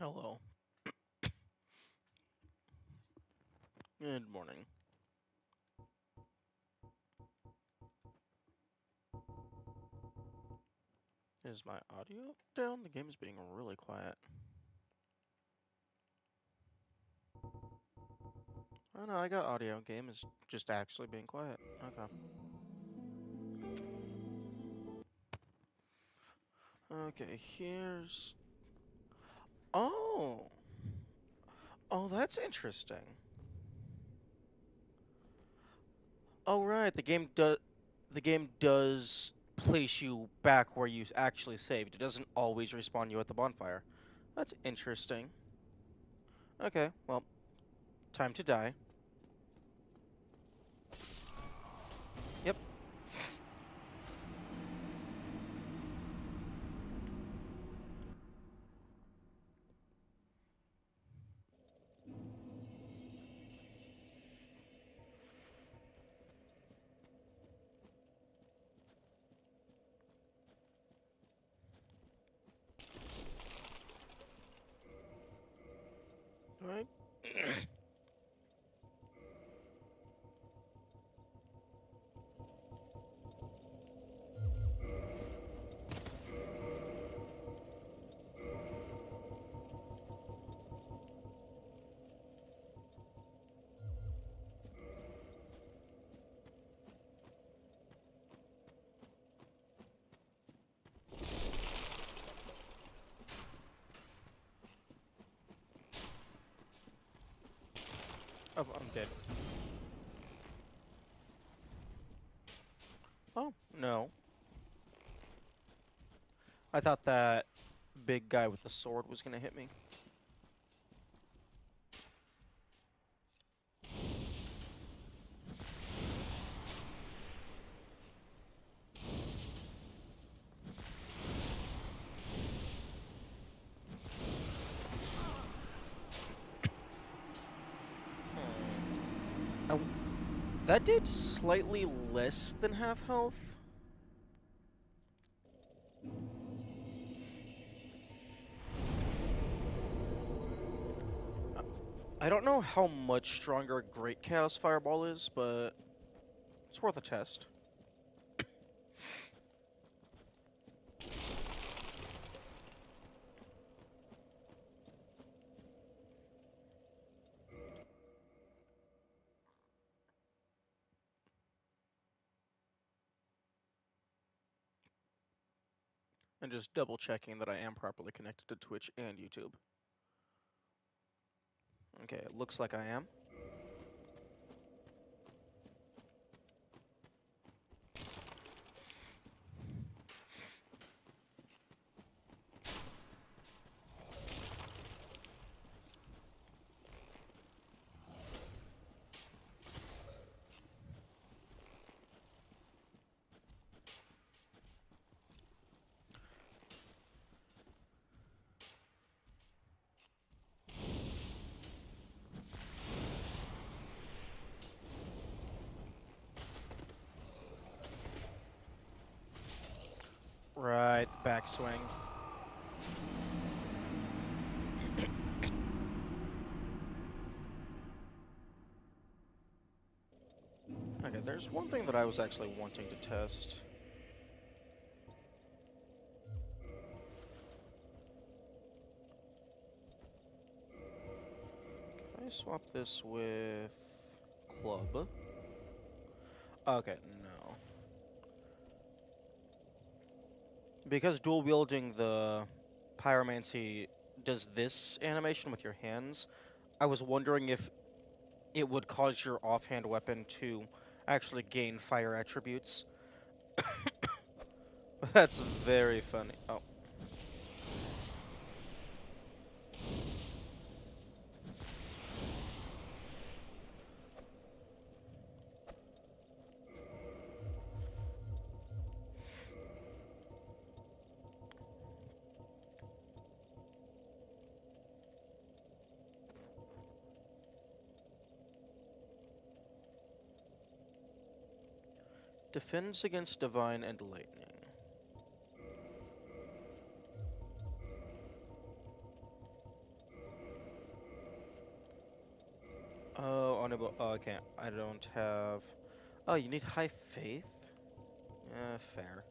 Hello. Good morning. Is my audio down? The game is being really quiet. Oh no, I got audio. Game is just actually being quiet. Okay. Okay, here's... Oh! Oh, that's interesting. Oh, right, the game does place you back where you actually saved. It doesn't always respawn you at the bonfire. That's interesting. Okay, well, time to die. Yep. Alright. Oh, I'm dead. Oh, no. I thought that big guy with the sword was gonna hit me. Oh, that did slightly less than half health. I don't know how much stronger Great Chaos Fireball is, but it's worth a test. And just double checking that I am properly connected to Twitch and YouTube. Okay, it looks like I am. Right, backswing. Okay, there's one thing that I was actually wanting to test. If I swap this with club. Okay, no. Because dual wielding the pyromancy does this animation with your hands, I was wondering if it would cause your offhand weapon to actually gain fire attributes. That's very funny. Oh. Defends against divine and lightning. Oh, unable. Oh, I can't. I don't have. Oh, you need high faith? Fair.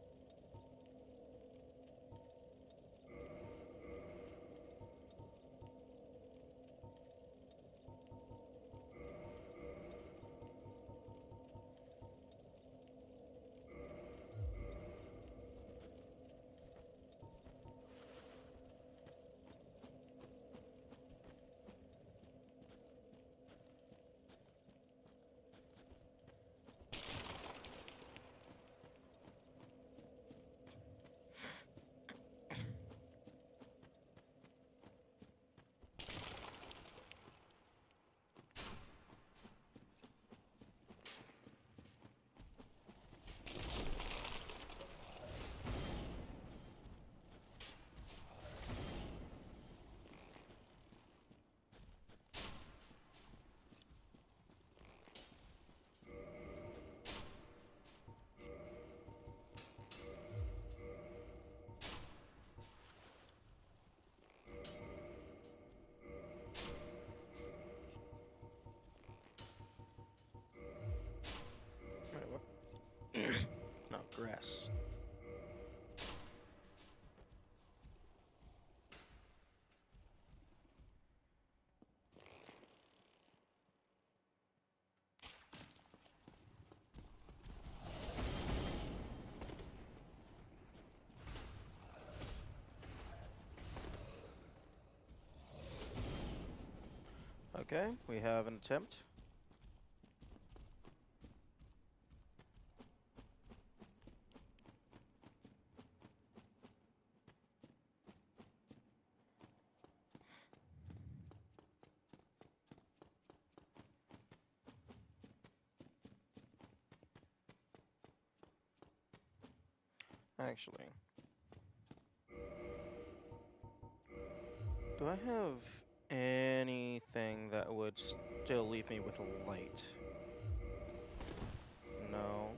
Wait, what? No, grass. Okay, we have an attempt. Actually, do I have anything that would still leave me with a light? No.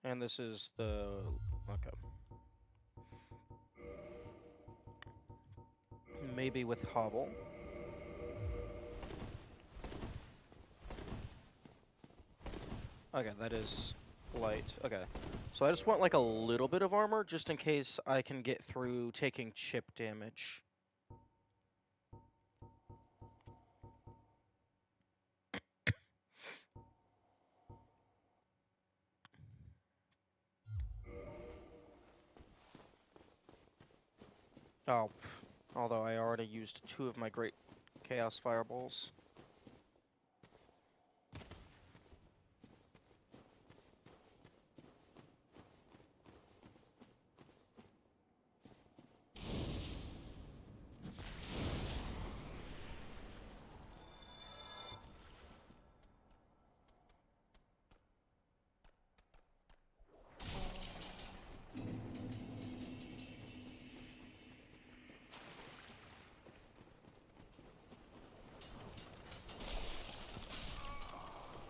And this is the... Okay. Maybe with Hobble. Okay, that is light. Okay. So I just want like a little bit of armor just in case I can get through taking chip damage. Oh, although I already used 2 of my great Chaos Fireballs.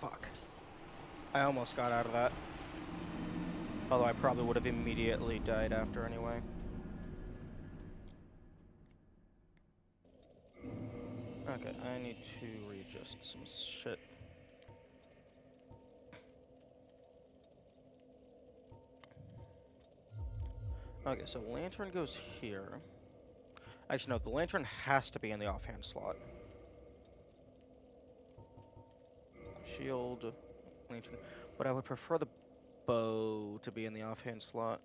Fuck. I almost got out of that. Although I probably would have immediately died after anyway. Okay, I need to readjust some shit. Okay, so Lantern goes here. Actually, no, the Lantern has to be in the offhand slot. Shield, Lantern. But I would prefer the bow to be in the offhand slot.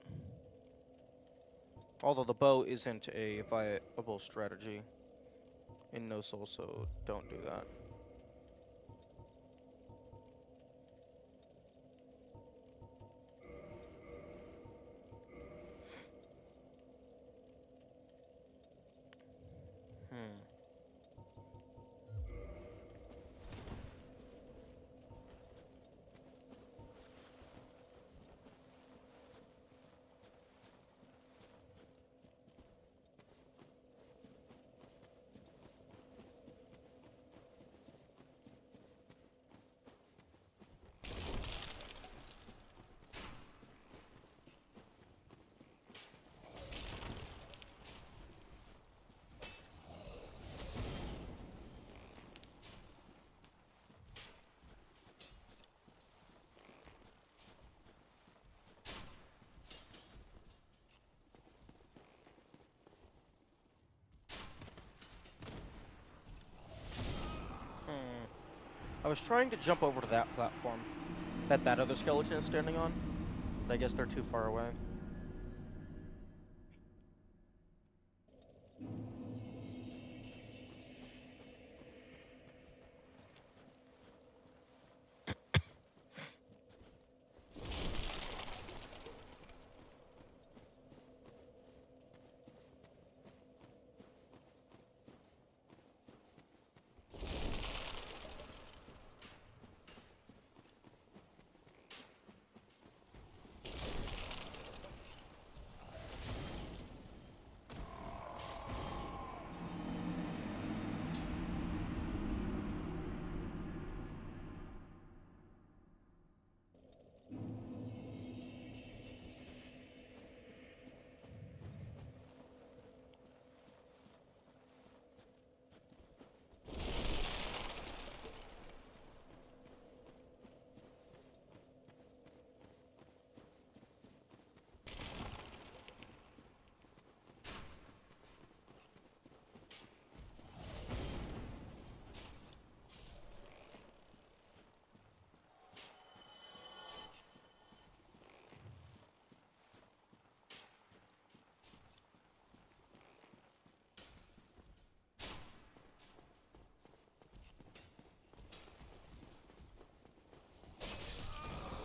Although the bow isn't a viable strategy in No Soul, so don't do that. Hmm. I was trying to jump over to that platform that other skeleton is standing on, but I guess they're too far away.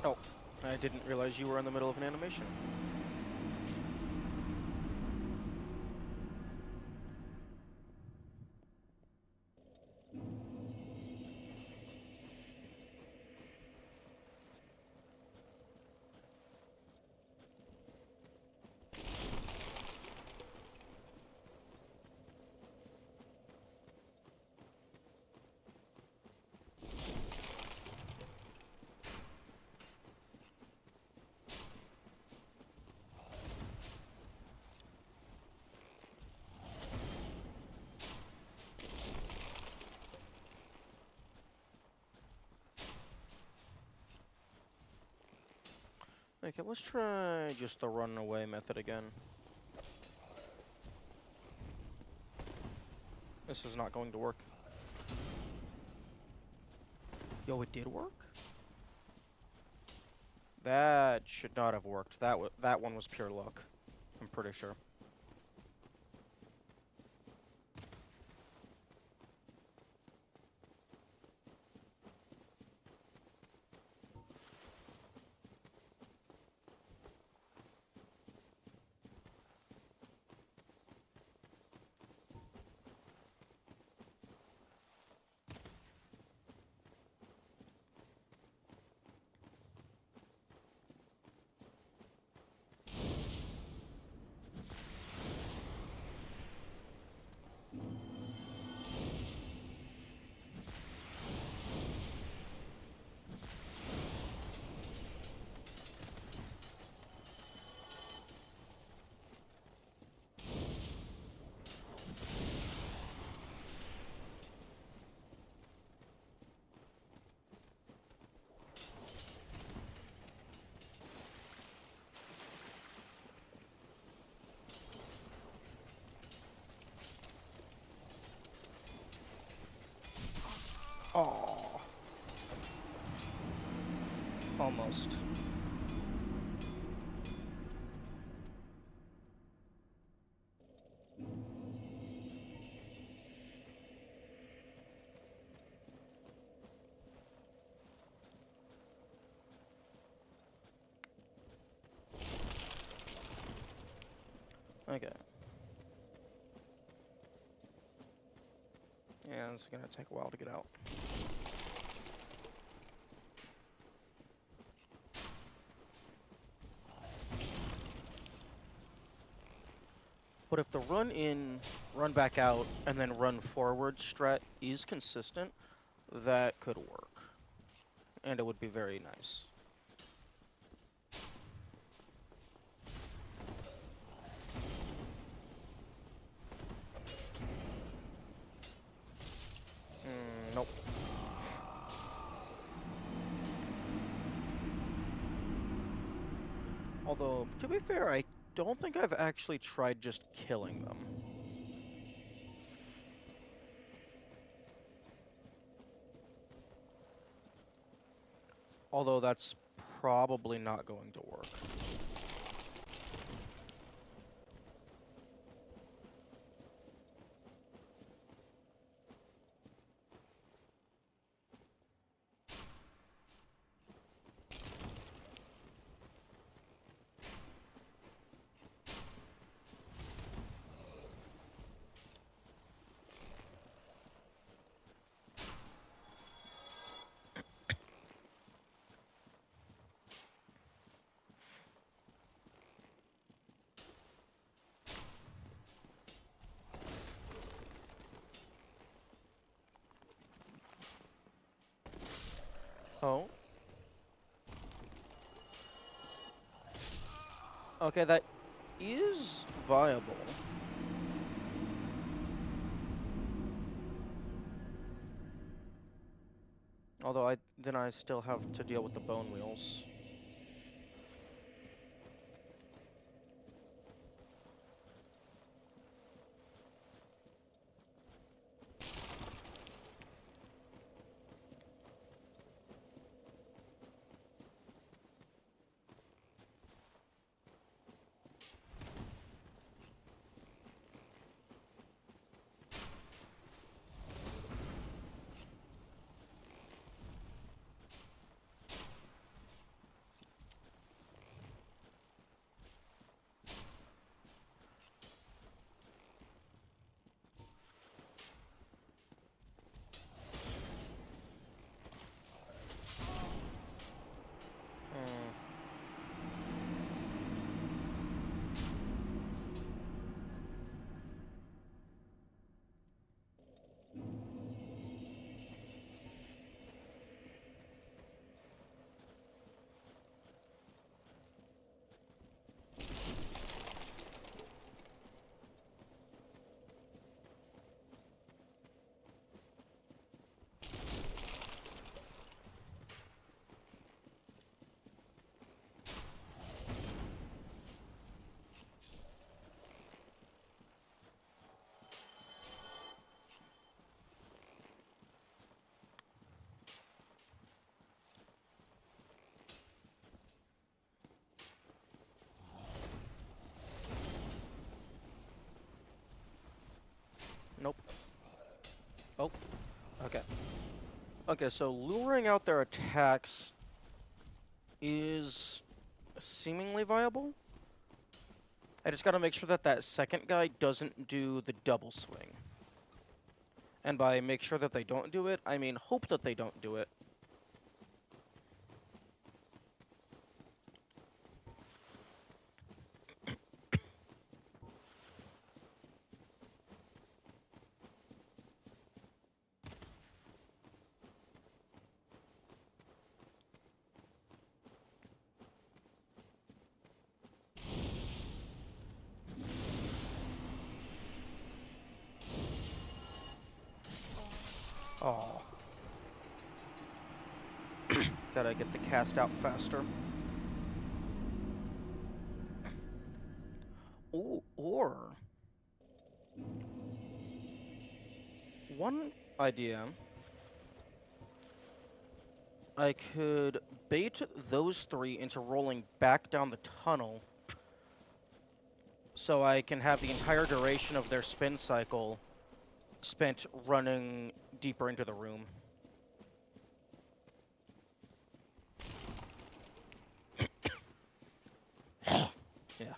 Oh, I didn't realize you were in the middle of an animation. Okay, let's try just the run away method again. This is not going to work. Yo, it did work? That should not have worked. That one was pure luck. I'm pretty sure. Oh, almost. Okay. Yeah, it's gonna take a while to get out. But if the run in, run back out, and then run forward strat is consistent, that could work. And it would be very nice. Nope. Although, to be fair, I don't think I've actually tried just killing them. Although that's probably not going to work. Oh. Okay, that is viable. Although I still have to deal with the bone wheels. Hmm. Nope. Oh, okay. Okay, so luring out their attacks is seemingly viable. I just gotta make sure that that second guy doesn't do the double swing. And by make sure that they don't do it, I mean hope that they don't do it. Oh. Gotta get the cast out faster. Ooh, or one idea, I could bait those three into rolling back down the tunnel so I can have the entire duration of their spin cycle spent running deeper into the room. Yeah.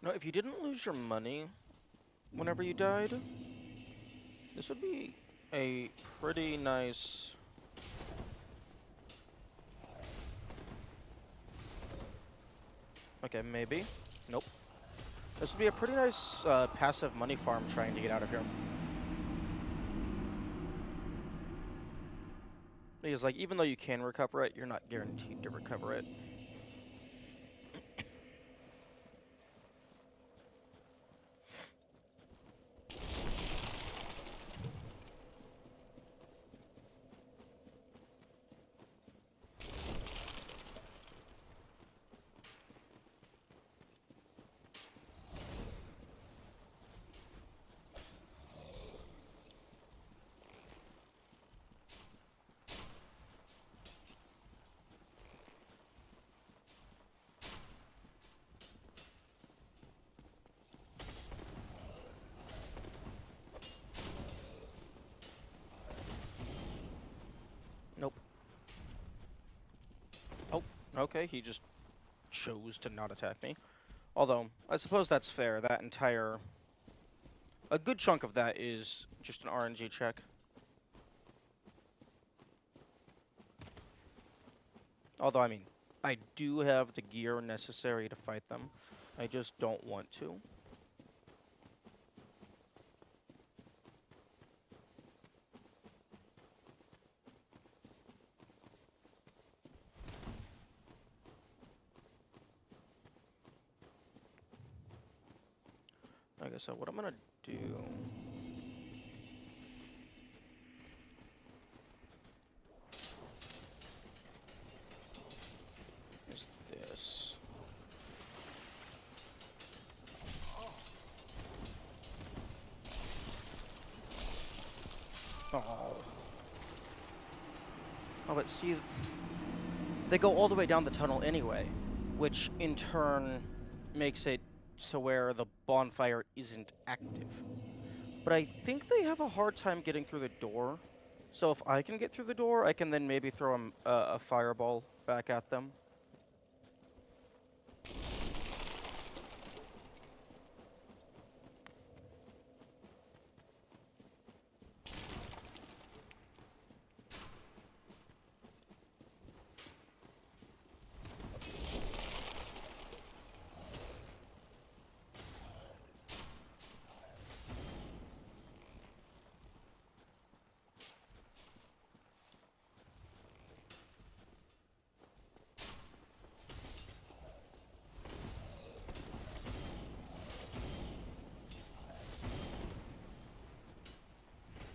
No, if you didn't lose your money whenever you died, this would be a pretty nice... Okay, maybe. Nope. This would be a pretty nice passive money farm trying to get out of here. Because, like, even though you can recover it, you're not guaranteed to recover it. Nope. Oh, okay, he just chose to not attack me. Although, I suppose that's fair. That entire... A good chunk of that is just an RNG check. Although, I mean, I do have the gear necessary to fight them. I just don't want to. Like I said, what I'm gonna do... is this. Oh. Oh, but see, they go all the way down the tunnel anyway, which in turn makes it to where the bonfire isn't active. But I think they have a hard time getting through the door. So if I can get through the door, I can then maybe throw a fireball back at them.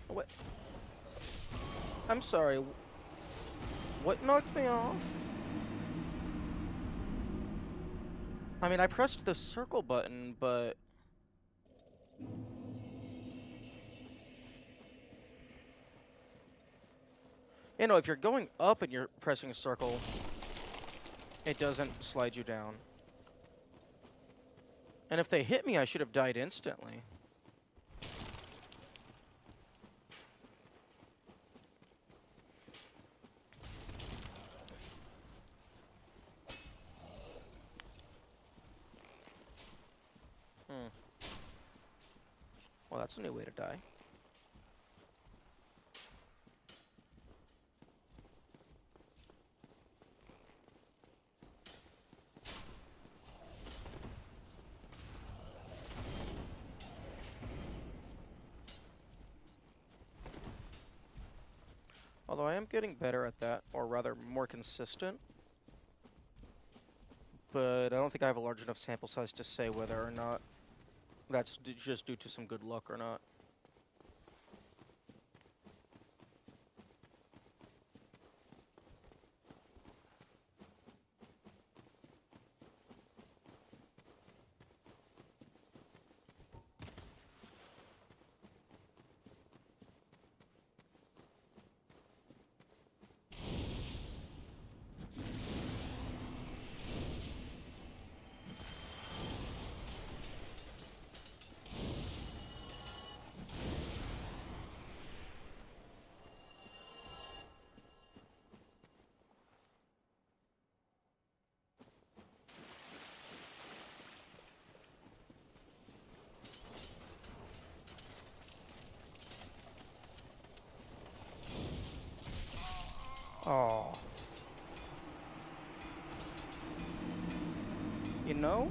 What? I'm sorry. What knocked me off? I mean, I pressed the circle button, but... You know, if you're going up and you're pressing circle, it doesn't slide you down. And if they hit me, I should have died instantly. Well, that's a new way to die. Although I am getting better at that, or rather more consistent. But I don't think I have a large enough sample size to say whether or not that's just due to some good luck or not. Oh. You know,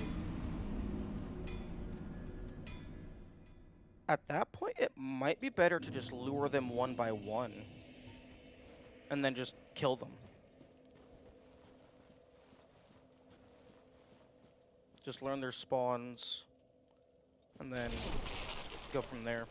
at that point, it might be better to just lure them one by one and then just kill them. Just learn their spawns and then go from there.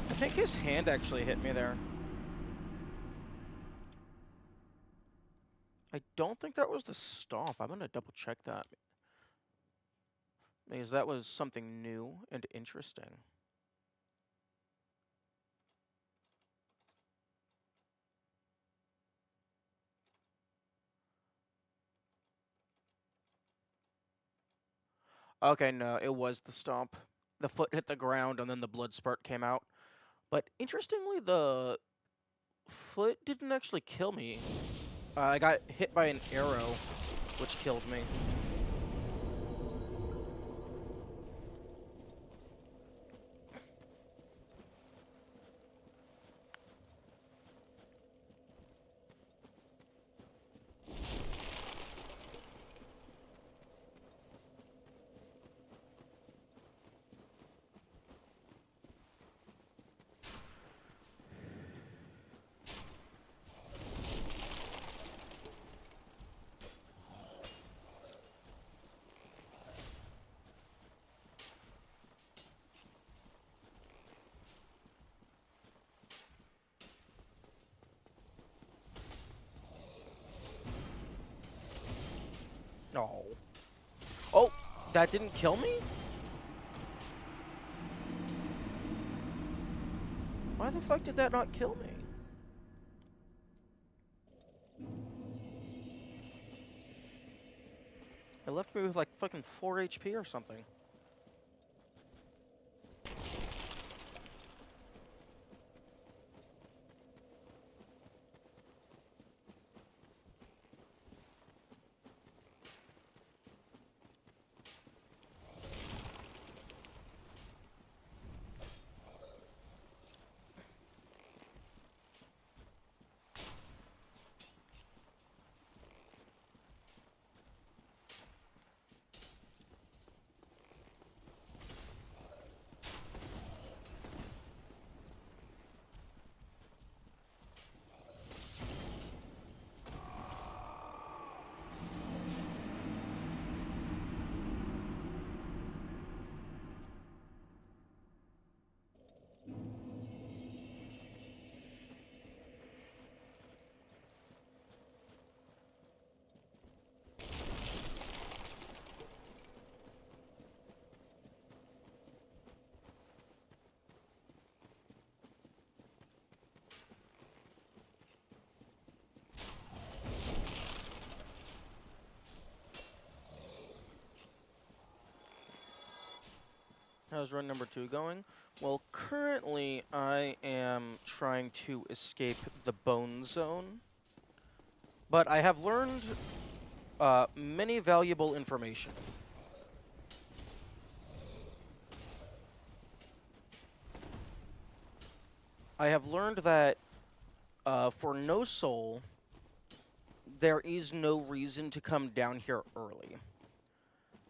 I think his hand actually hit me there. I don't think that was the stomp. I'm gonna double check that. Because that was something new and interesting. Okay, no, it was the stomp. The foot hit the ground and then the blood spurt came out. But interestingly, the foot didn't actually kill me. I got hit by an arrow, which killed me. No. Oh, that didn't kill me? Why the fuck did that not kill me? It left me with like fucking 4 HP or something. How's run number 2 going? Well, currently I am trying to escape the bone zone, but I have learned many valuable information. I have learned that for no soul, there is no reason to come down here early.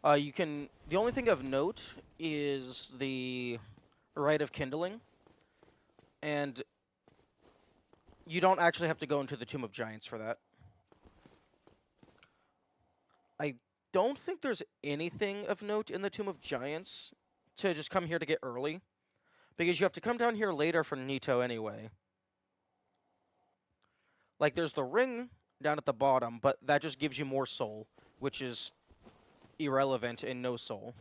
The only thing of note is the Rite of Kindling, and you don't actually have to go into the Tomb of Giants for that. I don't think there's anything of note in the Tomb of Giants to just come here to get early, because you have to come down here later for Nito anyway. Like, there's the ring down at the bottom, but that just gives you more soul, which is irrelevant in no soul.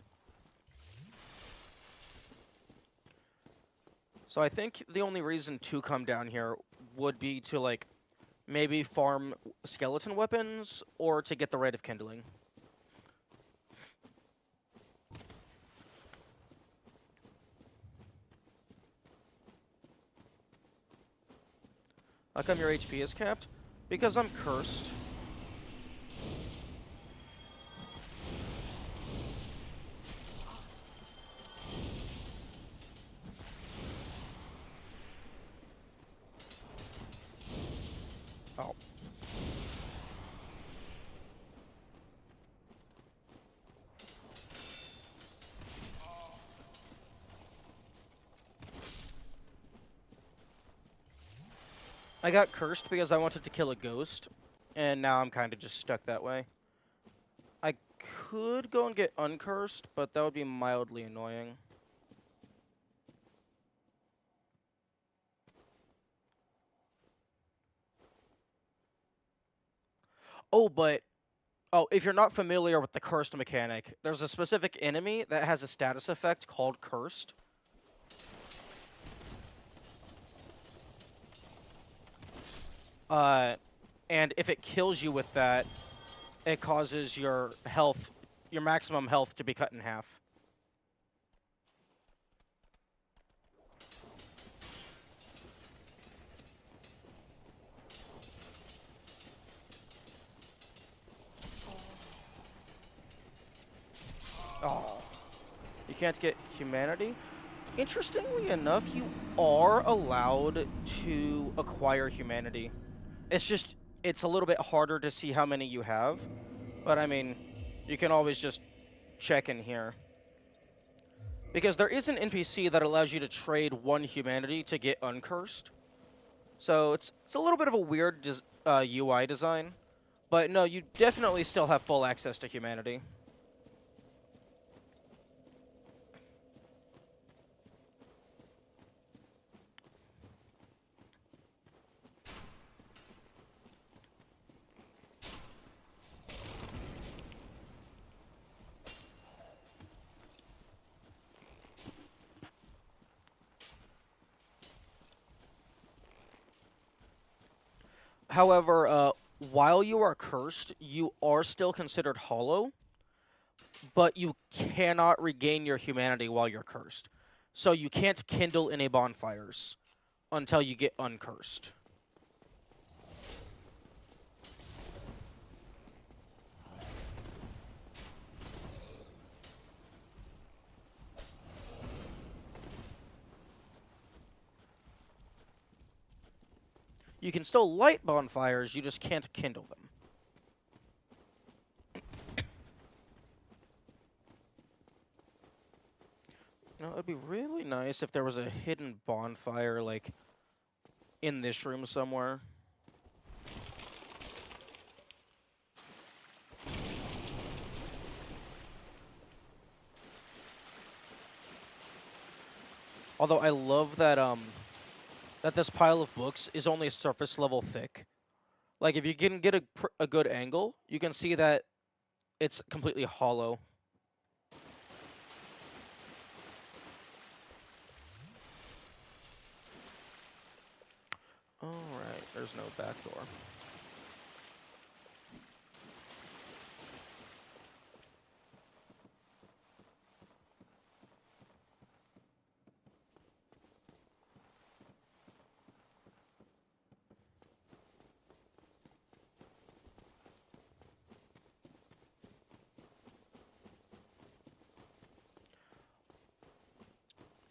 So I think the only reason to come down here would be to, like, maybe farm skeleton weapons or to get the Rite of Kindling. How come your HP is capped? Because I'm cursed. Oh. I got cursed because I wanted to kill a ghost, and now I'm kind of just stuck that way. I could go and get uncursed, but that would be mildly annoying. Oh, but if you're not familiar with the cursed mechanic, there's a specific enemy that has a status effect called cursed. And if it kills you with that, it causes your health, your maximum health, to be cut in half. Oh, you can't get humanity? Interestingly enough, you are allowed to acquire humanity. It's just, it's a little bit harder to see how many you have. But I mean, you can always just check in here. Because there is an NPC that allows you to trade one humanity to get uncursed. So it's a little bit of a weird UI design. But no, you definitely still have full access to humanity. However, while you are cursed, you are still considered hollow, but you cannot regain your humanity while you're cursed. So you can't kindle any bonfires until you get uncursed. You can still light bonfires, you just can't kindle them. You know, it'd be really nice if there was a hidden bonfire, like, in this room somewhere. Although I love that that this pile of books is only surface level thick. Like, if you can get a good angle, you can see that it's completely hollow. Alright, there's no back door.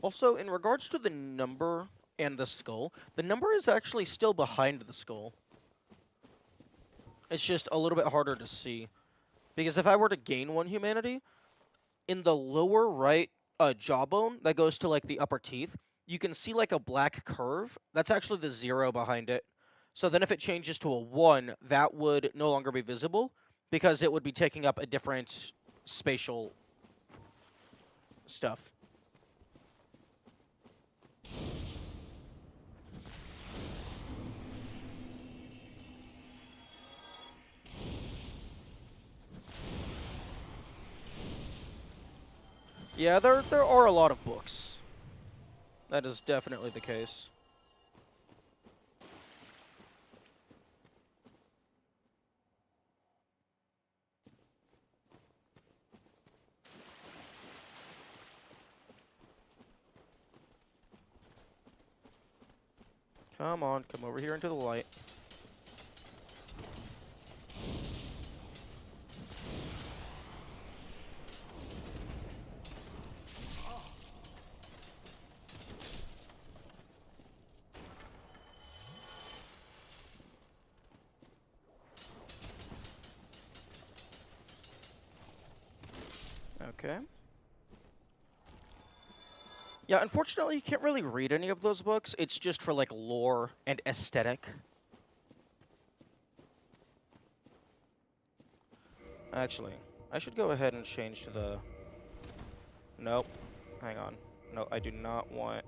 Also, in regards to the number and the skull, the number is actually still behind the skull. It's just a little bit harder to see. Because if I were to gain one humanity, in the lower right jawbone that goes to like the upper teeth, you can see like a black curve. That's actually the 0 behind it. So then if it changes to a 1, that would no longer be visible because it would be taking up a different spatial stuff. Yeah, there are a lot of books. That is definitely the case. Come on, come over here into the light. Okay. Yeah, unfortunately, you can't really read any of those books. It's just for, like, lore and aesthetic. Actually, I should go ahead and change to the... Nope. Hang on. No, I do not want...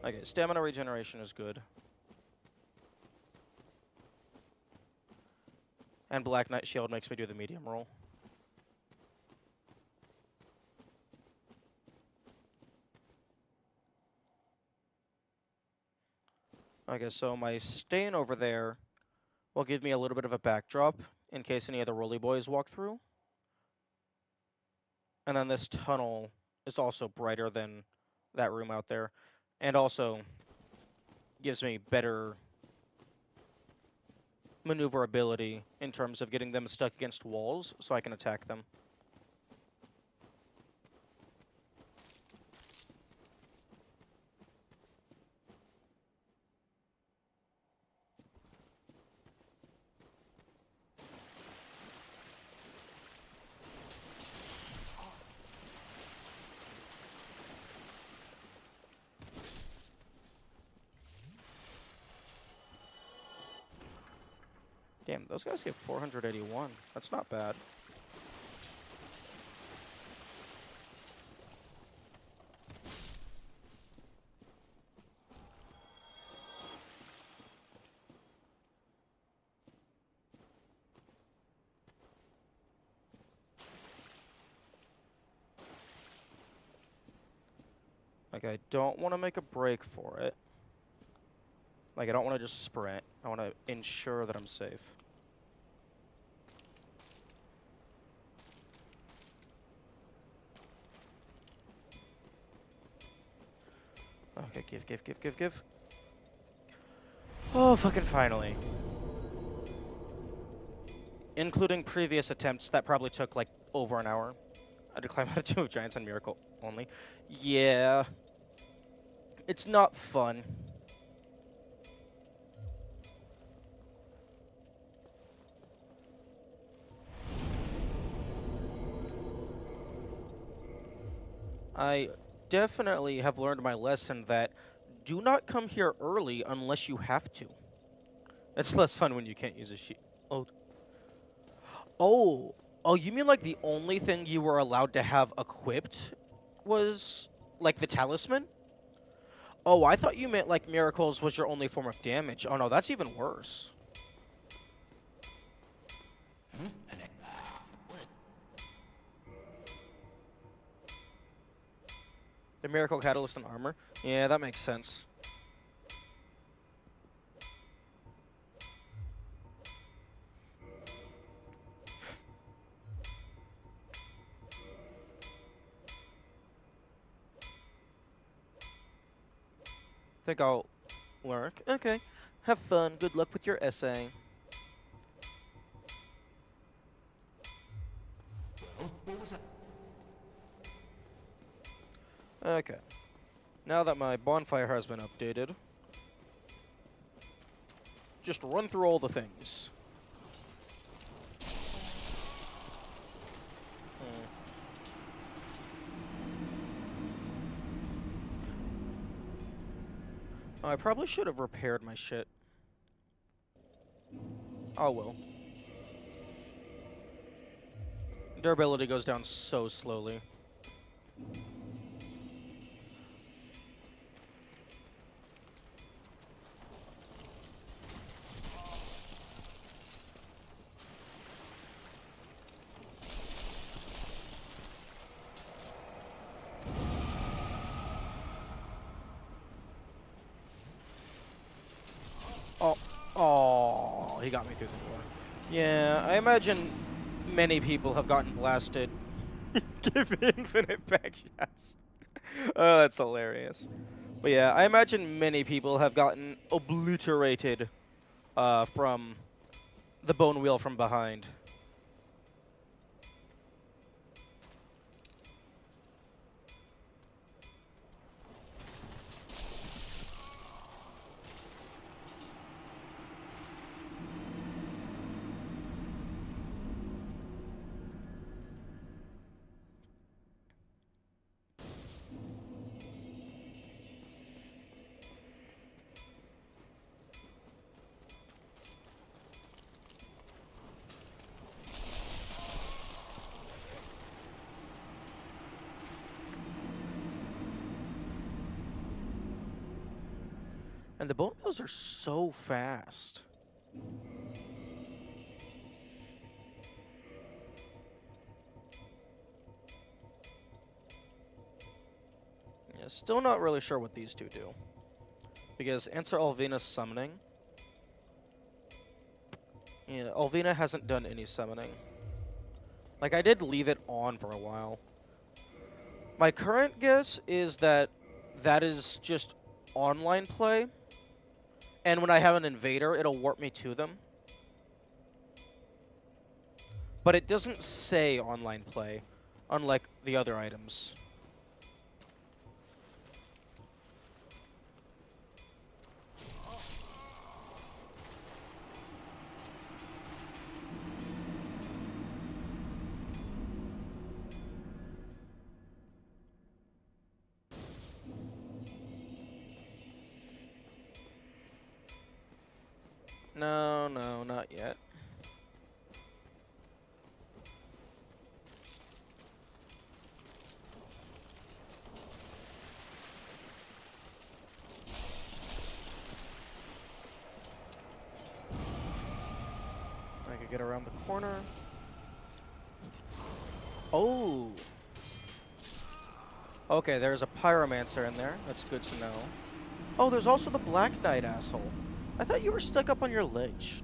Okay, stamina regeneration is good. And Black Knight Shield makes me do the medium roll. Okay, so my stain over there will give me a little bit of a backdrop in case any of the roly boys walk through. And then this tunnel is also brighter than that room out there. And also gives me better maneuverability in terms of getting them stuck against walls so I can attack them. Damn, those guys get 481. That's not bad. Like, I don't want to make a break for it. Like, I don't want to just sprint. I want to ensure that I'm safe. Okay, give. Oh, fucking finally. Including previous attempts, that probably took, like, over an hour. I had to climb out of Tomb of Giants on Miracle only. Yeah. It's not fun. I definitely have learned my lesson that do not come here early unless you have to. It's less fun when you can't use a shield. Oh, you mean like the only thing you were allowed to have equipped was like the talisman? Oh, I thought you meant like miracles was your only form of damage. Oh no, that's even worse. The miracle catalyst and armor? Yeah, that makes sense. Think I'll work. Okay. Have fun. Good luck with your essay. What was that? Okay. Now that my bonfire has been updated, just run through all the things. Oh, I probably should have repaired my shit. Oh well. Durability goes down so slowly. Oh, he got me through the door. Yeah, I imagine many people have gotten blasted. Give me infinite back shots. Oh, that's hilarious. But yeah, I imagine many people have gotten obliterated from the bone wheel from behind. And the bone wheels are so fast. Yeah, still not really sure what these two do. Because answer Alvina's summoning. Yeah, Alvina hasn't done any summoning. Like, I did leave it on for a while. My current guess is that that is just online play. And when I have an invader, it'll warp me to them. But it doesn't say online play, unlike the other items. No, no, not yet. I could get around the corner. Oh! Okay, there's a pyromancer in there. That's good to know. Oh, there's also the Black Knight, asshole. I thought you were stuck up on your ledge.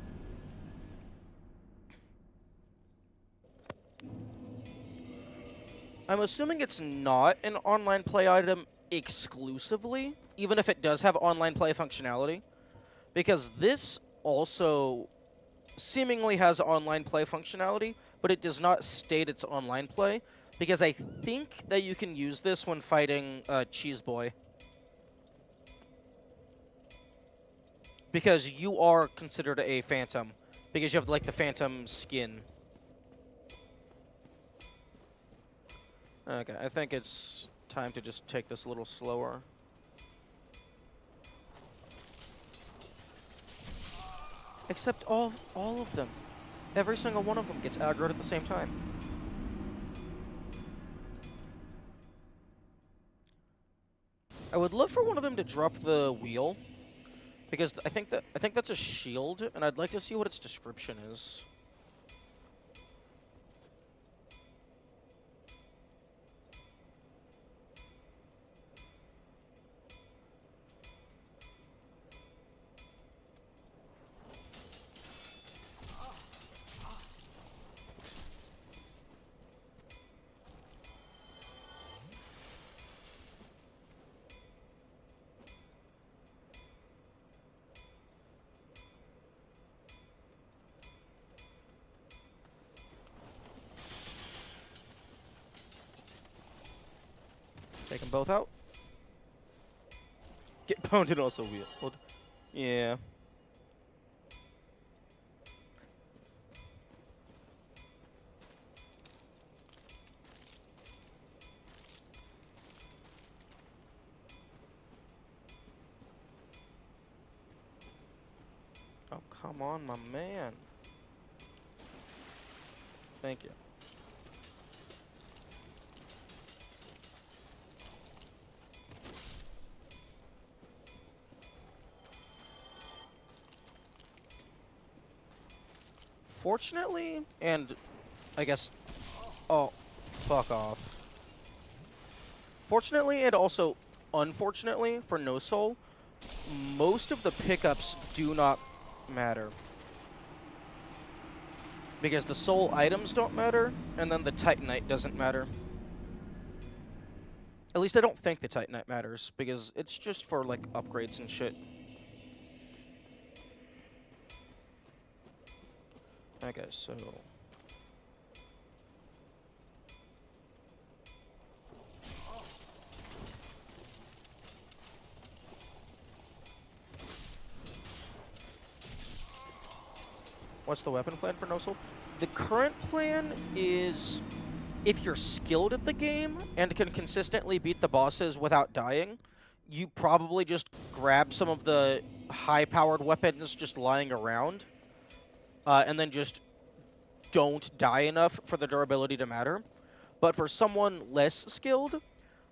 I'm assuming it's not an online play item exclusively, even if it does have online play functionality. Because this also seemingly has online play functionality, but it does not state it's online play. Because I think that you can use this when fighting Cheese Boy. Because you are considered a phantom. Because you have, like, the phantom skin. Okay, I think it's time to just take this a little slower. Except all of them. Every single one of them gets aggroed at the same time. I would love for one of them to drop the wheel, because I think that's a shield, and I'd like to see what its description is. Take them both out. Get pwned and also wheeled. Yeah. Oh, come on, my man. Thank you. Fortunately, and I guess... Oh, fuck off. Fortunately, and also unfortunately, for No Soul, most of the pickups do not matter. Because the soul items don't matter, and then the Titanite doesn't matter. At least I don't think the Titanite matters, because it's just for, like, upgrades and shit. Okay, so... What's the weapon plan for No Soul? The current plan is, if you're skilled at the game and can consistently beat the bosses without dying, you probably just grab some of the high-powered weapons just lying around, and then just don't die enough for the durability to matter. But for someone less skilled,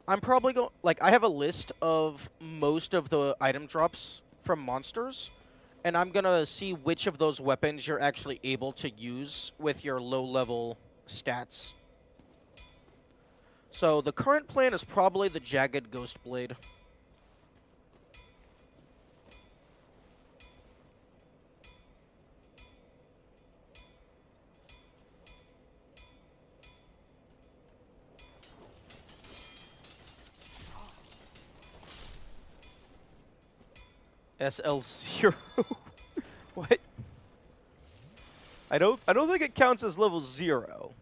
I'm probably going... Like, I have a list of most of the item drops from monsters, and I'm going to see which of those weapons you're actually able to use with your low-level stats. So the current plan is probably the Jagged Ghost Blade. SL0. What? I don't think it counts as level 0.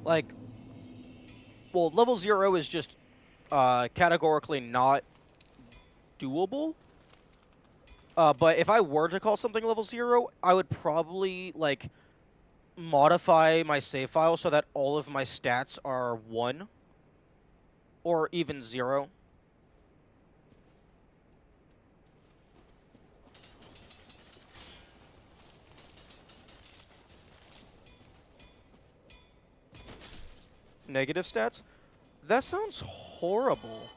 Like, well, level 0 is just categorically not doable. But if I were to call something level 0, I would probably, like, modify my save file so that all of my stats are 1. Or even 0. Negative stats? That sounds horrible.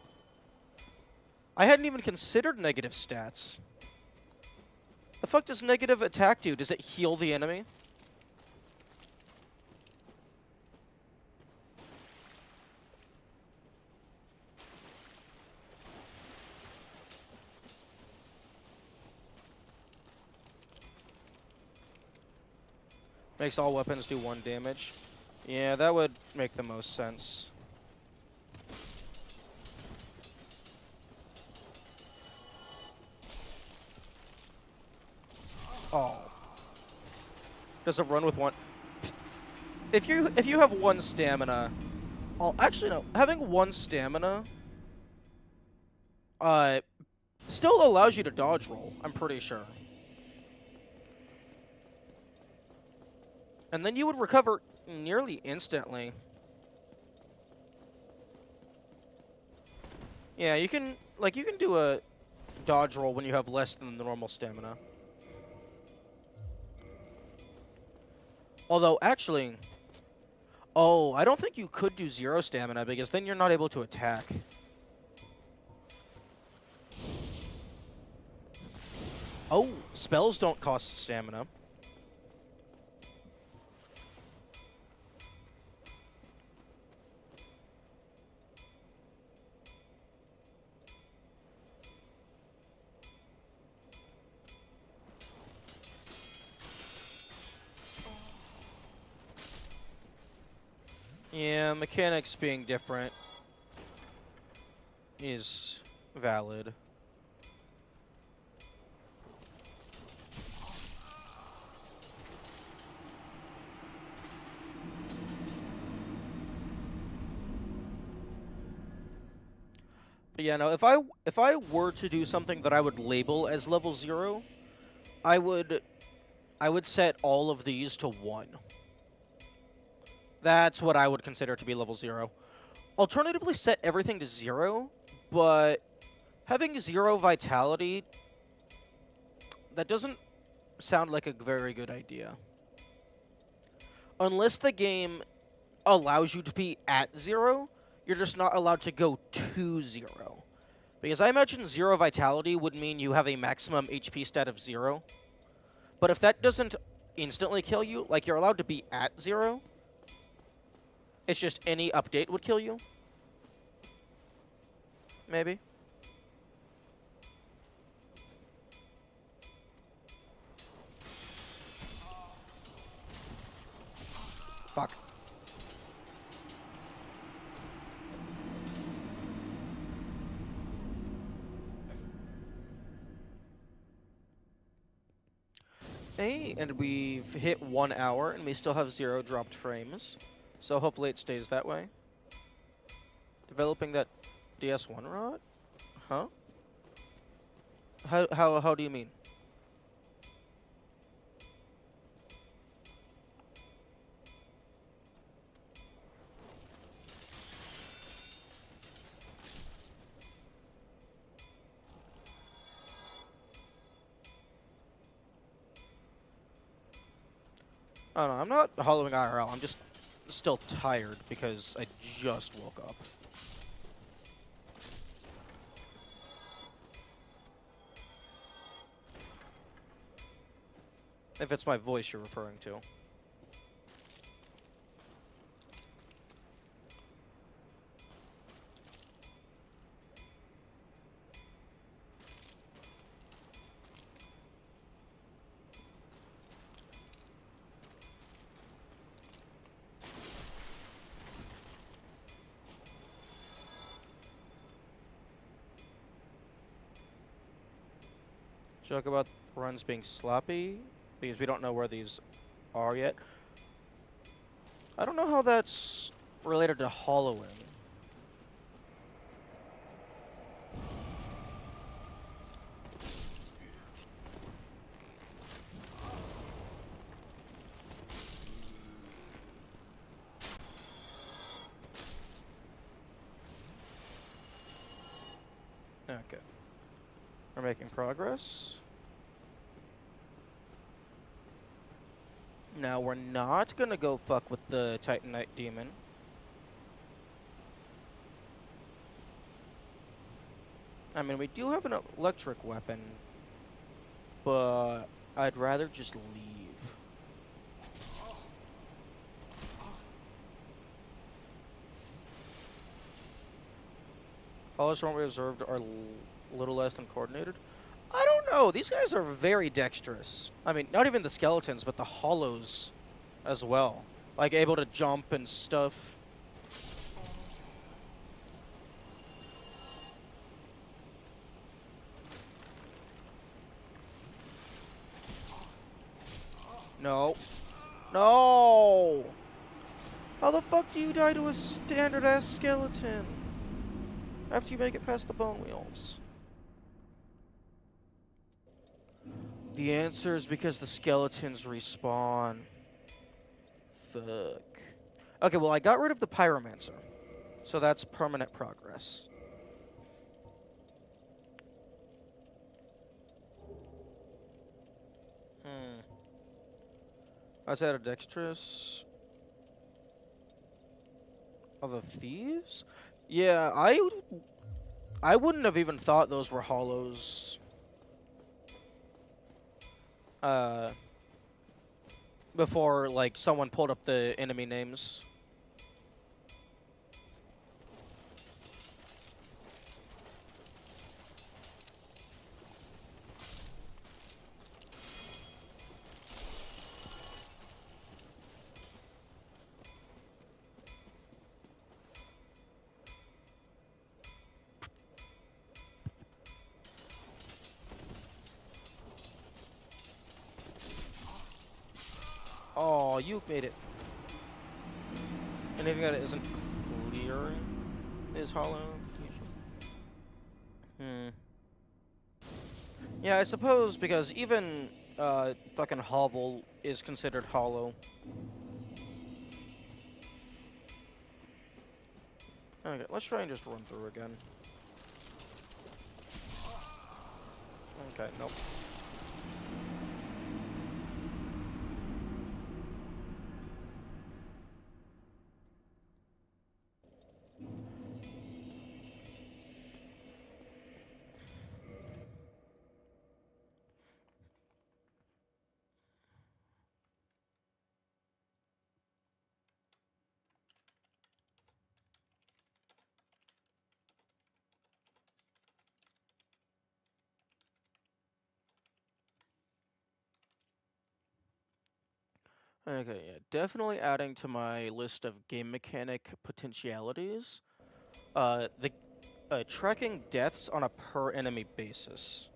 I hadn't even considered negative stats. The fuck does negative attack do? Does it heal the enemy? Makes all weapons do 1 damage. Yeah, that would make the most sense. Oh. Does it run with 1? If you have 1 stamina, actually no, having 1 stamina still allows you to dodge roll, I'm pretty sure. And then you would recover nearly instantly. Yeah, you can do a dodge roll when you have less than the normal stamina. Although, actually... Oh, I don't think you could do 0 stamina, because then you're not able to attack. Oh, spells don't cost stamina. Yeah, mechanics being different is valid. But yeah, no, if I were to do something that I would label as level 0, I would set all of these to 1. That's what I would consider to be level 0. Alternatively, set everything to 0, but having 0 vitality, that doesn't sound like a very good idea. Unless the game allows you to be at 0, you're just not allowed to go to 0. Because I imagine 0 vitality would mean you have a maximum HP stat of 0. But if that doesn't instantly kill you, like you're allowed to be at 0, it's just any update would kill you. maybe? Fuck. Hey, and we've hit 1 hour, and we still have 0 dropped frames. So hopefully it stays that way. Developing that DS1 rod? Huh? How do you mean? Oh no, I'm not hollowing IRL. I'm just still tired because I just woke up. If it's my voice you're referring to. Joke about runs being sloppy because we don't know where these are yet. I don't know how that's related to hollowing. Okay. We're making progress. Now, we're not gonna go fuck with the Titanite Demon. I mean, we do have an electric weapon, but I'd rather just leave. Hollows from what we observed are a little less than coordinated. I don't know. These guys are very dexterous. I mean, not even the skeletons, but the hollows as well. Like, able to jump and stuff. No. No! How the fuck do you die to a standard-ass skeleton? After you make it past the bone wheels. The answer is because the skeletons respawn. Fuck. Okay, well, I got rid of the pyromancer. So that's permanent progress. I was at a dexterous of the thieves? Yeah, I wouldn't have even thought those were hollows. Uh, before, like, someone pulled up the enemy names. Oh, you made it. Anything that isn't clearing is hollow. Yeah, I suppose because even fucking hovel is considered hollow. Okay, let's try and just run through again. Okay, nope. Okay, yeah, definitely adding to my list of game mechanic potentialities. The tracking deaths on a per enemy basis.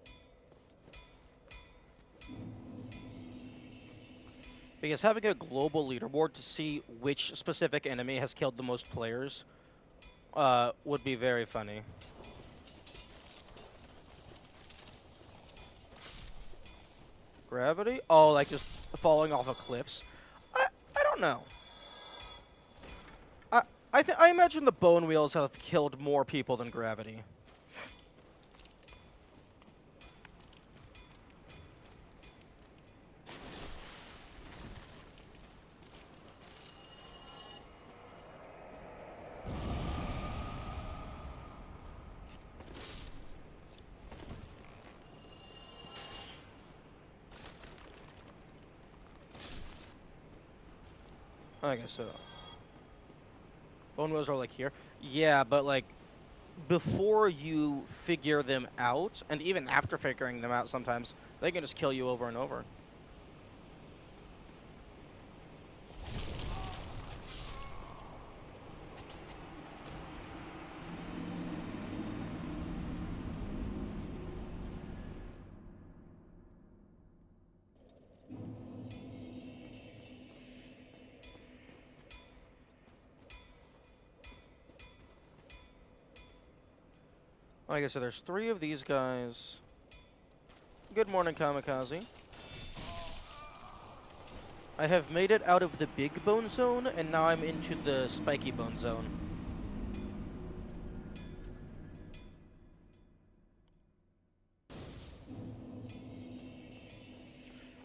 Because having a global leaderboard to see which specific enemy has killed the most players would be very funny. Gravity? Oh, like just falling off of cliffs? I don't know. I I imagine the bone wheels have killed more people than gravity. I guess so. Bone wheels are like here. Yeah, but like before you figure them out, and even after figuring them out, sometimes they can just kill you over and over. I guess so. There's 3 of these guys. Good morning, Kamikaze. I have made it out of the big bone zone, and now I'm into the spiky bone zone.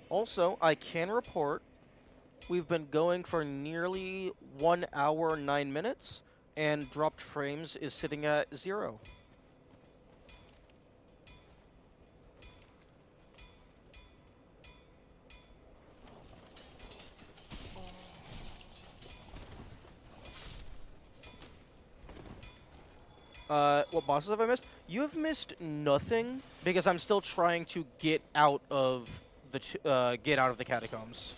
Also, I can report we've been going for nearly 1 hour, 9 minutes, and dropped frames is sitting at 0. What bosses have I missed? You have missed nothing because I'm still trying to get out of the catacombs.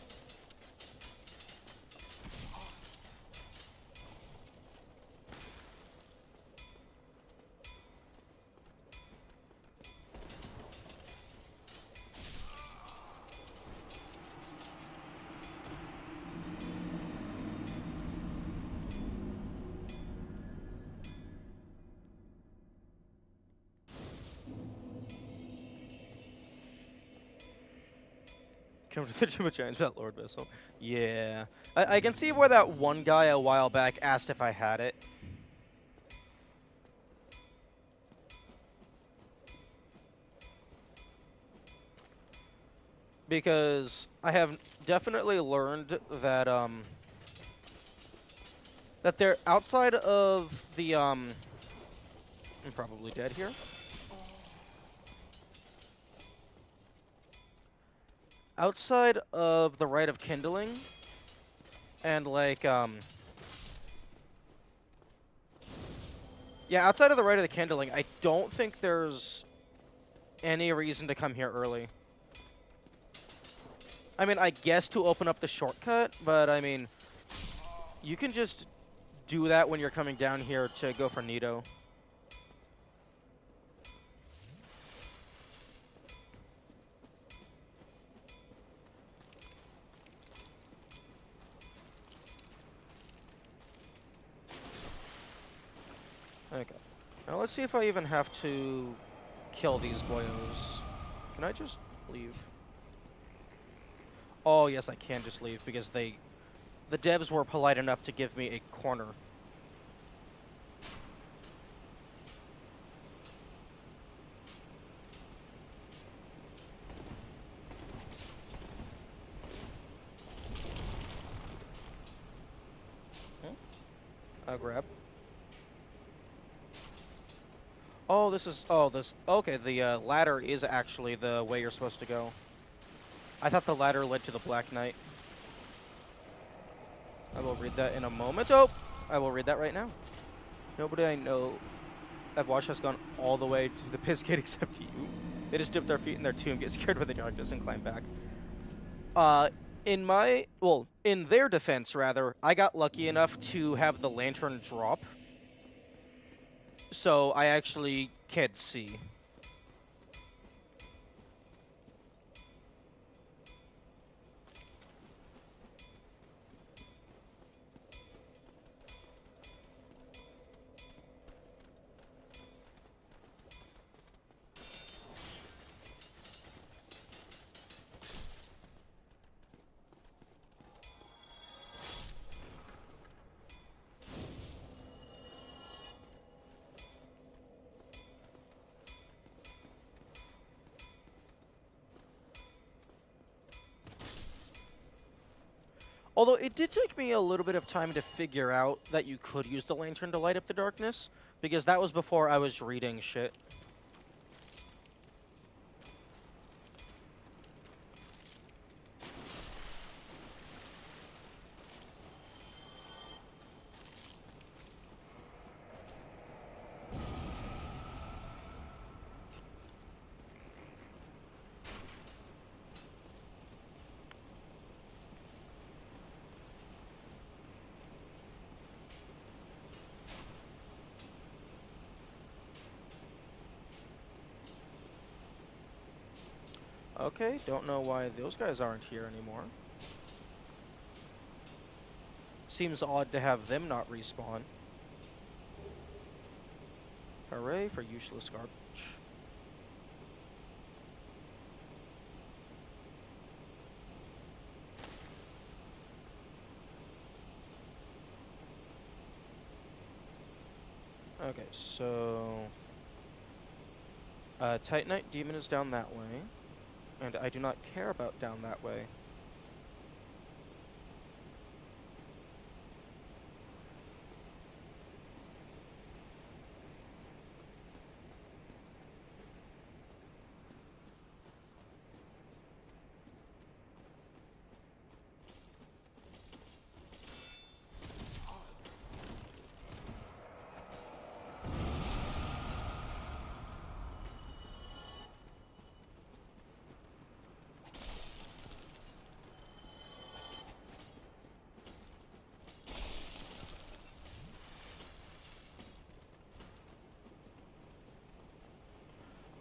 Come to the Tomb of Giants without Lord Vessel. Yeah. I can see where that one guy a while back asked if I had it. Because I have definitely learned that, that they're outside of the, I'm probably dead here. Outside of the Rite of Kindling, and like, yeah, outside of the Rite of the Kindling, I don't think there's any reason to come here early. I mean, I guess to open up the shortcut, but I mean, you can just do that when you're coming down here to go for Nito. Okay. Now let's see if I even have to kill these boyos. Can I just leave? Oh, yes, I can just leave because the devs were polite enough to give me a corner. I'll grab. Oh, okay, the ladder is actually the way you're supposed to go. I thought the ladder led to the Black Knight. I will read that in a moment. Oh, I will read that right now. Nobody I know I've watched has gone all the way to the piss gate except you. They just dip their feet in their tomb, get scared with the darkness, and climb back. in their defense, rather, I got lucky enough to have the lantern drop, so I actually can't see. Although it did take me a little bit of time to figure out that you could use the lantern to light up the darkness, because that was before I was reading shit. Okay, don't know why those guys aren't here anymore. Seems odd to have them not respawn. Hooray for useless garbage. Okay, so... Titanite Demon is down that way, and I do not care about down that way.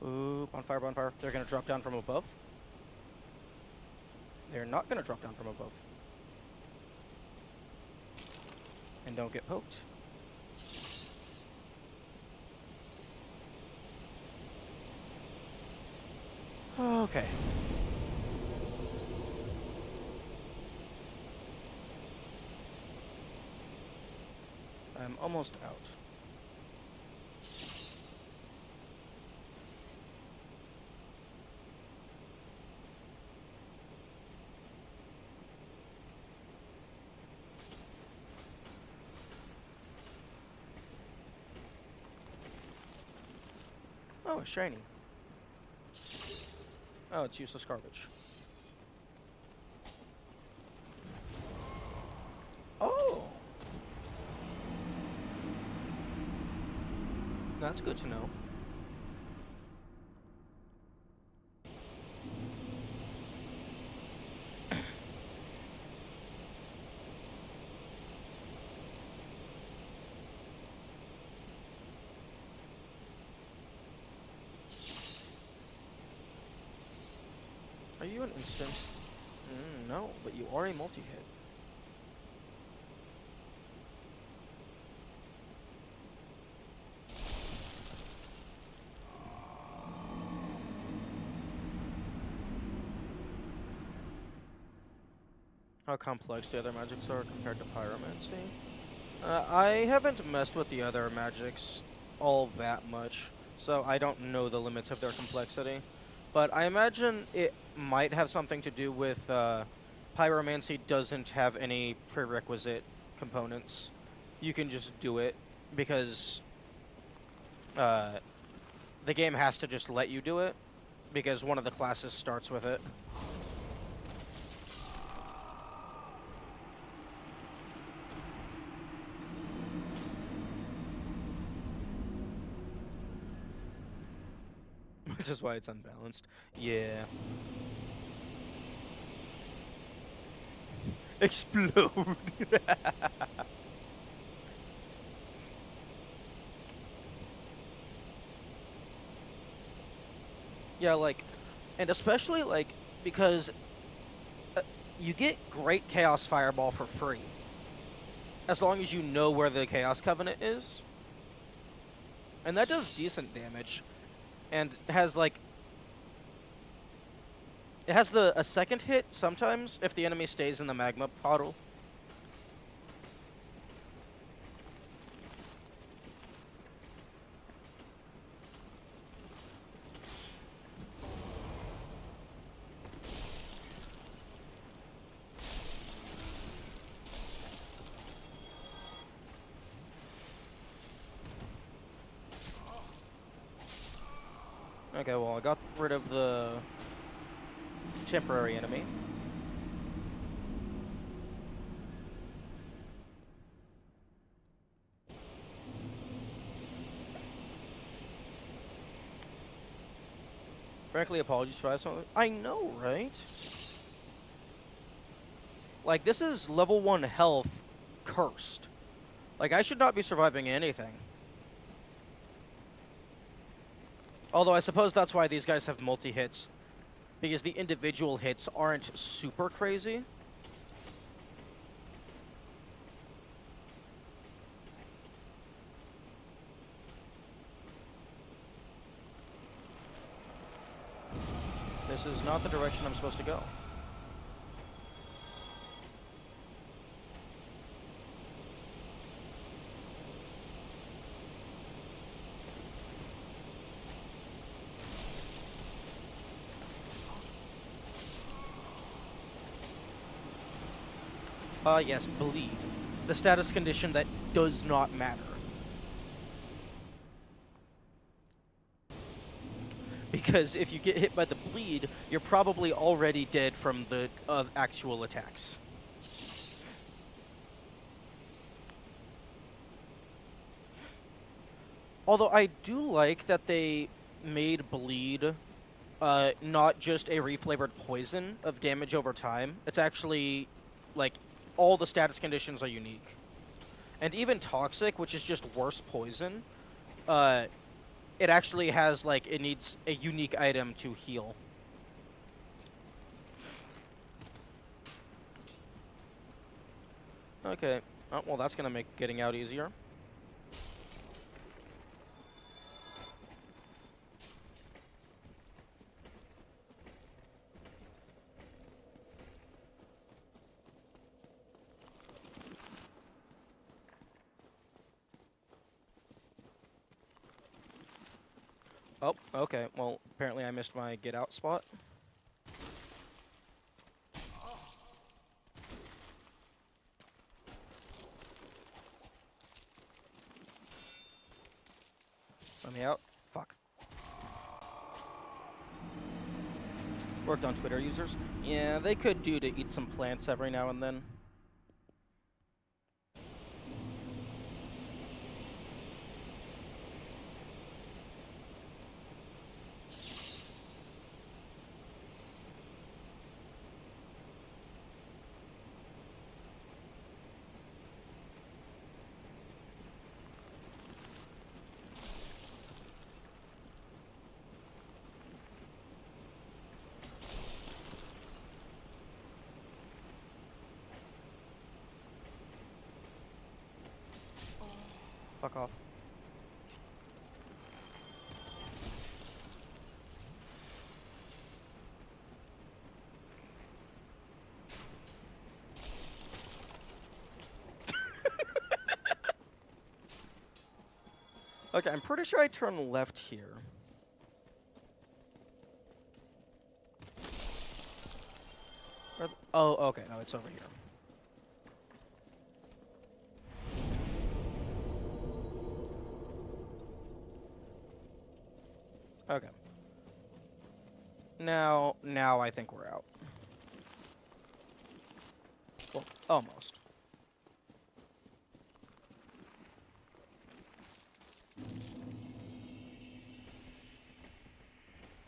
Ooh, bonfire, bonfire. They're gonna drop down from above. They're not gonna drop down from above. And don't get poked. Okay. I'm almost out. Oh, it's shiny. Oh, it's useless garbage. Oh! That's good to know. Are you an instant? No, but you are a multi-hit. How complex the other magics are compared to pyromancy? I haven't messed with the other magics all that much, so I don't know the limits of their complexity. But I imagine it might have something to do with pyromancy doesn't have any prerequisite components. You can just do it because uh, the game has to just let you do it because one of the classes starts with it. Which is why it's unbalanced. Yeah. Explode. Yeah, like, and especially like because uh, you get great Chaos Fireball for free as long as you know where the Chaos Covenant is, and that does decent damage, and has like it has the a second hit sometimes if the enemy stays in the magma puddle. Okay, well I got rid of the temporary enemy. Frankly, apologies for that. I know, right? Like, this is level 1 health cursed. Like, I should not be surviving anything. Although I suppose that's why these guys have multi-hits. Because the individual hits aren't super crazy. This is not the direction I'm supposed to go. Yes, bleed. The status condition that does not matter. Because if you get hit by the bleed, you're probably already dead from the actual attacks. Although I do like that they made bleed not just a reflavored poison of damage over time. It's actually, like, all the status conditions are unique. And even toxic, which is just worse poison, it actually has, like, it needs a unique item to heal. Okay. Oh, well, that's gonna make getting out easier. Oh, okay. Well, apparently I missed my get out spot. Let me out. Fuck. Worked on Twitter users. Yeah, they could do to eat some plants every now and then. Fuck off. Okay, I'm pretty sure I turn left here. Oh, okay. No, it's over here. Okay. Now I think we're out. Well, almost.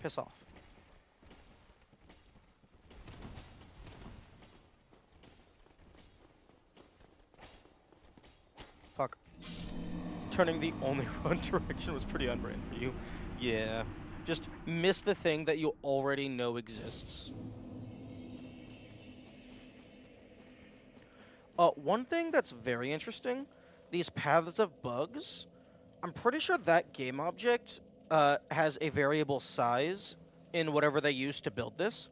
Piss off. Turning the only one direction was pretty on brand for you. Yeah. Just miss the thing that you already know exists. One thing that's very interesting, these paths of bugs, I'm pretty sure that game object has a variable size in whatever they used to build this.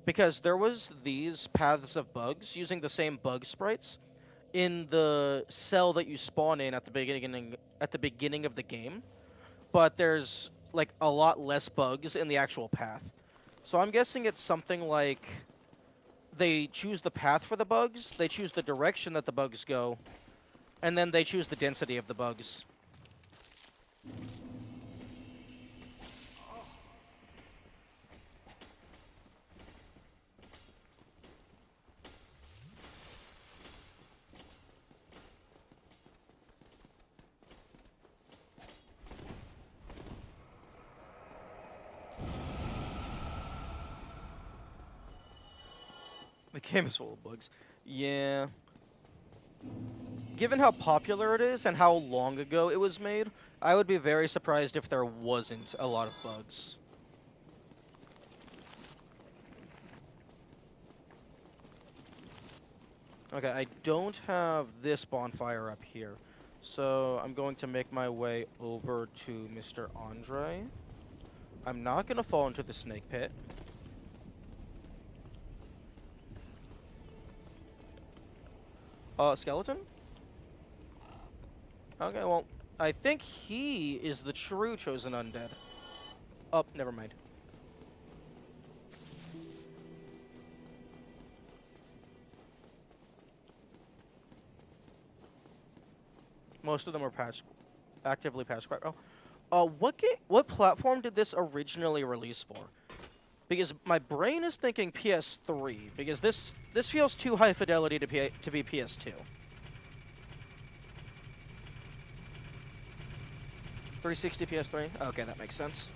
Because there was these paths of bugs using the same bug sprites in the cell that you spawn in at the beginning of the game, but there's like a lot less bugs in the actual path. So I'm guessing it's something like they choose the path for the bugs, they choose the direction that the bugs go, and then they choose the density of the bugs. The game is full of bugs. Yeah. Given how popular it is and how long ago it was made, I would be very surprised if there wasn't a lot of bugs. Okay, I don't have this bonfire up here, so I'm going to make my way over to Mr. Andre. I'm not going to fall into the snake pit. Skeleton? Okay, well, I think he is the true chosen undead. Oh, never mind. Most of them are actively patched. Oh, what platform did this originally release for? Because my brain is thinking PS3, because this feels too high fidelity to be PS2. 360 PS3? Okay, that makes sense.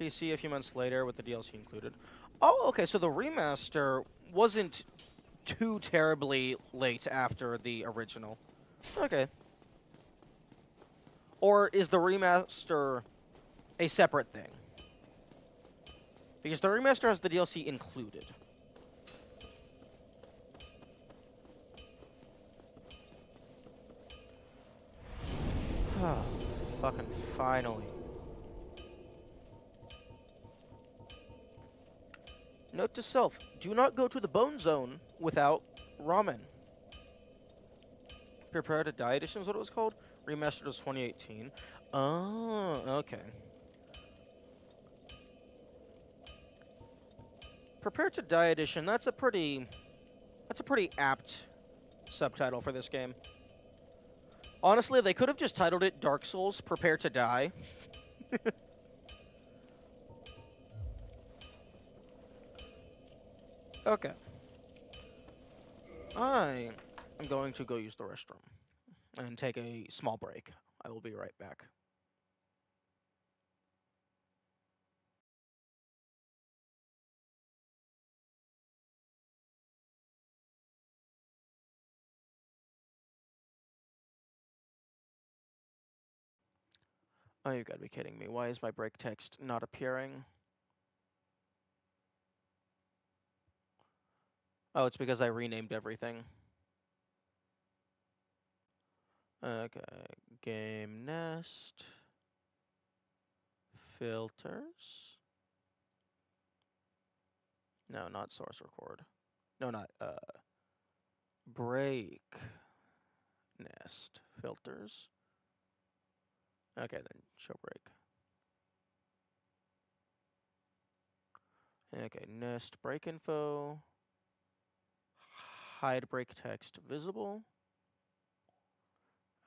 PC a few months later with the DLC included. Oh, okay, so the remaster wasn't too terribly late after the original. Okay. Or is the remaster a separate thing? Because the remaster has the DLC included. Fucking finally. Note to self, do not go to the Bone Zone without ramen. Prepare to Die Edition is what it was called? Remastered was 2018. Oh, okay. Prepare to Die Edition, that's a pretty apt subtitle for this game. Honestly, they could have just titled it Dark Souls Prepare to Die. Okay. I am going to go use the restroom and take a small break. I will be right back. Oh, you gotta be kidding me. Why is my break text not appearing? Oh, it's because I renamed everything. Okay. Game nest. Filters. No, not source record. No, not, break nest filters. Okay, then show break. Okay, nest break info. Hide break text visible.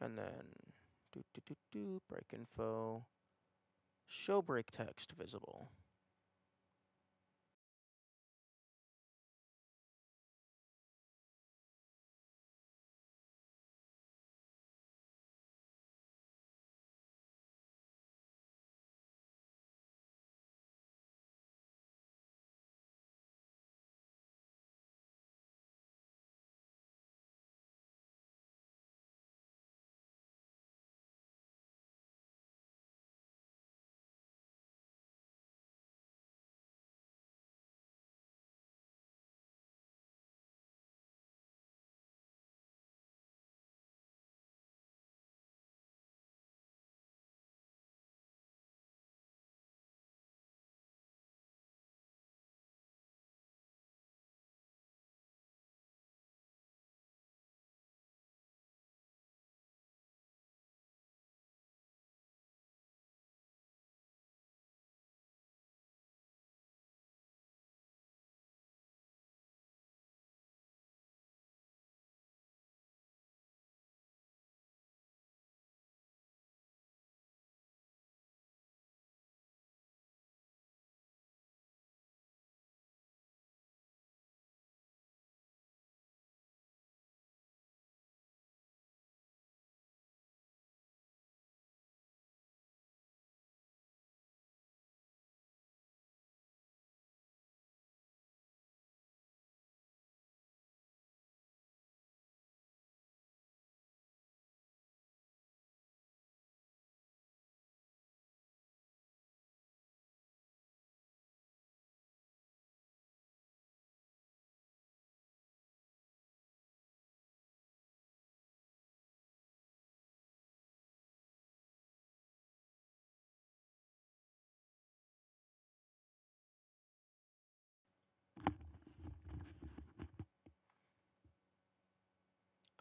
And then break info. Show break text visible.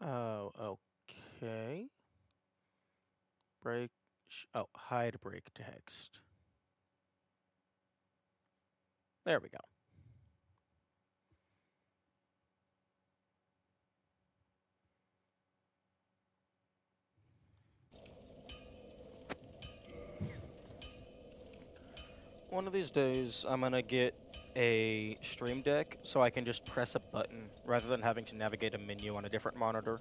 Oh, okay. Break. Oh, hide break text. There we go. One of these days, I'm gonna get a Stream Deck so I can just press a button rather than having to navigate a menu on a different monitor.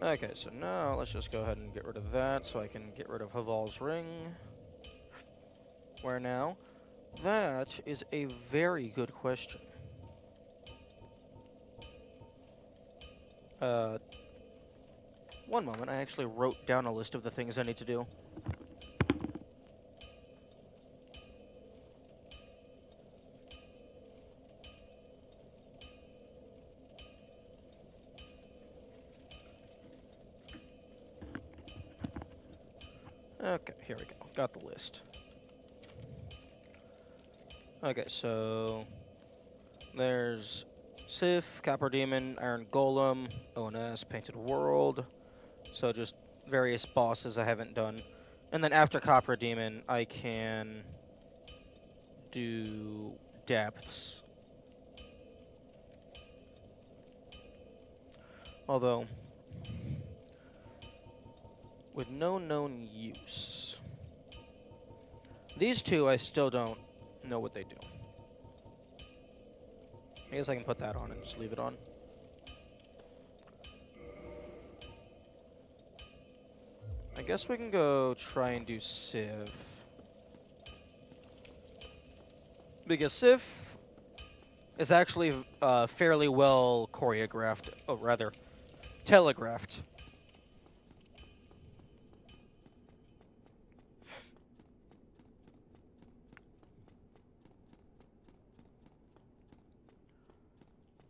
Okay, so now let's just go ahead and get rid of that so I can get rid of Haval's ring. Where now? That is a very good question. One moment, I actually wrote down a list of the things I need to do. Okay, here we go. Got the list. Okay, so there's Sif, Copper Demon, Iron Golem, ONS, Painted World. So just various bosses I haven't done. And then after Copper Demon, I can do Depths. Although, with no known use. These two, I still don't know what they do. I guess I can put that on and just leave it on. I guess we can go try and do Civ. Because Civ is actually fairly well choreographed. Oh, rather, telegraphed.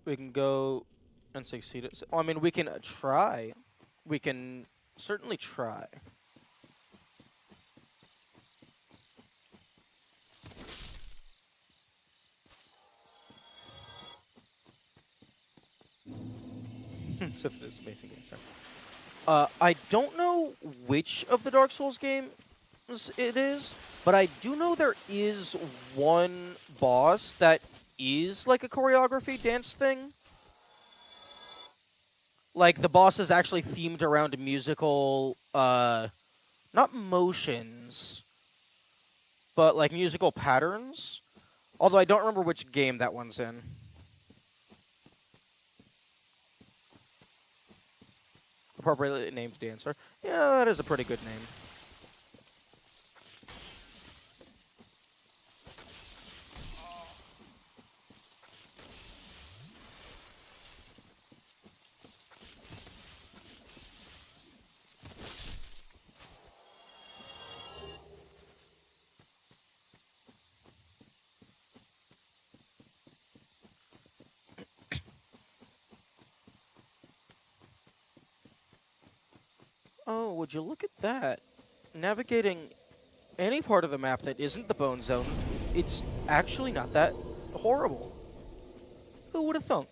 We can go and succeed at... I mean, we can try. We can certainly try. Civ is an amazing game, sorry. I don't know which of the Dark Souls games it is, but I do know there is one boss that is like a choreography dance thing. Like, the boss is actually themed around musical, not motions, but like musical patterns. Although I don't remember which game that one's in. Appropriately named dancer. Yeah, that is a pretty good name. Oh, would you look at that? Navigating any part of the map that isn't the Bone Zone, it's actually not that horrible. Who would have thunk?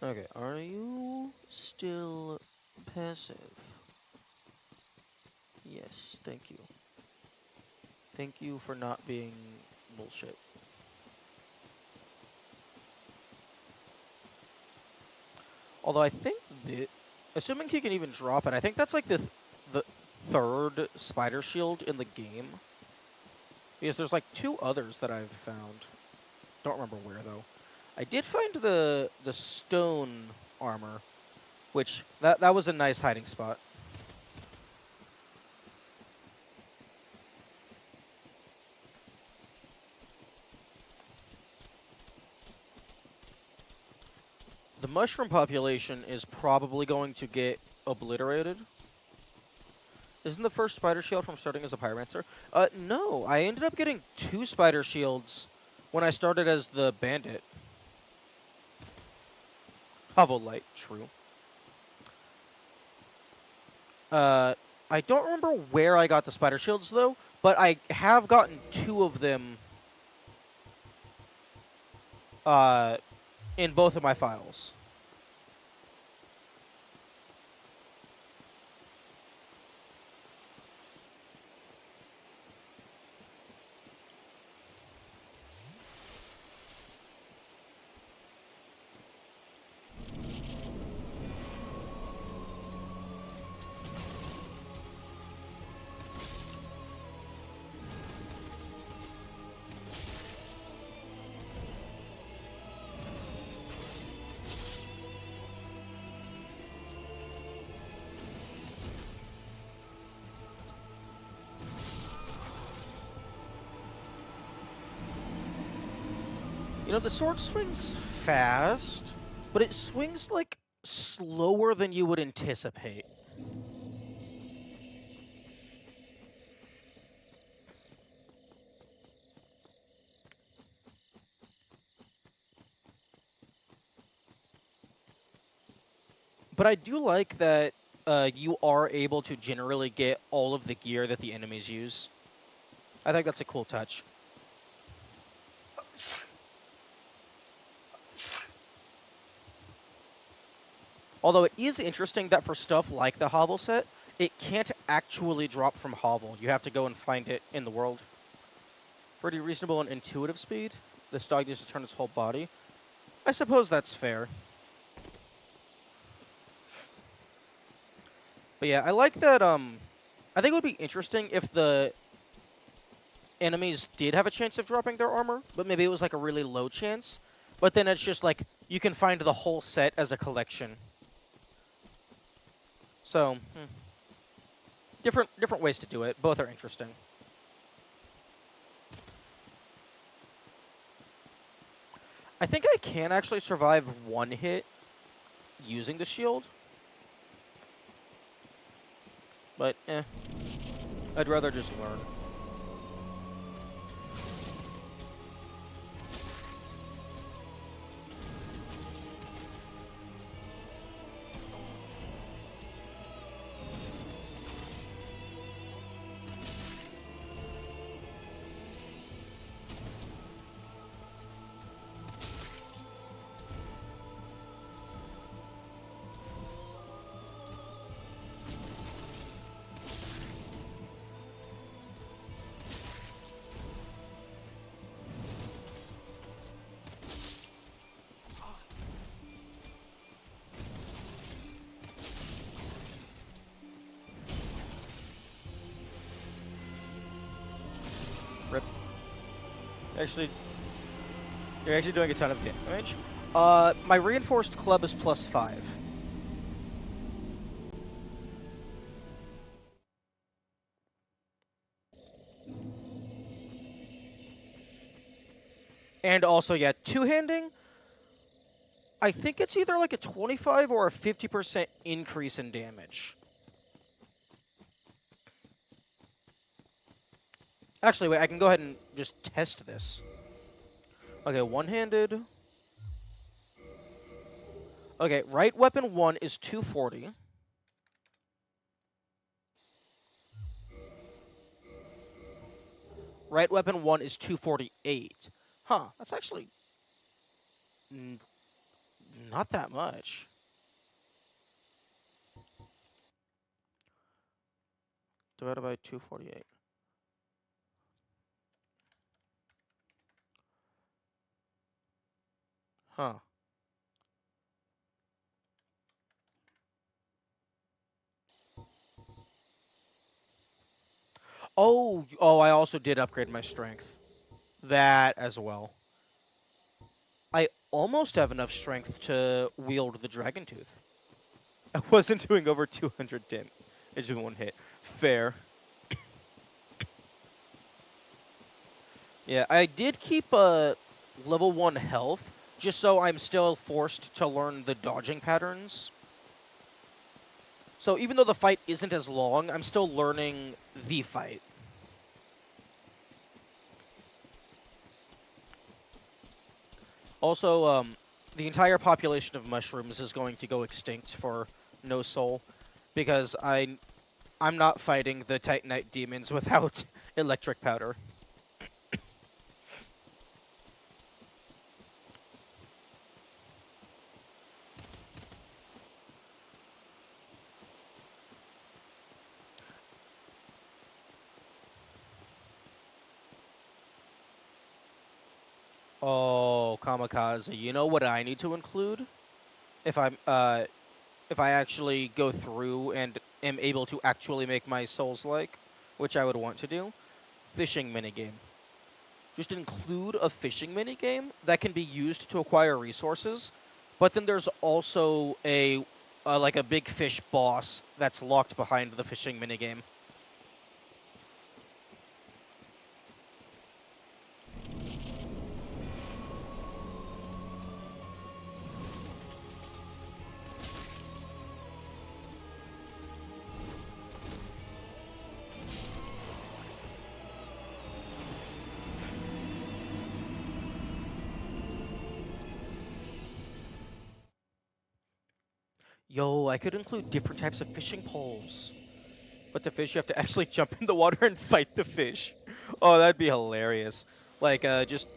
Okay, are you still passive? Yes, thank you. Thank you for not being bullshit. Although I think that, assuming he can even drop it, I think that's like the third spider shield in the game. Because there's like two others that I've found. Don't remember where though. I did find the stone armor, which that was a nice hiding spot. The mushroom population is probably going to get obliterated. Isn't the first spider shield from starting as a pyromancer? No. I ended up getting 2 spider shields when I started as the bandit. Hovel light, true. I don't remember where I got the spider shields, though, but I have gotten 2 of them in both of my files. You know, the sword swings fast, but it swings, like, slower than you would anticipate. But I do like that you are able to generally get all of the gear that the enemies use. I think that's a cool touch. Although it is interesting that for stuff like the Hovel set, it can't actually drop from Hovel. You have to go and find it in the world. Pretty reasonable and intuitive speed. This dog needs to turn its whole body. I suppose that's fair. But yeah, I like that, I think it would be interesting if the enemies did have a chance of dropping their armor, but maybe it was like a really low chance. But then it's just like, you can find the whole set as a collection. So, different ways to do it. Both are interesting. I think I can actually survive one hit using the shield. But, I'd rather just learn. Rip. You're actually doing a ton of damage. My reinforced club is +5. And also, yeah, two-handing, I think it's either like a 25 or a 50% increase in damage. Actually, wait, I can go ahead and just test this. Okay, one-handed. Okay, right weapon 1 is 240. Right weapon 1 is 248. Huh, that's actually not that much. Divided by 248. Huh. Oh, I also did upgrade my strength. That as well. I almost have enough strength to wield the Dragon Tooth. I wasn't doing over 200 damage in one hit. Fair. Yeah, I did keep level 1 health, just so I'm still forced to learn the dodging patterns. So even though the fight isn't as long, I'm still learning the fight. Also, the entire population of mushrooms is going to go extinct for no soul, because I'm not fighting the Titanite demons without electric powder. Oh, kamikaze. You know what I need to include? If I'm if I actually go through and am able to actually make my souls like, which I would want to do, fishing minigame. Just include a fishing minigame that can be used to acquire resources, but then there's also a like a big fish boss that's locked behind the fishing minigame. Yo, I could include different types of fishing poles. But the fish, you have to actually jump in the water and fight the fish. Oh, that'd be hilarious. Like, just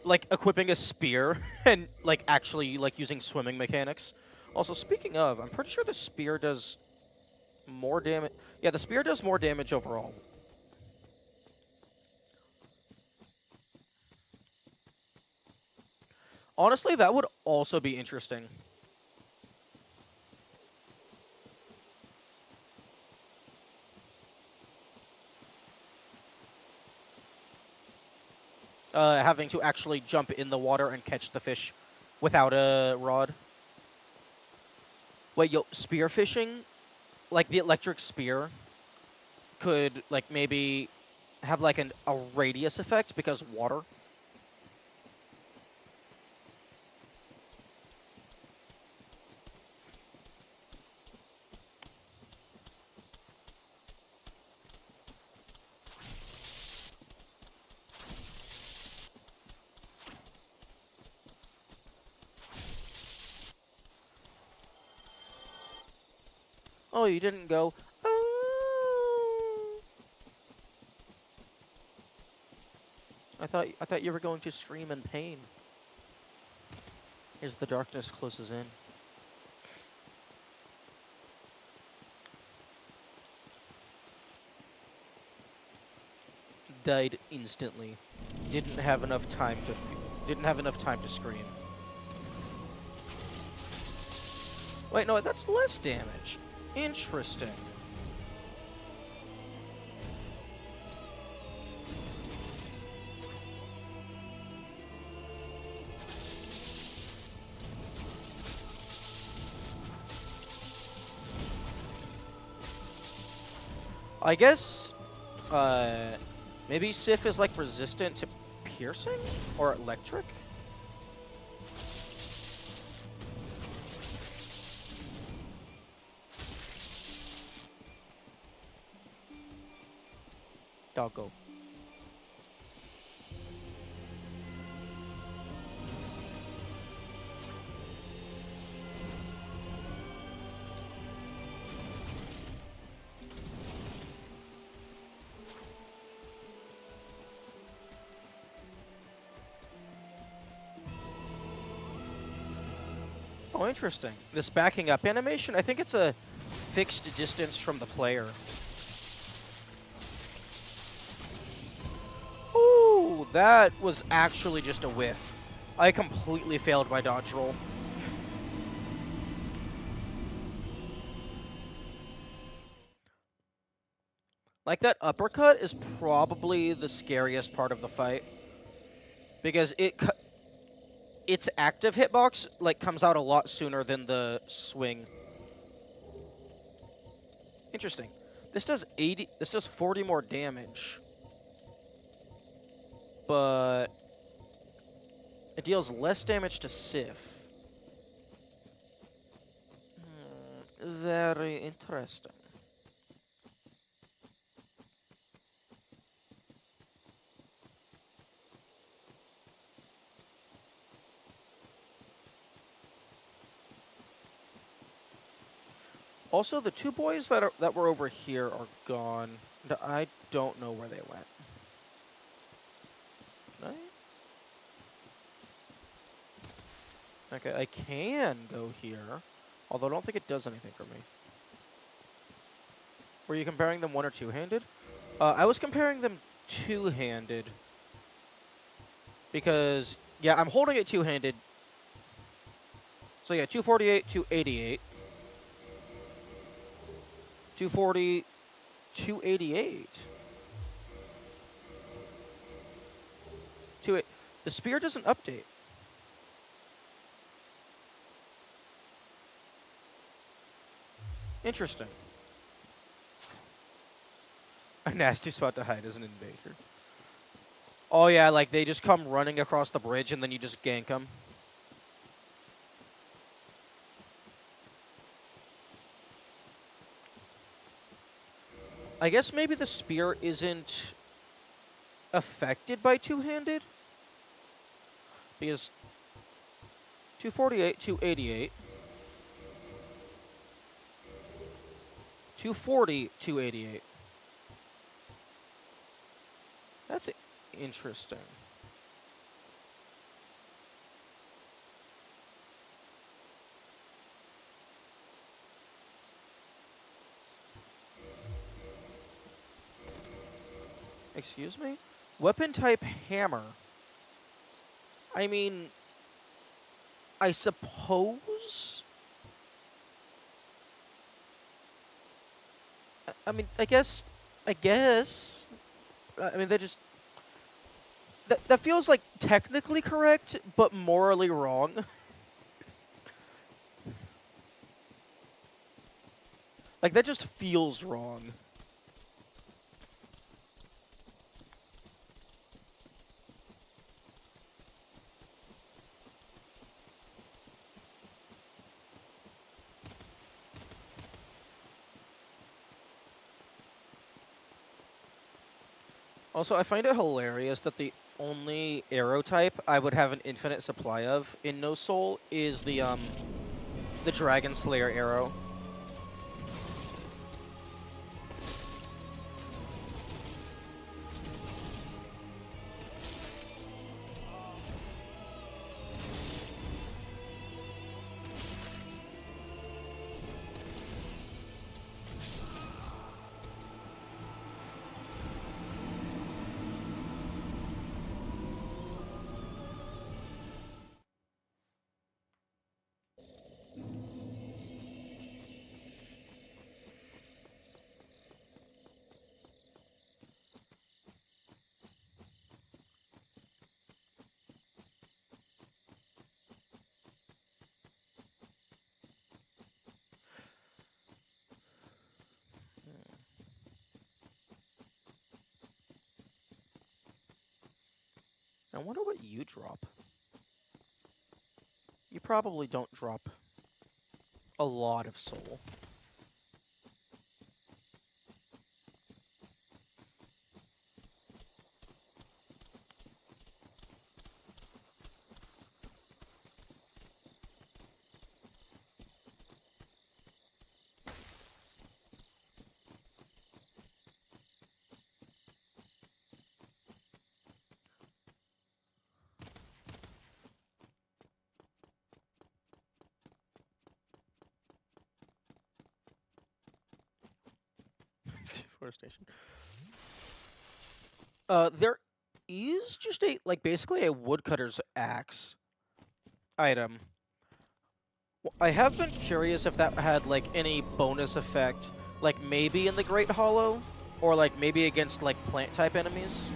like equipping a spear and like actually like using swimming mechanics. Also, speaking of, I'm pretty sure the spear does more damage. Yeah, the spear does more damage overall. Honestly, that would also be interesting. Having to actually jump in the water and catch the fish without a rod. Wait, yo, spear fishing, like the electric spear, could like maybe have like a radius effect because water. Oh, you didn't go. Oh. I thought you were going to scream in pain as the darkness closes in. Died instantly. Didn't have enough time to didn't have enough time to scream. Wait, no, that's less damage. Interesting. I guess, maybe Sif is like resistant to piercing or electric. Doggo. Oh, interesting. This backing up animation, I think it's a fixed distance from the player. Ooh, that was actually just a whiff. I completely failed my dodge roll. Like, that uppercut is probably the scariest part of the fight. Because its active hitbox, like, comes out a lot sooner than the swing. Interesting. This does 40 more damage. But it deals less damage to Sif. Very interesting. Also, the two boys that were over here are gone. I don't know where they went. Can I? Okay, I can go here, although I don't think it does anything for me. Were you comparing them one or two-handed? I was comparing them two-handed because Yeah, I'm holding it two-handed. So yeah, 248, 288. 240, 288. The spear doesn't update. Interesting. A nasty spot to hide as an invader. Oh yeah, like they just come running across the bridge and then you just gank them. I guess maybe the spear isn't affected by two-handed? Because 248, 288. 240, 288. That's interesting. Excuse me? Weapon type hammer. I mean, I suppose. I mean, I guess. I guess. I mean, that feels like technically correct, but morally wrong. Like that just feels wrong. Also, I find it hilarious that the only arrow type I would have an infinite supply of in No Soul is the Dragon Slayer arrow. I wonder what you drop. You probably don't drop a lot of soul. Deforestation. There is just a basically a woodcutter's axe item. I have been curious if that had like any bonus effect, like maybe in the Great Hollow, or like maybe against like plant type enemies.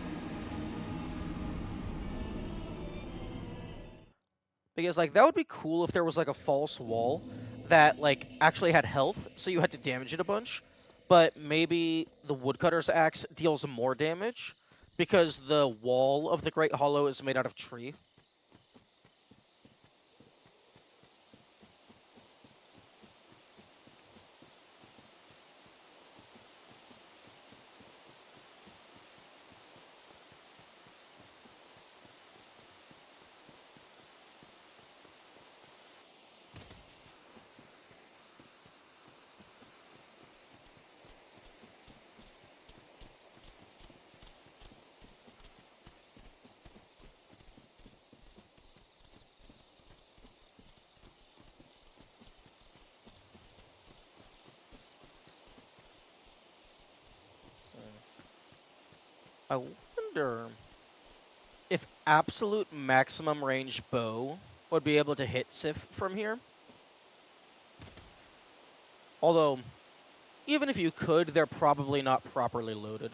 Because like that would be cool if there was like a false wall that like actually had health, so you had to damage it a bunch. But maybe the woodcutter's axe deals more damage because the wall of the Great Hollow is made out of tree. I wonder. if absolute maximum range bow would be able to hit Sif from here. Although, even if you could, they're probably not properly loaded.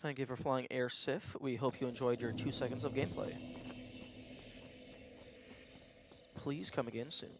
Thank you for flying Air Sif. We hope you enjoyed your 2 seconds of gameplay. Please come again soon.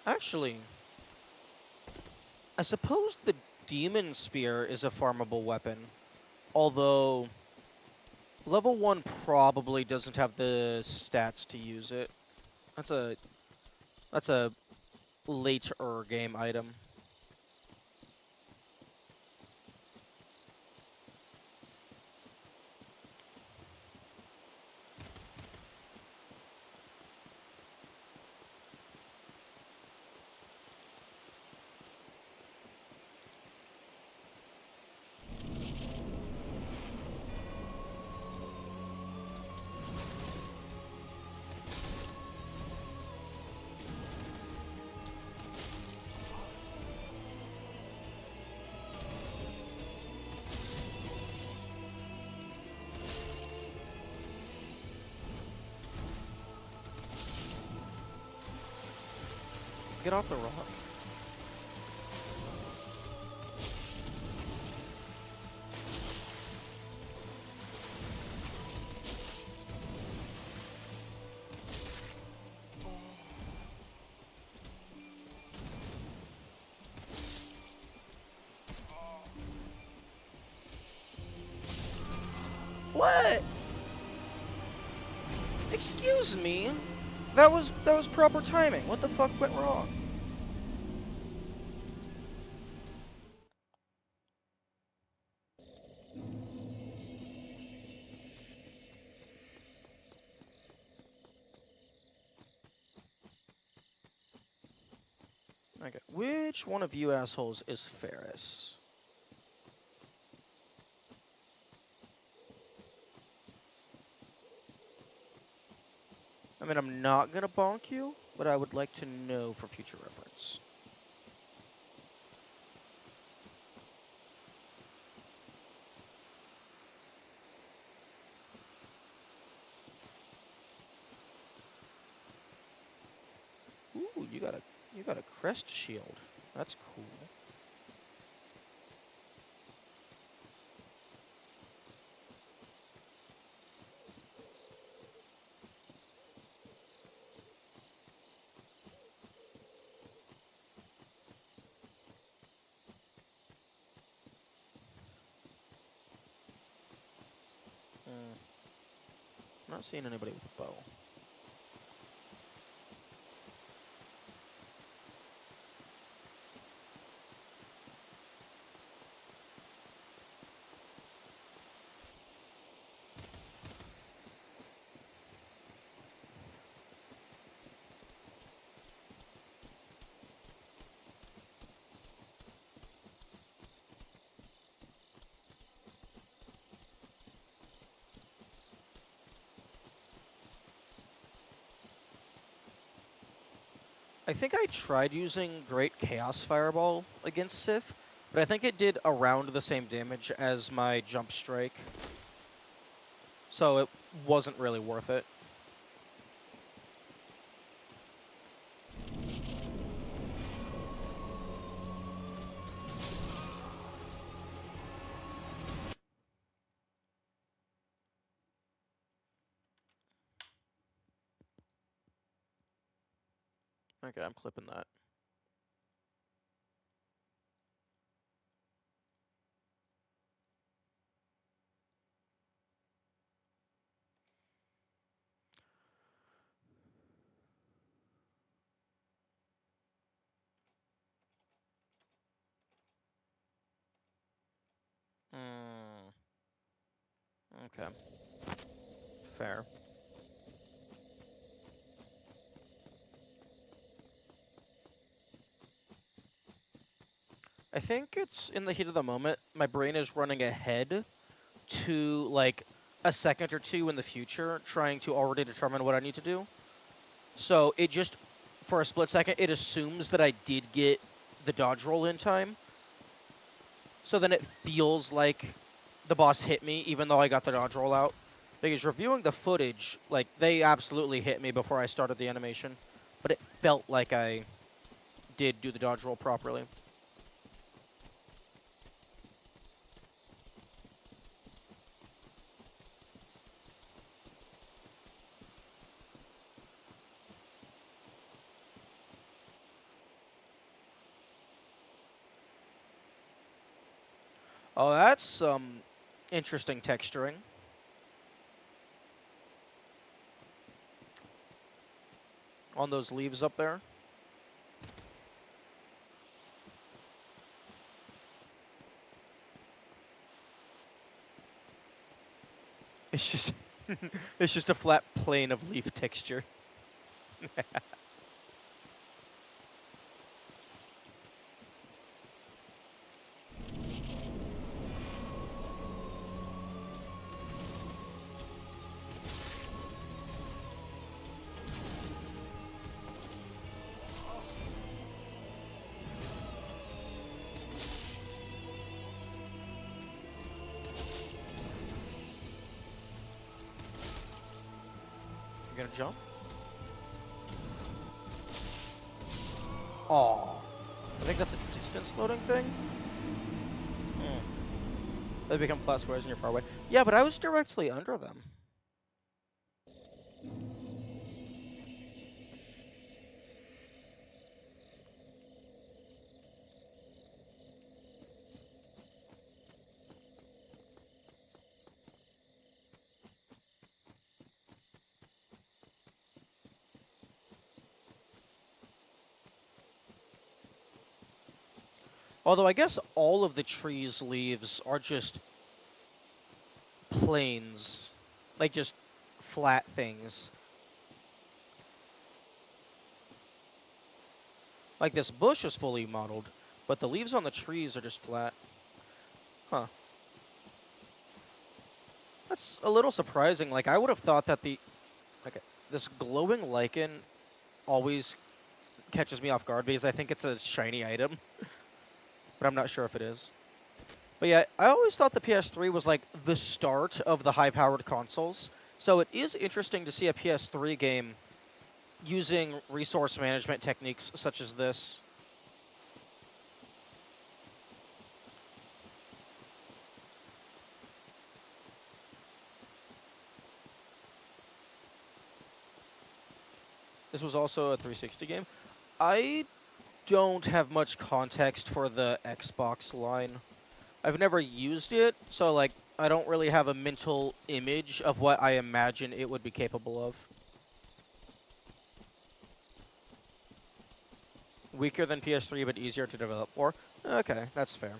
Actually, I suppose the Demon Spear is a farmable weapon. Although, level 1 probably doesn't have the stats to use it. That's a later game item. Get off the rock. What? Excuse me? That was proper timing. What the fuck went wrong? Okay, which one of you assholes is Ferris? I mean, I'm not gonna bonk you, but I would like to know for future reference. Ooh, you got a crest shield. That's cool. I'm not seeing anybody with a bow. I think I tried using Great Chaos Fireball against Sif, but I think it did around the same damage as my Jump Strike. So it wasn't really worth it. Okay, I'm clipping that. Okay. Fair. I think it's in the heat of the moment. My brain is running ahead to, like, a second or two in the future, trying to already determine what I need to do. So it just, for a split second, it assumes that I did get the dodge roll in time. So then it feels like the boss hit me, even though I got the dodge roll out. Because reviewing the footage, like, they absolutely hit me before I started the animation. But it felt like I did do the dodge roll properly. Oh, that's some interesting texturing. On those leaves up there. It's just it's just a flat plane of leaf texture. You gonna jump? Aw. I think that's a distance loading thing. They become flat squares and you're far away. Yeah, but I was directly under them. Although I guess all of the tree's leaves are just planes. Like just flat things. Like this bush is fully modeled, but the leaves on the trees are just flat. Huh. That's a little surprising. Like I would have thought that this glowing lichen always catches me off guard because I think it's a shiny item, but I'm not sure if it is. But yeah, I always thought the PS3 was like the start of the high-powered consoles. So it is interesting to see a PS3 game using resource management techniques such as this. This was also a 360 game. I don't have much context for the Xbox line. I've never used it, so like I don't really have a mental image of what I imagine it would be capable of. Weaker than PS3, but easier to develop for. Okay, that's fair.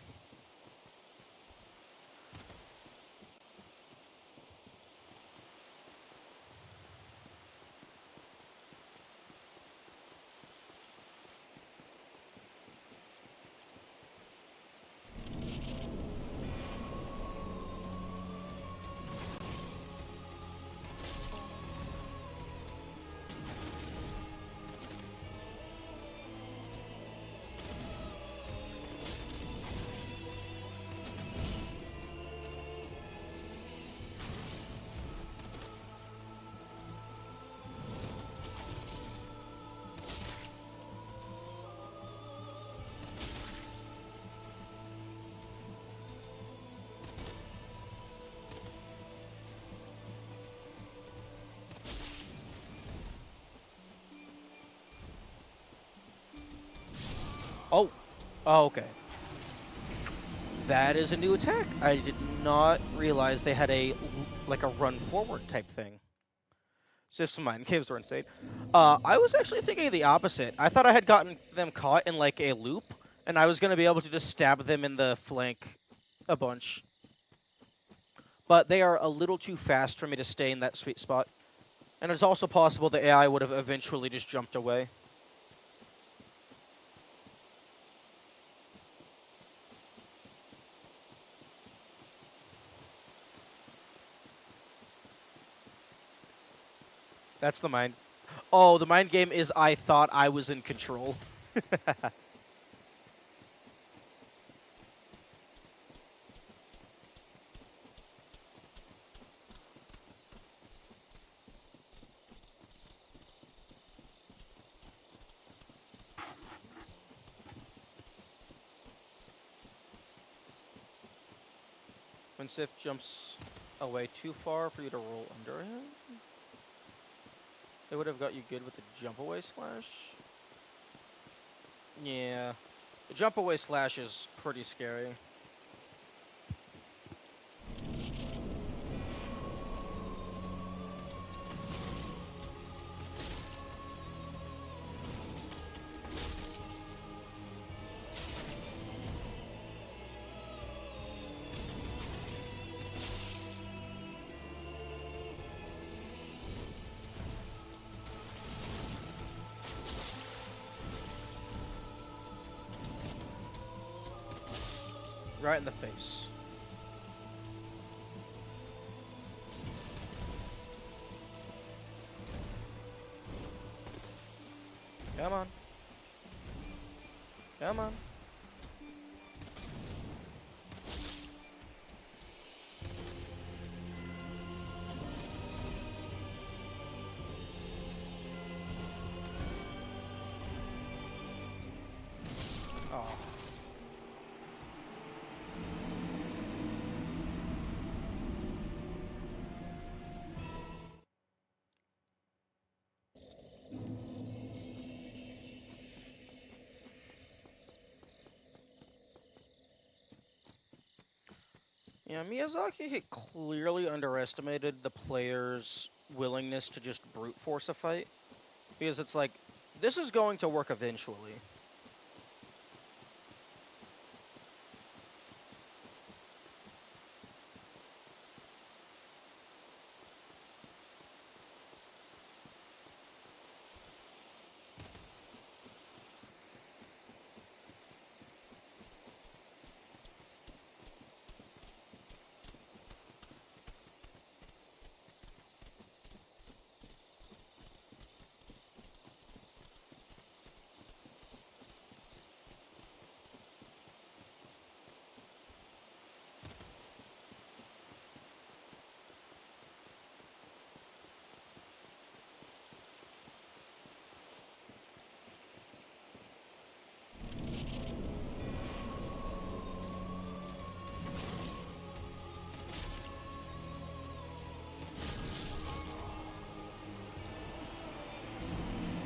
Oh, oh, okay. That is a new attack. I did not realize they had like a run forward type thing. Sif's mind caves were insane. I was actually thinking the opposite. I thought I had gotten them caught in like a loop, and I was gonna be able to just stab them in the flank a bunch. But they are a little too fast for me to stay in that sweet spot. And it's also possible the AI would have eventually just jumped away. That's the mind. Oh, the mind game is I thought I was in control. When Sif jumps away too far for you to roll under him, it would have got you good with the jump away slash. Yeah, the jump away slash is pretty scary. Right in the face. Come on. Come on. Oh. Yeah, Miyazaki had clearly underestimated the player's willingness to just brute force a fight. Because it's like, this is going to work eventually.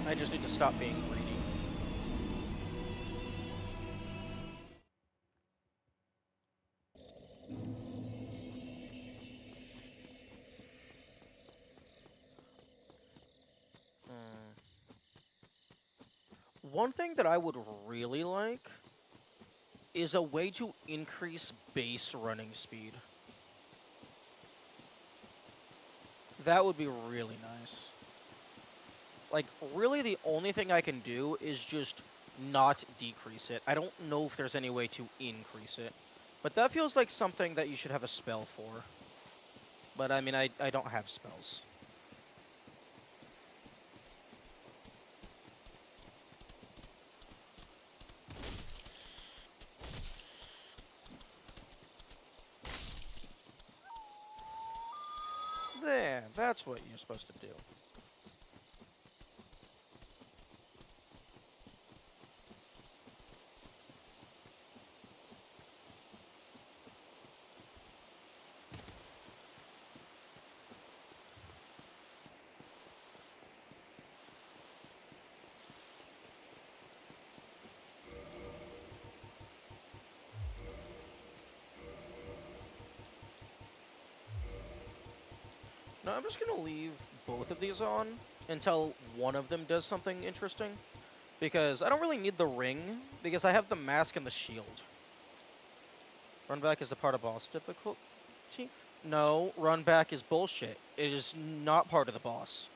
I just need to stop being greedy. Hmm. One thing that I would really like is a way to increase base running speed. That would be really nice. Like, really the only thing I can do is just not decrease it. I don't know if there's any way to increase it. But that feels like something that you should have a spell for. But I mean, I don't have spells. There, that's what you're supposed to do. I'm just gonna leave both of these on until one of them does something interesting. Because I don't really need the ring, because I have the mask and the shield. Run back is a part of boss difficulty? No, run back is bullshit. It is not part of the boss.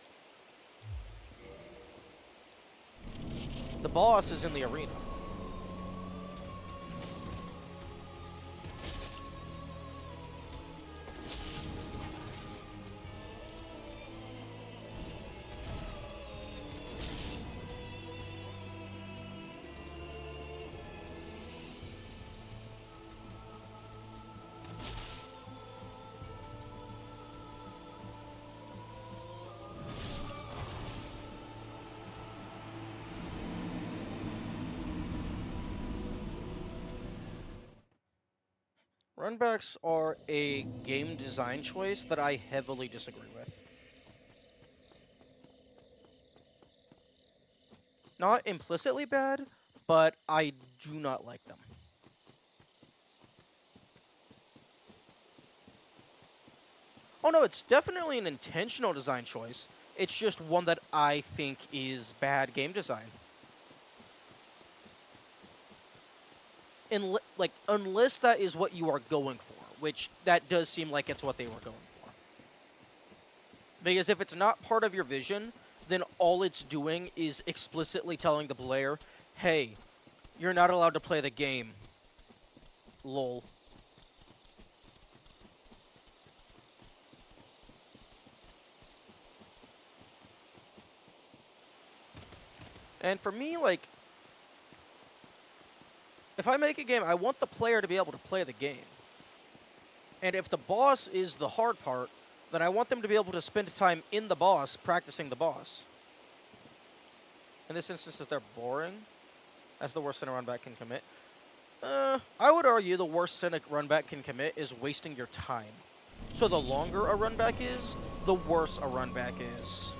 The boss is in the arena. Runbacks are a game design choice that I heavily disagree with. Not implicitly bad, but I do not like them. Oh no, it's definitely an intentional design choice. It's just one that I think is bad game design. Unless that is what you are going for, which that does seem like it's what they were going for. Because if it's not part of your vision, then all it's doing is explicitly telling the player, hey, you're not allowed to play the game. Lol. And for me, like, if I make a game, I want the player to be able to play the game. And if the boss is the hard part, then I want them to be able to spend time in the boss, practicing the boss. In this instance, they're boring. That's the worst sin a runback can commit. I would argue the worst sin a runback can commit is wasting your time. So the longer a runback is, the worse a runback is.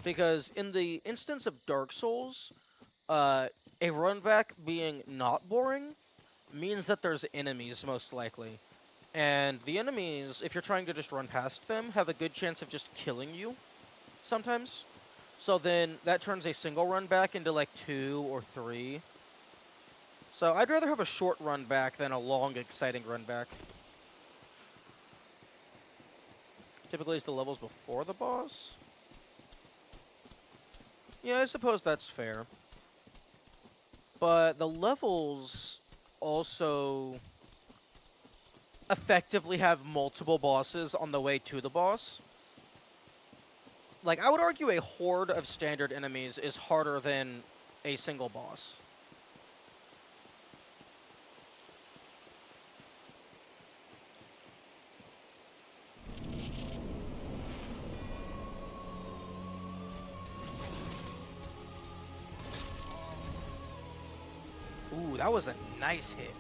Because in the instance of Dark Souls, a runback being not boring means that there's enemies, most likely. And the enemies, if you're trying to just run past them, have a good chance of just killing you sometimes. So then that turns a single run back into like 2 or 3. So I'd rather have a short run back than a long, exciting run back. Typically it's the levels before the boss. Yeah, I suppose that's fair. But the levels also effectively have multiple bosses on the way to the boss. Like, I would argue a horde of standard enemies is harder than a single boss. Ooh, that was a nice hit.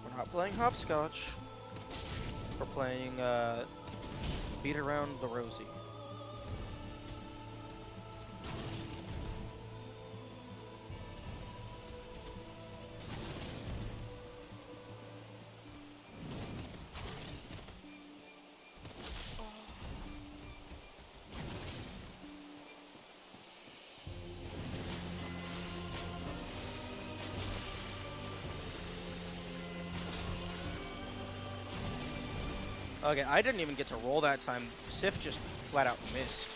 We're not playing hopscotch. We're playing Beat Around the Rosie. Okay, I didn't even get to roll that time. Sif just flat out missed.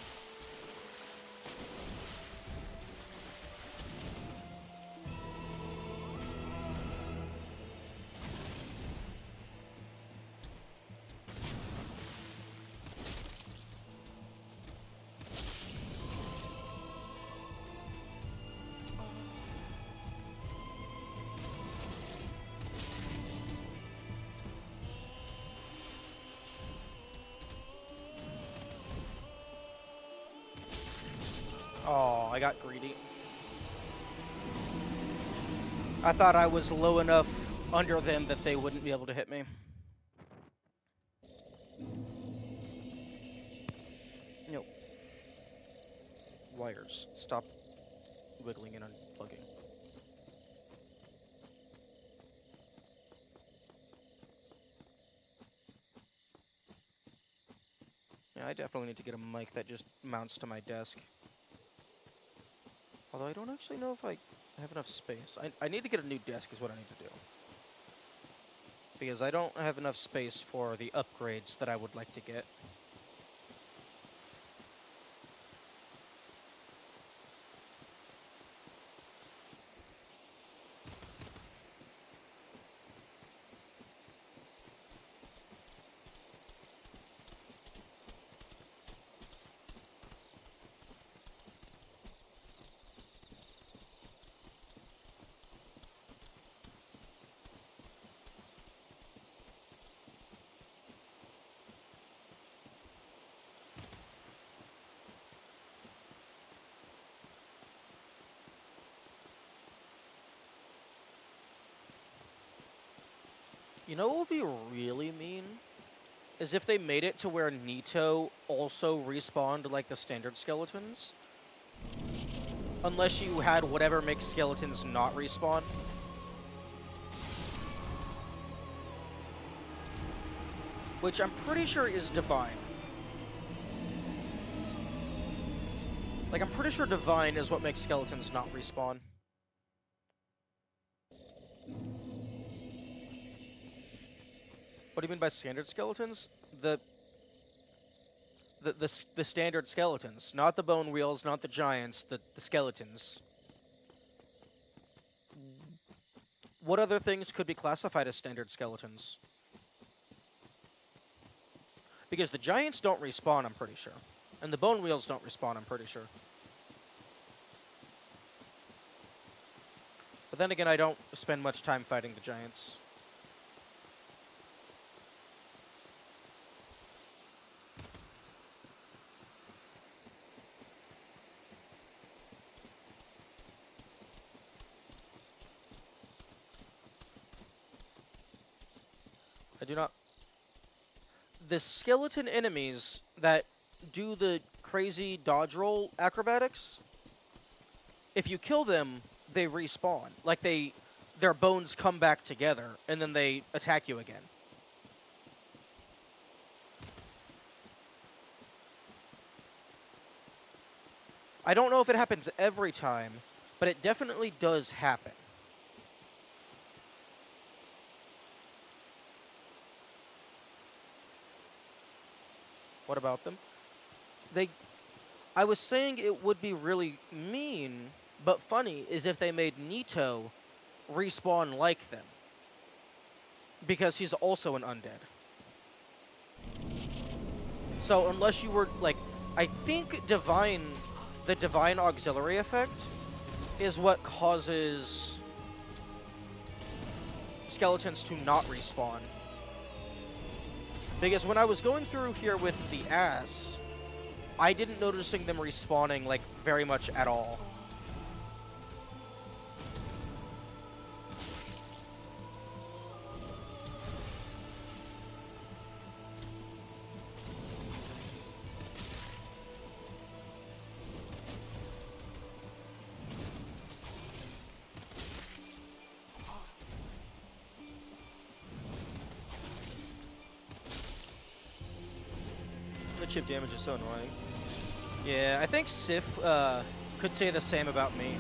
I got greedy. I thought I was low enough under them that they wouldn't be able to hit me. Nope. Wires. Stop wiggling and unplugging. Yeah, I definitely need to get a mic that just mounts to my desk. Although I don't actually know if I have enough space. I need to get a new desk is what I need to do. Because I don't have enough space for the upgrades that I would like to get. You know what would be really mean? Is if they made it to where Nito also respawned like the standard skeletons. Unless you had whatever makes skeletons not respawn. Which I'm pretty sure is Divine. Like, I'm pretty sure Divine is what makes skeletons not respawn. What do you mean by standard skeletons? The standard skeletons. Not the bone wheels, not the giants, the skeletons. What other things could be classified as standard skeletons? Because the giants don't respawn, I'm pretty sure. And the bone wheels don't respawn, I'm pretty sure. But then again, I don't spend much time fighting the giants. I do not... The skeleton enemies that do the crazy dodge roll acrobatics, if you kill them, they respawn. Like, their bones come back together, and then they attack you again. I don't know if it happens every time, but it definitely does happen. What about them? I was saying it would be really mean, but funny, is if they made Nito respawn like them. Because he's also an undead. So unless you were, like, I think the Divine Auxiliary effect is what causes skeletons to not respawn. Because when I was going through here with the ass, I didn't noticing them respawning, like, very much at all. The chip damage is so annoying. Yeah, I think Sif could say the same about me.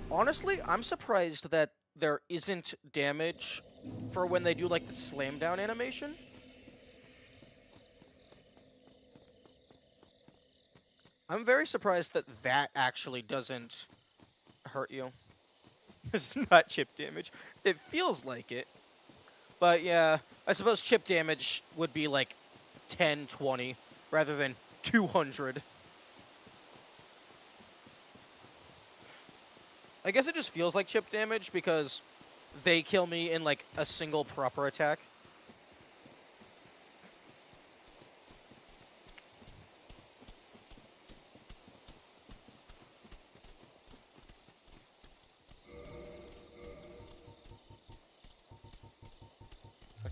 Honestly, I'm surprised that there isn't damage for when they do, like, the slam down animation. I'm very surprised that that actually doesn't hurt you. It's not chip damage. It feels like it. But yeah, I suppose chip damage would be like 10, 20, rather than 200. I guess it just feels like chip damage because they kill me in like a single proper attack.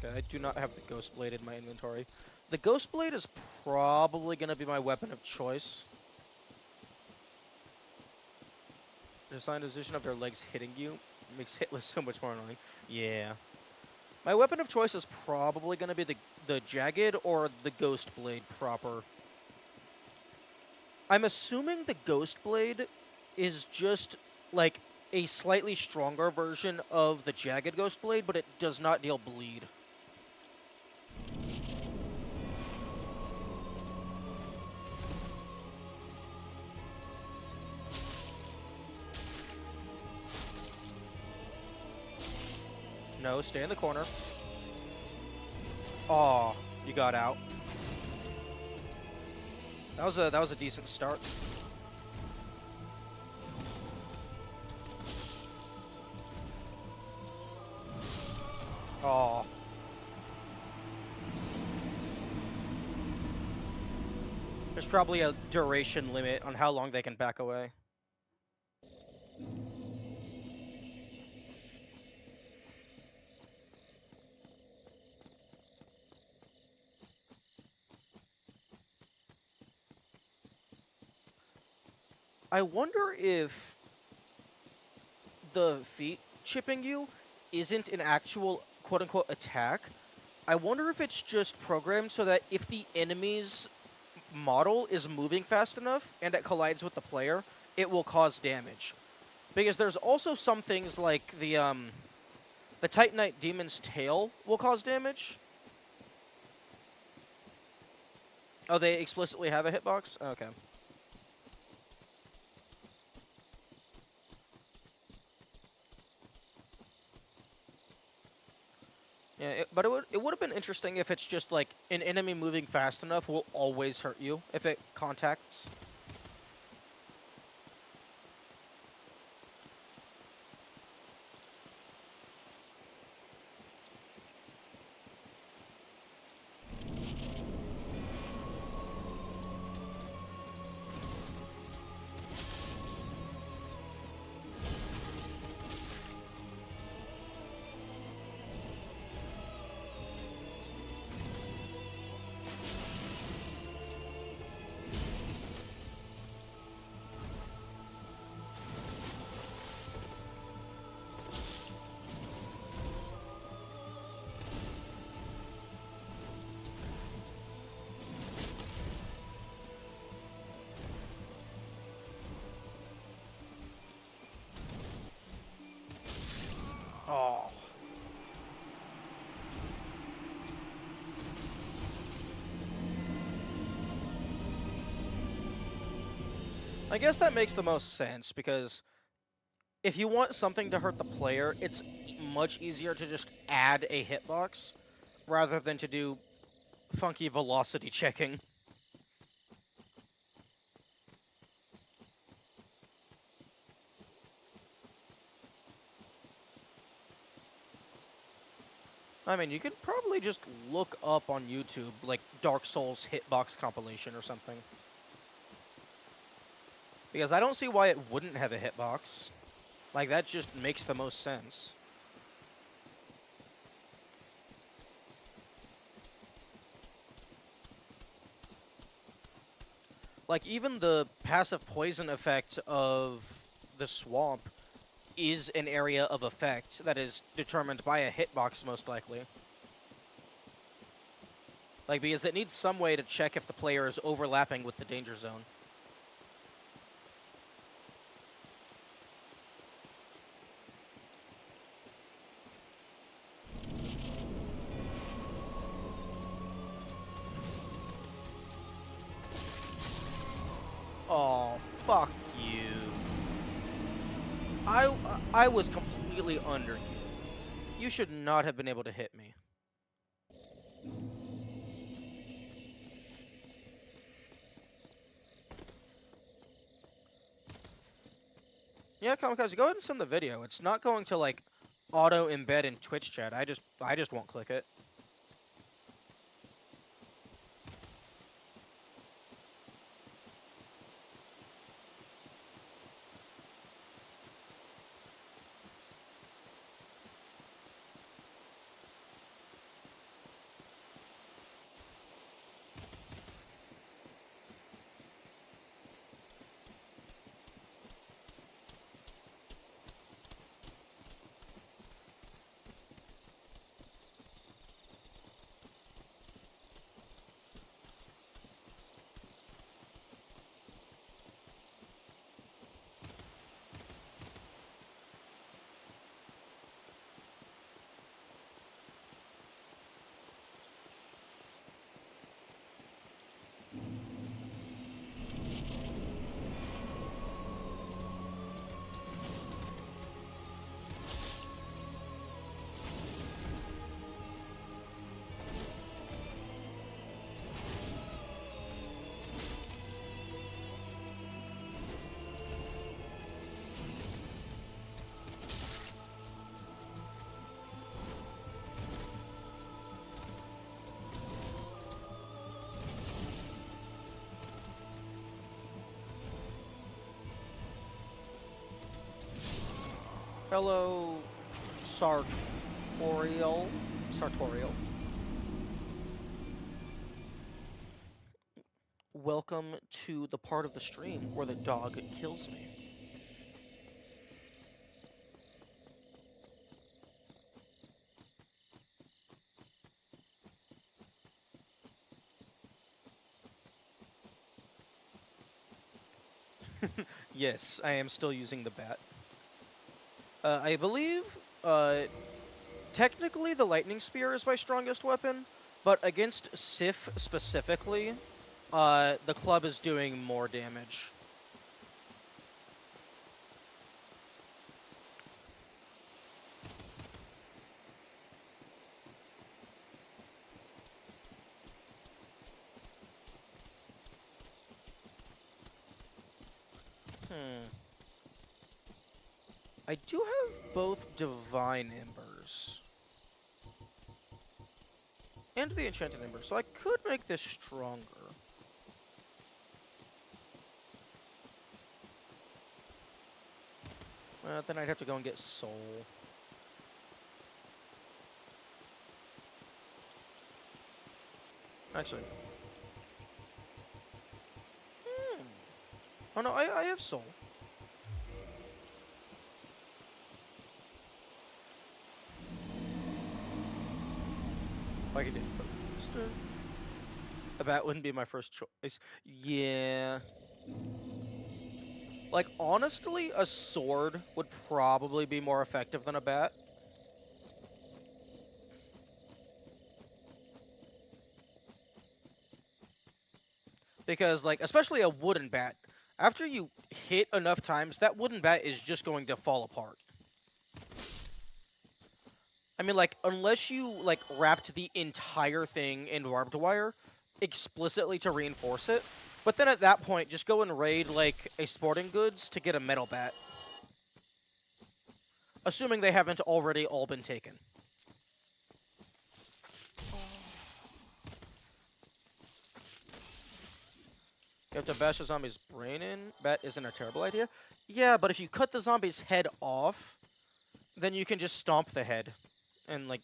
Okay, I do not have the Ghost Blade in my inventory. The Ghost Blade is probably going to be my weapon of choice. The signification of their legs hitting you makes hitless so much more annoying. Yeah. My weapon of choice is probably going to be the Jagged or the Ghost Blade proper. I'm assuming the Ghost Blade is just, like, a slightly stronger version of the Jagged Ghost Blade, but it does not deal bleed. No, stay in the corner. Aw, you got out. That was a decent start. Aw. There's probably a duration limit on how long they can back away. I wonder if the feet chipping you isn't an actual quote-unquote attack. I wonder if it's just programmed so that if the enemy's model is moving fast enough and it collides with the player, it will cause damage. Because there's also some things like the Titanite Demon's tail will cause damage. Oh, they explicitly have a hitbox? Okay. Yeah, but it would have been interesting if it's just like an enemy moving fast enough will always hurt you if it contacts. Oh. I guess that makes the most sense because if you want something to hurt the player, it's much easier to just add a hitbox rather than to do funky velocity checking. I mean, you could probably just look up on YouTube, like, Dark Souls hitbox compilation or something. Because I don't see why it wouldn't have a hitbox. Like, that just makes the most sense. Like, even the passive poison effect of the swamp is an area of effect that is determined by a hitbox, most likely. Like, because it needs some way to check if the player is overlapping with the danger zone. Oh, fuck you. I was completely under you. You should not have been able to hit me. Yeah, Kamikaze, go ahead and send the video. It's not going to, like, auto-embed in Twitch chat. I just won't click it. Hello, Sartorial. Sartorial. Welcome to the part of the stream where the dog kills me. Yes, I am still using the bat. I believe, technically the lightning spear is my strongest weapon, but against Sif specifically, the club is doing more damage. I do have both Divine Embers and the Enchanted Ember, so I could make this stronger. Then I'd have to go and get Soul. Actually. Oh no, I have Soul. I could do it. A bat wouldn't be my first choice. Yeah. Like, honestly, a sword would probably be more effective than a bat. Because, like, especially a wooden bat, after you hit enough times, that wooden bat is just going to fall apart. I mean, like, unless you, like, wrapped the entire thing in barbed wire explicitly to reinforce it, but then at that point, just go and raid, like, a sporting goods to get a metal bat. Assuming they haven't already all been taken. You have to bash a zombie's brain in? Bat isn't a terrible idea. Yeah, but if you cut the zombie's head off, then you can just stomp the head. And, like...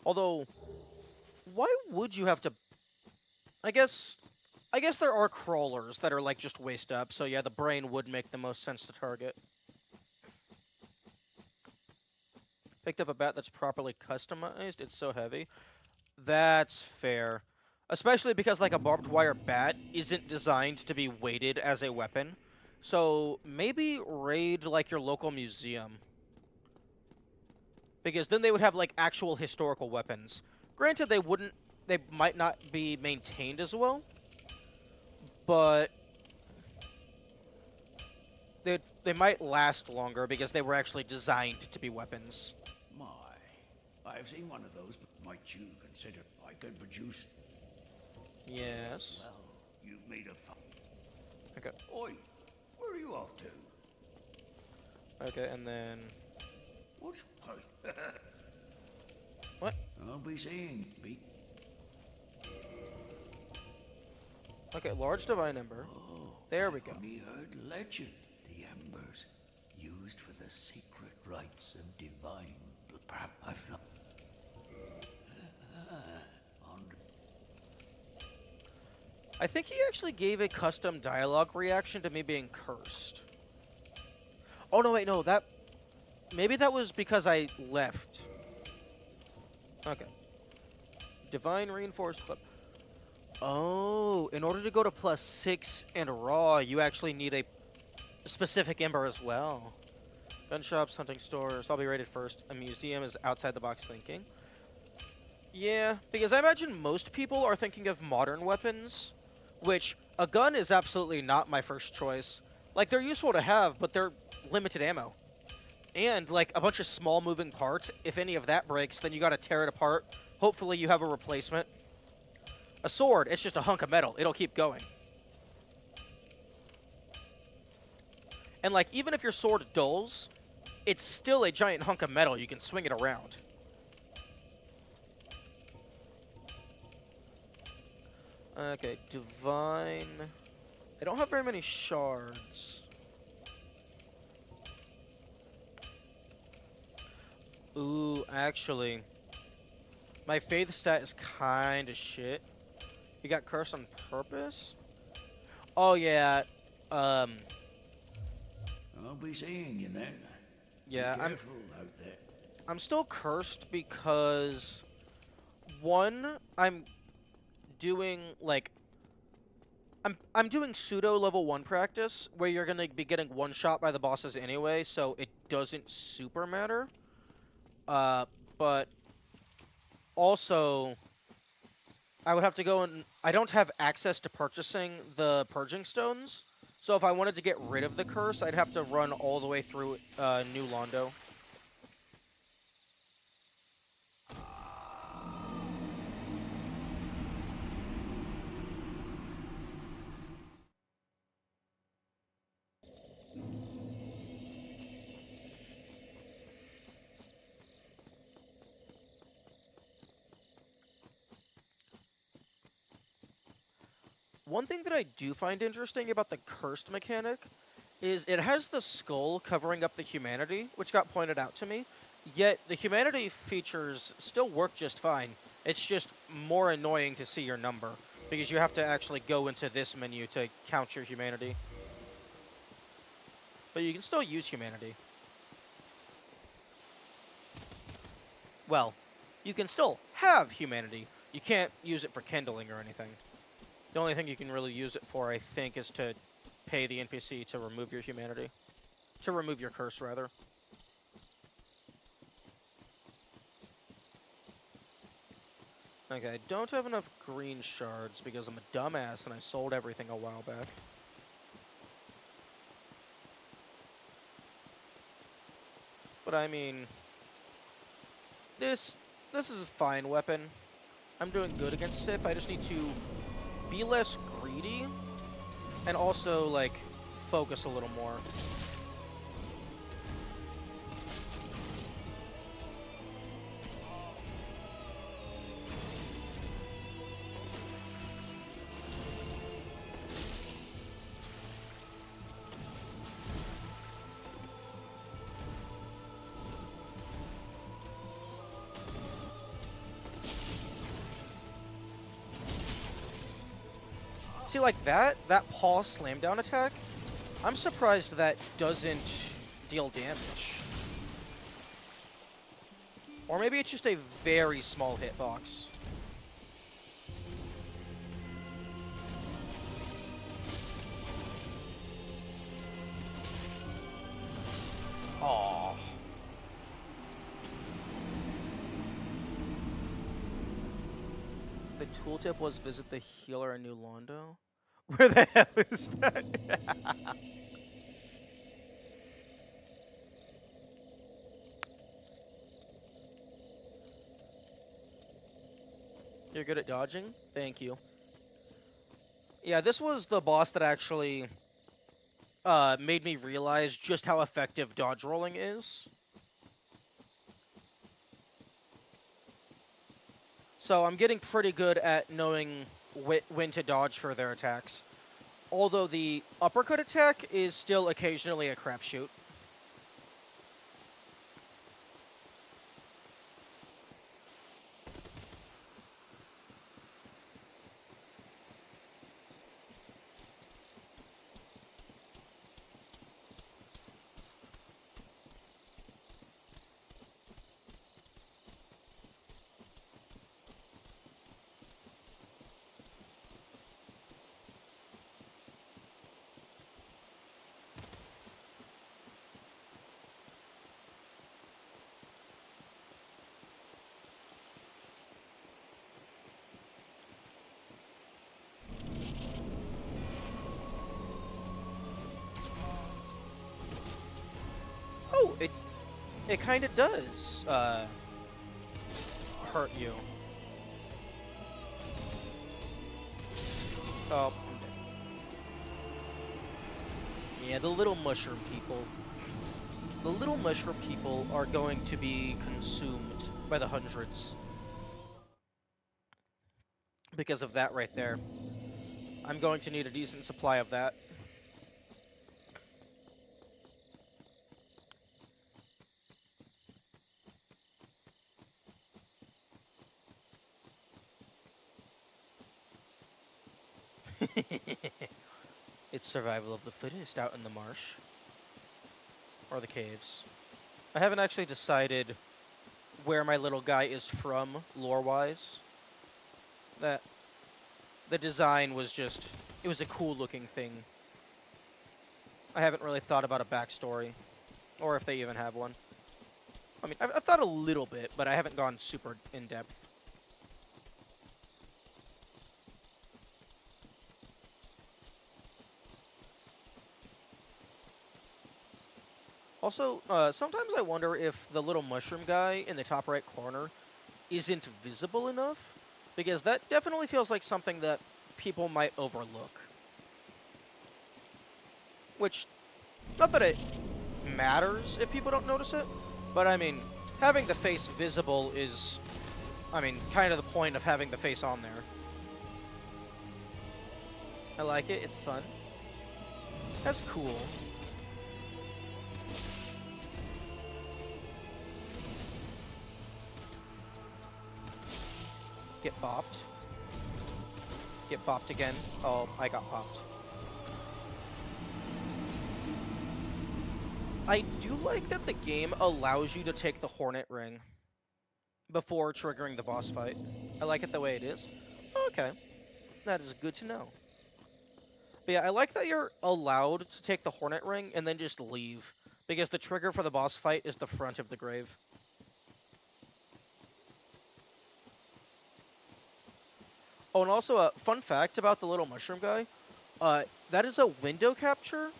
Although, why would you have to... I guess there are crawlers that are, like, just waist up, so yeah, the brain would make the most sense to target. Picked up a bat that's properly customized. It's so heavy. That's fair. Especially because, like, a barbed wire bat isn't designed to be weighted as a weapon. So maybe raid, like, your local museum. Because then they would have, like, actual historical weapons. Granted, they might not be maintained as well. But they might last longer because they were actually designed to be weapons. My, I've seen one of those, but might you consider I could produce... Yes. Well, you've made a fun... Okay. Oi, where are you off to? Okay, and then... What? What? I'll be seeing, Pete. Okay, large divine ember. Oh, There we go. I've only heard legend. The embers used for the secret rites of divine. Perhaps I've not. I think he actually gave a custom dialogue reaction to me being cursed. Oh no, wait, no, maybe that was because I left. Okay. Divine reinforced club. Oh, in order to go to +6 and raw, you actually need a specific ember as well. Gun shops, hunting stores, I'll be rated first. A museum is outside the box thinking. Yeah, because I imagine most people are thinking of modern weapons, which a gun is absolutely not my first choice. Like, they're useful to have, but they're limited ammo. And, like, a bunch of small moving parts. If any of that breaks, then you gotta tear it apart. Hopefully you have a replacement. A sword, it's just a hunk of metal. It'll keep going. And, like, even if your sword dulls, it's still a giant hunk of metal. You can swing it around. Okay, divine. I don't have very many shards. Ooh, actually, my faith stat is kind of shit. You got cursed on purpose? Oh yeah. Um. I'll be seeing you then. Be Yeah. I'm. careful out there. I'm still cursed because one, I'm doing like I'm doing pseudo level 1 practice where you're gonna be getting one shot by the bosses anyway, so it doesn't super matter. Uh, but also I would have to go and I don't have access to purchasing the purging stones. So if I wanted to get rid of the curse, I'd have to run all the way through New Londo. One thing that I do find interesting about the cursed mechanic is it has the skull covering up the humanity, which got pointed out to me. Yet the humanity features still work just fine. It's just more annoying to see your number because you have to actually go into this menu to count your humanity. But you can still use humanity. Well, you can still have humanity. You can't use it for kindling or anything. The only thing you can really use it for, I think, is to pay the NPC to remove your humanity. To remove your curse, rather. Okay, I don't have enough green shards because I'm a dumbass and I sold everything a while back. But I mean, this is a fine weapon. I'm doing good against Sif. I just need to be less greedy and also, like, focus a little more. See, like that paw slam down attack, I'm surprised that doesn't deal damage. Or maybe it's just a very small hitbox. Aww. The tooltip was visit the healer in New Londo? Where the hell is that? You're good at dodging? Thank you. Yeah, this was the boss that actually made me realize just how effective dodge rolling is. So I'm getting pretty good at knowing when to dodge for their attacks. Although the uppercut attack is still occasionally a crapshoot. Oh, it kind of does hurt you. Oh, I'm dead. Yeah, the little mushroom people. The little mushroom people are going to be consumed by the hundreds. because of that right there. I'm going to need a decent supply of that. It's survival of the fittest out in the marsh. Or the caves. I haven't actually decided where my little guy is from, lore-wise. That the design was just, it was a cool looking thing. I haven't really thought about a backstory, or if they even have one. I mean, I've thought a little bit, but I haven't gone super in-depth. Also, sometimes I wonder if the little mushroom guy in the top right corner isn't visible enough, because that definitely feels like something that people might overlook. Which, not that it matters if people don't notice it, but I mean, having the face visible is, I mean, kind of the point of having the face on there. I like it, it's fun. That's cool. Get bopped. Get bopped again. Oh, I got popped. I do like that the game allows you to take the Hornet Ring before triggering the boss fight. I like it the way it is. Okay, that is good to know. But yeah, I like that you're allowed to take the Hornet Ring and then just leave, because the trigger for the boss fight is the front of the grave. Oh, and also a fun fact about the little mushroom guy. That is a window capture,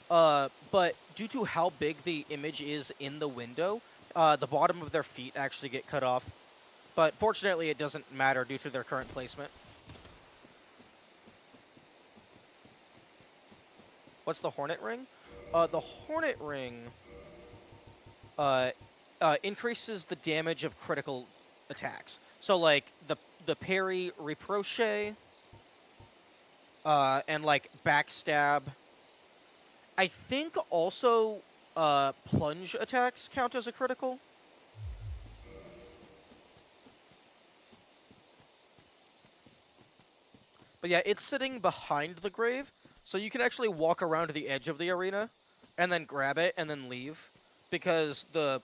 but due to how big the image is in the window, the bottom of their feet actually get cut off. But fortunately, it doesn't matter due to their current placement. What's the Hornet Ring? The Hornet Ring increases the damage of critical attacks. So, like, the parry, reproche, and, like, backstab. I think also plunge attacks count as a critical. But yeah, it's sitting behind the grave, so you can actually walk around to the edge of the arena and then grab it and then leave, because the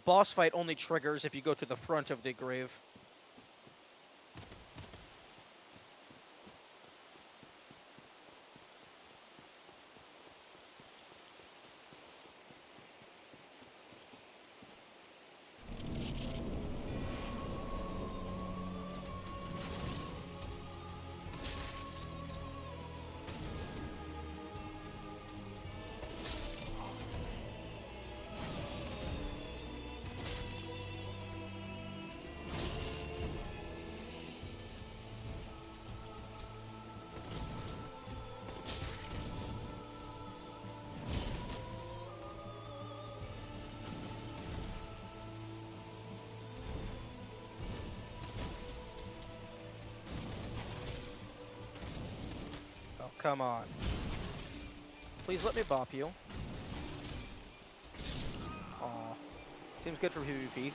boss fight only triggers if you go to the front of the grave. Oh, come on. Please let me bop you. Aw. Seems good for PvP.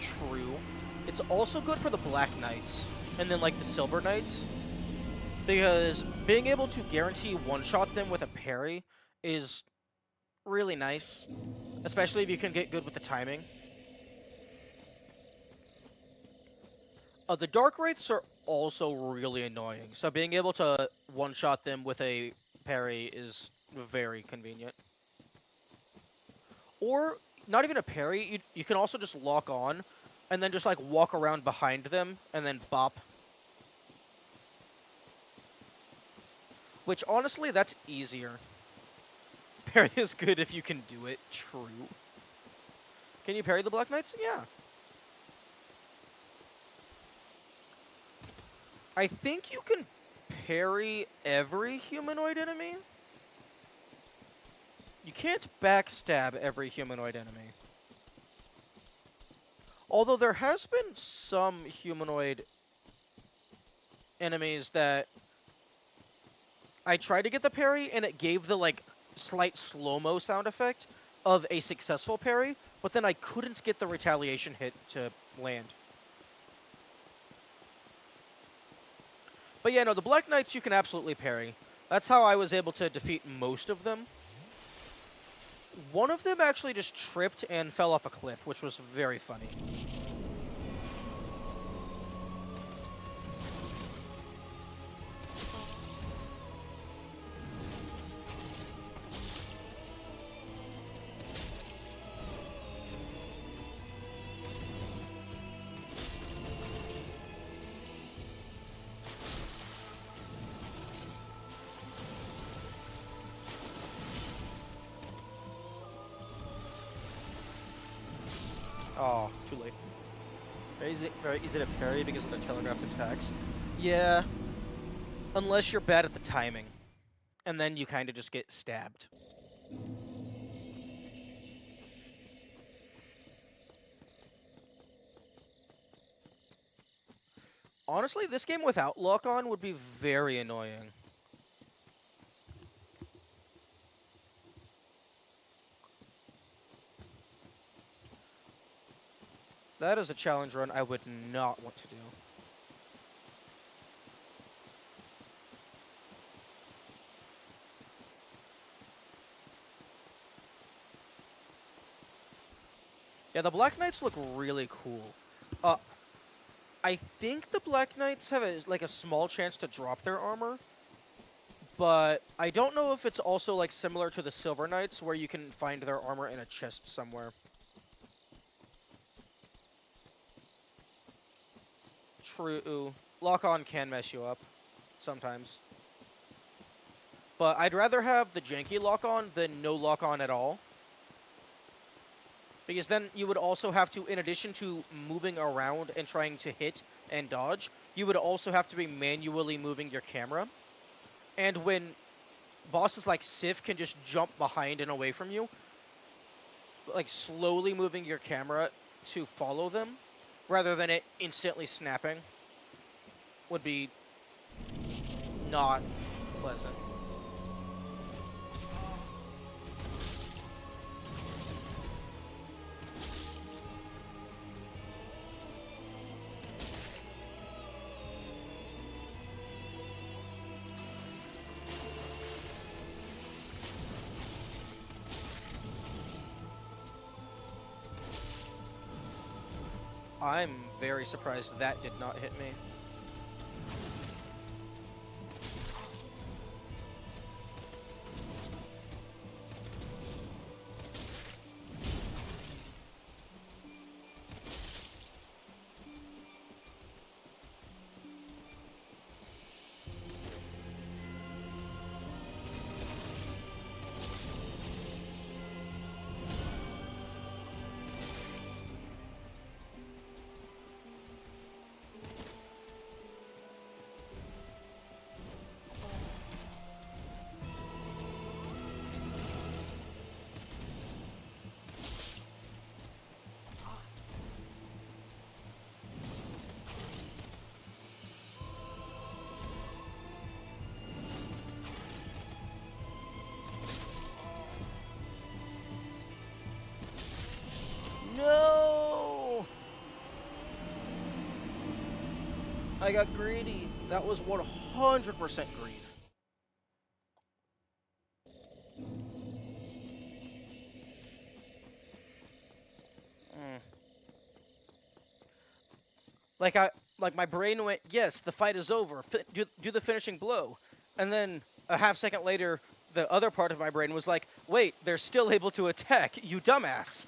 True. It's also good for the Black Knights, and then, like, the Silver Knights, because being able to guarantee one-shot them with a parry is really nice, especially if you can get good with the timing. The Dark Wraiths are also really annoying, so being able to one-shot them with a parry is very convenient. Or, not even a parry, you can also just lock on, and then just, like, walk around behind them, and then bop. Which, honestly, that's easier. Parry is good if you can do it. True. Can you parry the Black Knights? Yeah. I think you can parry every humanoid enemy. You can't backstab every humanoid enemy. Although there has been some humanoid enemies that I tried to get the parry, and it gave the, like, slight slow-mo sound effect of a successful parry, but then I couldn't get the retaliation hit to land. But yeah, no, the Black Knights you can absolutely parry. That's how I was able to defeat most of them. One of them actually just tripped and fell off a cliff, which was very funny. Oh, too late. Very easy to parry because of the telegraphed attacks. Yeah, unless you're bad at the timing. And then you kind of just get stabbed. Honestly, this game without lock-on would be very annoying. That is a challenge run I would not want to do. Yeah, the Black Knights look really cool. I think the Black Knights have like a small chance to drop their armor, but I don't know if it's also like similar to the Silver Knights where you can find their armor in a chest somewhere. True. Lock-on can mess you up sometimes. But I'd rather have the janky lock-on than no lock-on at all. Because then you would also have to, in addition to moving around and trying to hit and dodge, you would also have to be manually moving your camera. And when bosses like Sif can just jump behind and away from you, like slowly moving your camera to follow them, rather than it instantly snapping, would be not pleasant. I'm very surprised that did not hit me. No! I got greedy. That was 100% greed. Mm. Like my brain went, yes, the fight is over. Do the finishing blow. And then a half second later, the other part of my brain was like, wait, they're still able to attack, you dumbass.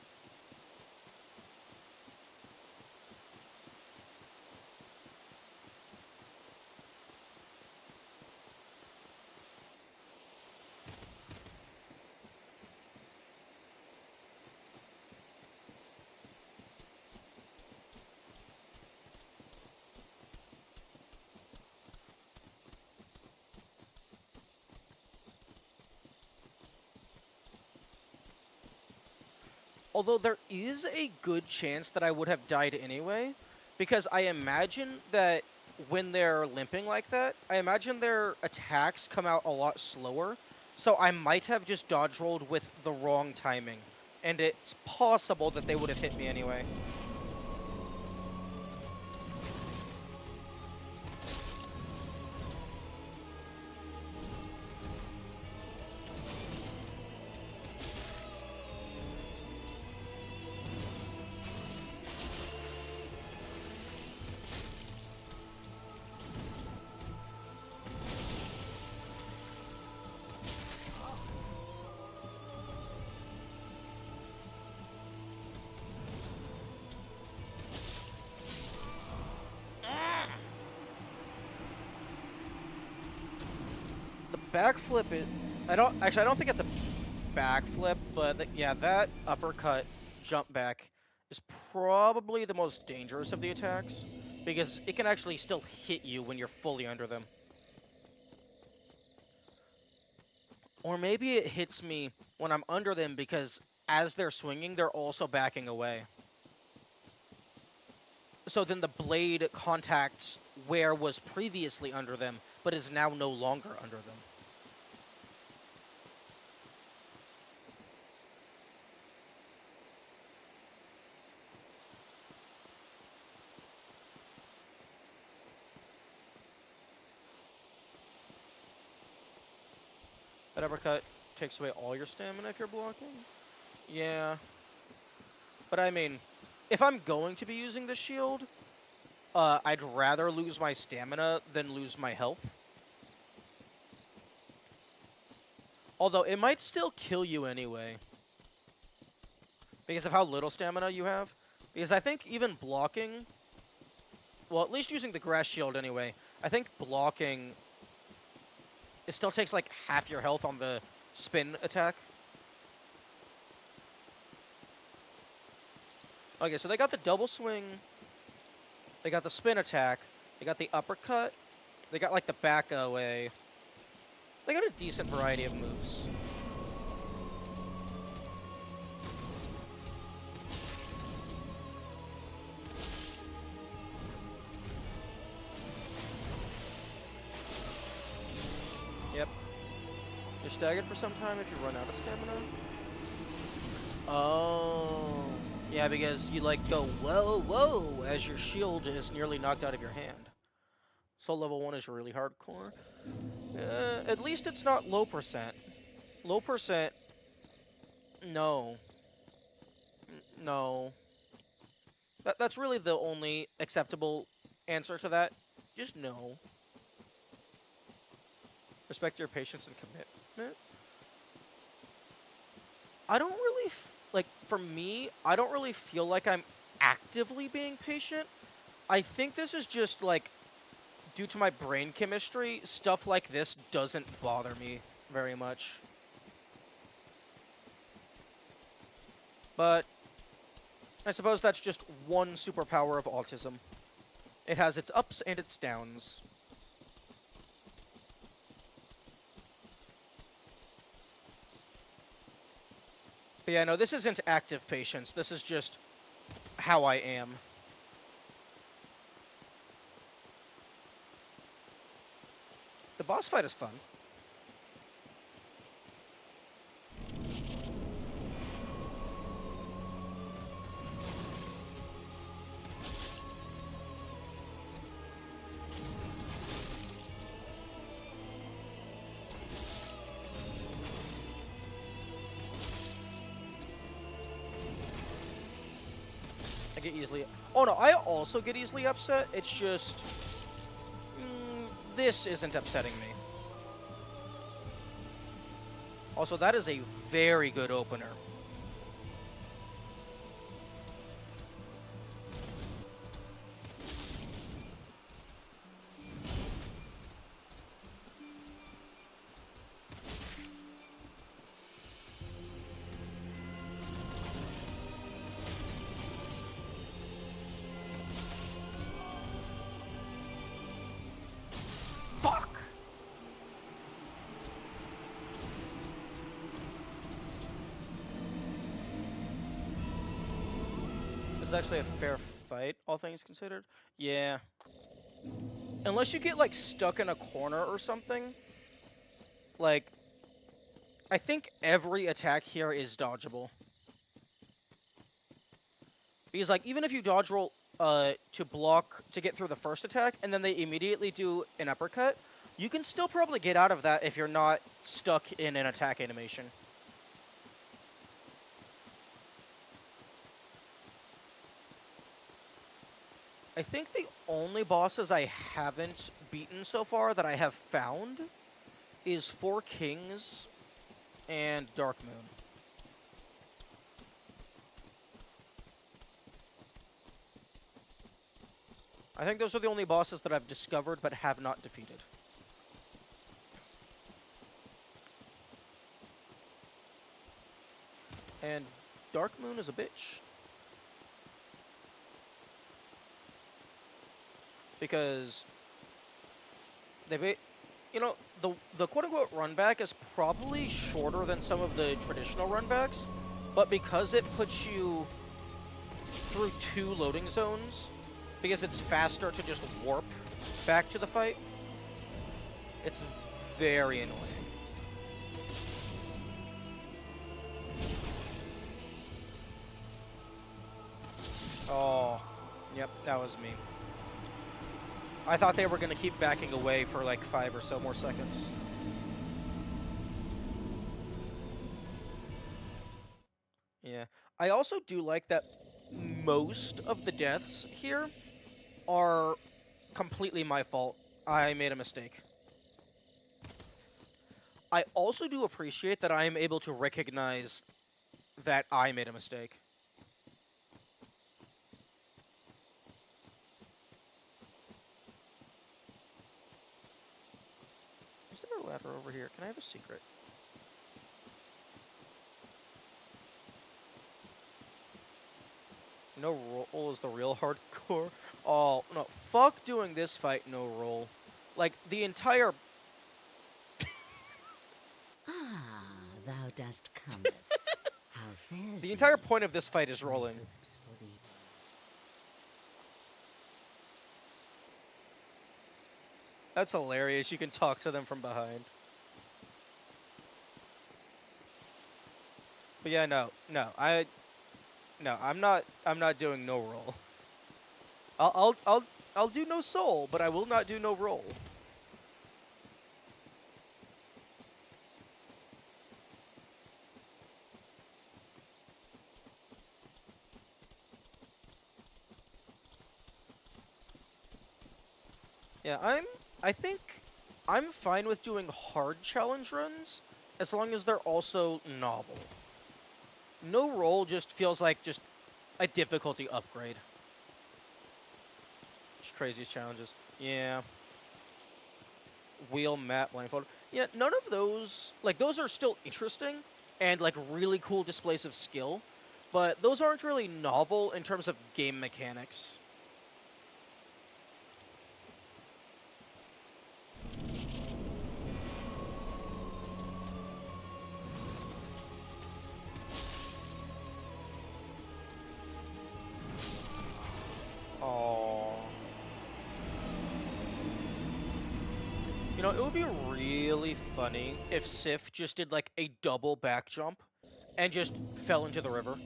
Although there is a good chance that I would have died anyway, because I imagine that when they're limping like that, I imagine their attacks come out a lot slower. So I might have just dodge rolled with the wrong timing. And it's possible that they would have hit me anyway. The backflip is... I don't think it's a backflip, but yeah, that uppercut jump back is probably the most dangerous of the attacks because it can actually still hit you when you're fully under them. Or maybe it hits me when I'm under them because as they're swinging, they're also backing away. So then the blade contacts where was previously under them, but is now no longer under them. That uppercut takes away all your stamina if you're blocking? Yeah. But I mean, if I'm going to be using the shield, I'd rather lose my stamina than lose my health. Although, it might still kill you anyway. Because of how little stamina you have. Because I think even blocking... Well, at least using the grass shield anyway. I think blocking... It still takes like half your health on the spin attack. Okay, so they got the double swing. They got the spin attack. They got the uppercut. They got like the back away. They got a decent variety of moves. Yep. You're staggered for some time if you run out of stamina. Oh. Yeah, because you like go, whoa, whoa, as your shield is nearly knocked out of your hand. So level 1 is really hardcore. At least it's not low percent. Low percent, no. No. That's really the only acceptable answer to that. Just no. Respect your patience and commitment. I don't really, like, for me, I don't really feel like I'm actively being patient. I think this is just, like, due to my brain chemistry, stuff like this doesn't bother me very much. But I suppose that's just one superpower of autism. It has its ups and its downs. But yeah, no, this isn't active patience. This is just how I am. The boss fight is fun. I get easily... Oh no, I also get easily upset. It's just... this isn't upsetting me. Also, that is a very good opener. Fuck! This is actually a fair fight, all things considered. Yeah. unless you get, like, stuck in a corner or something, like, I think every attack here is dodgeable. Because, like, even if you dodge roll to block to get through the first attack, and then they immediately do an uppercut, you can still probably get out of that if you're not stuck in an attack animation. I think the only bosses I haven't beaten so far that I have found is Four Kings and Dark Moon. I think those are the only bosses that I've discovered but have not defeated. And Dark Moon is a bitch. Because you know, the quote-unquote run-back is probably shorter than some of the traditional run-backs, but because it puts you through 2 loading zones, because it's faster to just warp back to the fight, it's very annoying. Oh, yep, that was me. I thought they were going to keep backing away for like 5 or so more seconds. Yeah. I also do like that most of the deaths here are completely my fault. I made a mistake. I also do appreciate that I am able to recognize that I made a mistake. Is there a ladder over here? Can I have a secret? No roll is the real hardcore. Oh, no. Fuck doing this fight, no roll. Like, the entire... Ah, thou dost cometh. How fares The entire ye? point of this fight is My rolling. hopes for thee. That's hilarious. You can talk to them from behind. But yeah, no, I'm not doing no roll. I'll do no soul, but I will not do no roll. Yeah, I think I'm fine with doing hard challenge runs as long as they're also novel. No roll just feels like just a difficulty upgrade. Just craziest challenges. Yeah. Wheel, map, blindfold. Yeah, none of those, like, those are still interesting and, like, really cool displays of skill, but those aren't really novel in terms of game mechanics. Oh. You know, it would be really funny if Sif just did, like, a double back jump and just fell into the river.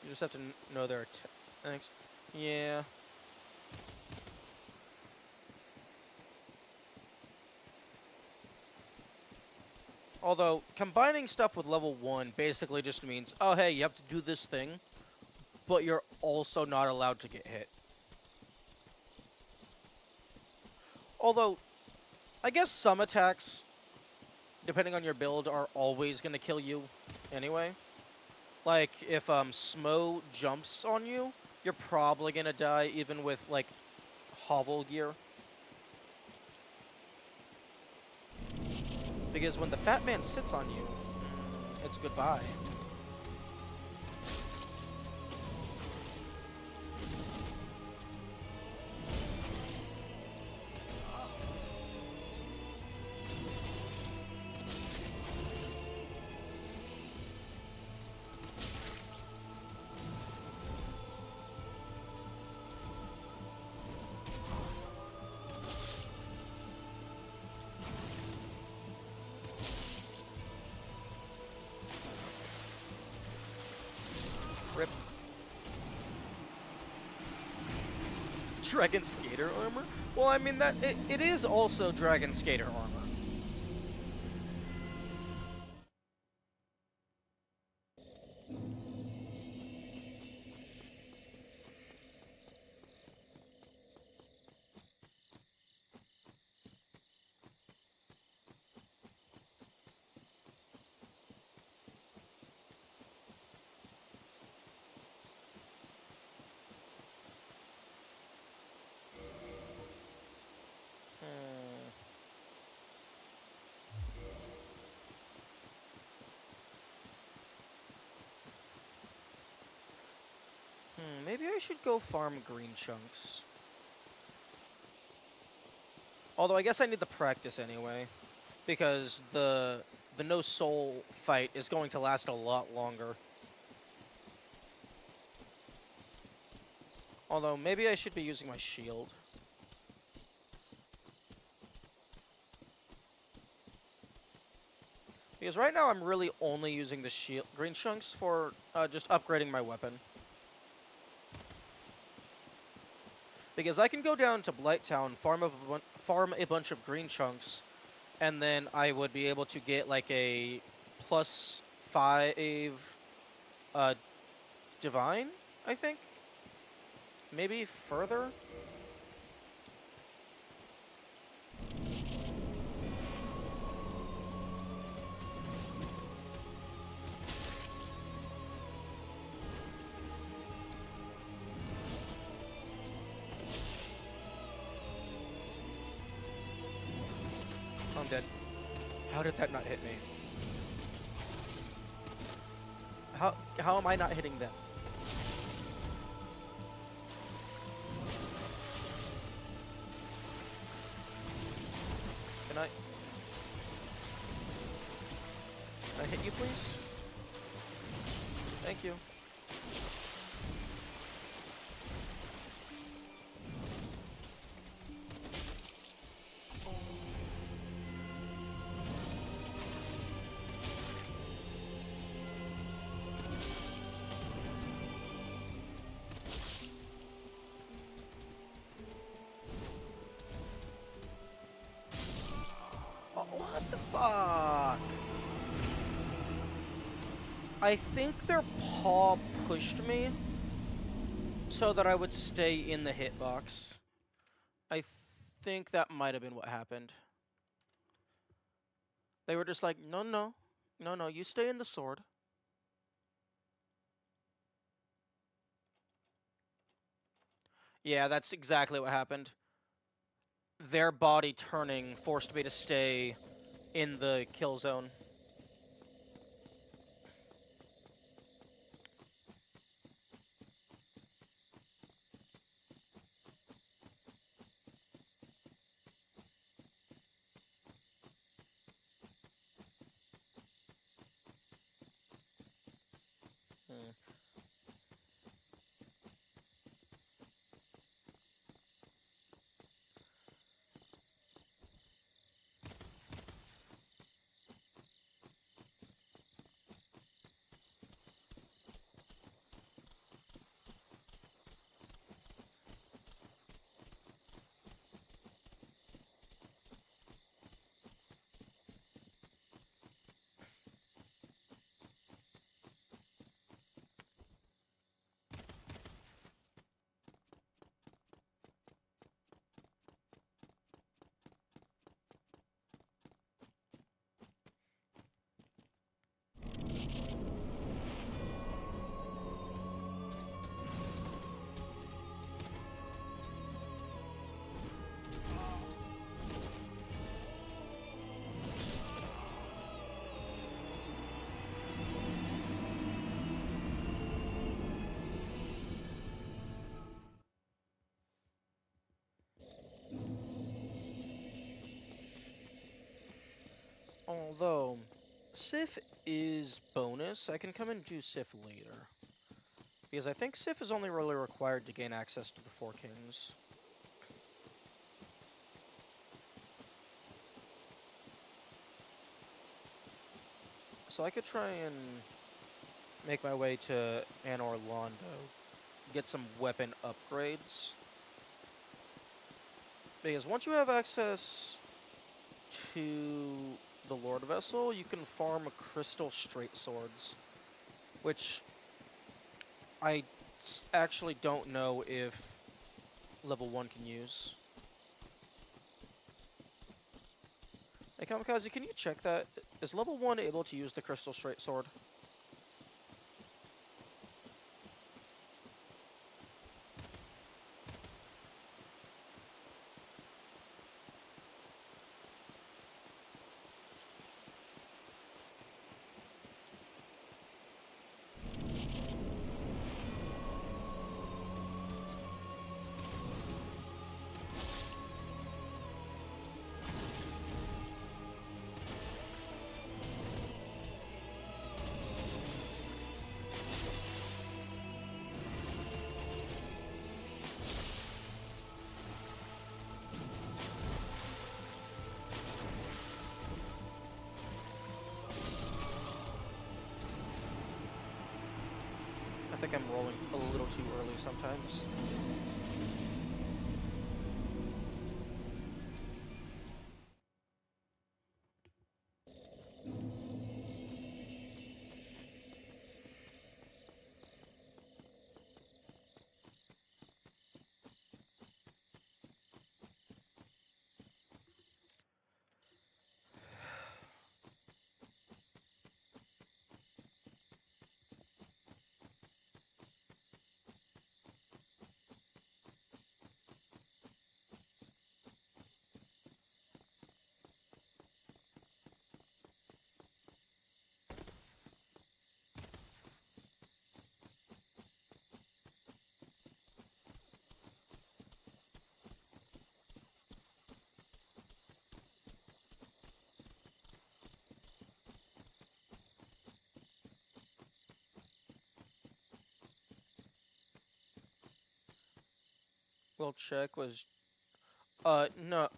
You just have to know their thanks. Yeah. Although, combining stuff with level 1 basically just means, oh hey, you have to do this thing, but you're also not allowed to get hit. Although, I guess some attacks, depending on your build, are always going to kill you anyway. Like, if Smo jumps on you, you're probably going to die even with, like, hovel gear. Because when the fat man sits on you, it's goodbye. Rip. Dragon Skater armor? Well, I mean, it is also Dragon Skater armor. Maybe I should go farm green chunks. Although I guess I need the practice anyway, because the no soul fight is going to last a lot longer. Although maybe I should be using my shield. Because right now I'm really only using the shield green chunks for just upgrading my weapon. Because I can go down to Blighttown, farm a bunch of green chunks, and then I would be able to get like a +5 divine, I think? Maybe further? I'm dead. How did that not hit me? How am I not hitting them? Can I hit you, please? Thank you. Oh, what the fuck? I think their paw pushed me so that I would stay in the hitbox. I think that might have been what happened. They were just like, no, no, no, no, you stay in the sword. Yeah, that's exactly what happened. Their body turning forced me to stay in the kill zone. Hmm. Although, Sif is bonus, I can come and do Sif later. Because I think Sif is only really required to gain access to the Four Kings. So I could try and make my way to Anor Londo, get some weapon upgrades. Because once you have access to the Lord Vessel, you can farm crystal straight swords, which I actually don't know if level 1 can use. Hey Kamikaze, can you check that? Is level 1 able to use the crystal straight sword? I think I'm rolling a little too early sometimes. Well, check was... no.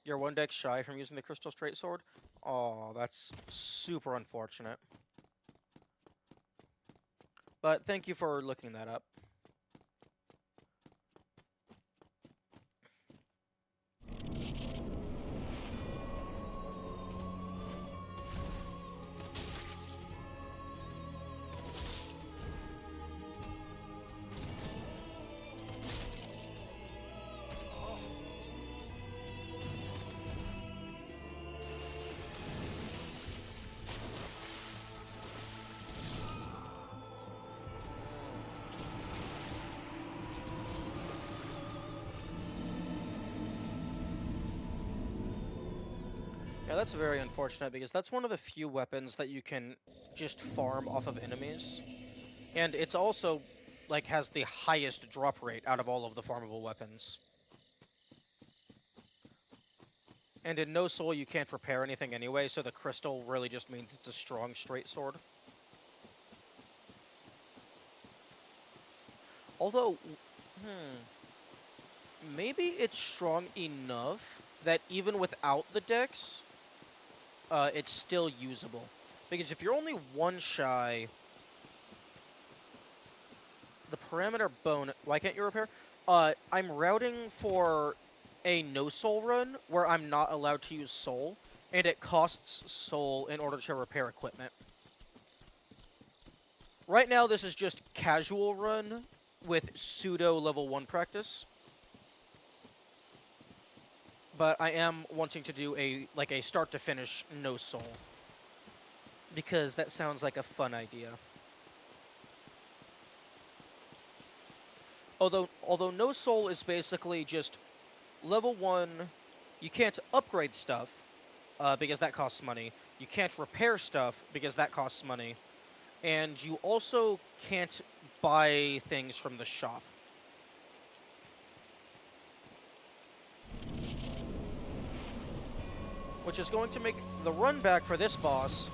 You're one deck shy from using the crystal straight sword? Oh, that's super unfortunate. But thank you for looking that up. Yeah, that's very unfortunate because that's one of the few weapons that you can just farm off of enemies. And it's also, like, has the highest drop rate out of all of the farmable weapons. And in No Soul, you can't repair anything anyway, so the crystal really just means it's a strong straight sword. Although, maybe it's strong enough that even without the dex, it's still usable. Because if you're only one shy, the parameter bone, why can't you repair? I'm routing for a no soul run where I'm not allowed to use soul, and it costs soul in order to repair equipment. Right now, this is just casual run with pseudo level 1 practice. But I am wanting to do a start to finish no soul, because that sounds like a fun idea. Although no soul is basically just level 1, you can't upgrade stuff because that costs money. You can't repair stuff because that costs money. And you also can't buy things from the shop. which is going to make the run back for this boss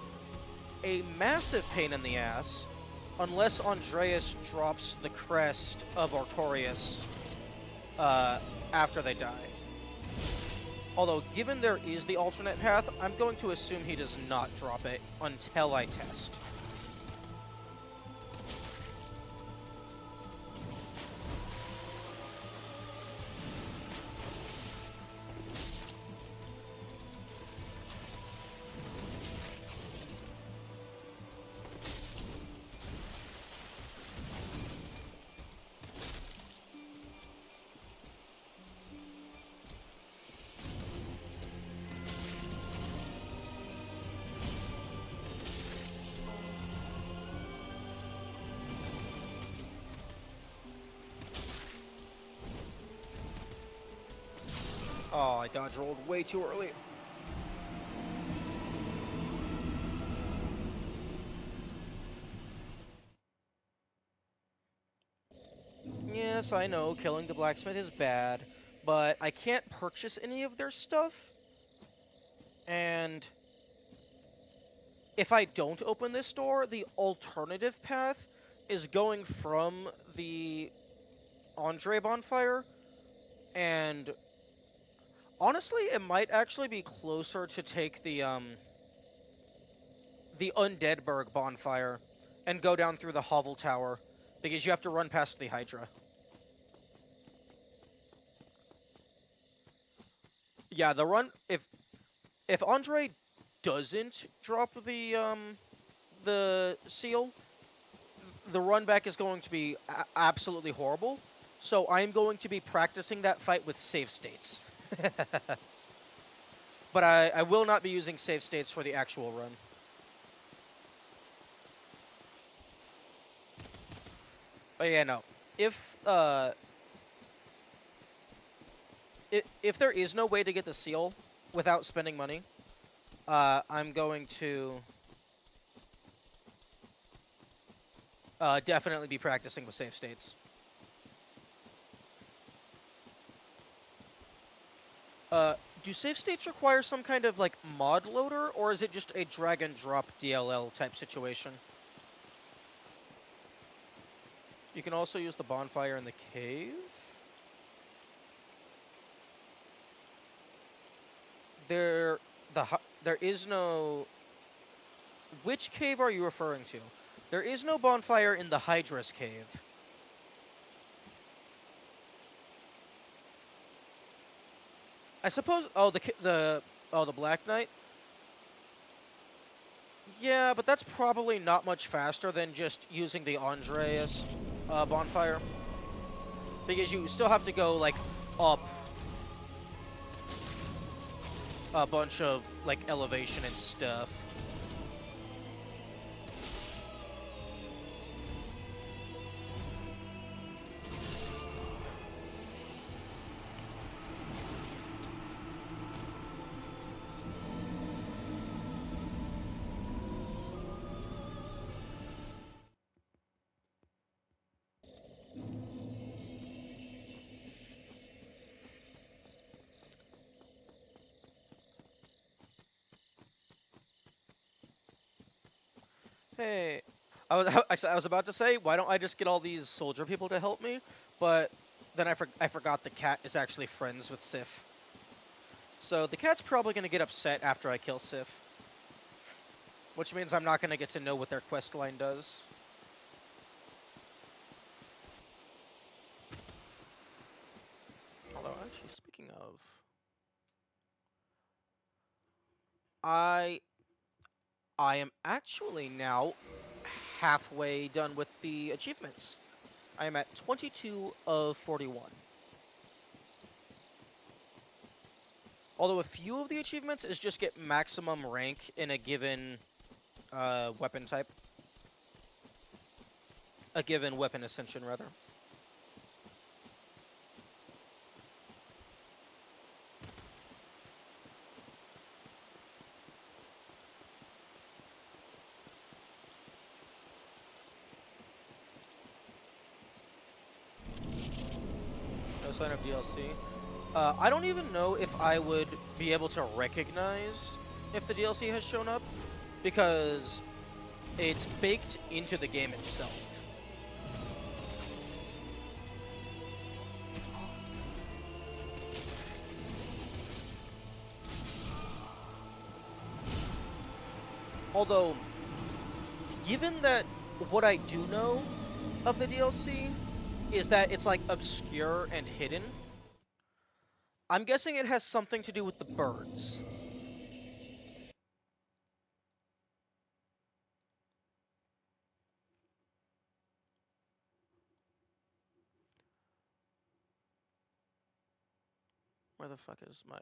a massive pain in the ass, unless Andreas drops the crest of Artorias after they die. Although, given there is the alternate path, I'm going to assume he does not drop it until I test. Oh, I dodge rolled way too early. Yes, I know, killing the blacksmith is bad, but I can't purchase any of their stuff. And if I don't open this door, the alternative path is going from the Andre bonfire, and honestly, it might actually be closer to take the Undeadburg bonfire and go down through the Hovel Tower, because you have to run past the Hydra. Yeah, the run, if Andre doesn't drop the seal, the run back is going to be absolutely horrible. So I'm going to be practicing that fight with save states. But I will not be using save states for the actual run. But yeah, no. If there is no way to get the seal without spending money, I'm going to definitely be practicing with save states. Do save states require some kind of like mod loader, or is it just a drag and drop DLL type situation? You can also use the bonfire in the cave. There is no... Which cave are you referring to? There is no bonfire in the Hydra's cave. I suppose... Oh, the Black Knight? Yeah, but that's probably not much faster than just using the Andreas bonfire. Because you still have to go, like, up a bunch of, like, elevation and stuff. Hey, I was about to say, why don't I just get all these soldier people to help me? But then I forgot the cat is actually friends with Sif. So the cat's probably going to get upset after I kill Sif. Which means I'm not going to get to know what their quest line does. Although, actually, speaking of... I am actually now halfway done with the achievements. I am at 22 of 41. Although a few of the achievements is just get maximum rank in a given weapon type. A given weapon ascension, rather. No sign of DLC. I don't even know if I would be able to recognize if the DLC has shown up, because it's baked into the game itself. Although, given that what I do know of the DLC is that it's like obscure and hidden, I'm guessing it has something to do with the birds. Where the fuck is my...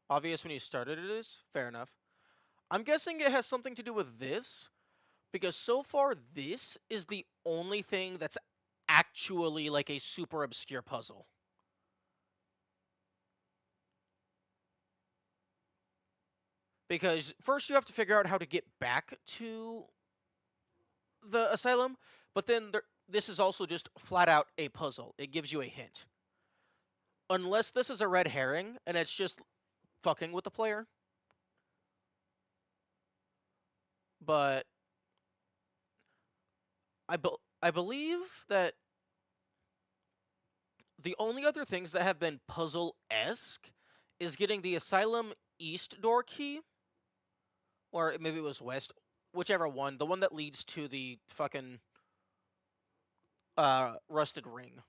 Obvious when you started it is? Fair enough. I'm guessing it has something to do with this, because so far this is the only thing that's actually like a super obscure puzzle. Because first you have to figure out how to get back to the asylum, but then this is also just flat out a puzzle. It gives you a hint. Unless this is a red herring and it's just fucking with the player. But I believe that the only other things that have been puzzle-esque is getting the asylum east door key, or maybe it was west, whichever one, the one that leads to the fucking rusted ring.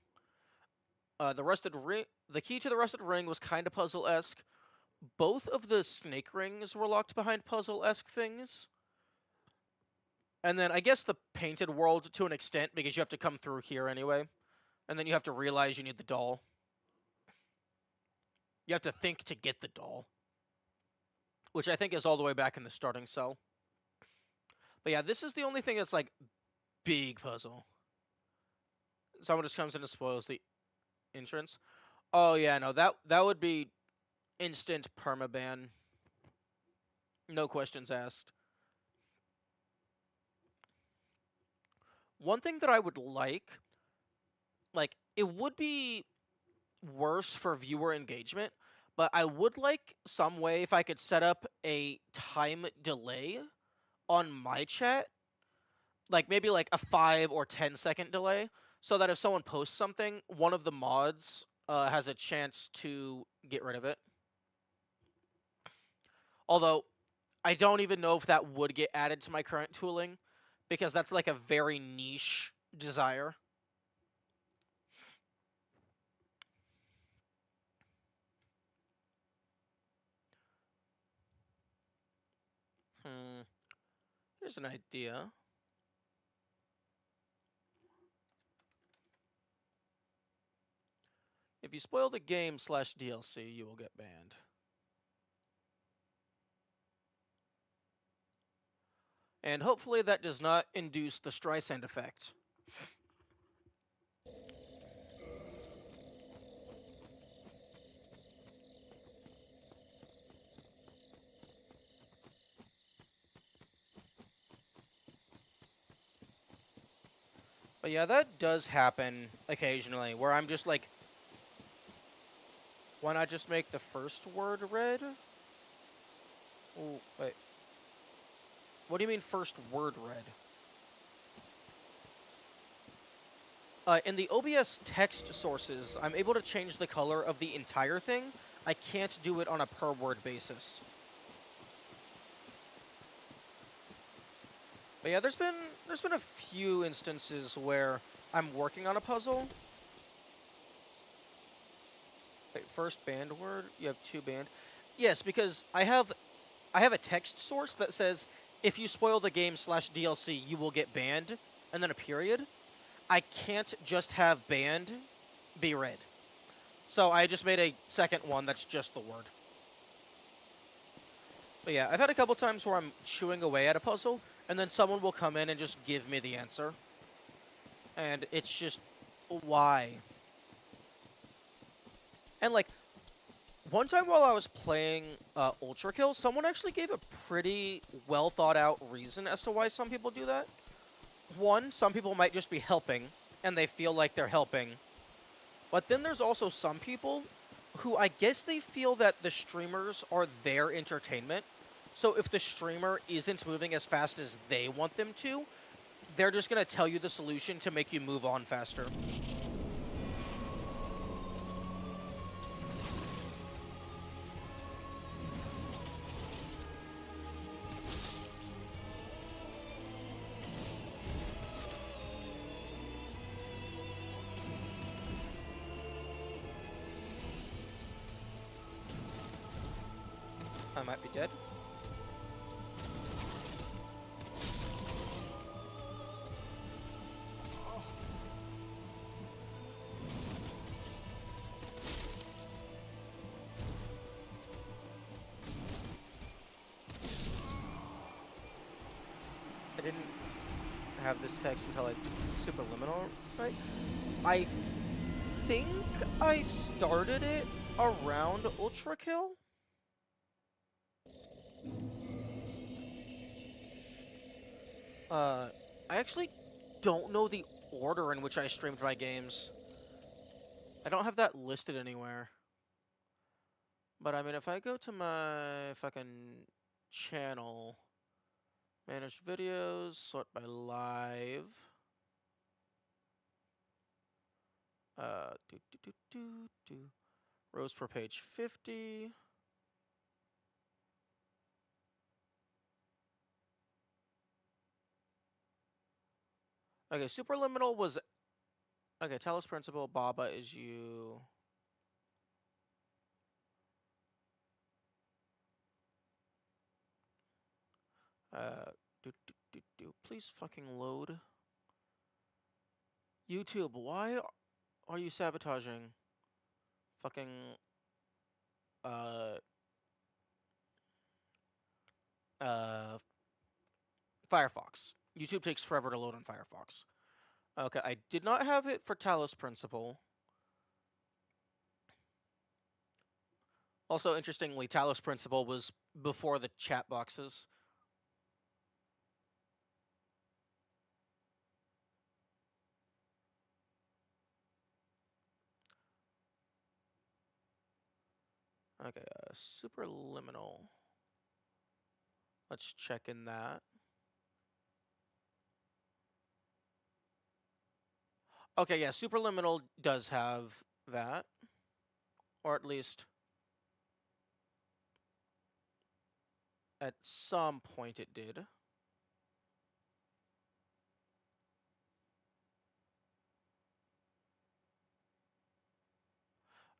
The key to the rusted ring was kind of puzzle-esque. Both of the snake rings were locked behind puzzle-esque things. And then I guess the painted world to an extent, because you have to come through here anyway. And then you have to realize you need the doll. You have to think to get the doll. Which I think is all the way back in the starting cell. But yeah, this is the only thing that's like big puzzle. Someone just comes in and spoils the entrance. Oh yeah, no, that would be instant permaban. No questions asked. One thing that I would like, it would be worse for viewer engagement, but I would like some way if I could set up a time delay on my chat, like maybe like a 5 or 10 second delay, so that if someone posts something, one of the mods has a chance to get rid of it. Although, I don't even know if that would get added to my current tooling, because that's like a very niche desire. Here's an idea. If you spoil the game /DLC, you will get banned. And hopefully that does not induce the Streisand effect. But yeah, that does happen occasionally, where I'm just like, why not just make the first word red? Oh, wait. What do you mean first word red? In the OBS text sources, I'm able to change the color of the entire thing. I can't do it on a per word basis. But yeah, there's been a few instances where I'm working on a puzzle. Wait, first banned word? You have 2 banned? Yes, because I have a text source that says, if you spoil the game /DLC, you will get banned, and then a period. I can't just have banned be red. So I just made a second one that's just the word. But yeah, I've had a couple times where I'm chewing away at a puzzle, and then someone will come in and just give me the answer. And it's just, why? And like, one time while I was playing Ultra Kill, someone actually gave a pretty well thought out reason as to why some people do that. One, some people might just be helping, and they feel like they're helping. But then there's also some people who I guess they feel that the streamers are their entertainment. So if the streamer isn't moving as fast as they want them to, they're just going to tell you the solution to make you move on faster. I might be dead. I didn't have this text until I superliminal, right? I think I started it around Ultra Kill. I actually don't know the order in which I streamed my games. I don't have that listed anywhere. But I mean, if I go to my fucking channel, manage videos, sort by live. Rows per page 50. Okay, Superliminal was... Okay, Talos Principal, Baba is you. Please fucking load. YouTube, why are you sabotaging fucking uh uh Firefox? YouTube takes forever to load on Firefox. Okay, I did not have it for Talos Principle. Also, interestingly, Talos Principle was before the chat boxes. Okay, Superliminal. Let's check in that. Okay, yeah, Superliminal does have that. Or at least at some point it did.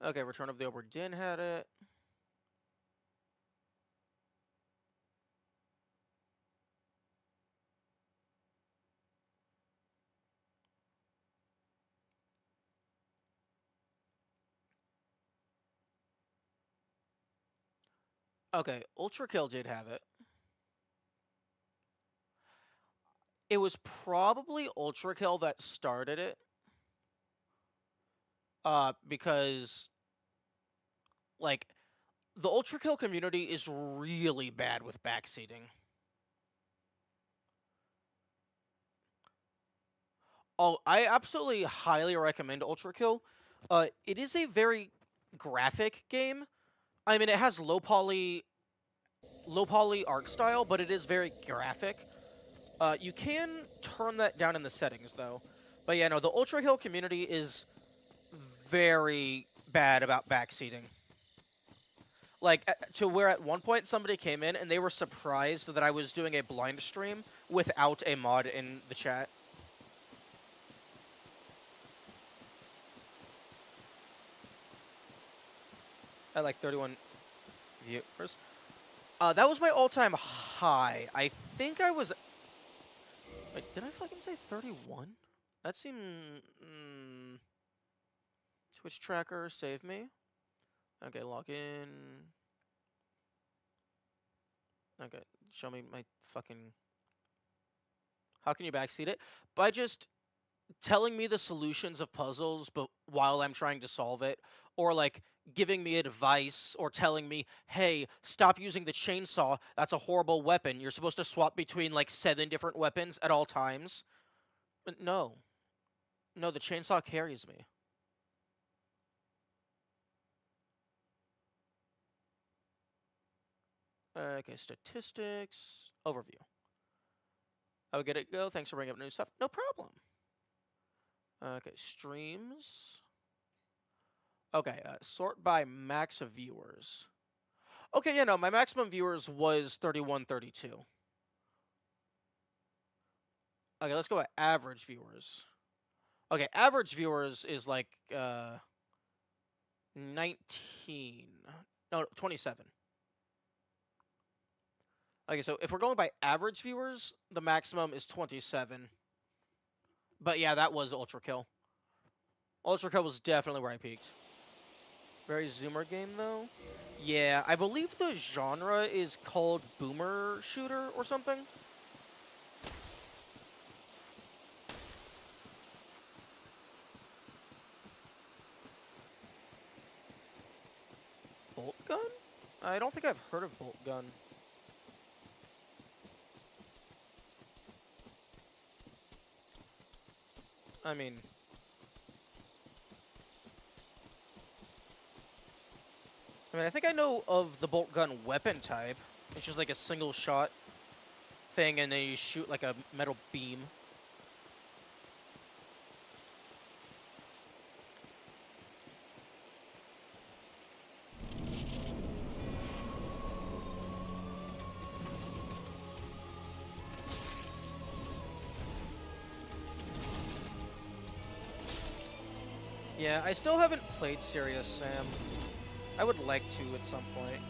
Okay, Return of the Obra Dinn had it. Okay, Ultra Kill did have it. It was probably Ultra Kill that started it. Because, like, the Ultra Kill community is really bad with backseating. Oh, I absolutely highly recommend Ultra Kill. It is a very graphic game. I mean, it has low poly art style, but it is very graphic. You can turn that down in the settings, though. But yeah, no, the Ultra Kill community is very bad about backseating. Like, to where at one point somebody came in and they were surprised that I was doing a blind stream without a mod in the chat. At like 31 viewers. That was my all-time high. I think I was... Wait, did I fucking say 31? That seemed... Twitch tracker, save me. Okay, log in. Okay, show me my fucking... How can you backseat it? By just telling me the solutions of puzzles but while I'm trying to solve it, or like giving me advice or telling me, hey, stop using the chainsaw, that's a horrible weapon, you're supposed to swap between like 7 different weapons at all times. No, the chainsaw carries me. Okay, statistics, overview. I would get it go. Thanks for bringing up new stuff. No problem. Okay, streams. Okay, sort by max of viewers. Okay, yeah, no, my maximum viewers was 3132. Okay, let's go at average viewers. Okay, average viewers is like 19. No, 27. Okay, so if we're going by average viewers, the maximum is 27. But yeah, that was Ultra Kill. Ultra Kill was definitely where I peaked. Very zoomer game, though. Yeah, I believe the genre is called boomer shooter or something. Bolt gun? I don't think I've heard of bolt gun. I mean, I think I know of the bolt gun weapon type. It's just like a single shot thing, and then you shoot like a metal beam. Yeah, I still haven't played Serious Sam. I would like to at some point.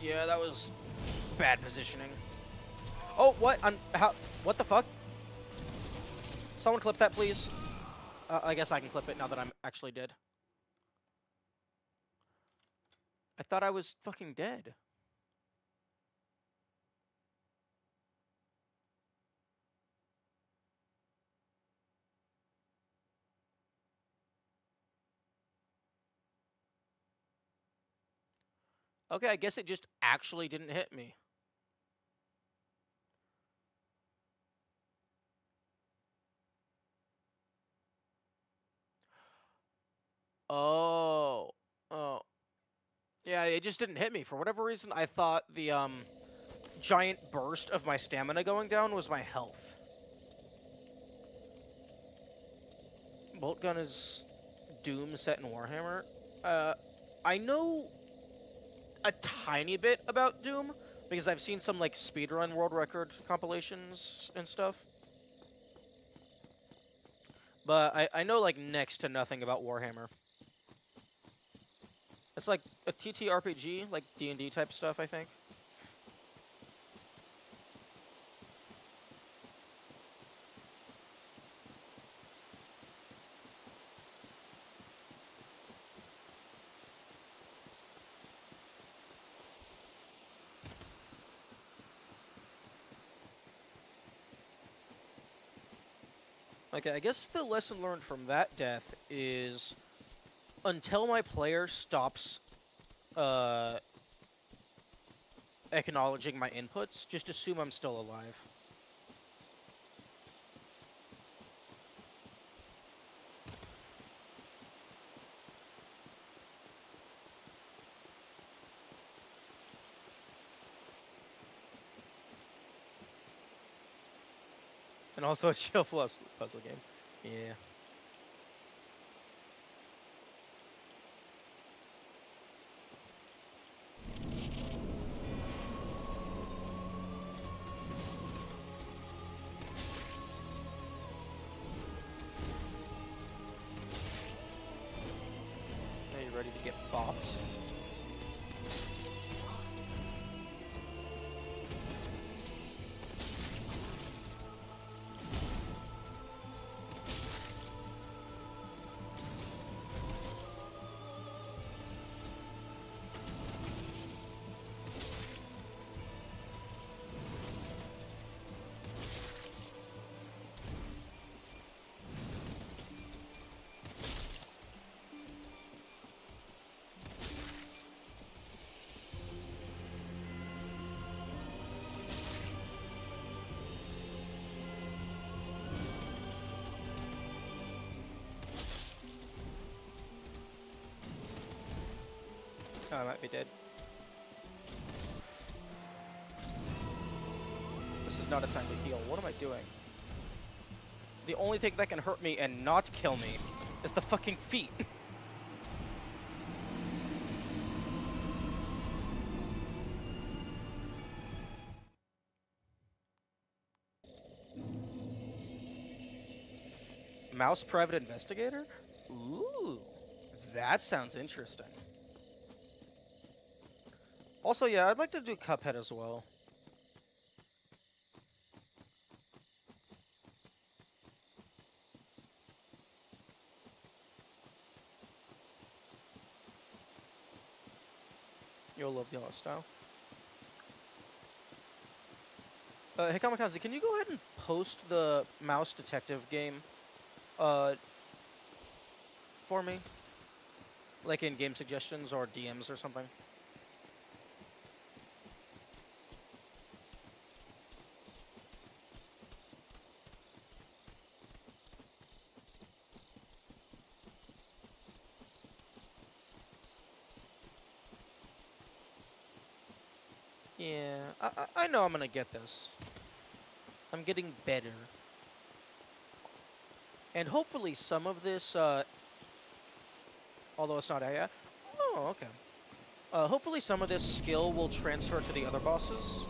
Yeah, that was bad positioning. Oh, what? What the fuck? Someone clip that, please. I guess I can clip it now that I'm actually dead. I thought I was fucking dead. Okay, I guess it just actually didn't hit me. Oh. Oh. Yeah, it just didn't hit me. For whatever reason, I thought the giant burst of my stamina going down was my health. Bolt gun is Doom set in Warhammer. I know a tiny bit about Doom because I've seen some like speedrun world record compilations and stuff. But I know like next to nothing about Warhammer. It's like a TTRPG, like D&D type stuff, I think. Okay, I guess the lesson learned from that death is until my player stops acknowledging my inputs, just assume I'm still alive. And also a chill plus puzzle game. Yeah. Are you ready to get bopped? Oh, I might be dead. This is not a time to heal. What am I doing? The only thing that can hurt me and not kill me is the fucking feet. Mouse private investigator? Ooh, that sounds interesting. Also, yeah, I'd like to do Cuphead as well. You'll love the art style. Hey, Kamikaze, can you go ahead and post the Mouse Detective game for me? Like in game suggestions or DMs or something? Yeah, I know I'm gonna get this. I'm getting better. And hopefully some of this, although it's not AI. Oh, okay. Hopefully some of this skill will transfer to the other bosses.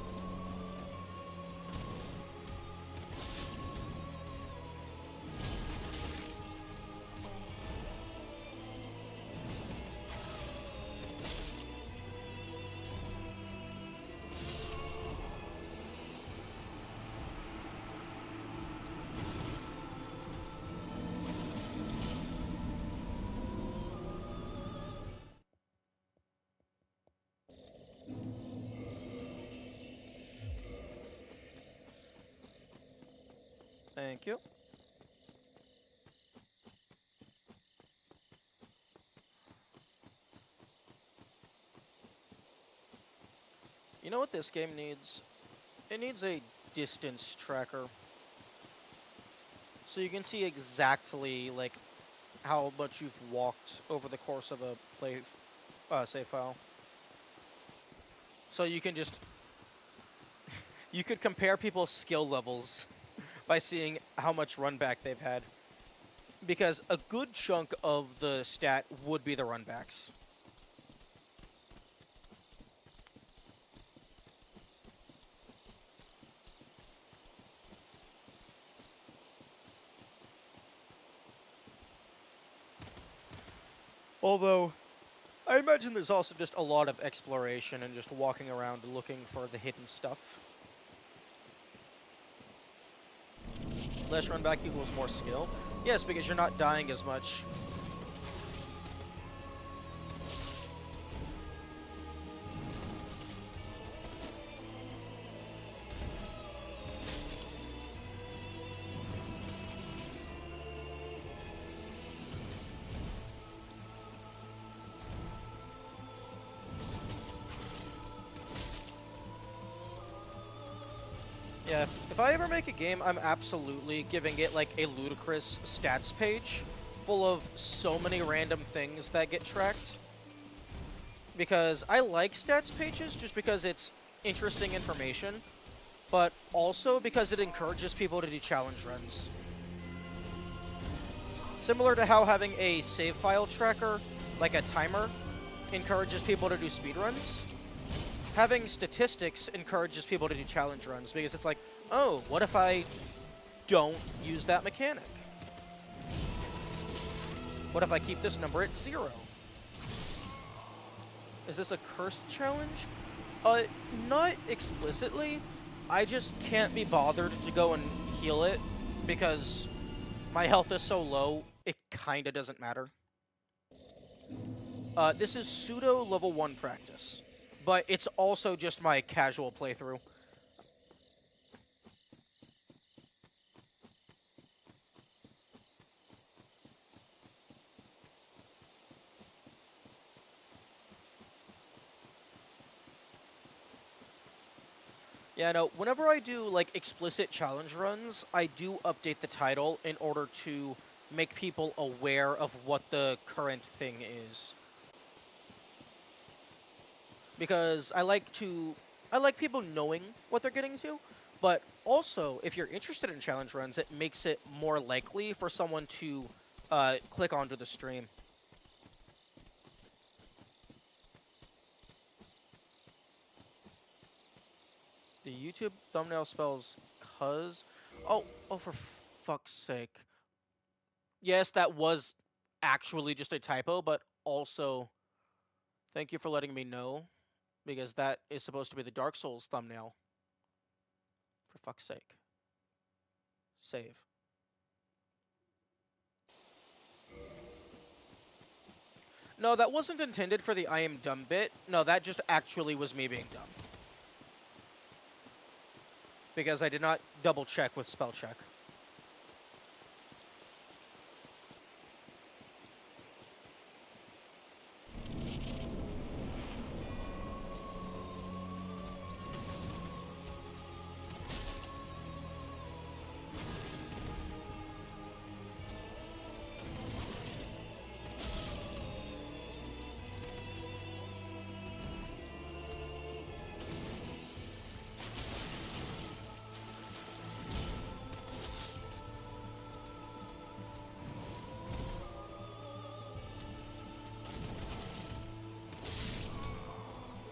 Thank you. You know what this game needs? It needs a distance tracker. So you can see exactly, like, how much you've walked over the course of a save file. So you can just... You could compare people's skill levels by seeing how much run back they've had. Because a good chunk of the stat would be the run backs. Although, I imagine there's also just a lot of exploration and just walking around looking for the hidden stuff. Less run back equals more skill. Yes, because you're not dying as much. Yeah, if I ever make a game, I'm absolutely giving it like a ludicrous stats page full of so many random things that get tracked. Because I like stats pages just because it's interesting information, but also because it encourages people to do challenge runs. Similar to how having a save file tracker, like a timer, encourages people to do speedruns. Having statistics encourages people to do challenge runs because it's like, oh, what if I don't use that mechanic? What if I keep this number at 0? Is this a cursed challenge? Not explicitly. I just can't be bothered to go and heal it because my health is so low, it kinda doesn't matter. This is pseudo level 1 practice, but it's also just my casual playthrough. Yeah, no, whenever I do, like, explicit challenge runs, I do update the title in order to make people aware of what the current thing is. because I like people knowing what they're getting to, but also if you're interested in challenge runs, it makes it more likely for someone to click onto the stream. The YouTube thumbnail spells cuz. Oh, for fuck's sake. Yes, that was actually just a typo, but also thank you for letting me know because that is supposed to be the Dark Souls thumbnail. For fuck's sake. Save. No, that wasn't intended for the I am dumb bit. No, that just actually was me being dumb. Because I did not double check with spell check.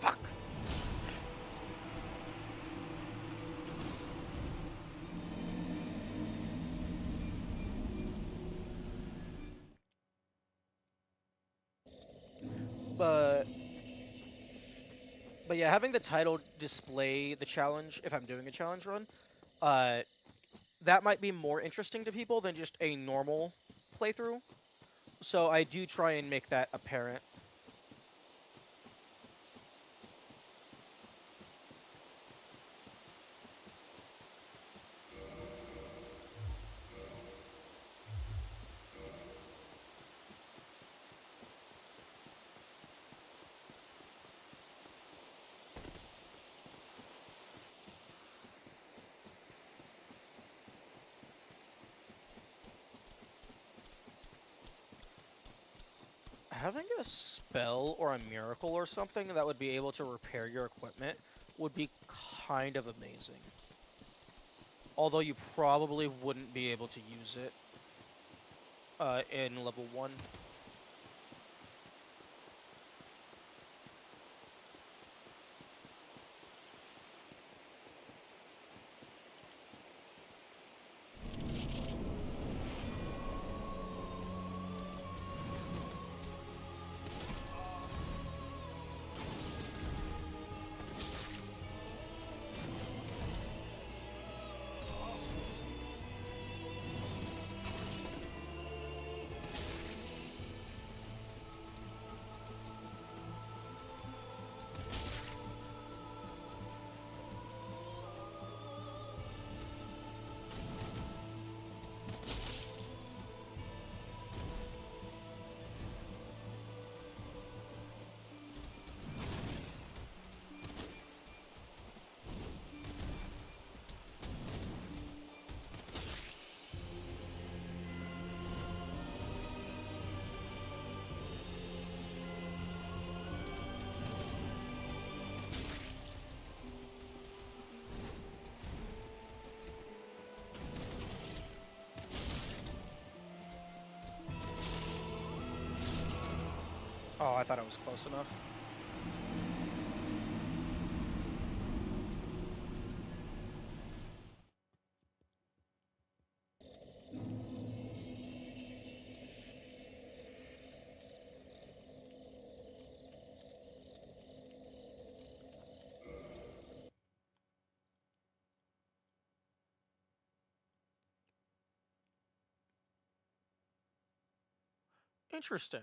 Fuck! But yeah, having the title display the challenge if I'm doing a challenge run, uh, that might be more interesting to people than just a normal playthrough. So I do try and make that apparent. Having a spell or a miracle or something that would be able to repair your equipment would be kind of amazing. Although you probably wouldn't be able to use it in level 1. Oh, I thought it was close enough. Interesting.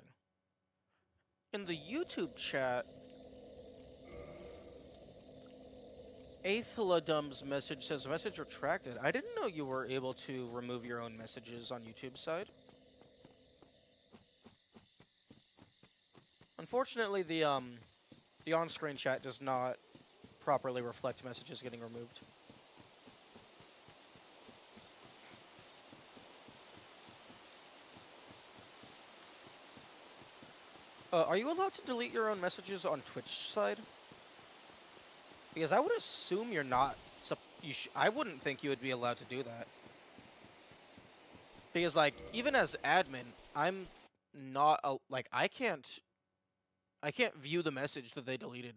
In the YouTube chat, Aethelodum's message says message retracted. I didn't know you were able to remove your own messages on YouTube's side. Unfortunately, the on-screen chat does not properly reflect messages getting removed. Are you allowed to delete your own messages on Twitch side? Because I would assume you're not. I wouldn't think you would be allowed to do that. Because, like, even as admin, I'm not like I can't view the message that they deleted.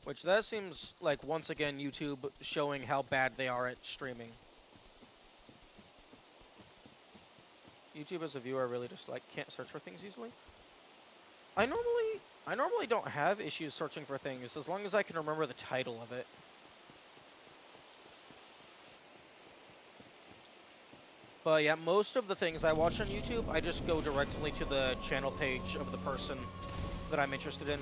Which that seems like once again YouTube showing how bad they are at streaming. YouTube as a viewer really just like can't search for things easily. I normally don't have issues searching for things as long as I can remember the title of it. But yeah, most of the things I watch on YouTube, I just go directly to the channel page of the person that I'm interested in.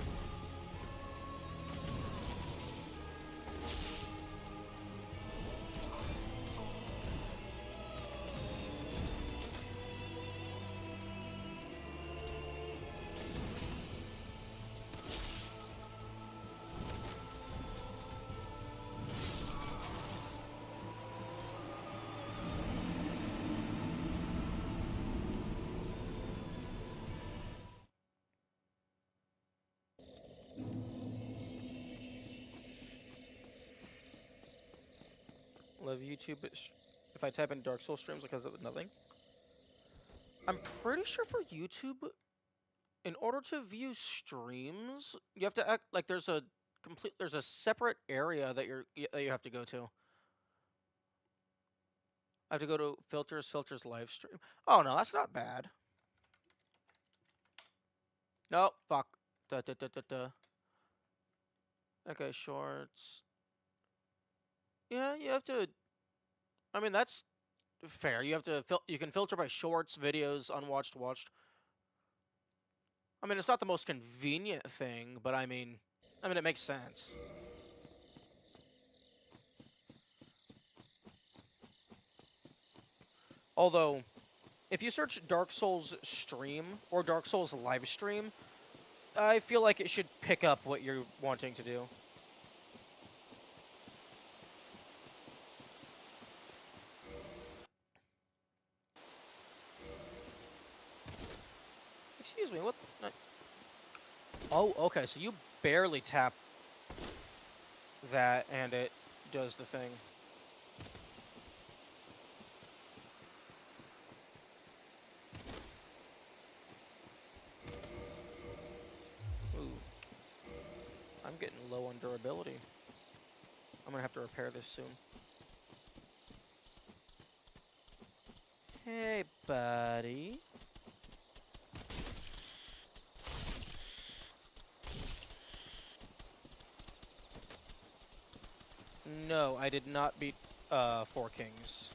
Love YouTube. If I type in Dark Souls streams, because of nothing. I'm pretty sure for YouTube, in order to view streams, you have to act like there's a separate area that you have to go to. I have to go to filters live stream. Oh no, that's not bad. No, fuck. Okay, shorts. Yeah, you have to. I mean, that's fair. You have to. You can filter by shorts, videos, unwatched, watched. I mean, it's not the most convenient thing, but I mean, it makes sense. Although, if you search Dark Souls stream or Dark Souls live stream, I feel like it should pick up what you're wanting to do. Excuse me, what? Oh, okay, so you barely tap that and it does the thing. Ooh. I'm getting low on durability. I'm gonna have to repair this soon. Hey, buddy. No, I did not beat 4 Kings.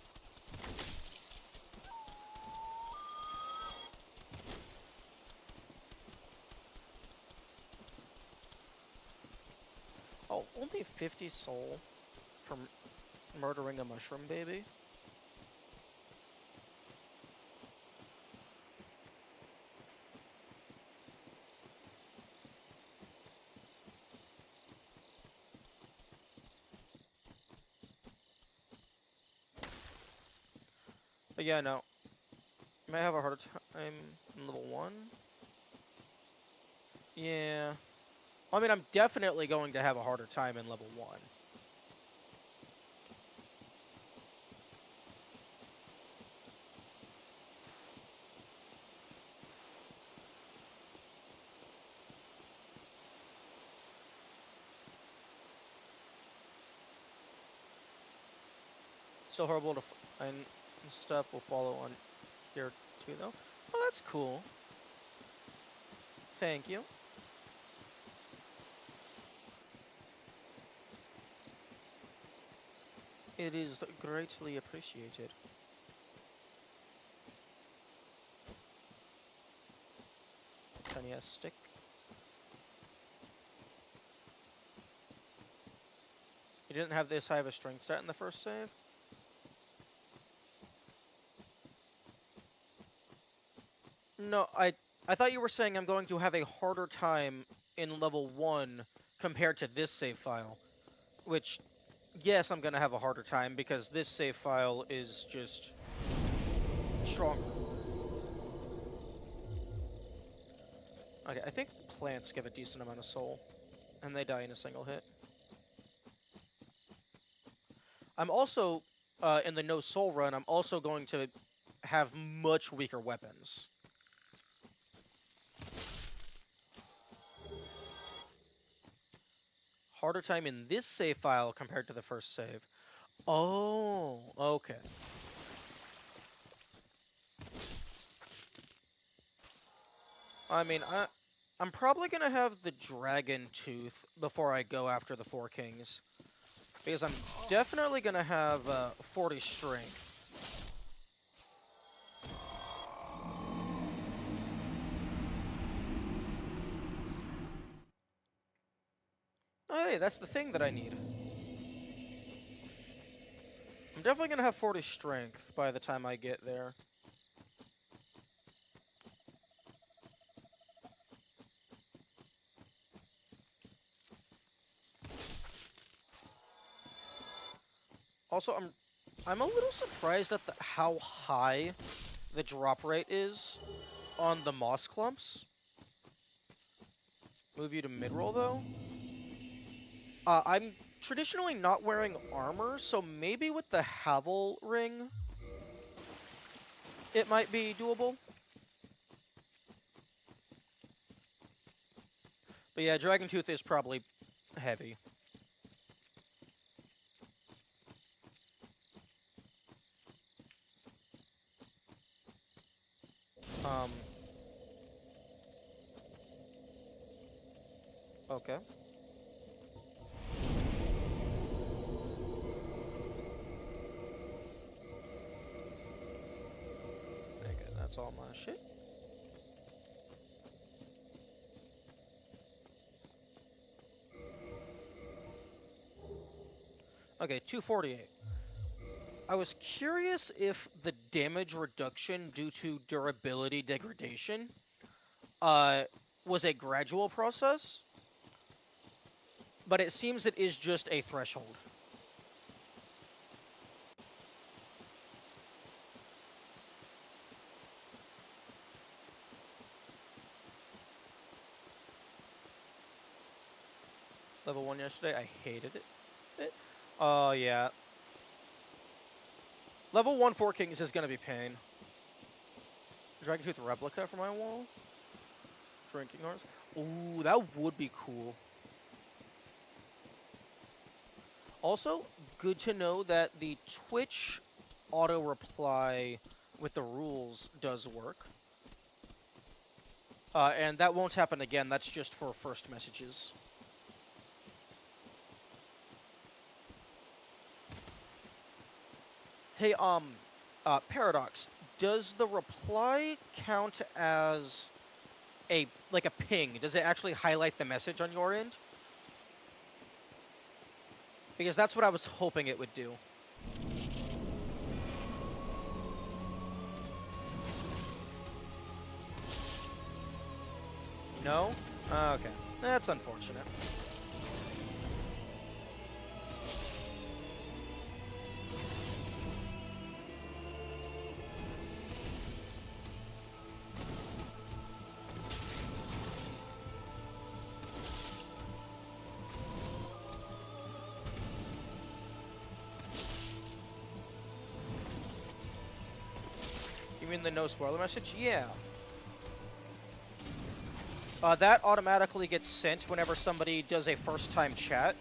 Oh, only 50 soul from murdering a mushroom baby? But yeah, no. You might have a harder time in level 1. Yeah. I mean, I'm definitely going to have a harder time in level 1. Still horrible to find stuff will follow on here too, though. Oh, that's cool. Thank you. It is greatly appreciated. Tiny ass stick. You didn't have this high of a strength stat in the first save? No, I thought you were saying I'm going to have a harder time in level 1 compared to this save file. Which, yes, I'm going to have a harder time because this save file is just stronger. Okay, I think plants give a decent amount of soul, and they die in a single hit. I'm also, in the no soul run, I'm also going to have much weaker weapons. Harder time in this save file compared to the first save. Oh, okay. I mean, I'm probably gonna have the Dragon Tooth before I go after the Four Kings. Because I'm definitely gonna have 40 strength. Oh, hey, that's the thing that I need. I'm definitely gonna have 40 strength by the time I get there. Also, I'm a little surprised at how high the drop rate is on the moss clumps. Move you to mid-roll, though. I'm traditionally not wearing armor, so maybe with the Havel ring, it might be doable. But yeah, Dragon Tooth is probably heavy. Okay. Okay, that's all my shit. Okay, 248. I was curious if the damage reduction due to durability degradation was a gradual process, but it seems it is just a threshold. Level 1 yesterday, I hated it. Oh, yeah. Level 1 Four Kings is gonna be pain. Dragon Tooth replica for my wall. Drinking Hearts. Ooh, that would be cool. Also, good to know that the Twitch auto reply with the rules does work. And that won't happen again. That's just for first messages. Hey, Paradox, does the reply count as a ping? Does it actually highlight the message on your end? Because that's what I was hoping it would do. No? Okay. That's unfortunate. You mean the no spoiler message? Yeah. That automatically gets sent whenever somebody does a first-time chat,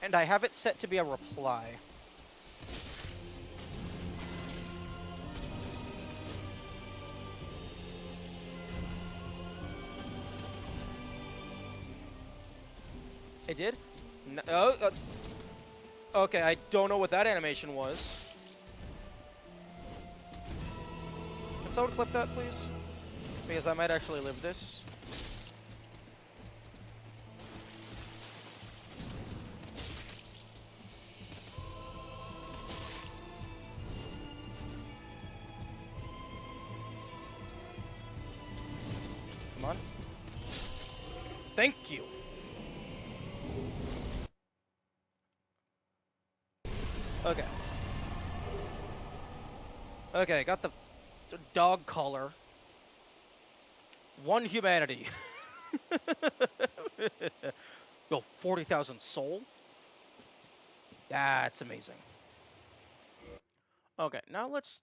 and I have it set to be a reply. It did? No, okay, I don't know what that animation was. Can someone clip that, please? Because I might actually live this. Come on. Thank you. Okay. Okay, got the... So dog color. 1 humanity. Yo, 40,000 soul? That's amazing. Okay, now let's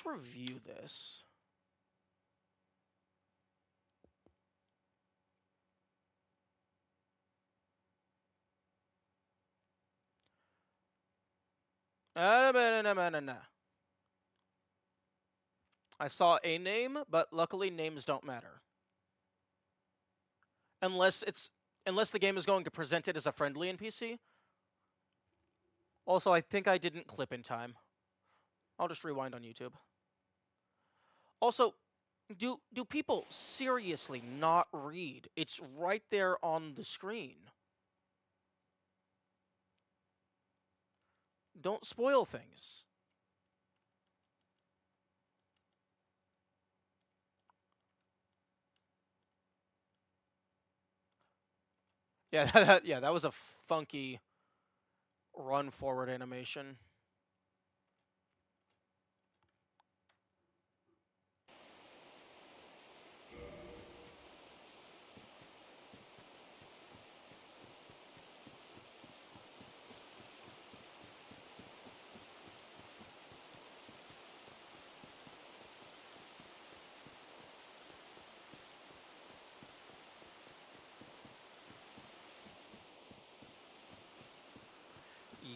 review this. No. I saw a name, but luckily names don't matter. Unless the game is going to present it as a friendly NPC. Also, I think I didn't clip in time. I'll just rewind on YouTube. Also, do people seriously not read? It's right there on the screen. Don't spoil things. Yeah, that was a funky run forward animation.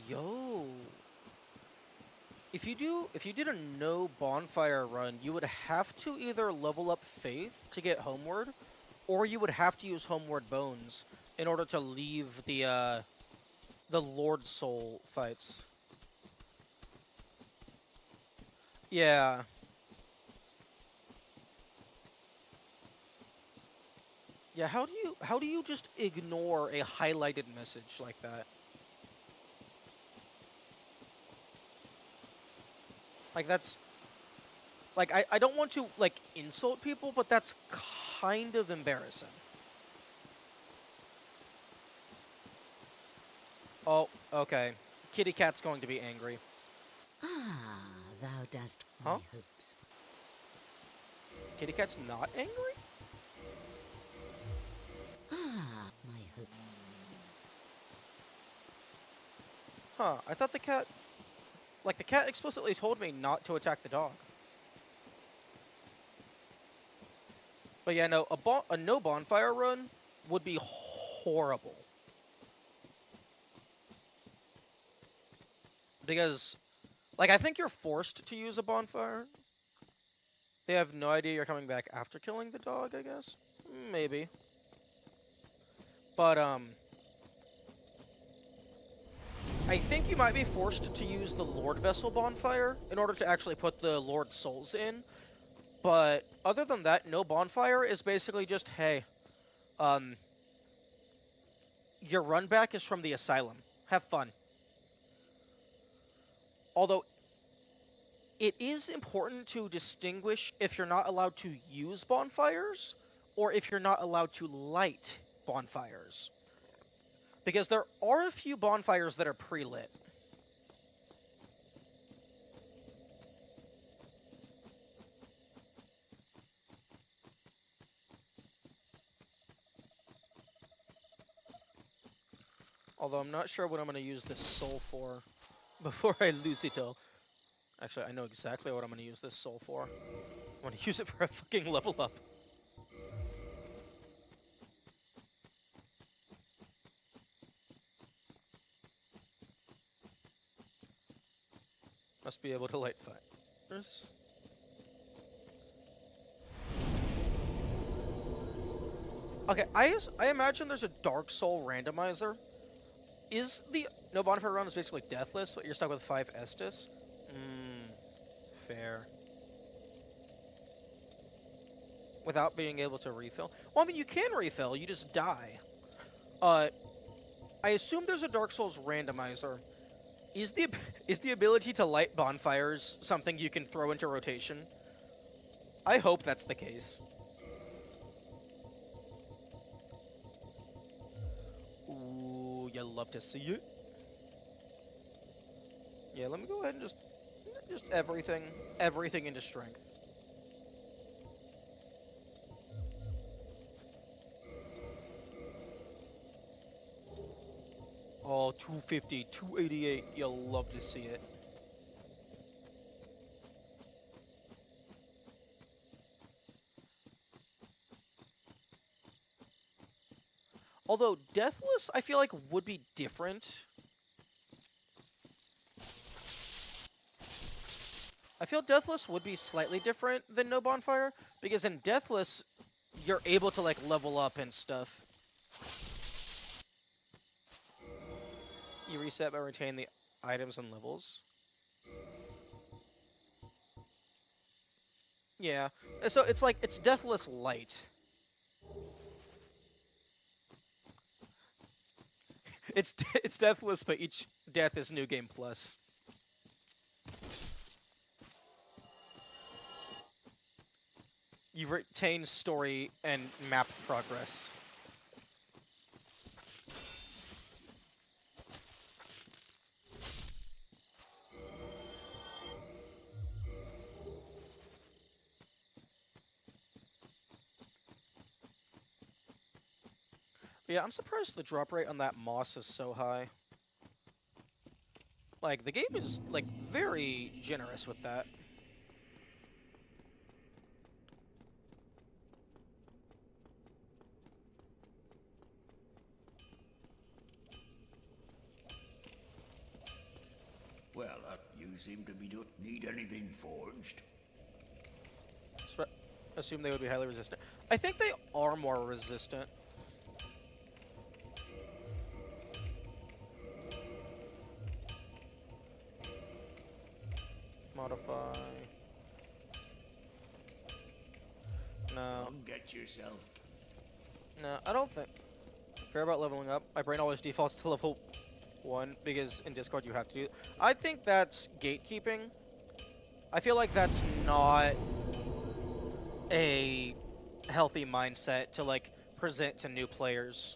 Yo. If you did a no bonfire run, you would have to either level up faith to get homeward, or you would have to use homeward bones in order to leave the Lord Soul fights. Yeah. Yeah, how do you just ignore a highlighted message like that? Like that's like I don't want to like insult people, but that's kind of embarrassing. Oh, okay. Kitty Cat's going to be angry. Ah, thou dost my Huh? hopes. Kitty Cat's not angry? Ah, my hope. Huh, I thought the cat explicitly told me not to attack the dog. But yeah, no, a no bonfire run would be horrible. Because, like, I think you're forced to use a bonfire. They have no idea you're coming back after killing the dog, I guess? Maybe. But, I think you might be forced to use the Lord Vessel bonfire in order to actually put the Lord Souls in. But other than that, no bonfire is basically just, hey, your run back is from the asylum. Have fun. Although, it is important to distinguish if you're not allowed to use bonfires or if you're not allowed to light bonfires. Because there are a few bonfires that are pre-lit. Although I'm not sure what I'm going to use this soul for before I lose it all. Actually, I know exactly what I'm going to use this soul for. I'm going to use it for a fucking level up. Must be able to light fires. Okay, I imagine there's a Dark Soul randomizer. Is the no bonfire run is basically deathless, but you're stuck with 5 Estus? Fair. Without being able to refill? Well, I mean, you can refill, you just die. I assume there's a Dark Souls randomizer. Is the ability to light bonfires something you can throw into rotation? I hope that's the case. Ooh, you love to see it. Yeah, let me go ahead and just everything into strength. Oh, 250, 288. You'll love to see it. Although Deathless, I feel like would be different. I feel Deathless would be slightly different than No Bonfire, because in Deathless, you're able to, like, level up and stuff. You reset by retaining the items and levels. Yeah, so it's like, it's Deathless Light. It's Deathless, but each death is New Game Plus. You retain story and map progress. Yeah, I'm surprised the drop rate on that moss is so high. Like, the game is, like, very generous with that. Well, you seem to be don't need anything forged. Assume they would be highly resistant. I think they are more resistant. Modify. No. Come get yourself. No, I don't think. Care about leveling up. My brain always defaults to level 1 because in Discord you have to do. I think that's gatekeeping. I feel like that's not a healthy mindset to, like, present to new players.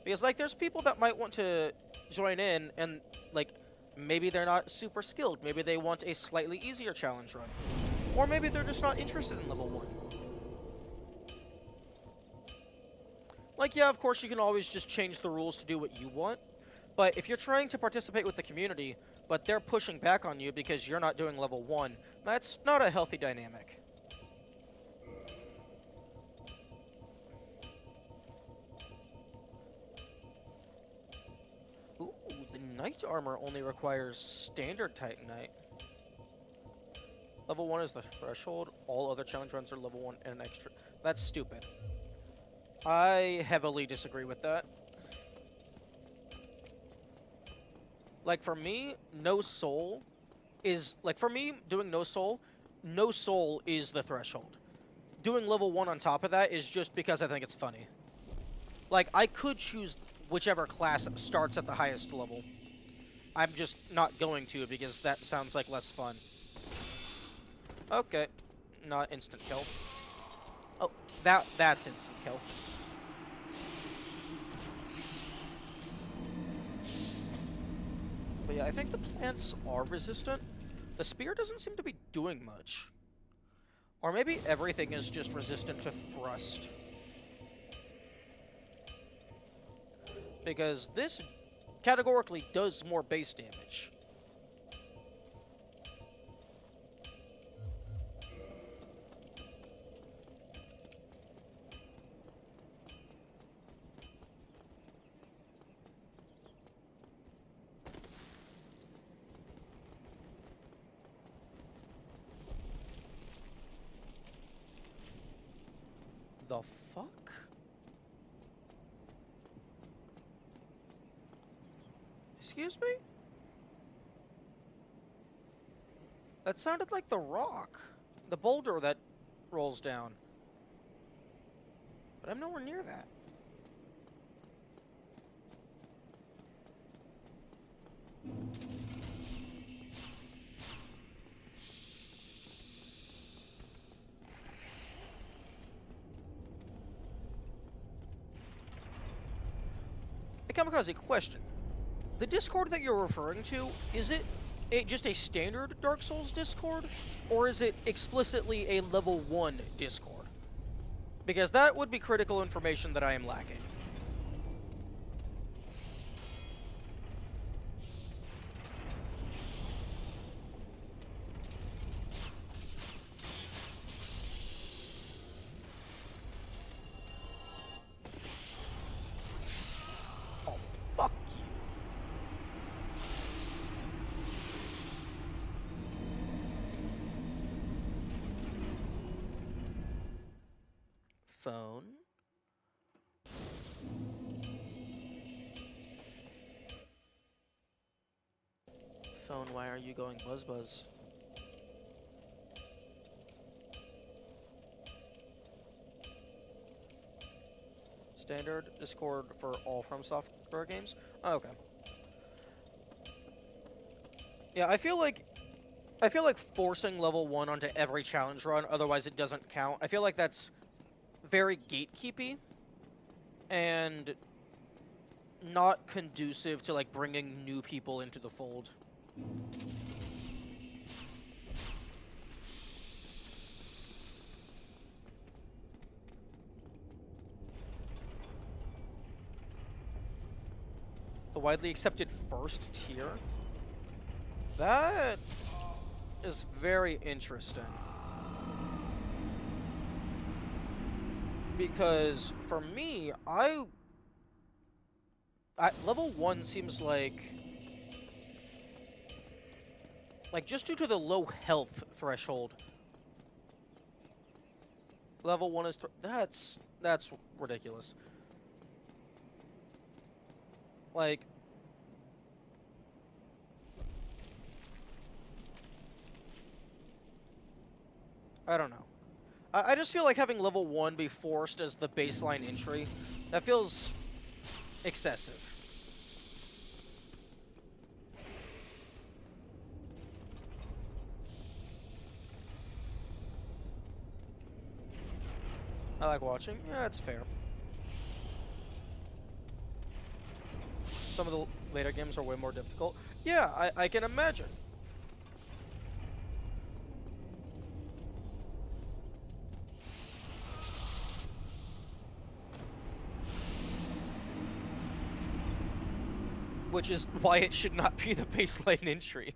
Because, like, there's people that might want to join in and, like, maybe they're not super skilled. Maybe they want a slightly easier challenge run. Or maybe they're just not interested in level 1. Like, yeah, of course, you can always just change the rules to do what you want. But if you're trying to participate with the community, but they're pushing back on you because you're not doing level 1, that's not a healthy dynamic. Ooh, the Knight armor only requires standard Titanite. Level 1 is the threshold. All other challenge runs are level 1 and an extra. That's stupid. I heavily disagree with that. Like, for me, no soul is... Like, for me, doing no soul is the threshold. Doing level 1 on top of that is just because I think it's funny. Like, I could choose whichever class starts at the highest level. I'm just not going to because that sounds like less fun. Okay. Not instant kill. Oh, that's instant kill. But yeah, I think the plants are resistant. The spear doesn't seem to be doing much. Or maybe everything is just resistant to thrust. Because this categorically does more base damage. The fuck? Excuse me? That sounded like the rock. The boulder that rolls down. But I'm nowhere near that. I come across a question. The Discord that you're referring to, is it just a standard Dark Souls Discord? Or is it explicitly a level 1 Discord? Because that would be critical information that I am lacking. Phone. Phone, why are you going buzz buzz? Standard Discord for all From Software games? Oh, okay. Yeah, I feel like forcing level 1 onto every challenge run, otherwise it doesn't count. I feel like that's very gatekeepy and not conducive to like bringing new people into the fold. The widely accepted first tier? That is very interesting. Because for me, level 1 seems like just due to the low health threshold. Level 1 is that's ridiculous. Like, I don't know. I just feel like having level 1 be forced as the baseline entry, that feels excessive. I like watching. Yeah, it's fair. Some of the later games are way more difficult. Yeah, I can imagine. Which is why it should not be the baseline entry.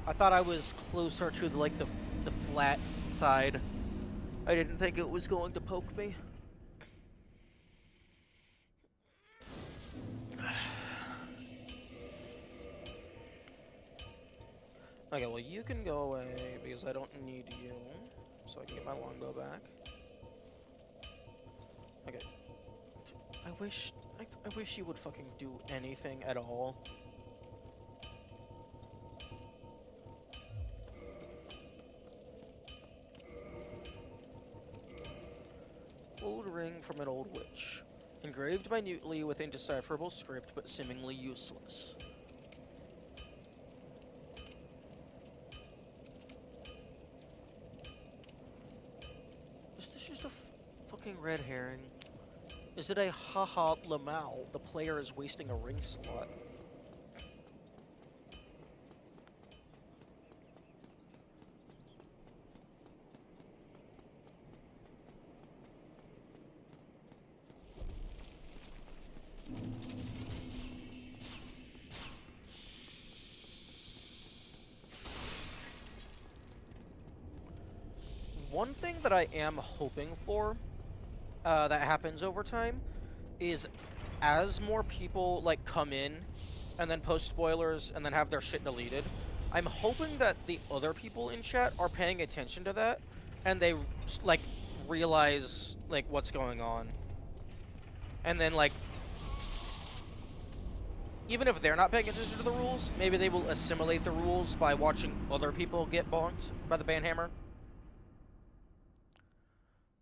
I thought I was closer to like the flat side. I didn't think it was going to poke me. Okay, well you can go away because I don't need you, so I can get my longbow back. Okay. I wish you would fucking do anything at all. Old ring from an old witch. Engraved minutely with indecipherable script, but seemingly useless. Is this just a fucking red herring? Is it a haha lamau? The player is wasting a ring slot. One thing that I am hoping for that happens over time is as more people like come in and then post spoilers and then have their shit deleted, I'm hoping that the other people in chat are paying attention to that and they like realize like what's going on. And then like even if they're not paying attention to the rules, maybe they will assimilate the rules by watching other people get bonked by the banhammer.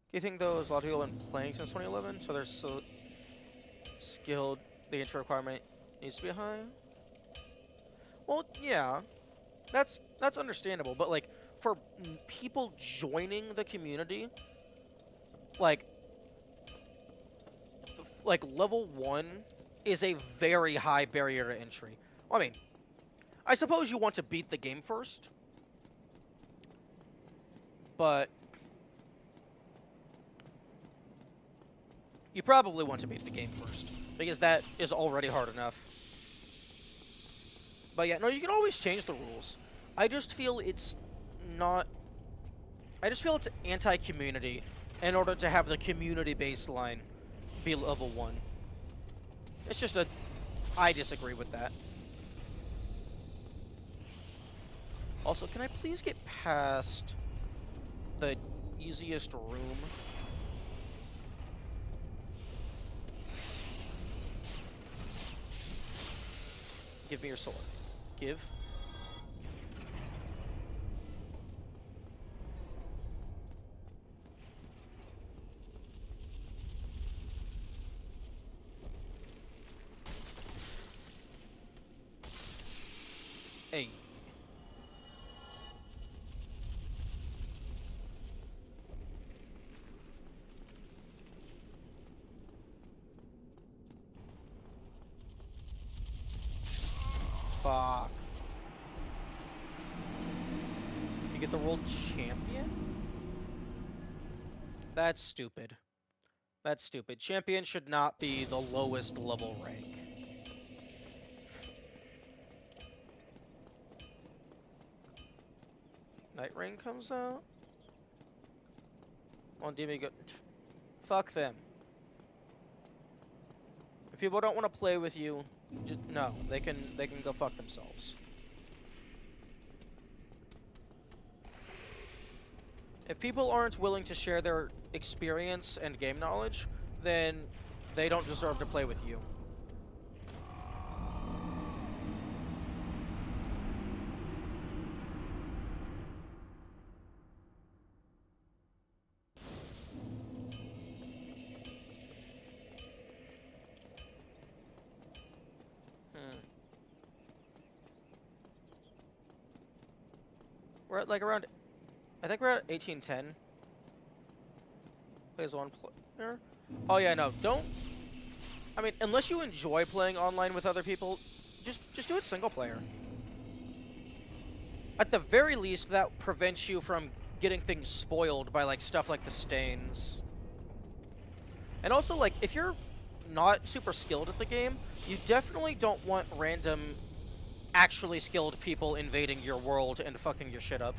Do you think though, as a lot of people have been playing since 2011, so they're so skilled, the intro requirement needs to be high? Well, yeah. That's understandable, but like for people joining the community, like level 1 is a very high barrier to entry. I mean, I suppose you want to beat the game first, but you probably want to beat the game first because that is already hard enough. But yeah, no, you can always change the rules. I just feel it's not. I just feel it's anti-community in order to have the community baseline be level 1. It's just a. I disagree with that. Also, can I please get past the easiest room? Give me your sword. Give. Hey. Fuck. You get the world champion? That's stupid. That's stupid. Champion should not be the lowest level rank. Night Rain comes out? On DB go. Fuck them. If people don't want to play with you, no, they can go fuck themselves. If people aren't willing to share their experience and game knowledge, then they don't deserve to play with you. We're at like around, I think we're at 1810. Plays one player. Oh yeah, no, don't. I mean, unless you enjoy playing online with other people, just do it single player. At the very least, that prevents you from getting things spoiled by like stuff like the stains. And also, like, if you're not super skilled at the game, you definitely don't want random, actually skilled people invading your world and fucking your shit up.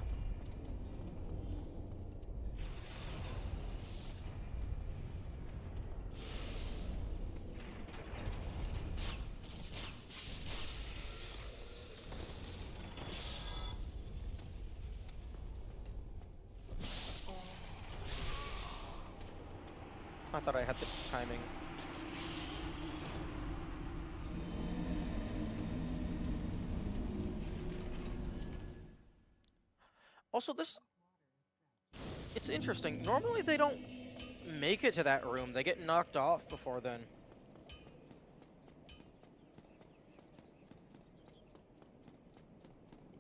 I thought I had the timing. Also, it's interesting. Normally they don't make it to that room. They get knocked off before then.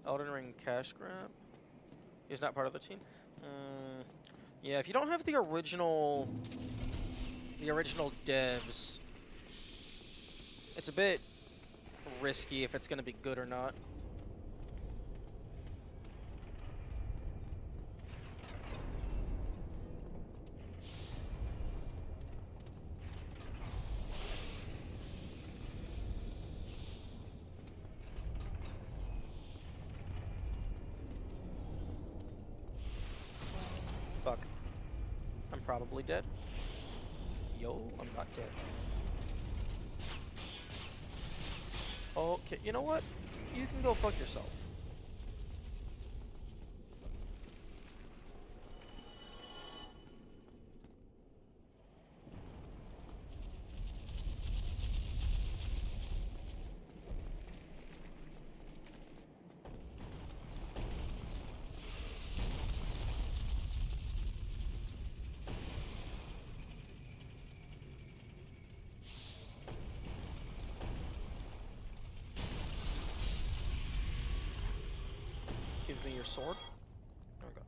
Elden Ring cash grab. He's not part of the team. Yeah, if you don't have the original devs, it's a bit risky if it's going to be good or not. Fuck. I'm probably dead. Yo, I'm not dead. Okay, you know what? You can go fuck yourself. me your sword? Okay.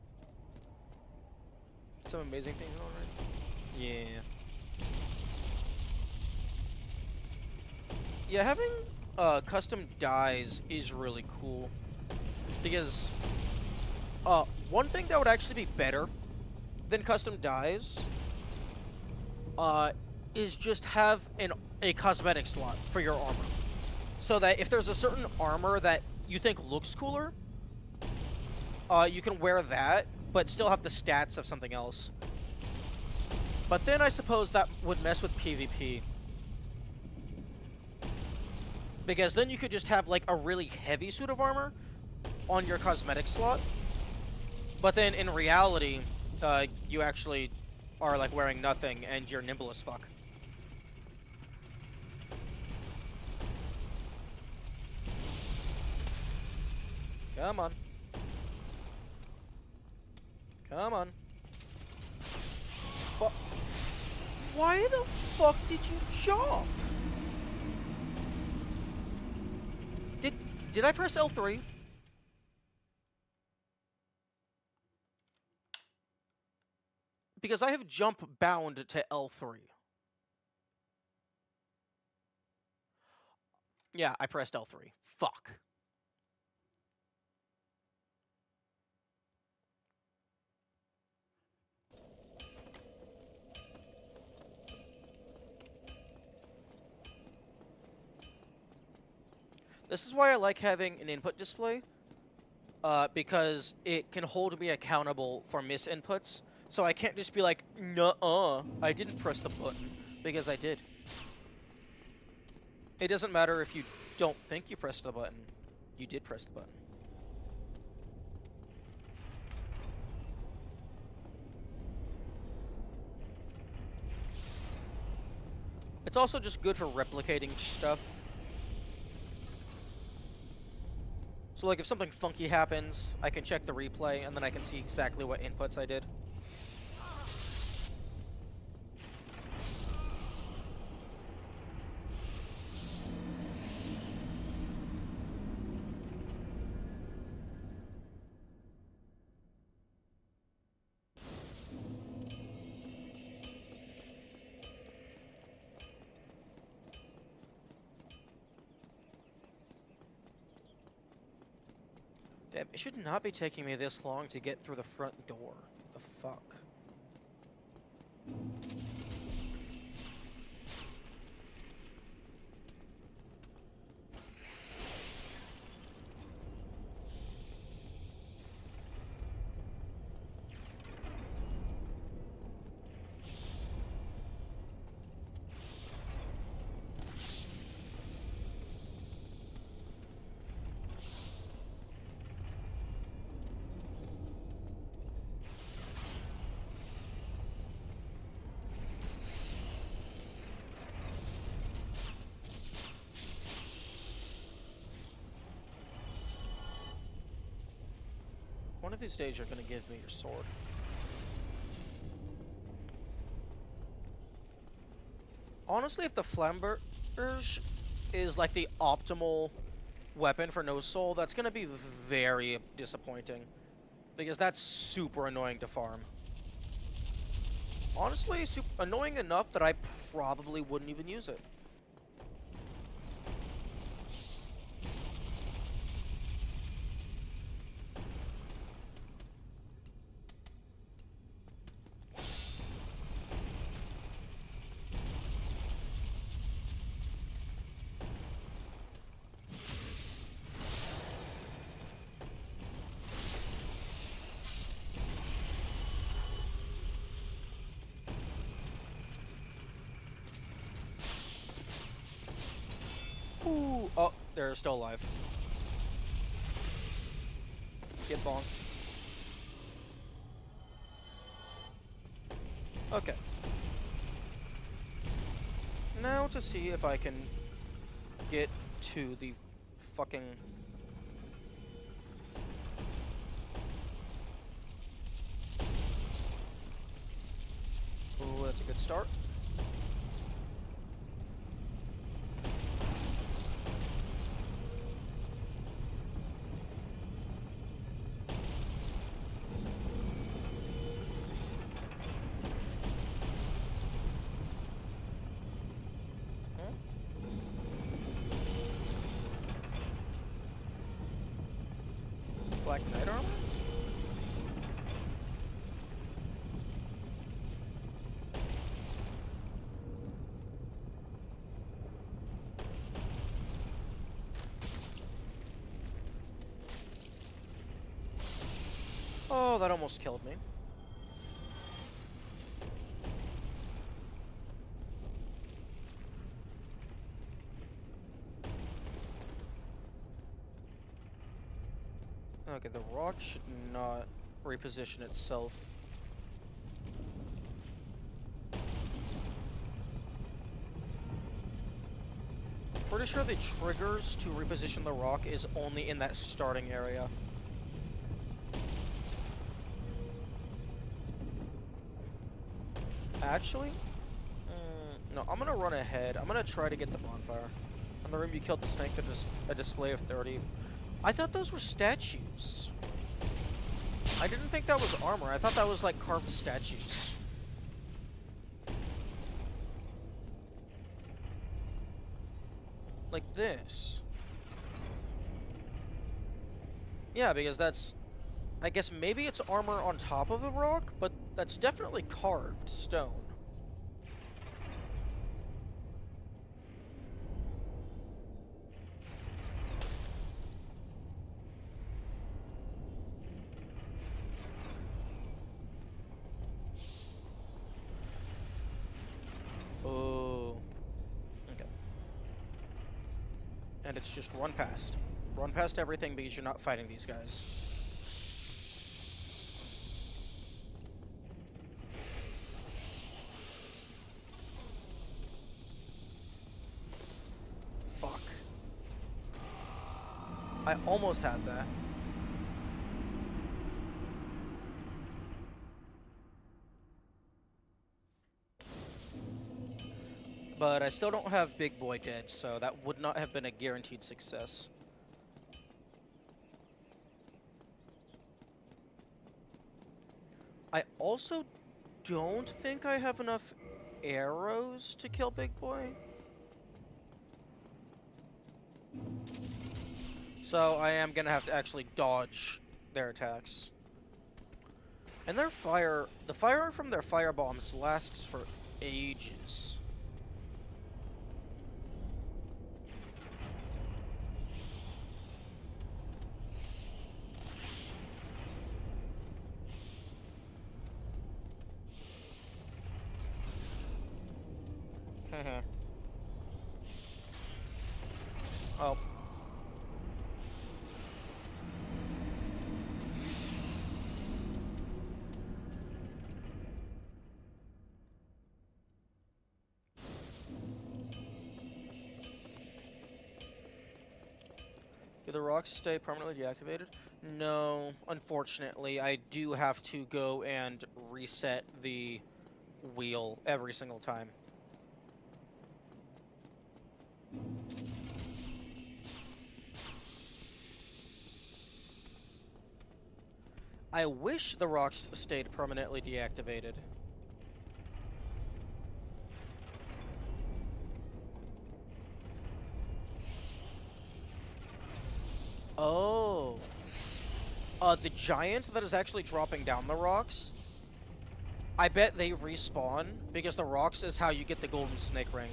Some amazing things going on, right? Yeah. Yeah, having custom dyes is really cool because one thing that would actually be better than custom dyes uh is just have a cosmetic slot for your armor, so that if there's a certain armor that you think looks cooler, you can wear that but still have the stats of something else. But then I suppose that would mess with PvP. Because then you could just have like a really heavy suit of armor on your cosmetic slot. But then in reality, you actually are like wearing nothing and you're nimble as fuck. Come on. Come on. But why the fuck did you jump? Did I press L3? Because I have jump bound to L3. Yeah, I pressed L3. Fuck. This is why I like having an input display, because it can hold me accountable for misinputs. So I can't just be like, nuh-uh, I didn't press the button, because I did. It doesn't matter if you don't think you pressed the button. You did press the button. It's also just good for replicating stuff. So like if something funky happens, I can check the replay and then I can see exactly what inputs I did. Damn, it should not be taking me this long to get through the front door. The fuck? One of these days you're gonna give me your sword. Honestly, if the Flamberge is like the optimal weapon for no soul, that's gonna be very disappointing. Because that's super annoying to farm. Honestly, annoying enough that I probably wouldn't even use it. Ooh, oh, they're still alive. Get bonked. Okay. Now to see if I can get to the fucking... Ooh, that's a good start. knight armor? Oh, that almost killed me. Okay, the rock should not reposition itself. Pretty sure the triggers to reposition the rock is only in that starting area. Actually, no, I'm gonna run ahead. I'm gonna try to get the bonfire. On the room you killed the snake, there's a display of 30. I thought those were statues. I didn't think that was armor. I thought that was like carved statues. Like this. Yeah, because that's... I guess maybe it's armor on top of a rock, but that's definitely carved stone. Oh. Okay. And it's just run past. Run past everything because you're not fighting these guys. Fuck. I almost had that. But I still don't have Big Boy dead, so that would not have been a guaranteed success. I also don't think I have enough arrows to kill Big Boy. So I am gonna have to actually dodge their attacks. And their fire, the fire from their fire bombs lasts for ages. Oh. Do the rocks stay permanently deactivated? No, unfortunately, I do have to go and reset the wheel every single time. I wish the rocks stayed permanently deactivated. Oh. The giant that is actually dropping down the rocks, I bet they respawn because the rocks is how you get the golden snake ring.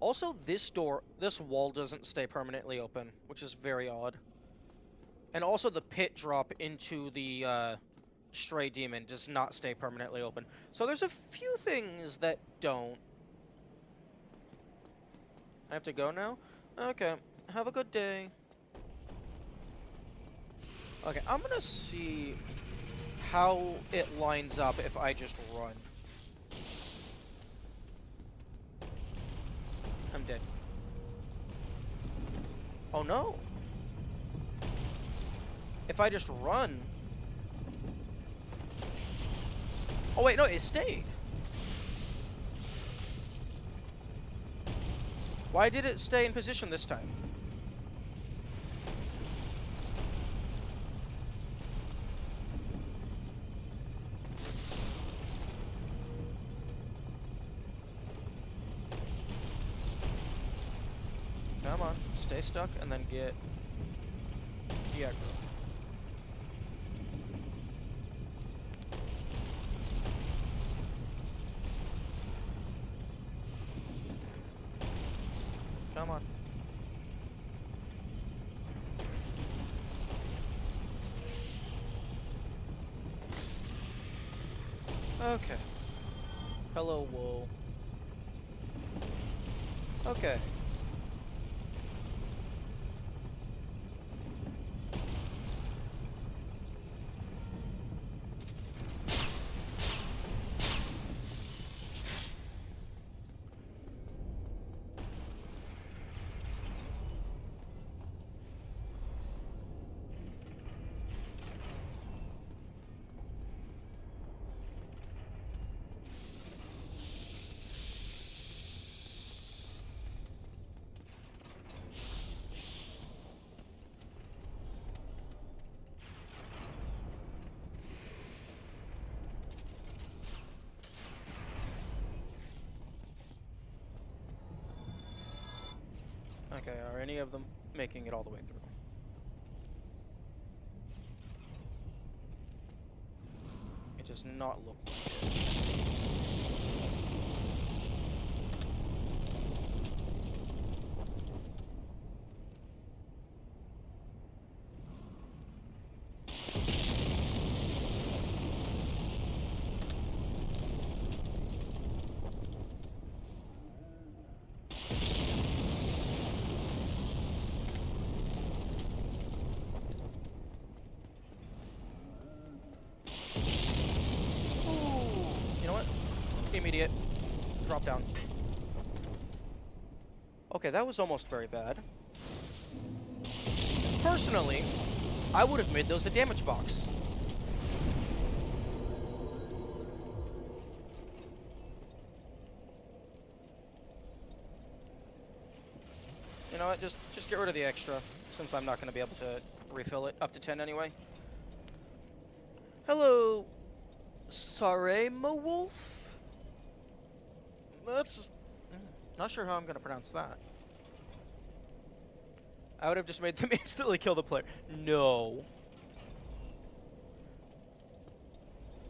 Also, this wall doesn't stay permanently open, which is very odd. And also the pit drop into the stray demon does not stay permanently open. So there's a few things that don't. I have to go now? Okay, have a good day. Okay, I'm gonna see how it lines up if I just run. I'm dead. Oh no! If I just run... Oh wait, no, it stayed. Why did it stay in position this time? Stay stuck and then get de-aggro. Come on. Okay. Hello, wool. Okay. Okay, are any of them making it all the way through? It does not look like it. Ooh, you know what? Immediate. Drop down. Okay, that was almost very bad. Personally, I would have made those a damage box. You know what? Just get rid of the extra, since I'm not going to be able to refill it up to 10 anyway. Hello, Sarema Wolf? That's... not sure how I'm going to pronounce that. I would have just made them instantly kill the player. No.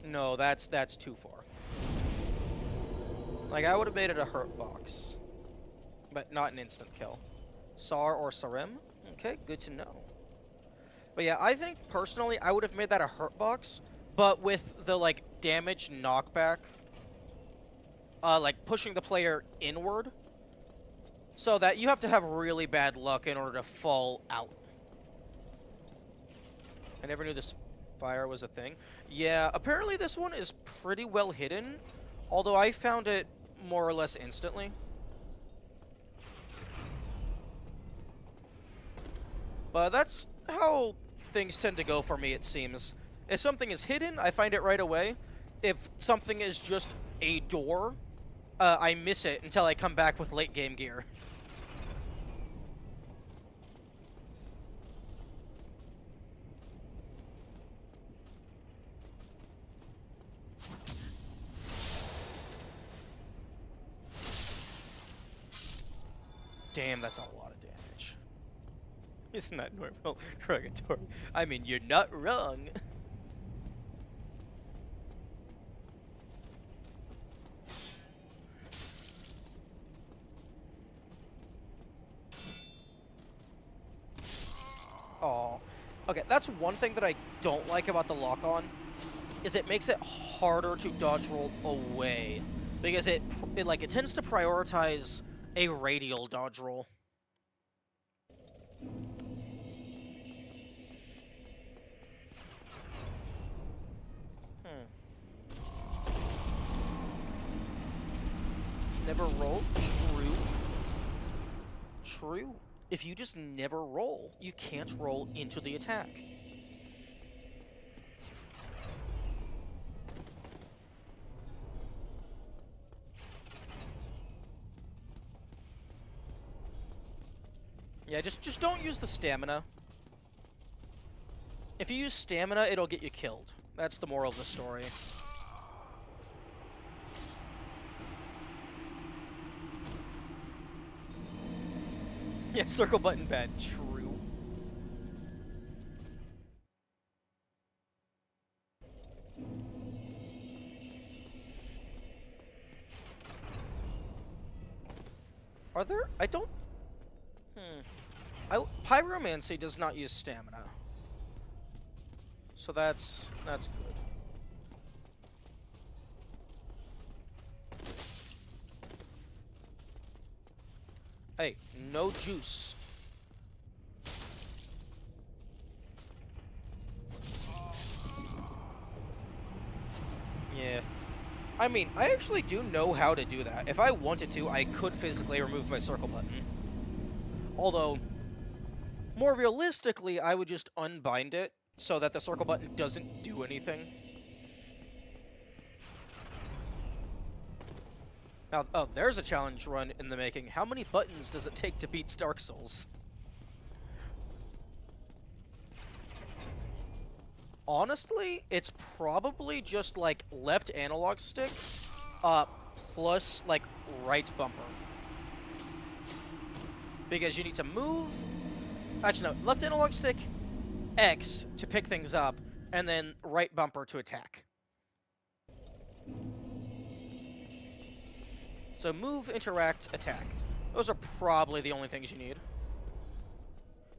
No, that's too far. Like, I would have made it a hurt box. But not an instant kill. Sar or Sarem? Okay, good to know. But yeah, I think, personally, I would have made that a hurt box, but with the, like, damage knockback, like, pushing the player inward, so that you have to have really bad luck in order to fall out. I never knew this fire was a thing. Yeah, apparently this one is pretty well hidden, although I found it more or less instantly. But that's how things tend to go for me, it seems. If something is hidden, I find it right away. If something is just a door, I miss it until I come back with late game gear. Damn, that's a lot of damage. Isn't that normal, derogatory? I mean, you're not wrong. Oh, okay. That's one thing that I don't like about the lock-on, is it makes it harder to dodge roll away, because it tends to prioritize a radial dodge roll. Never roll? True. True. If you just never roll, you can't roll into the attack. Yeah, just don't use the stamina. If you use stamina, it'll get you killed. That's the moral of the story. Yeah, circle button bad. True. Are there? I don't. Hmm. Pyromancy does not use stamina, so that's good. Hey, no juice. Yeah. I mean, I actually do know how to do that. If I wanted to, I could physically remove my circle button. Although, more realistically, I would just unbind it so that the circle button doesn't do anything. Now, oh, there's a challenge run in the making. How many buttons does it take to beat Dark Souls? Honestly, it's probably just like left analog stick, plus like right bumper. Because you need to move. Actually, no, left analog stick, X to pick things up, and then right bumper to attack. So move, interact, attack. Those are probably the only things you need.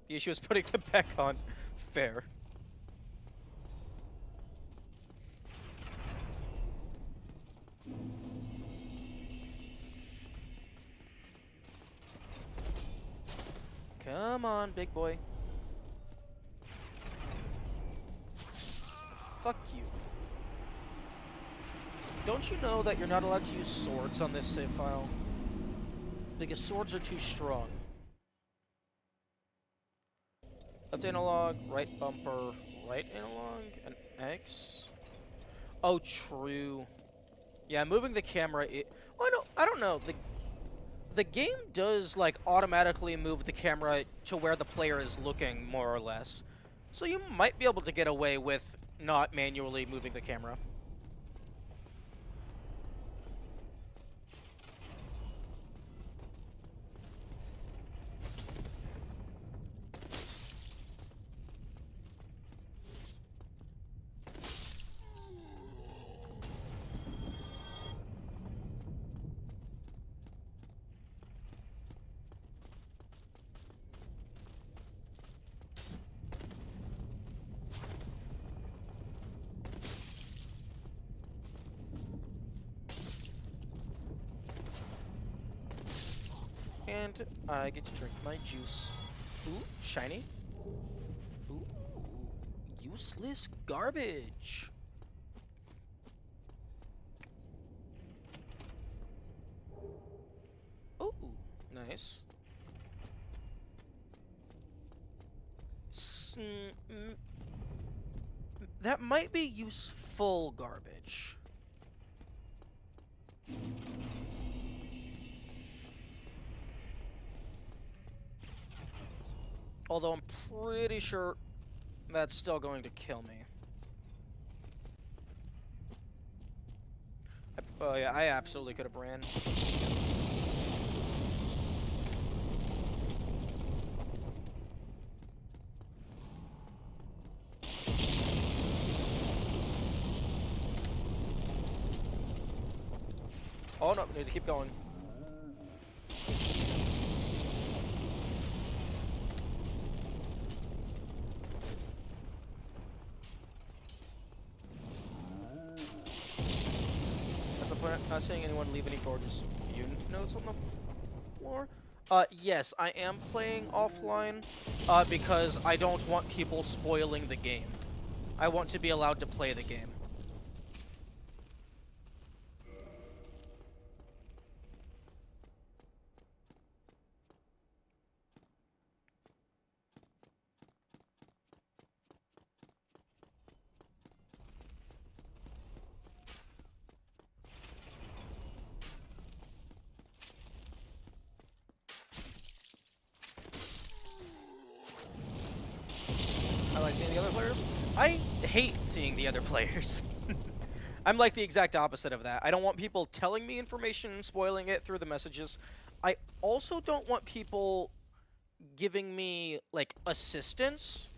The issue is putting them back on. Fair. Come on, big boy. Fuck you. Don't you know that you're not allowed to use swords on this save file? Because swords are too strong. Left analog, right bumper, right analog, and X. Oh, true. Yeah, moving the camera. Well, I don't know. The game does like automatically move the camera to where the player is looking, more or less. So you might be able to get away with not manually moving the camera. And I get to drink my juice. Ooh, shiny. Ooh, useless garbage. Ooh, nice. That might be useful garbage. Although I'm pretty sure that's still going to kill me. Oh yeah, I absolutely could have ran. Oh no, need to keep going. That's a point. Not seeing anyone leave any gorgeous view notes on the floor. Yes, I am playing offline, because I don't want people spoiling the game. I want to be allowed to play the game. I like seeing the other players. I hate seeing the other players. I'm like the exact opposite of that. I don't want people telling me information and spoiling it through the messages. I also don't want people giving me, like, assistance.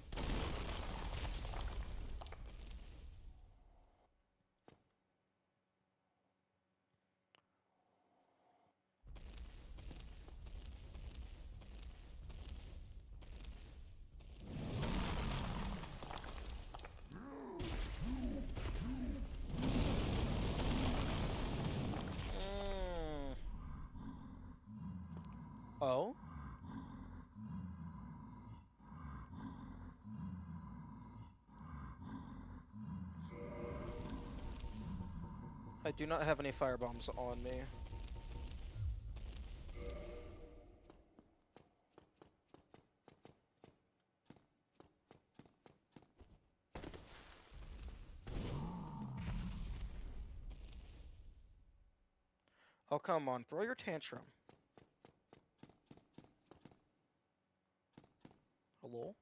Mm. Oh? I do not have any firebombs on me. Oh, come on. Throw your tantrum. Hello?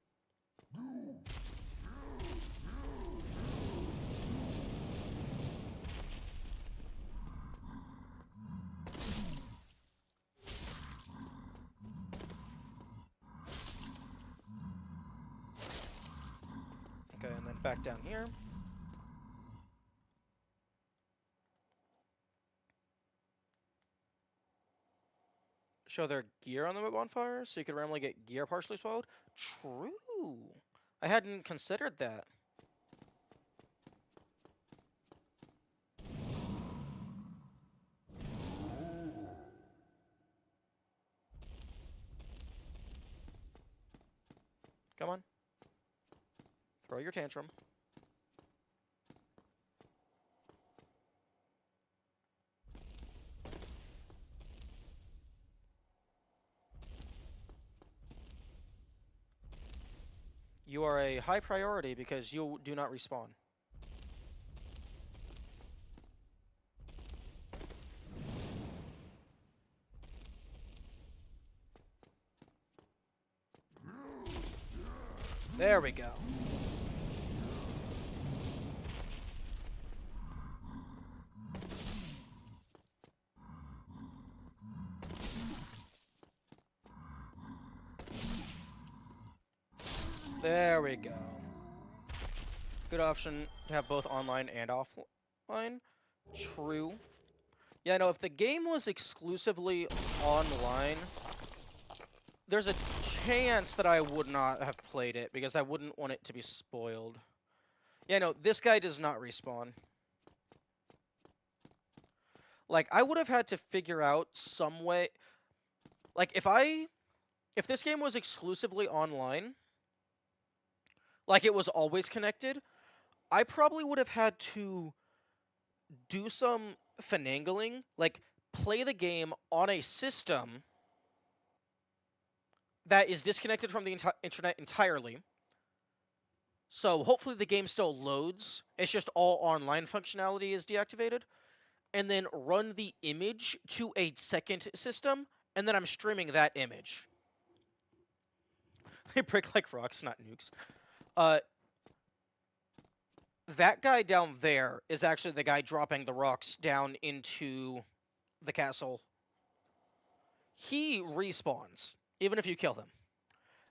Okay, and then back down here. Show their gear on the bonfire, so you could randomly get gear partially swallowed? True! I hadn't considered that. Come on. Throw your tantrum. You are a high priority because you do not respawn. There we go. There we go. Good option to have both online and offline. True. Yeah, no, if the game was exclusively online, there's a chance that I would not have played it because I wouldn't want it to be spoiled. Yeah, no, this guy does not respawn. Like, I would have had to figure out some way... Like, if this game was exclusively online, like it was always connected, I probably would have had to do some finagling, like play the game on a system that is disconnected from the internet entirely. So hopefully the game still loads. It's just all online functionality is deactivated. And then run the image to a second system, and then I'm streaming that image. They break like rocks, not nukes. That guy down there is actually the guy dropping the rocks down into the castle. He respawns, even if you kill him.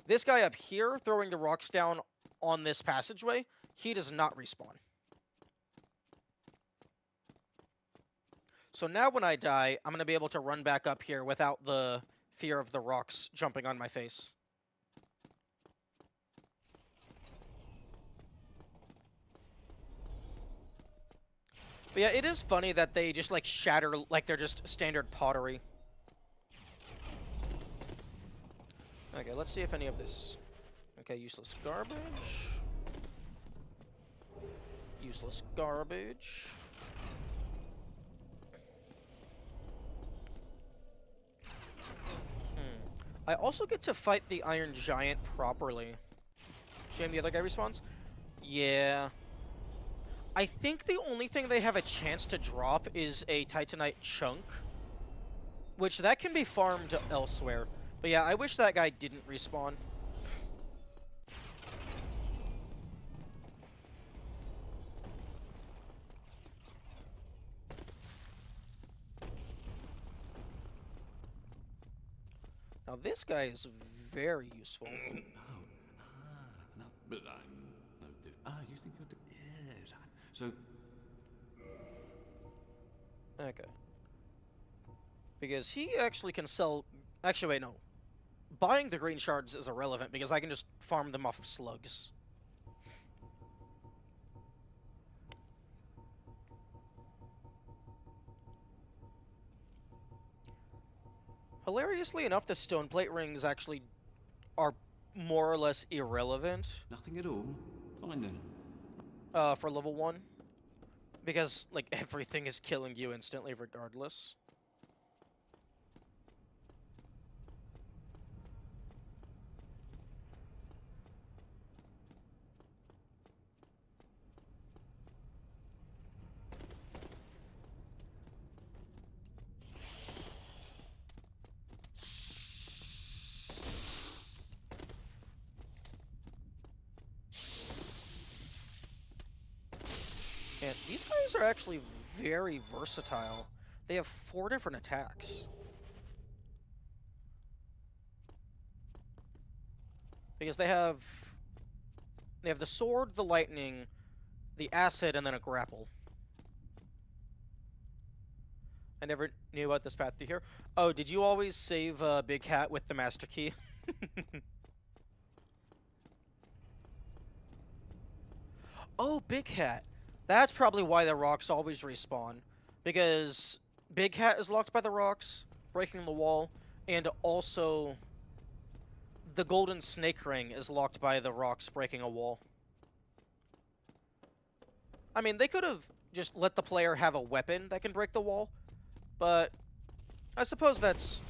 This guy up here, throwing the rocks down on this passageway, he does not respawn. So now when I die, I'm going to be able to run back up here without the fear of the rocks jumping on my face. But yeah, it is funny that they just, like, shatter like they're just standard pottery. Okay, let's see if any of this... Okay, useless garbage. Useless garbage. I also get to fight the Iron Giant properly. Shame the other guy respawns? Yeah. I think the only thing they have a chance to drop is a Titanite chunk, which that can be farmed elsewhere. But yeah, I wish that guy didn't respawn. Now this guy is very useful. No, but I'm no you think you're yes. So Okay. Because he actually can sell. Actually, wait, no. Buying the green shards is irrelevant because I can just farm them off of slugs. Hilariously enough, the stone plate rings actually are more or less irrelevant nothing at all. Fine then. for level 1. Because, like, everything is killing you instantly regardless. And these guys are actually very versatile. They have 4 different attacks. Because they have the sword, the lightning, the acid, and then a grapple. I never knew about this path to here. Oh, did you always save Big Hat with the Master Key? Oh, Big Hat. That's probably why the rocks always respawn. Because Big Hat is locked by the rocks, breaking the wall, and also the Golden Snake Ring is locked by the rocks, breaking a wall. I mean, they could have just let the player have a weapon that can break the wall, but I suppose that's...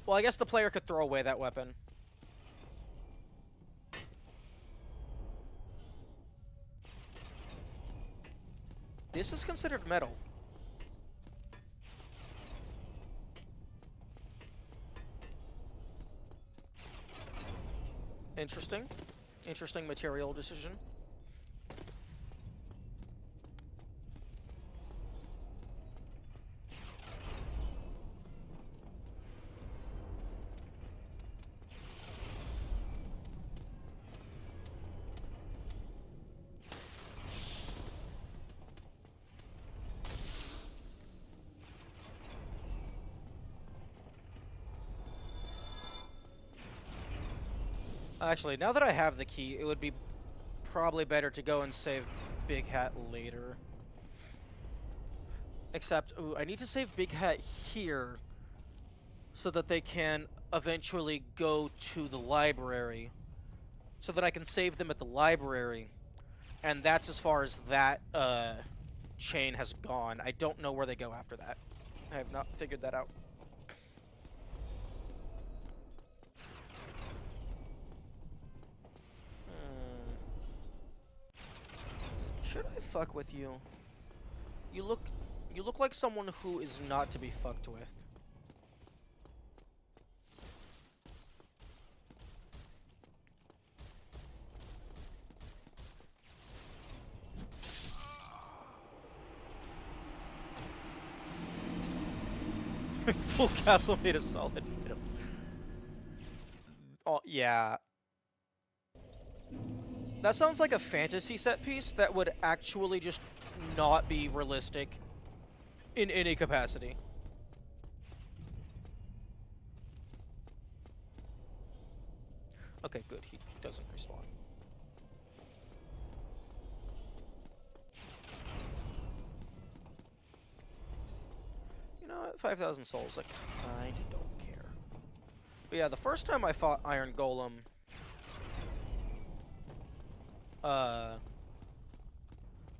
Well, I guess the player could throw away that weapon. This is considered metal. Interesting. Interesting material decision. Actually, now that I have the key, it would be probably better to go and save Big Hat later. Except, ooh, I need to save Big Hat here so that they can eventually go to the library. So that I can save them at the library. And that's as far as that chain has gone. I don't know where they go after that. I have not figured that out. Hmm. Should I fuck with you? You look like someone who is not to be fucked with. Full castle made of solid metal. Oh, yeah. That sounds like a fantasy set piece that would actually just not be realistic in any capacity. Okay, good. He doesn't respawn. You know what? 5,000 souls, I kinda don't care. But yeah, the first time I fought Iron Golem, uh,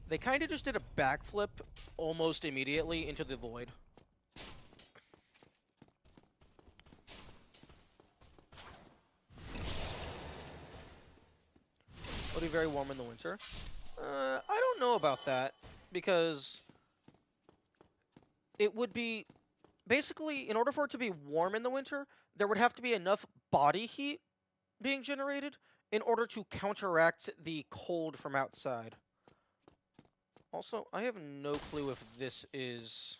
they kinda just did a backflip almost immediately into the void. It'll be very warm in the winter. I don't know about that, because it would be... Basically, in order for it to be warm in the winter, there would have to be enough body heat being generated in order to counteract the cold from outside. Also, I have no clue if this is...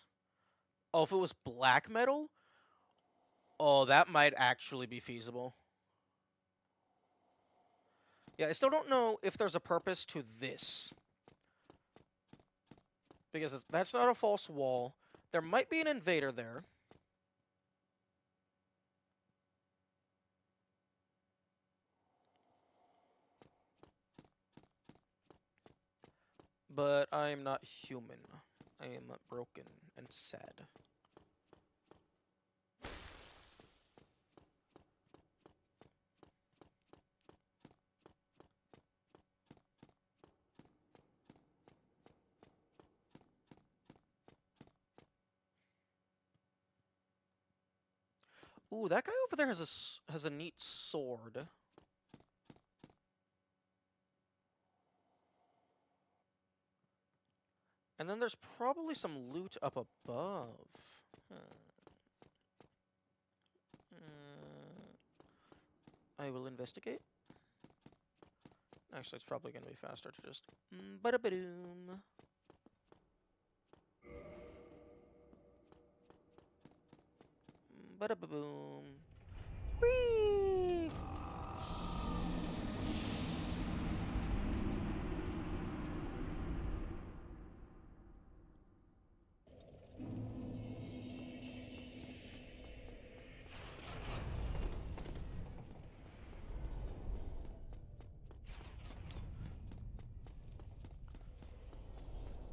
Oh, if it was black metal? Oh, that might actually be feasible. Yeah, I still don't know if there's a purpose to this. Because that's not a false wall. There might be an invader there. But I am not human. I am broken and sad. Ooh, that guy over there has a neat sword. And then there's probably some loot up above. I will investigate. Actually, it's probably going to be faster to just... Bada-ba-doom. Bada-ba-boom. Whee!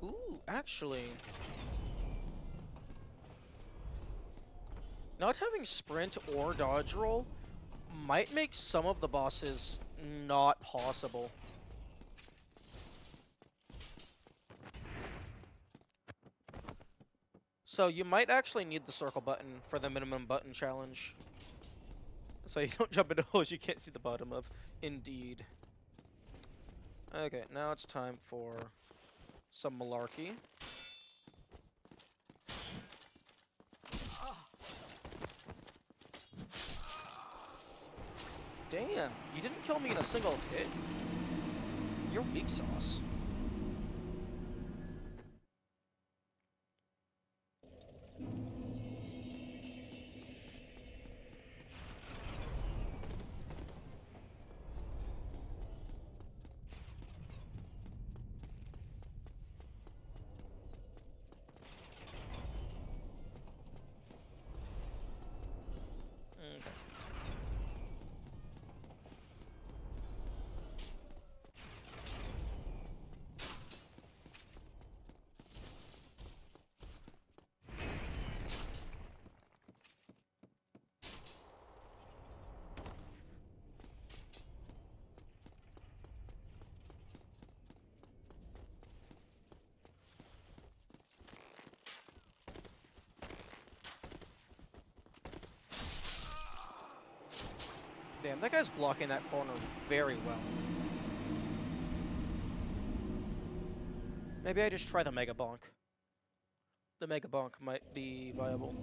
Ooh, actually... Not having sprint or dodge roll might make some of the bosses not possible. So you might actually need the circle button for the minimum button challenge. So you don't jump into holes you can't see the bottom of. Indeed. Okay, now it's time for some malarkey. Damn, you didn't kill me in a single hit. You're weak sauce. Okay. Damn, that guy's blocking that corner very well. Maybe I just try the Mega Bonk. The Mega Bonk might be viable.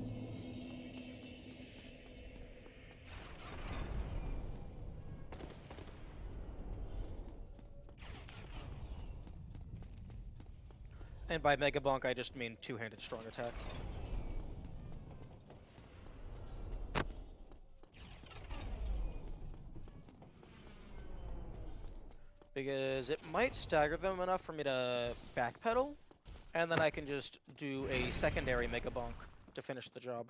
And by Mega Bonk, I just mean two-handed strong attack. Because it might stagger them enough for me to backpedal, and then I can just do a secondary Mega Bonk to finish the job.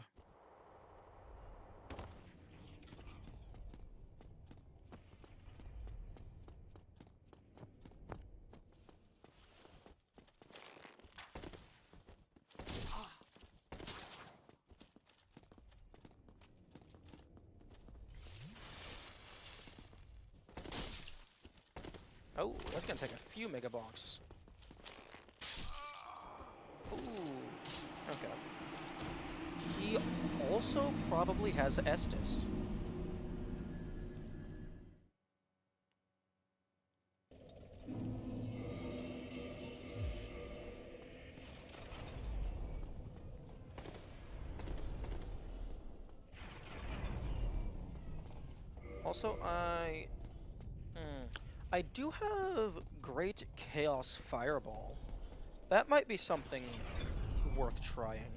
Oh, that's gonna take a few Mega Bonks. Ooh, okay. He also probably has Estus. Also, I do have Great Chaos Fireball. That might be something worth trying.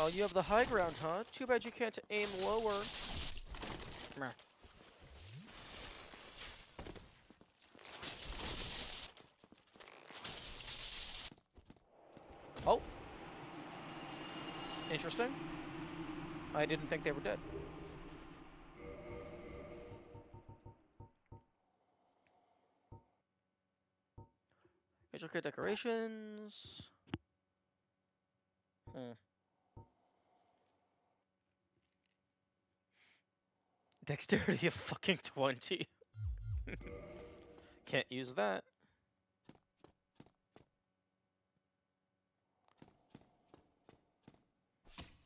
Oh, you have the high ground, huh? Too bad you can't aim lower. Meh. Oh. Interesting. I didn't think they were dead. Intricate decorations. Dexterity of fucking 20. Can't use that.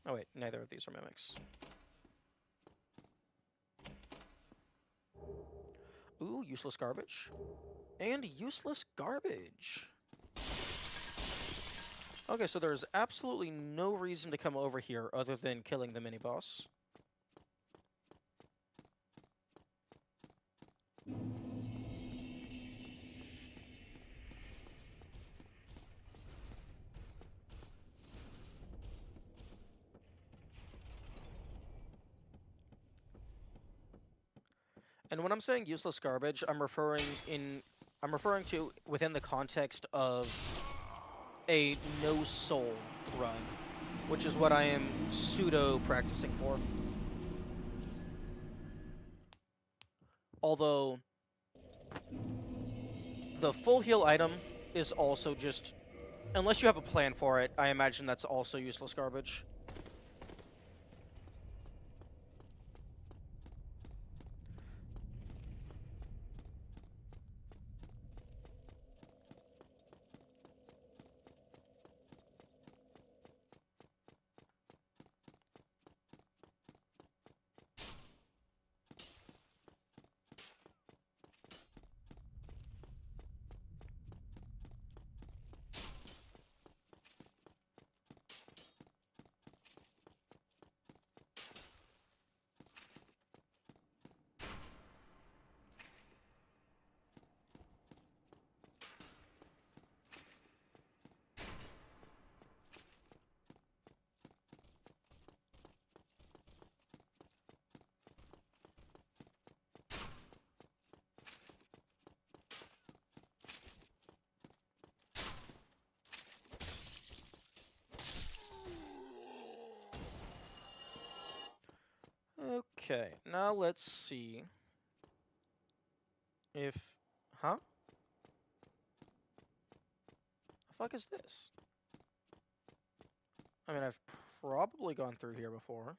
Oh wait, neither of these are mimics. Ooh, useless garbage. And useless garbage. Okay, so there's absolutely no reason to come over here other than killing the mini-boss. And when I'm saying useless garbage, I'm referring to within the context of a no soul run, which is what I am pseudo practicing for. Although the full heal item is also just, unless you have a plan for it, I imagine that's also useless garbage. Okay, now let's see if... Huh? The fuck is this? I mean, I've probably gone through here before.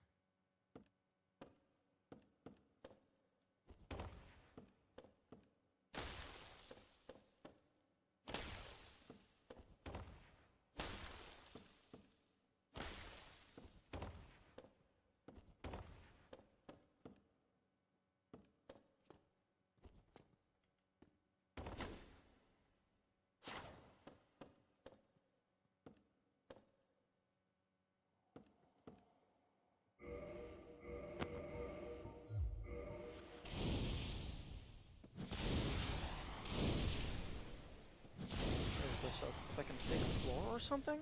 Is this a fucking fake floor or something?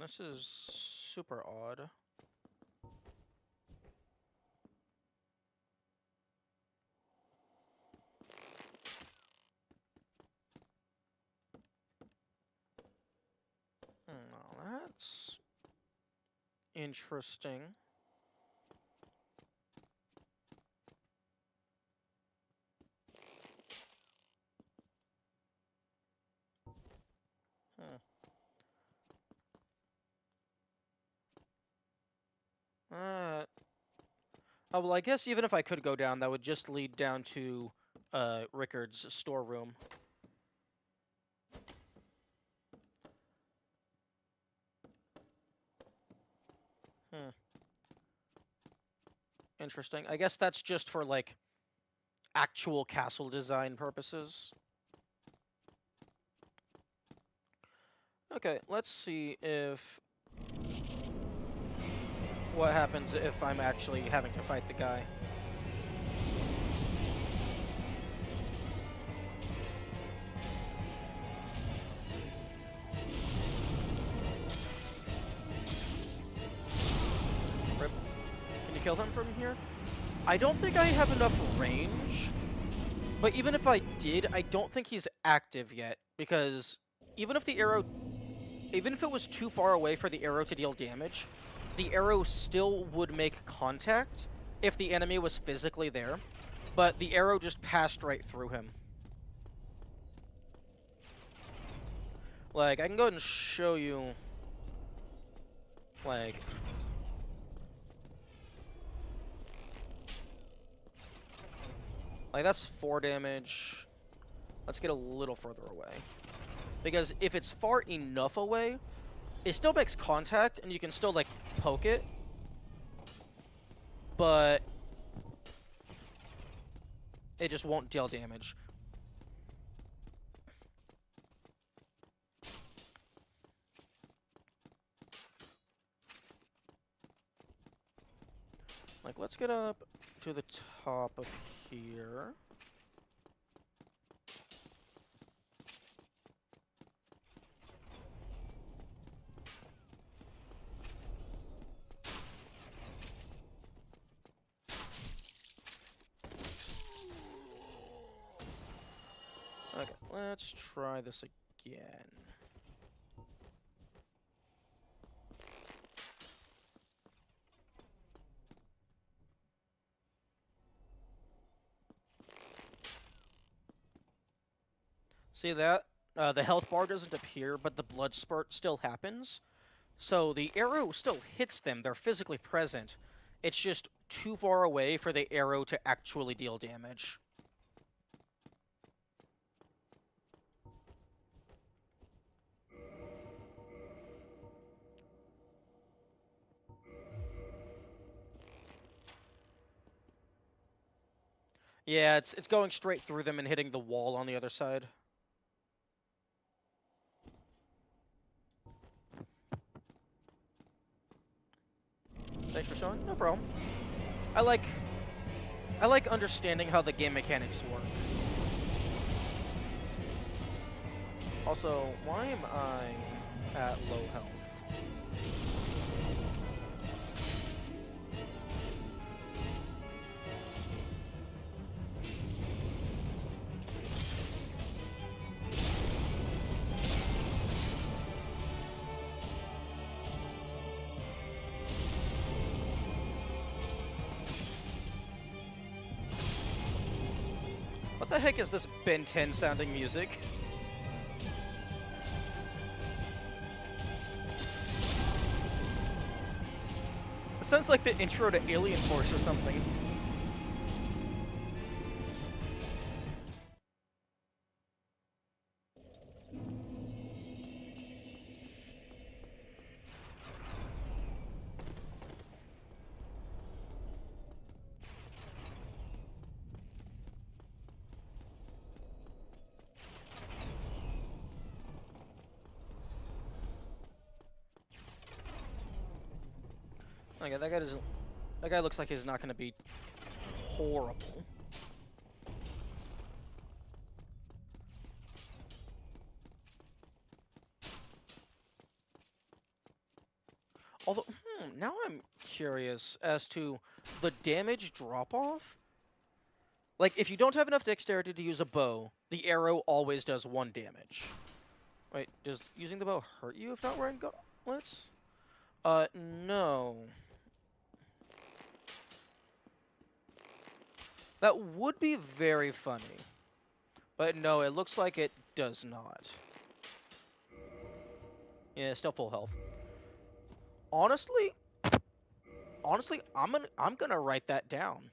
This is super odd. Well, that's interesting. Oh, well, I guess even if I could go down, that would just lead down to Rickard's storeroom. Interesting. I guess that's just for, like, actual castle design purposes. Okay, let's see if... what happens if I'm actually having to fight the guy. Rip. Can you kill him from here? I don't think I have enough range, but even if I did, I don't think he's active yet, because even if it was too far away for the arrow to deal damage, the arrow still would make contact if the enemy was physically there, but the arrow just passed right through him. Like, I can go ahead and show you, like, that's 4 damage. Let's get a little further away. Because if it's far enough away, it still makes contact, and you can still, like, poke it. But it just won't deal damage. Like, let's get up to the top of here. Okay, let's try this again. See that? The health bar doesn't appear, but the blood spurt still happens. So the arrow still hits them. They're physically present. It's just too far away for the arrow to actually deal damage. Yeah, it's going straight through them and hitting the wall on the other side. Thanks for showing. No problem. I like understanding how the game mechanics work. Also, why am I at low health? What the heck is this Ben 10 sounding music? It sounds like the intro to Alien Force or something. Okay, that guy looks like he's not gonna be horrible. Although, now I'm curious as to the damage drop-off. Like, if you don't have enough dexterity to use a bow, the arrow always does 1 damage. Wait, does using the bow hurt you if not wearing gauntlets? No. That would be very funny. But no, it looks like it does not. Yeah, still full health. Honestly, I'm gonna write that down.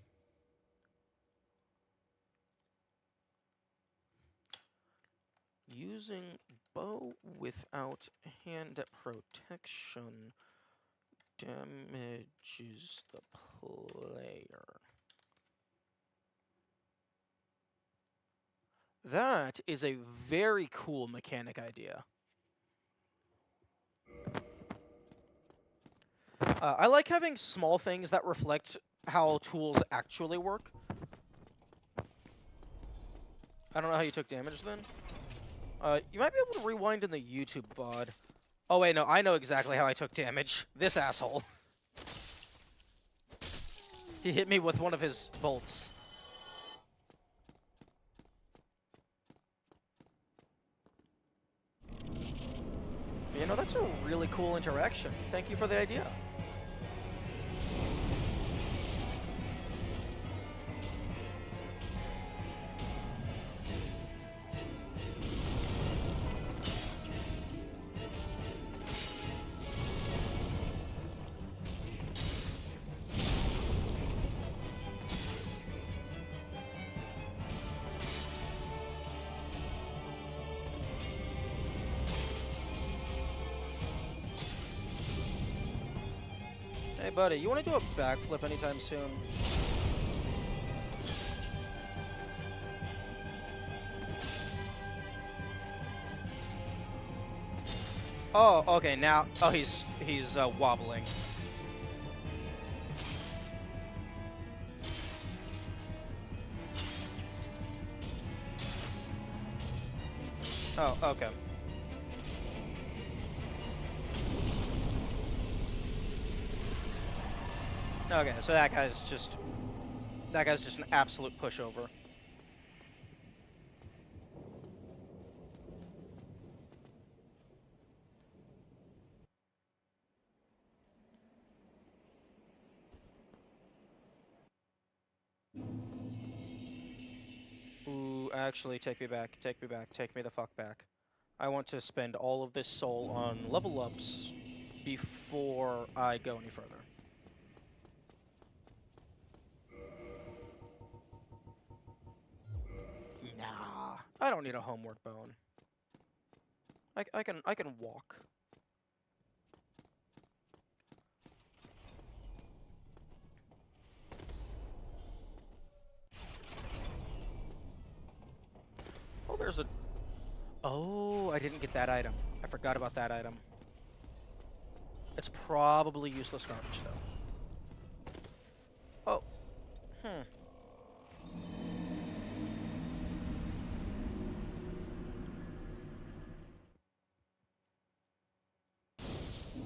Using bow without hand protection damages the player. That is a very cool mechanic idea. I like having small things that reflect how tools actually work. I don't know how you took damage then. You might be able to rewind in the YouTube VOD. Oh wait, no, I know exactly how I took damage. This asshole. He hit me with one of his bolts. You know, that's a really cool interaction. Thank you for the idea. Hey buddy, you want to do a backflip anytime soon? Oh, okay, now... Oh, he's wobbling. Oh, okay. Okay, so that guy's just an absolute pushover. Ooh, actually, take me back, take me back, take me the fuck back. I want to spend all of this soul on level ups before I go any further. Nah, I don't need a homeward bone. I can walk. Oh, there's a... Oh, I didn't get that item. I forgot about that item. It's probably useless garbage, though. Oh. Hmm.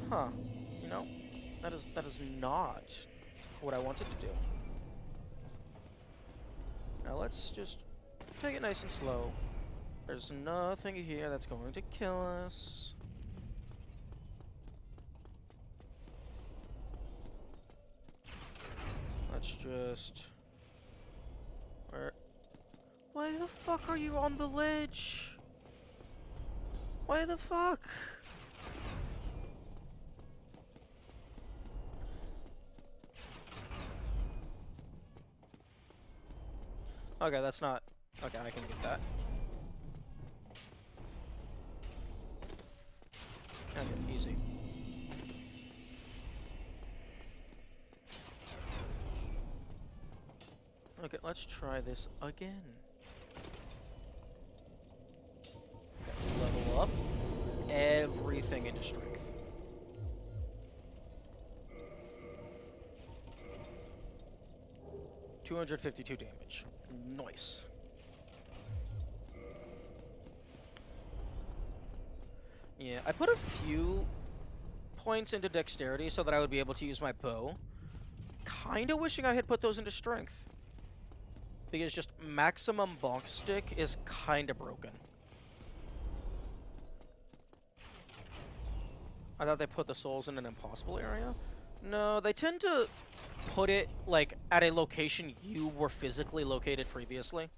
Huh. You know, that is not what I wanted to do. Now let's just take it nice and slow. There's nothing here that's going to kill us. Let's just... Why the fuck are you on the ledge? Why the fuck? Okay, that's not... Okay, I can get that. Okay, easy. Okay, let's try this again. Okay, level up everything into strength. $252 damage. Nice. Yeah, I put a few points into dexterity so that I would be able to use my bow. Kinda wishing I had put those into strength. Because just maximum bonk stick is kinda broken. I thought they put the souls in an impossible area. No, they tend to put it, like, at a location you were physically located previously.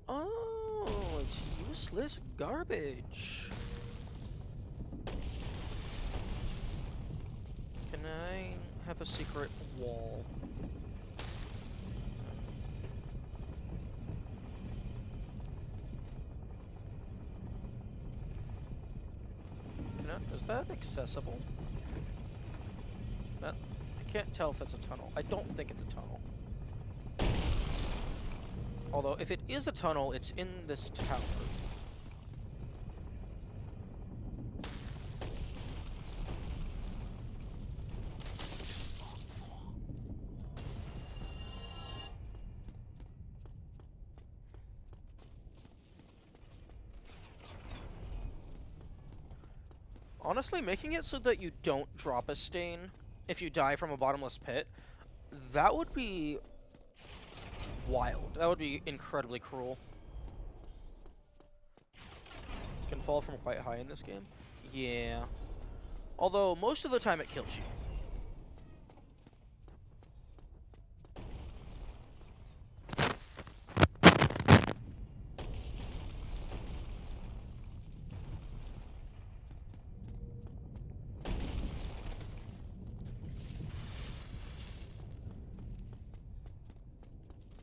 Oh, it's useless garbage. Can I have a secret wall? Is that accessible? That, I can't tell if that's a tunnel. I don't think it's a tunnel. Although, if it is a tunnel, it's in this tower. Honestly, making it so that you don't drop a stain if you die from a bottomless pit, that would be wild. That would be incredibly cruel. Can fall from quite high in this game. Yeah. Although, most of the time it kills you.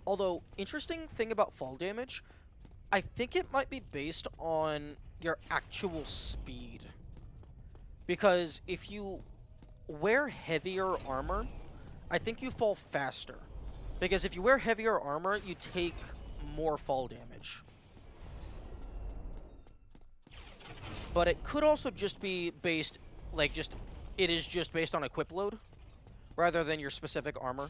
Although, interesting thing about fall damage, I think it might be based on your actual speed. Because if you wear heavier armor, I think you fall faster. Because if you wear heavier armor, you take more fall damage. But it could also just be based, like, it is just based on equip load, rather than your specific armor.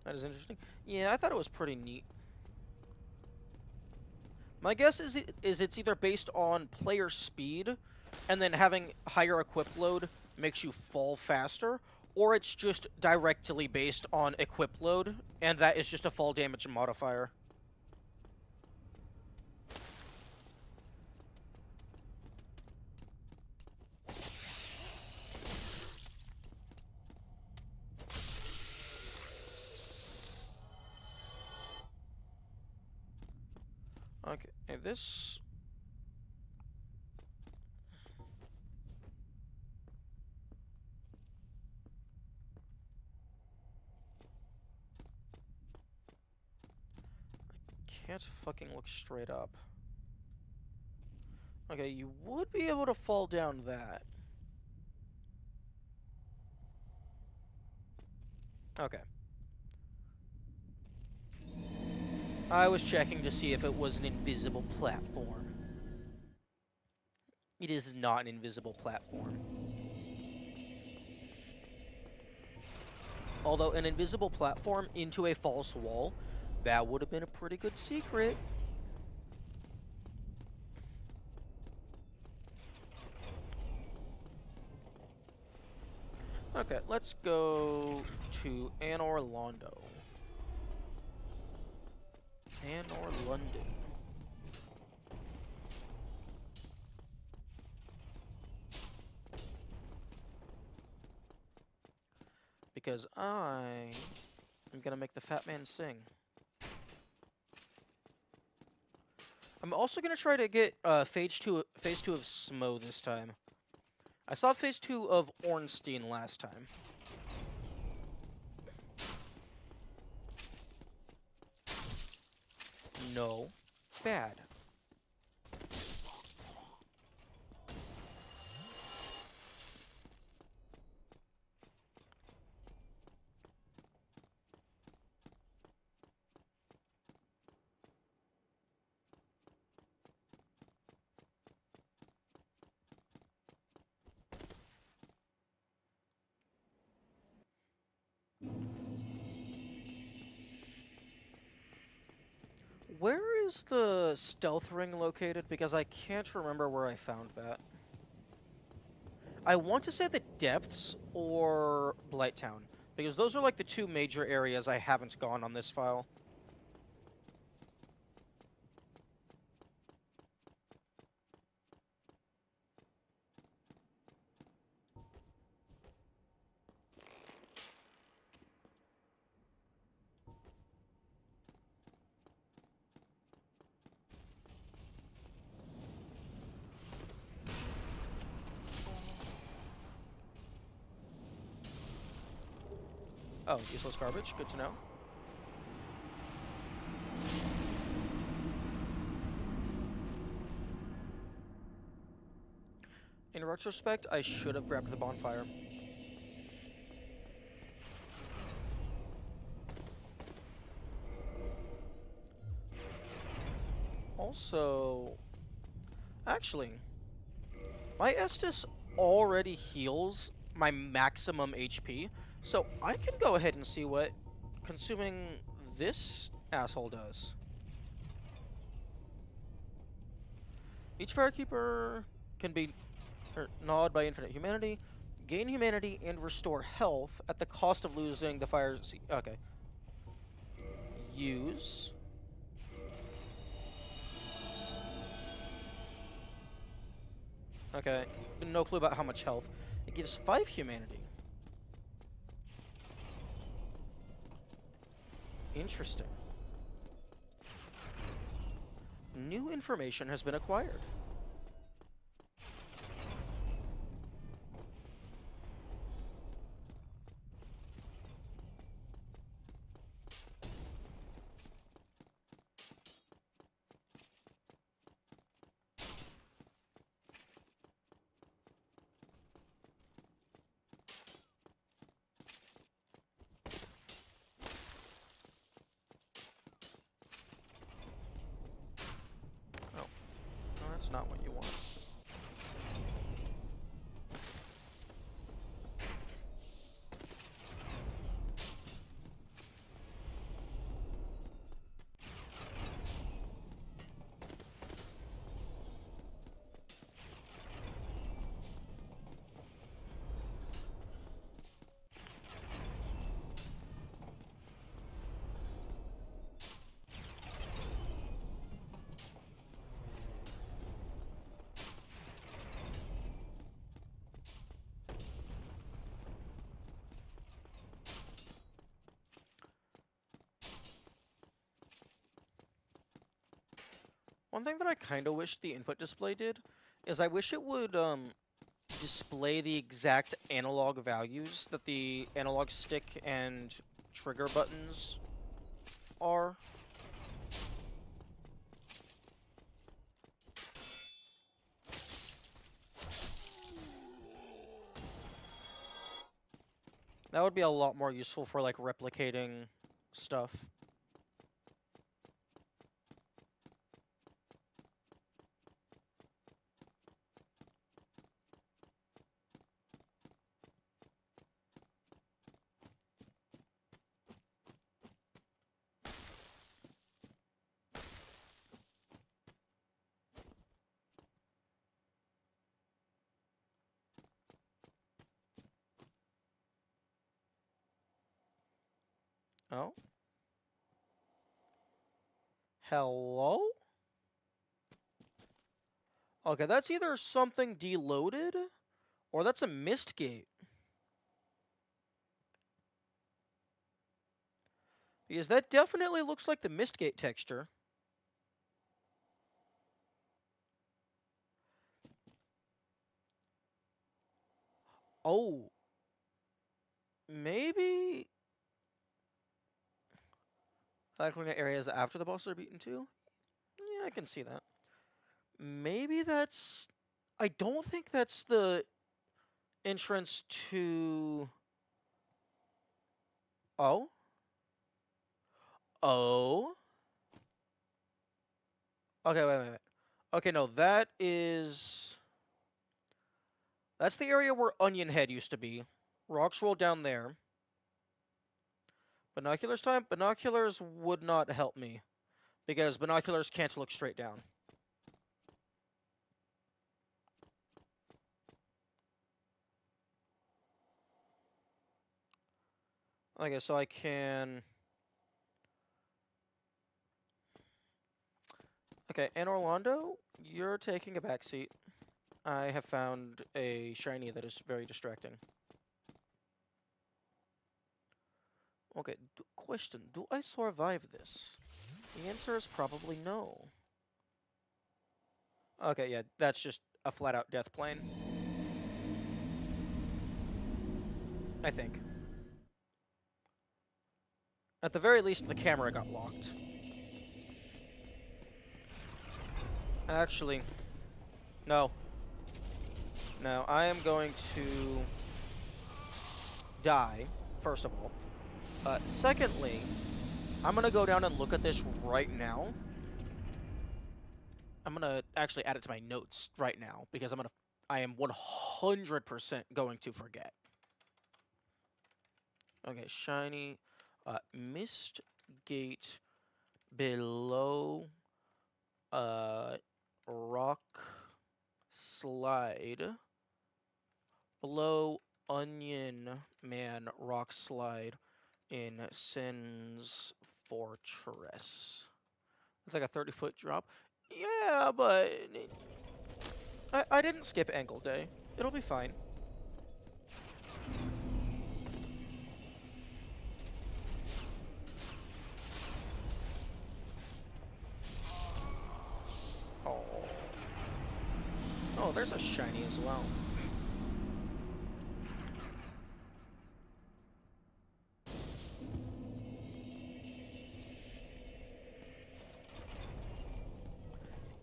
That is interesting. Yeah, I thought it was pretty neat. My guess is it's either based on player speed, and then having higher equip load makes you fall faster, or it's just directly based on equip load, and that is just a fall damage modifier. Okay, this... Can't fucking look straight up. Okay, you would be able to fall down that. Okay. I was checking to see if it was an invisible platform. It is not an invisible platform. Although an invisible platform into a false wall, that would have been a pretty good secret. Okay, let's go to Anor Londo. Anor London. Because I am gonna make the fat man sing. I'm also gonna try to get phase two of Smo this time. I saw phase 2 of Ornstein last time. No. Bad. Where is the stealth ring located? Because I can't remember where I found that. I want to say the depths or Blighttown, because those are like the two major areas I haven't gone on this file. Oh, useless garbage. Good to know. In retrospect, I should have grabbed the bonfire. Also, actually, my Estus already heals my maximum HP, so I can go ahead and see what consuming this asshole does. Each Firekeeper can be gnawed by infinite humanity, gain humanity, and restore health at the cost of losing the fire. Okay. Use. Okay. No clue about how much health. It gives 5 humanity. Interesting. New information has been acquired. Oh. No, that's not what you want. One thing that I kind of wish the input display did is I wish it would display the exact analog values that the analog stick and trigger buttons are. That would be a lot more useful for like replicating stuff. Oh? Hello? Okay, that's either something deloaded, or that's a mist gate. Because that definitely looks like the mist gate texture. Oh. Maybe... Cycling at areas after the bosses are beaten too? Yeah, I can see that. Maybe that's... I don't think that's the entrance to... Oh? Oh? Okay, wait. Okay, no, that is... That's the area where Onion Head used to be. Rocks roll down there. Binoculars time? Binoculars would not help me. Because binoculars can't look straight down. Okay, so I can... Okay, and Orlando, you're taking a backseat. I have found a shiny that is very distracting. Okay, question. Do I survive this? The answer is probably no. Okay, yeah, that's just a flat-out death plane. I think. At the very least, the camera got locked. Actually, no. No, I am going to die, first of all. Secondly, I'm going to go down and look at this right now. I'm going to actually add it to my notes right now, because I am 100% going to forget. Okay, shiny, mist gate below, rock slide, below onion man rock slide in Sin's Fortress. It's like a 30-foot drop. Yeah, but I didn't skip Angle Day. It'll be fine. Oh. Oh, there's a shiny as well.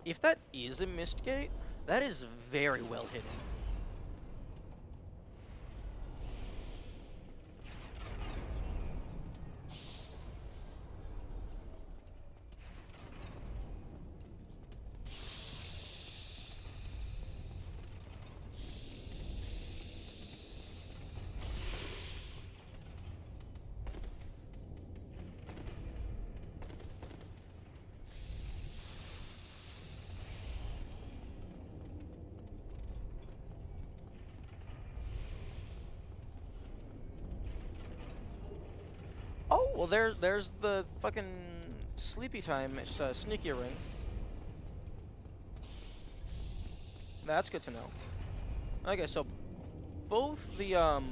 If that is a mist gate, that is very well hidden. Oh, well, there's the fucking sleepy time. It's sneaky ring. That's good to know. Okay, so both the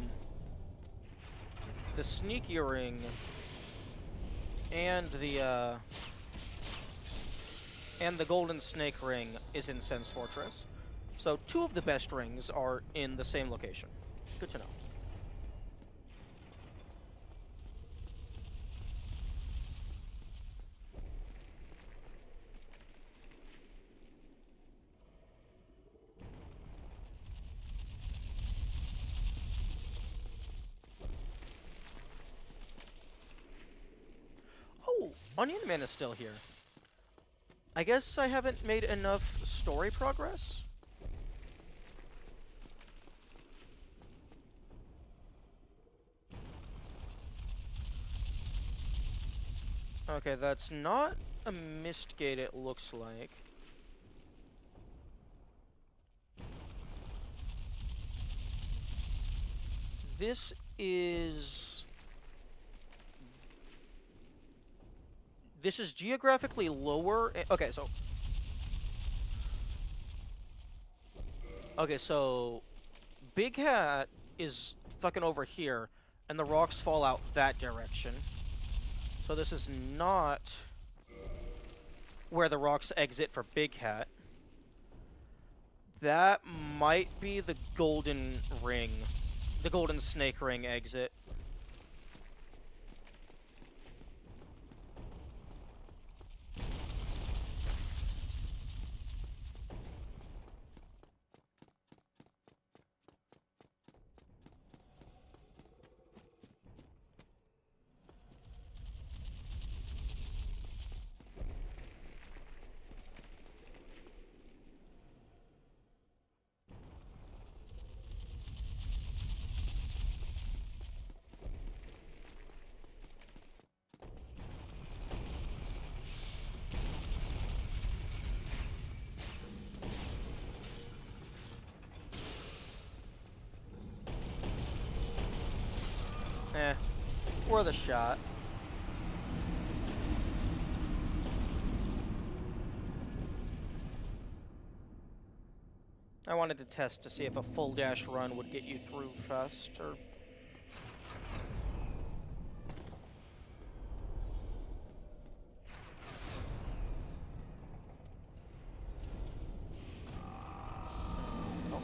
sneaky ring and the golden snake ring is in Sen's Fortress. So 2 of the best rings are in the same location. Good to know. Oh, Onion Man is still here. I guess I haven't made enough story progress? Okay, that's not a mist gate, it looks like. This is... This is geographically lower... Okay, so... Okay, so... Big Hat is fucking over here, and the rocks fall out that direction. So this is not where the rocks exit for Big Hat. That might be the golden ring. The golden snake ring exit. Eh, worth a shot. I wanted to test to see if a full dash run would get you through faster. Oh.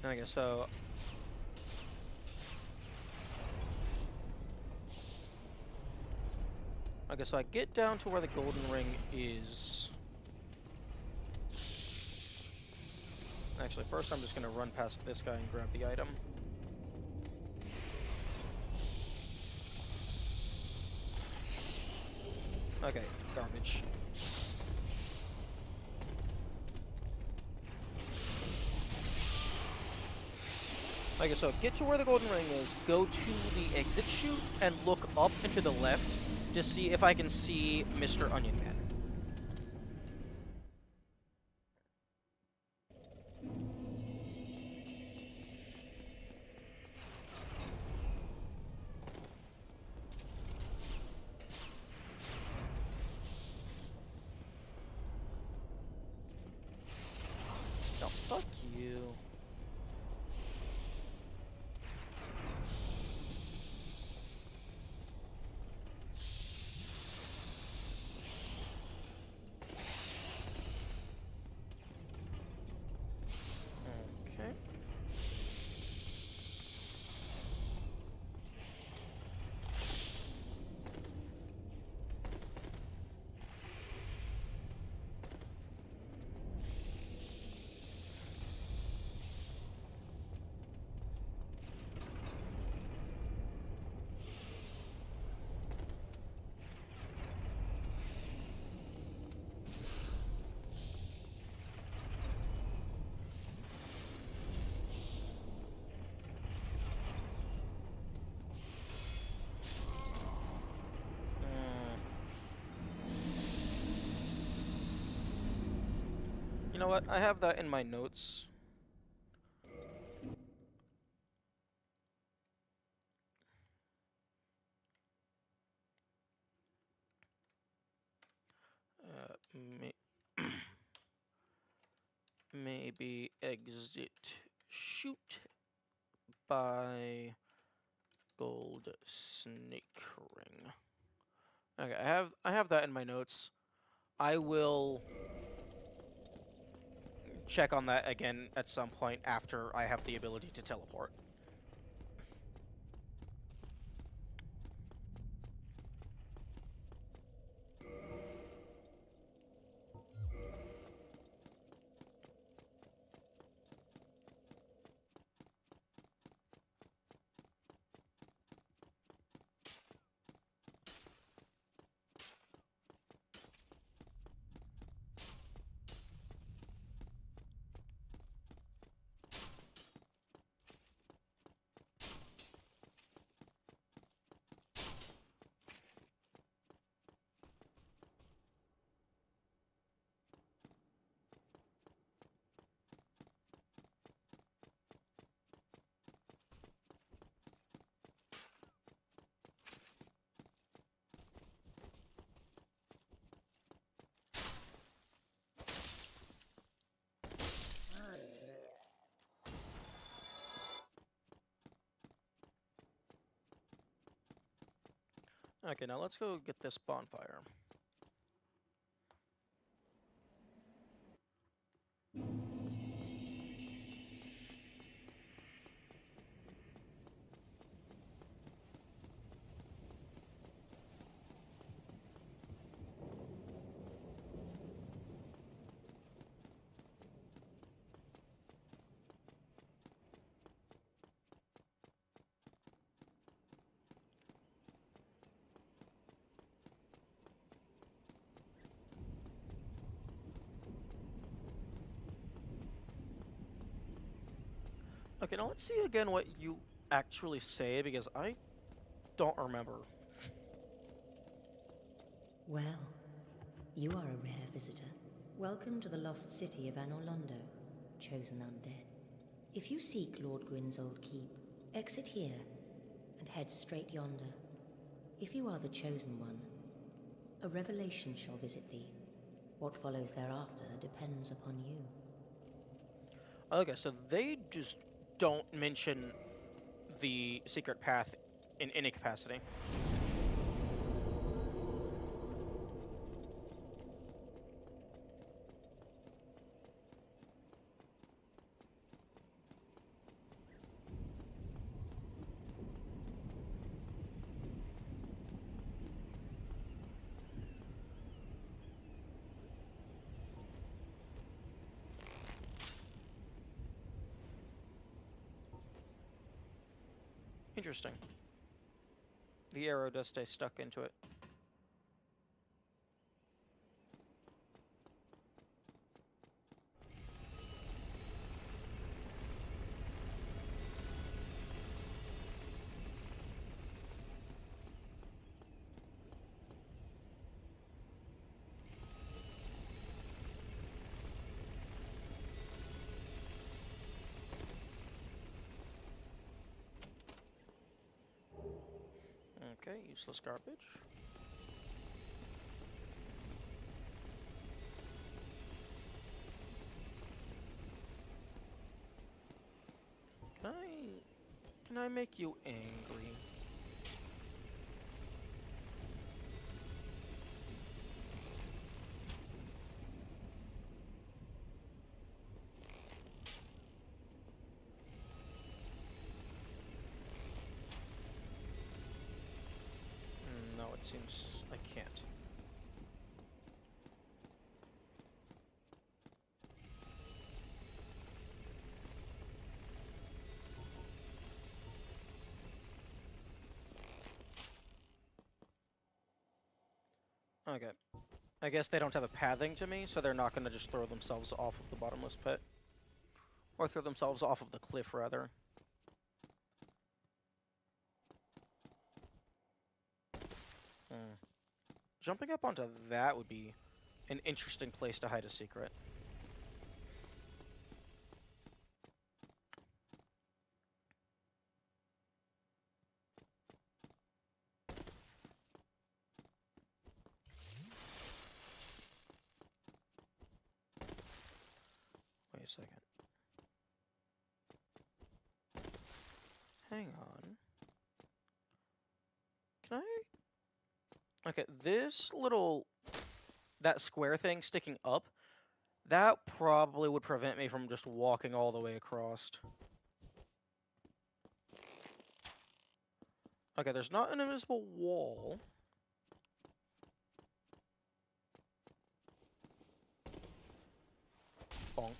Okay, so I get down to where the golden ring is. Actually, first I'm just gonna run past this guy and grab the item. Okay, garbage. Okay, so get to where the golden ring is, go to the exit chute, and look up and to the left to see if I can see Mr. Onion Man. No, fuck you. Okay. You know what? I have that in my notes. May maybe exit shoot by gold snake ring. Okay, I have that in my notes. I will check on that again at some point after I have the ability to teleport. Okay, now let's go get this bonfire. Okay, now let's see again what you actually say, because I don't remember. Well, you are a rare visitor. Welcome to the lost city of Anorlondo, chosen undead. If you seek Lord Gwyn's old keep, exit here and head straight yonder. If you are the chosen one, a revelation shall visit thee. What follows thereafter depends upon you. Okay, so they just don't mention the secret path in any capacity. Interesting. The arrow does stay stuck into it. Okay, useless garbage. Can I make you angry? No, it seems I can't. Okay. I guess they don't have a pathing to me, so they're not going to just throw themselves off of the bottomless pit. Or throw themselves off of the cliff, rather. Jumping up onto that would be an interesting place to hide a secret. Wait a second. Hang on. Can I... Okay, this little... That square thing sticking up, that probably would prevent me from just walking all the way across. Okay, there's not an invisible wall. Bonk.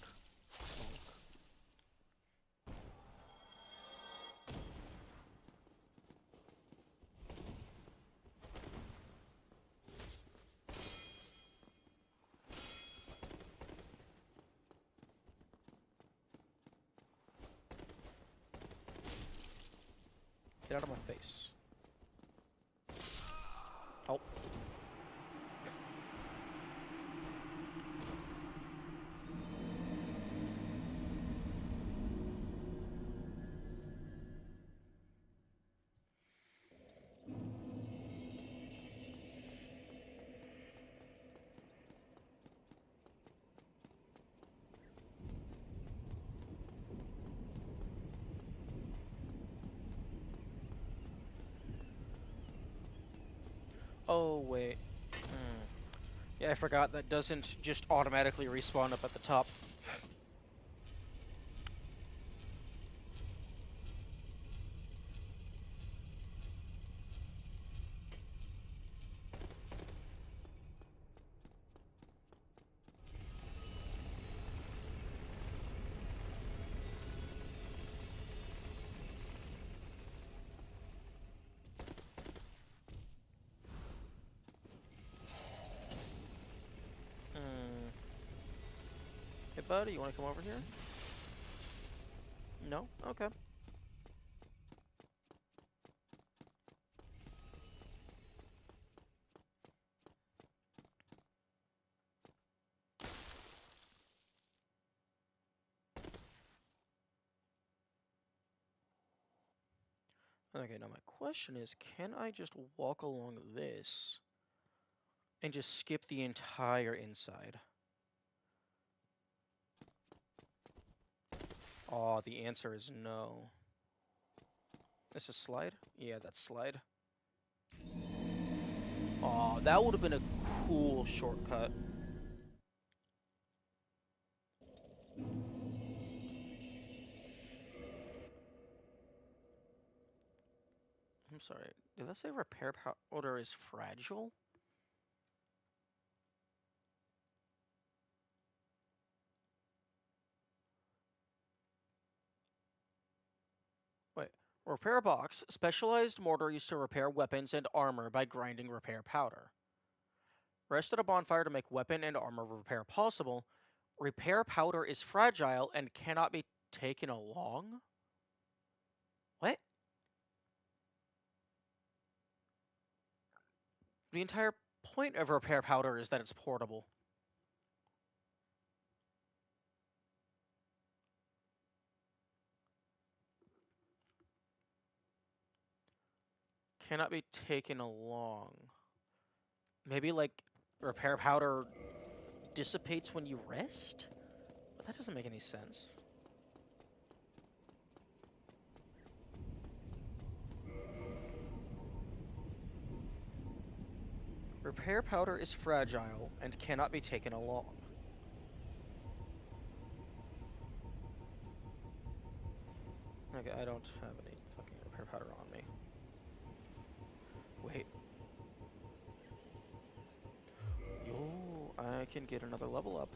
Get out of my face. Oh. Oh, wait. Yeah, I forgot that doesn't just automatically respawn up at the top. Hey, buddy, you want to come over here? No? Okay. Okay, now my question is, can I just walk along this and just skip the entire inside? Oh, the answer is no. This is slide? Yeah, that's slide. Oh, that would have been a cool shortcut. I'm sorry, did that say repair powder is fragile? Wait, Repair box. Specialized mortar used to repair weapons and armor by grinding repair powder. Rest at a bonfire to make weapon and armor repair possible. Repair powder is fragile and cannot be taken along? What? The entire point of repair powder is that it's portable. Cannot be taken along. Maybe, like, repair powder dissipates when you rest? But that doesn't make any sense. Repair powder is fragile and cannot be taken along. Okay, I don't have any fucking repair powder on me. Wait. Yo, I can get another level up.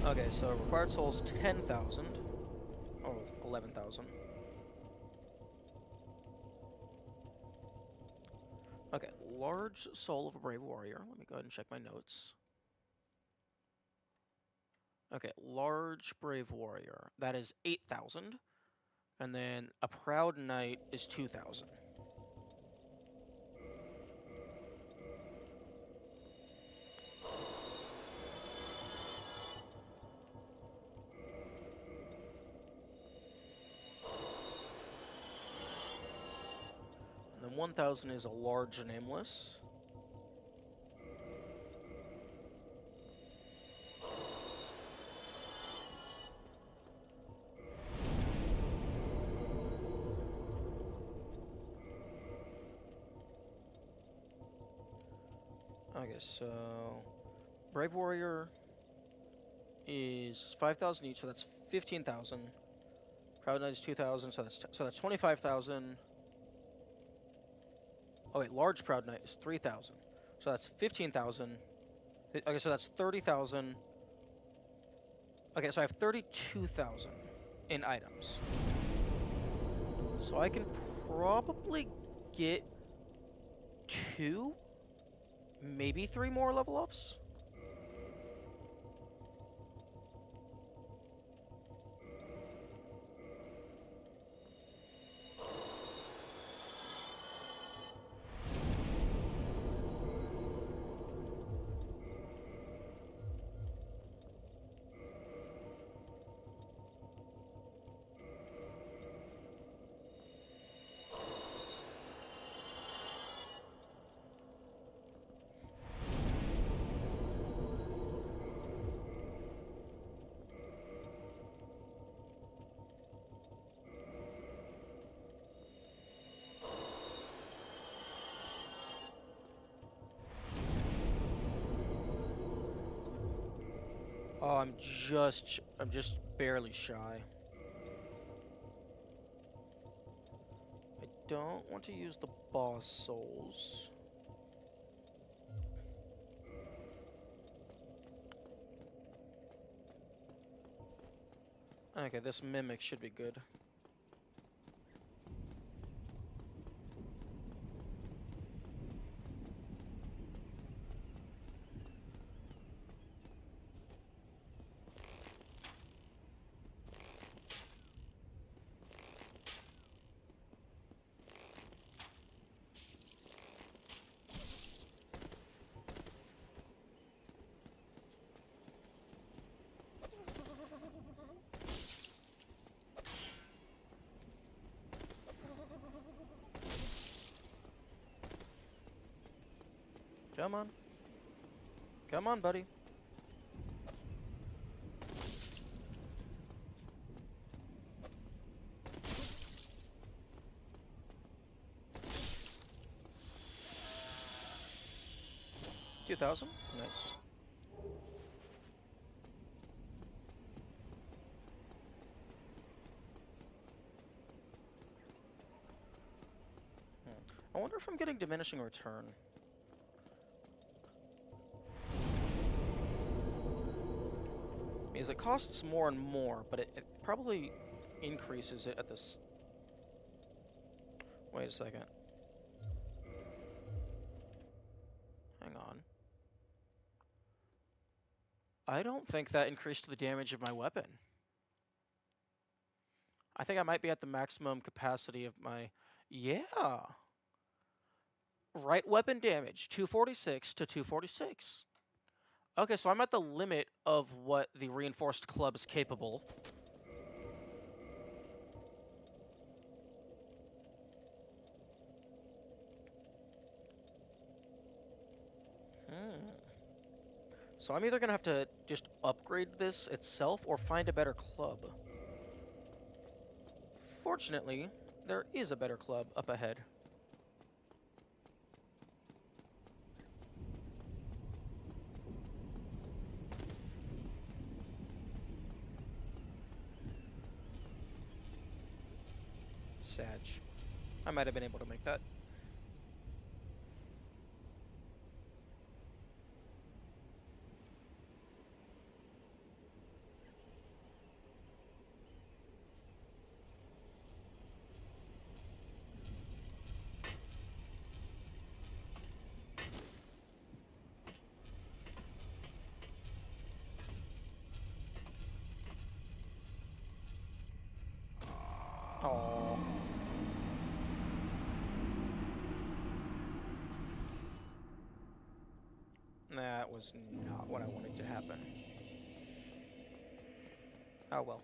Okay, so required souls 10,000. Oh, 11,000. Okay, large soul of a brave warrior. Let me go ahead and check my notes. Okay, large brave warrior. That is 8,000. And then a proud knight is 2,000. And then 1,000 is a large nameless. Okay, so brave warrior is 5,000 each, so that's 15,000. Proud knight is 2,000, so that's 25,000. Oh wait, large proud knight is 3,000, so that's 15,000. Okay, so that's 30,000. Okay, so I have 32,000 in items. So I can probably get 2, maybe 3 more level ups. Oh, I'm just barely shy. I don't want to use the boss souls. Okay, this mimic should be good. Come on. Come on, buddy. $2,000. Nice. I wonder if I'm getting diminishing return. is it costs more and more, but it probably increases it at this. Wait a second. Hang on. I don't think that increased the damage of my weapon. I think I might be at the maximum capacity of my... Yeah. Right weapon damage, 246 to 246. Okay, so I'm at the limit of what the reinforced club is capable. So I'm either going to have to just upgrade this itself or find a better club. Fortunately, there is a better club up ahead. Sag. I might have been able to make that. Oh. That was not what I wanted to happen. Oh well.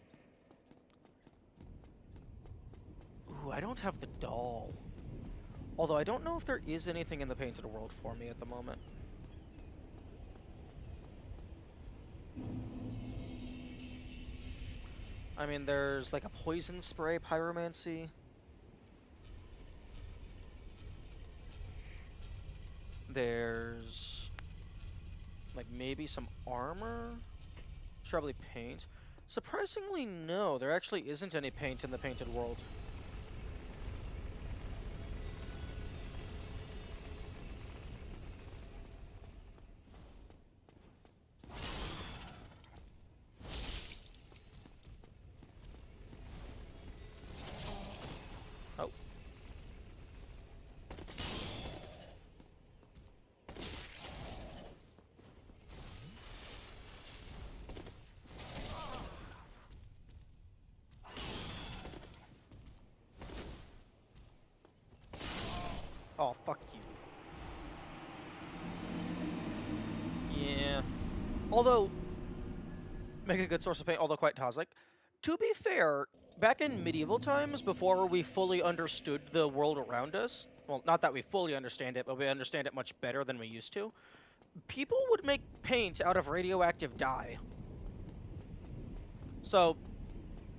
Ooh, I don't have the doll. Although I don't know if there is anything in the painted world for me at the moment. I mean, there's like a poison spray pyromancy. There's like maybe some armor. Probably paint. Surprisingly, no. There actually isn't any paint in the painted world. Oh. Oh, fuck you. Yeah. Although, make a good source of paint, although quite toxic. To be fair, back in medieval times, before we fully understood the world around us, well, not that we fully understand it, but we understand it much better than we used to, people would make paint out of radioactive dye. So,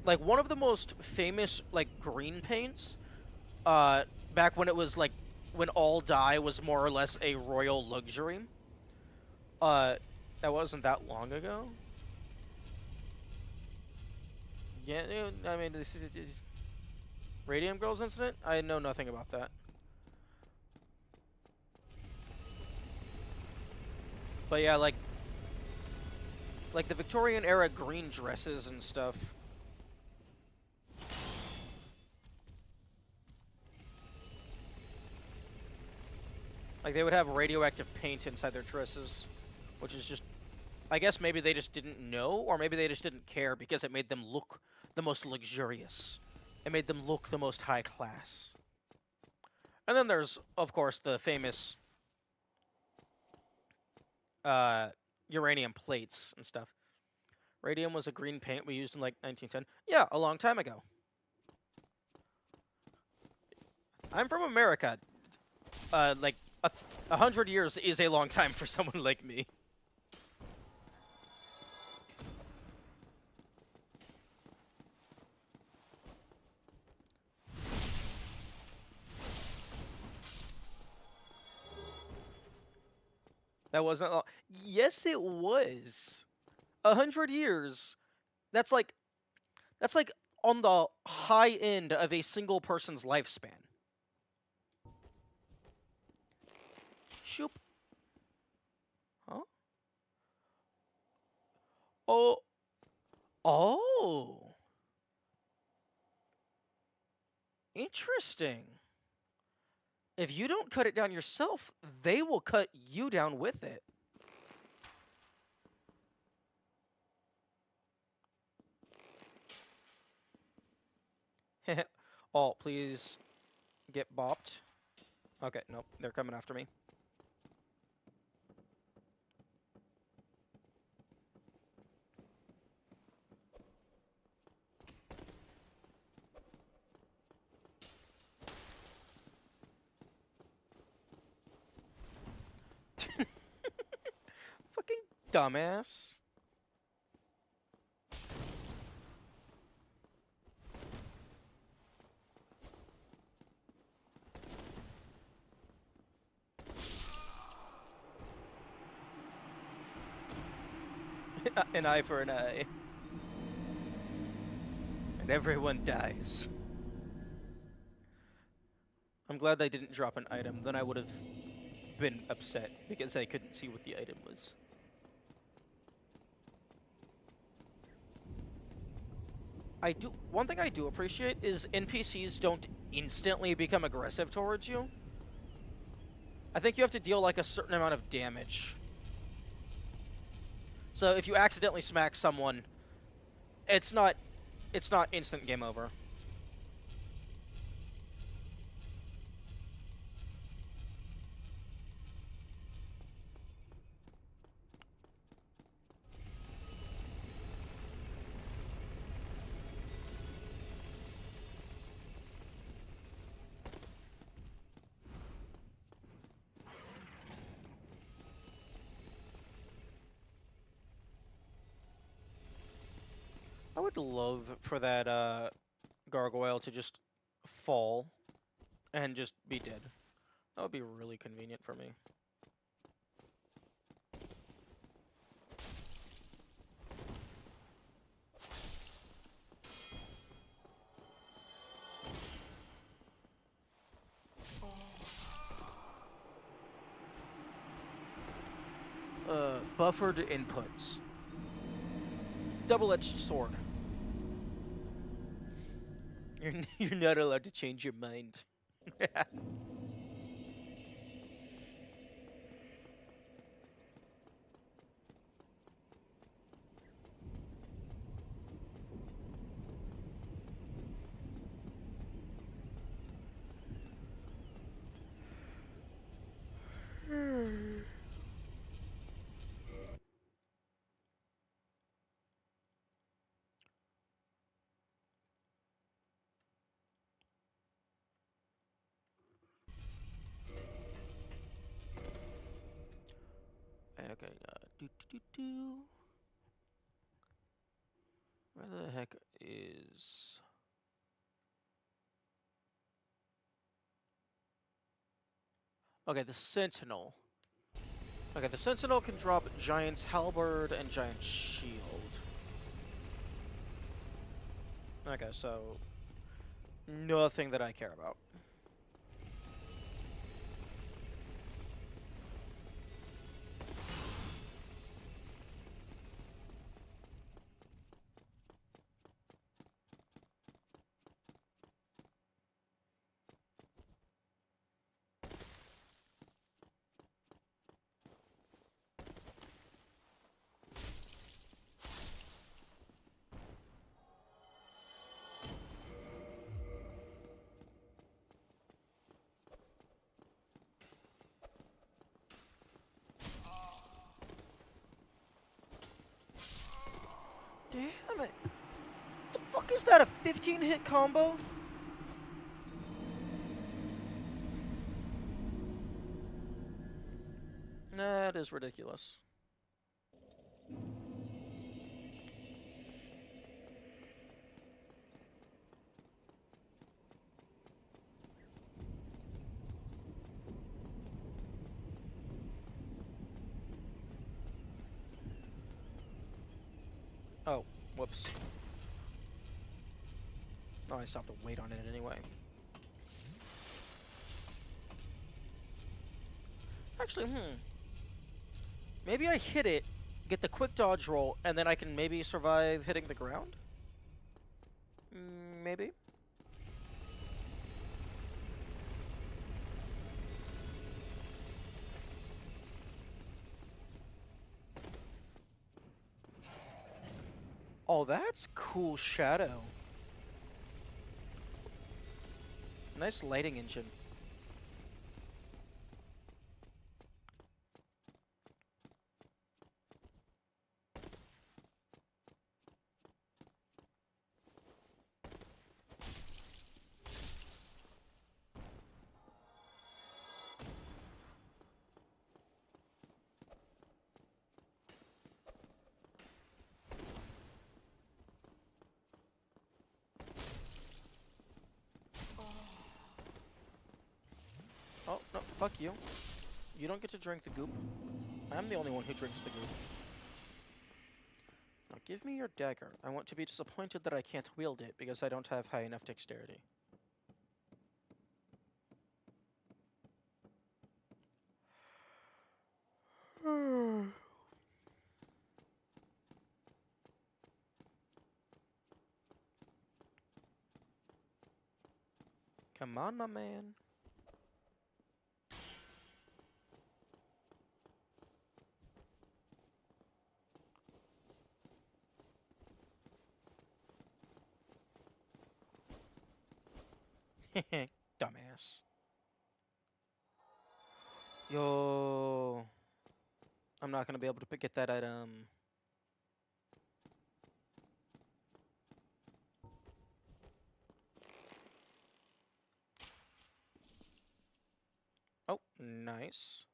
like, one of the most famous, like, green paints, back when it was, like, when all dye was more or less a royal luxury, that wasn't that long ago. Yeah, I mean, Radium Girls incident? I know nothing about that. But yeah, like the Victorian era green dresses and stuff. Like they would have radioactive paint inside their dresses, which is just, I guess maybe they just didn't know, or maybe they just didn't care because it made them look the most luxurious. It made them look the most high class. And then there's, of course, the famous uranium plates and stuff. Radium was a green paint we used in like 1910. Yeah, a long time ago. I'm from America. Like 100 years is a long time for someone like me. That wasn't. Yes, it was. 100 years. That's like on the high end of a single person's lifespan. Shoop. Huh? Oh. Oh, interesting. If you don't cut it down yourself, they will cut you down with it. Oh, please get bopped. Okay, nope, they're coming after me. Fucking dumbass. An eye for an eye. And everyone dies. I'm glad they didn't drop an item, then I would have been upset because I couldn't see what the item was. One thing I do appreciate is NPCs don't instantly become aggressive towards you. I think you have to deal like a certain amount of damage. So if you accidentally smack someone, it's not instant game over. I would love for that gargoyle to just fall and just be dead. That would be really convenient for me. Buffered inputs. Double-edged sword. You're not allowed to change your mind. Okay, Where the heck is... Okay, the Sentinel. Okay, the Sentinel can drop Giant's Halberd and Giant Shield. Okay, so... nothing that I care about. Damn it! The fuck is that, a 15-hit combo? That is ridiculous. Oh, whoops. Oh, I still have to wait on it anyway. Actually, maybe I hit it get the quick dodge roll, and then I can maybe survive hitting the ground? Maybe? Oh, that's cool shadow. Nice lighting engine. Oh, no, fuck you. You don't get to drink the goop. I'm the only one who drinks the goop. Now give me your dagger. I want to be disappointed that I can't wield it because I don't have high enough dexterity. Come on, my man. Dumbass. Yo. I'm not gonna be able to get that item. Oh, nice.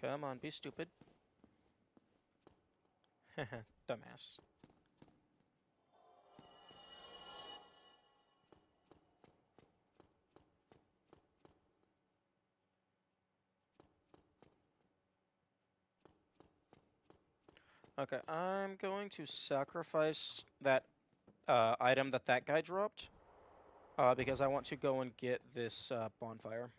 Come on, be stupid. Dumbass. Okay, I'm going to sacrifice that item that guy dropped because I want to go and get this bonfire.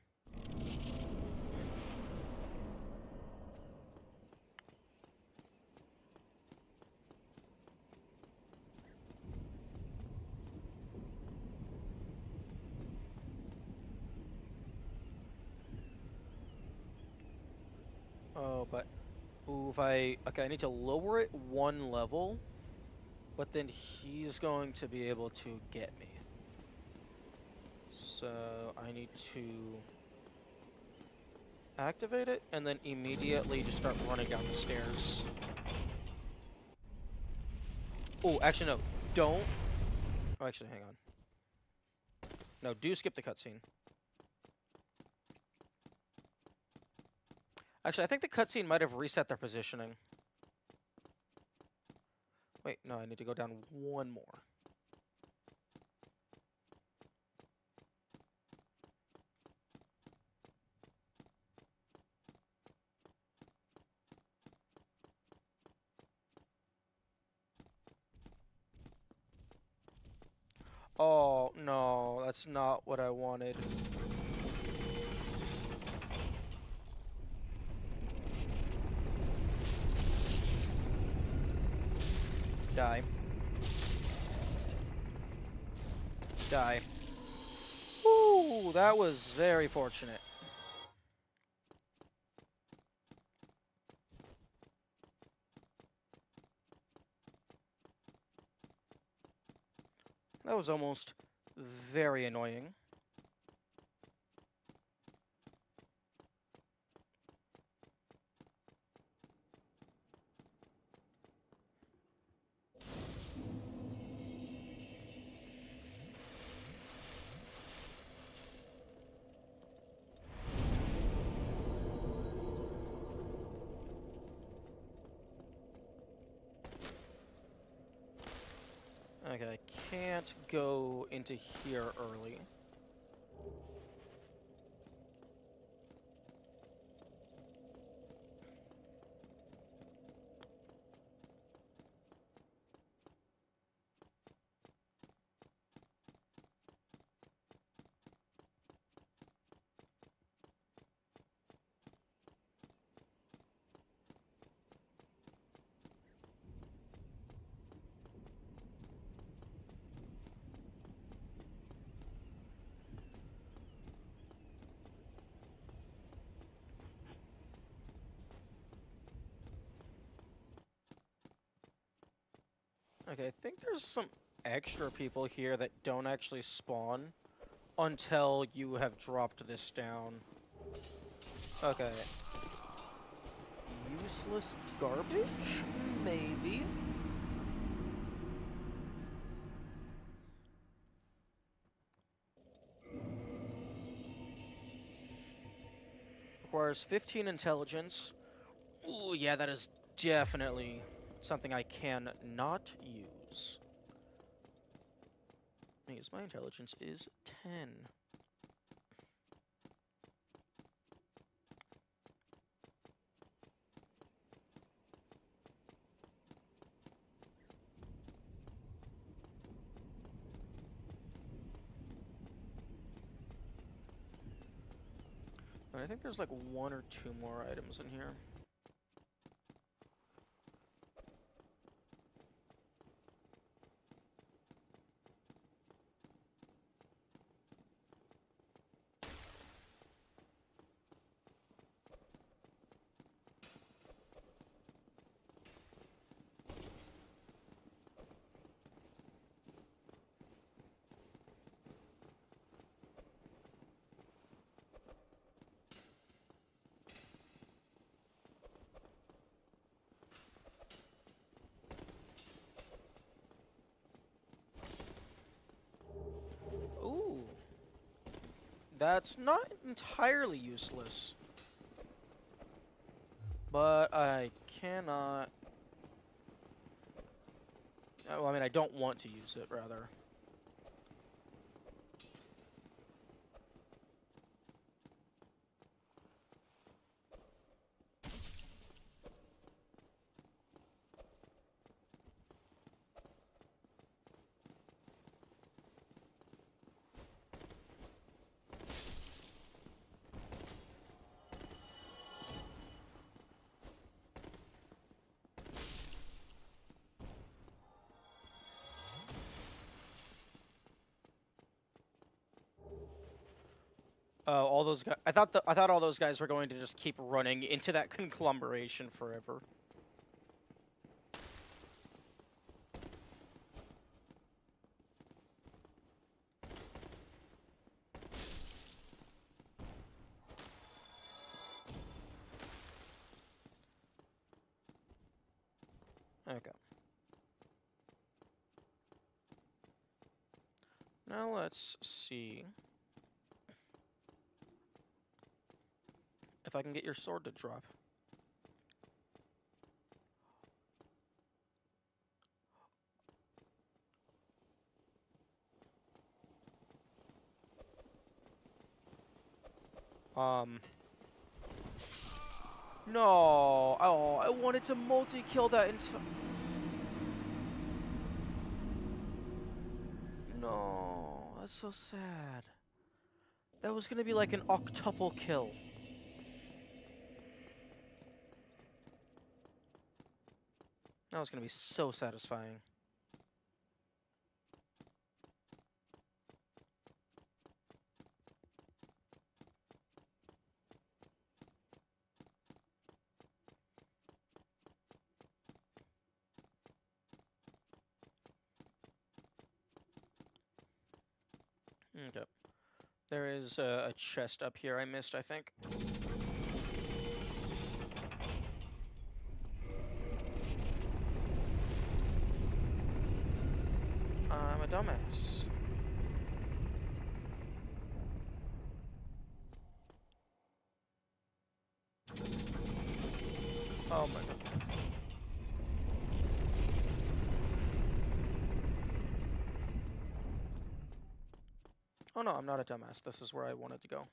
Oh, but ooh, if okay, I need to lower it one level, but then he's going to be able to get me. So I need to activate it and then immediately just start running down the stairs. Oh, actually no, don't. Oh, actually, hang on. No, do skip the cutscene. Actually, I think the cutscene might have reset their positioning. Wait, no, I need to go down one more. Oh, no, that's not what I wanted. Die. Die. Ooh, that was very fortunate. That was almost very annoying. Okay, I can't go into here early. Okay, I think there's some extra people here that don't actually spawn until you have dropped this down. Okay. Useless garbage? Maybe. Requires 15 intelligence. Ooh, yeah, that is definitely something I can not use. Because my intelligence is 10. And I think there's like 1 or 2 more items in here. Ooh. That's not entirely useless. But I cannot... Well, I mean, I don't want to use it, rather. All those guys... I thought all those guys were going to just keep running into that conglomeration forever. Okay. Now let's see if I can get your sword to drop. No. Oh, I wanted to multi-kill that into... No, that's so sad. That was gonna be like an octuple kill. That was gonna be so satisfying. Okay. There is a chest up here I missed, I think. I'm a dumbass. Oh my god. Oh no, I'm not a dumbass. This is where I wanted to go.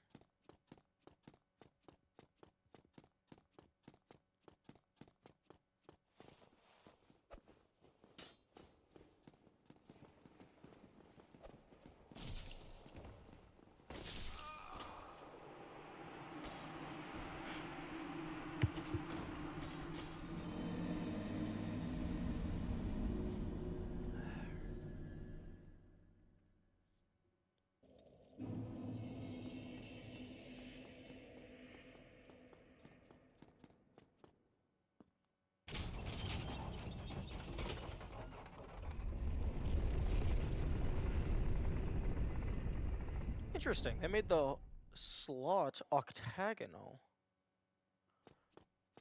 Interesting. They made the slot octagonal.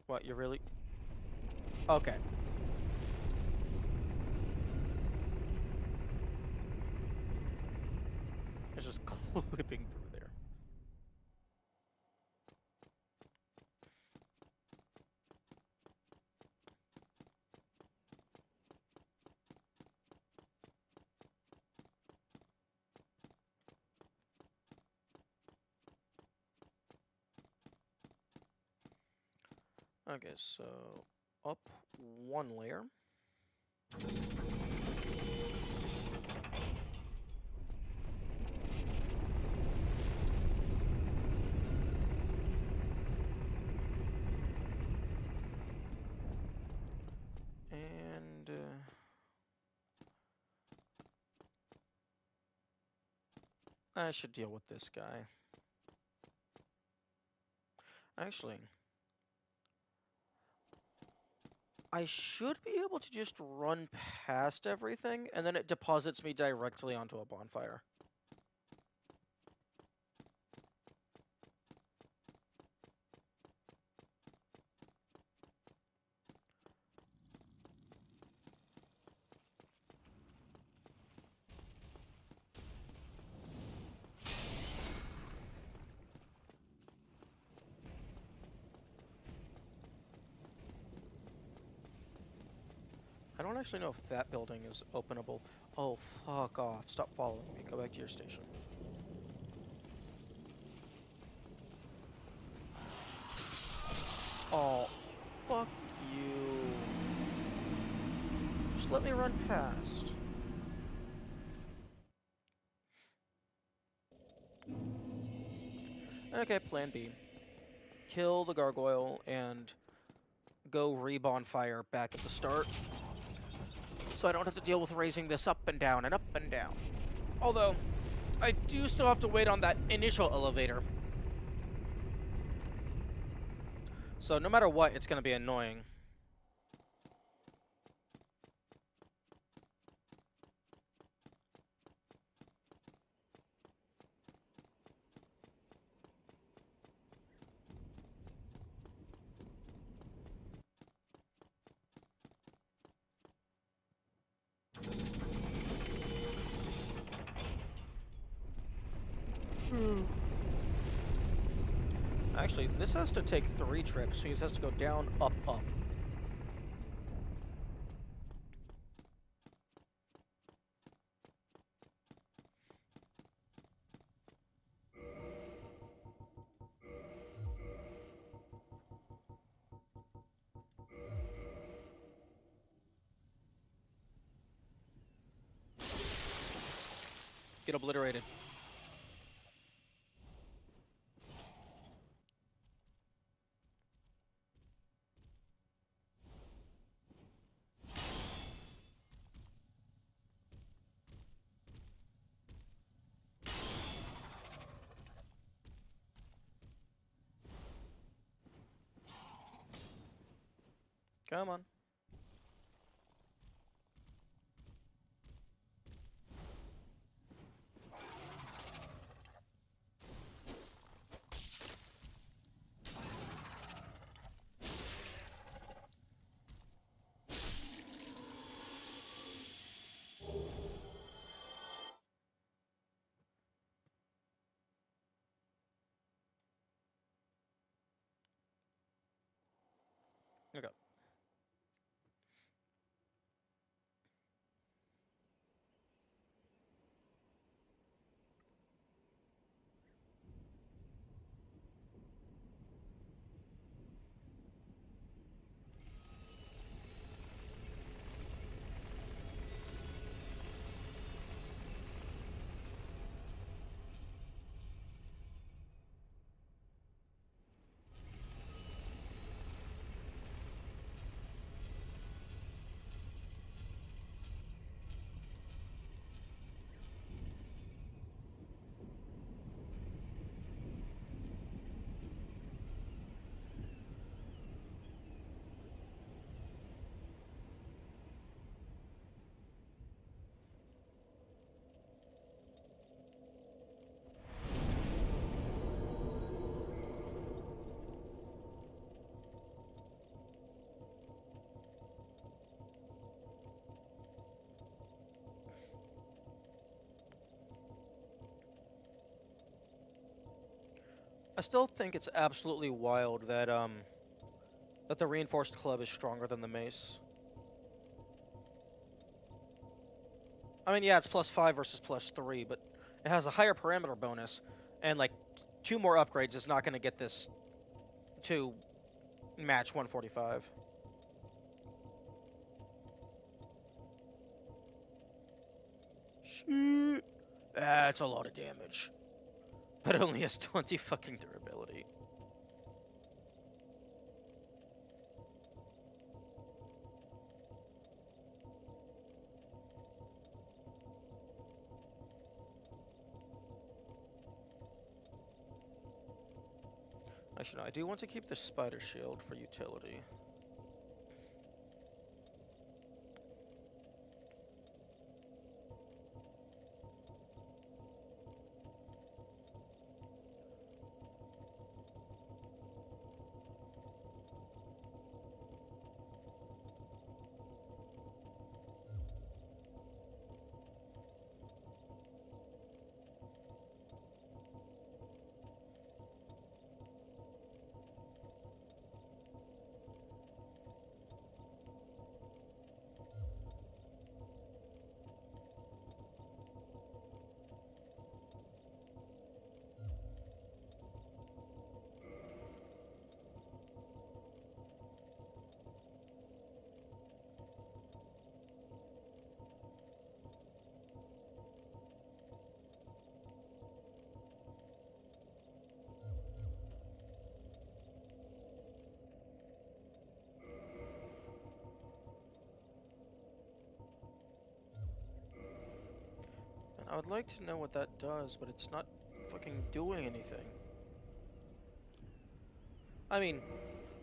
What, you really? Okay. It's just clipping through there. Okay, so up one layer. And I should deal with this guy. Actually, I should be able to just run past everything, and then it deposits me directly onto a bonfire. I don't actually know if that building is openable. Oh, fuck off. Stop following me. Go back to your station. Oh, fuck you. Just let me run past. Okay, plan B. Kill the gargoyle and go re-bonfire back at the start. So I don't have to deal with raising this up and down and up and down. Although, I do still have to wait on that initial elevator. So no matter what, it's going to be annoying. Actually, this has to take 3 trips because it has to go down, up, up. Get obliterated. Come on. Okay. I still think it's absolutely wild that the reinforced club is stronger than the mace. I mean, yeah, it's +5 versus +3, but it has a higher parameter bonus, and like 2 more upgrades is not going to get this to match 145. Shit. That's a lot of damage. But it only has 20 fucking durability. Actually, no, I do want to keep the spider shield for utility. And I would like to know what that does, but it's not fucking doing anything. I mean,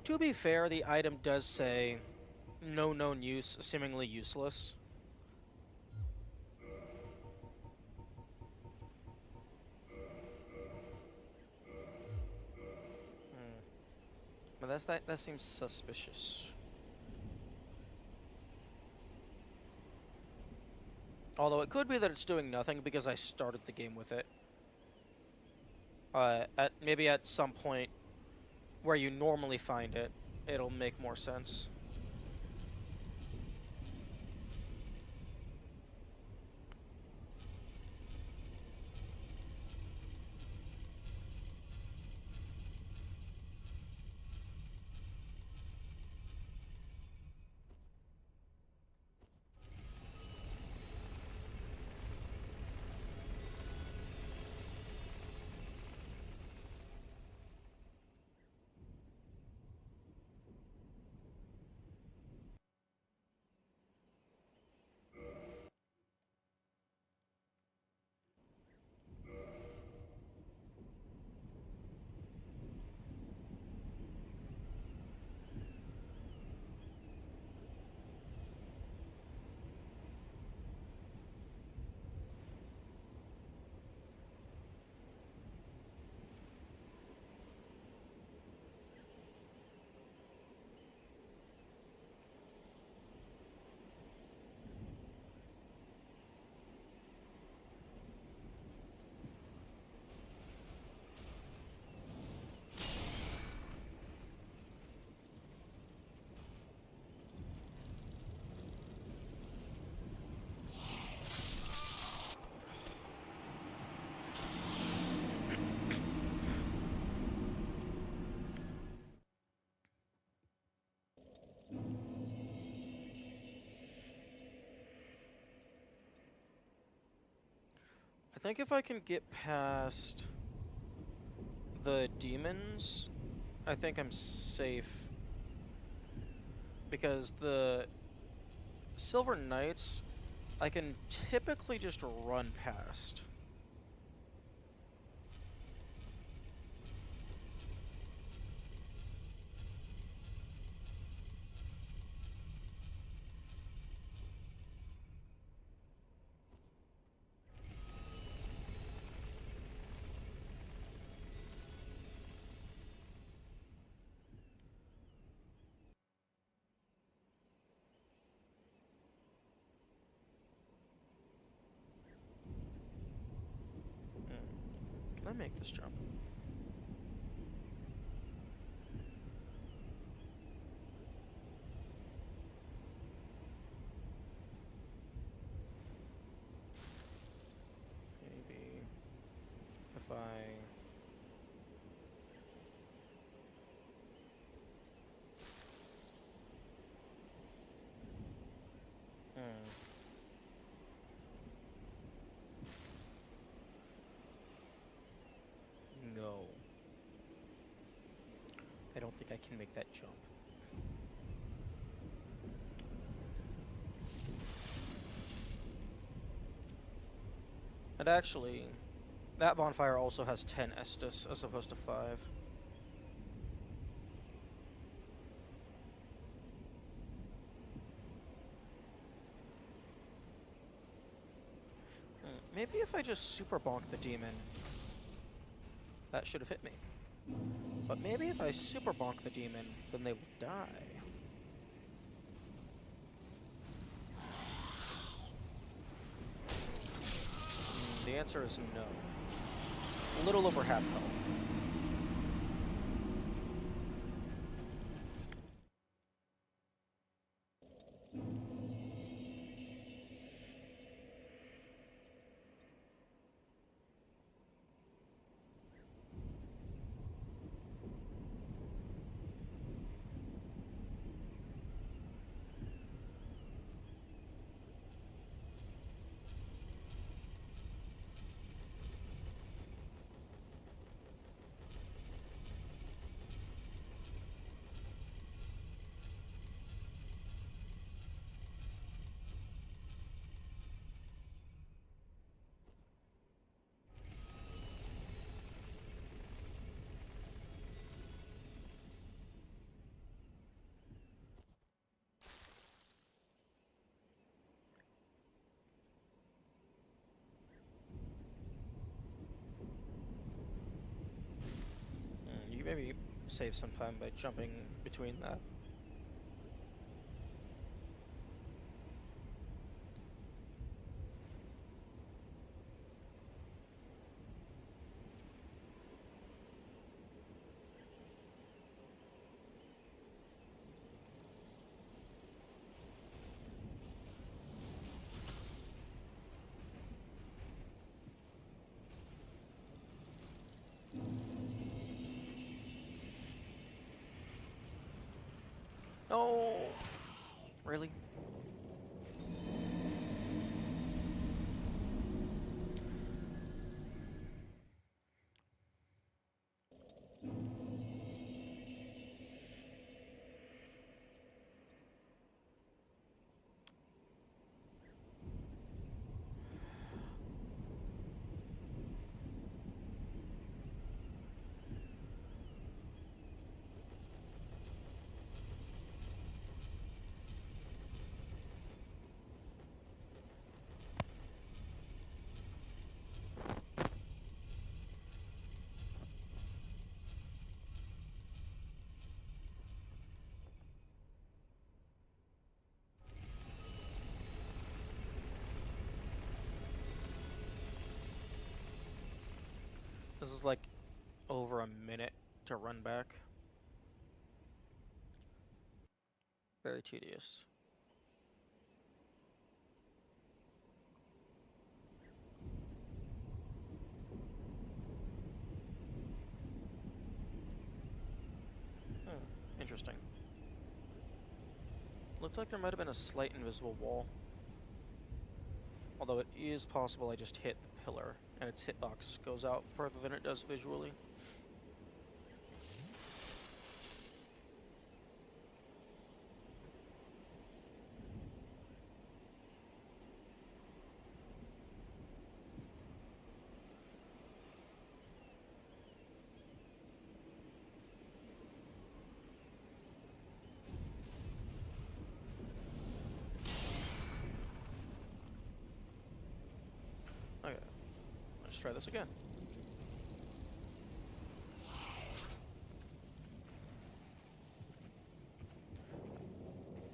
to be fair, the item does say no known use, seemingly useless. Hmm. But that seems suspicious. Although it could be that it's doing nothing because I started the game with it. Maybe at some point where you normally find it, it'll make more sense. I think if I can get past the demons, I think I'm safe. Because the Silver Knights, I can typically just run past. Hmm. Can I make this jump? don't think I can make that jump. And actually, that bonfire also has 10 Estus as opposed to 5. Maybe if I just super bonk the demon, that should have hit me. But maybe if I super bonk the demon, then they will die. The answer is no. A little over half health. You can maybe save some time by jumping between that. No! Really? This is like over a minute to run back. Very tedious. Interesting. Looked like there might have been a slight invisible wall. Although it is possible I just hit the pillar, and its hitbox goes out further than it does visually. Okay, let's try this again.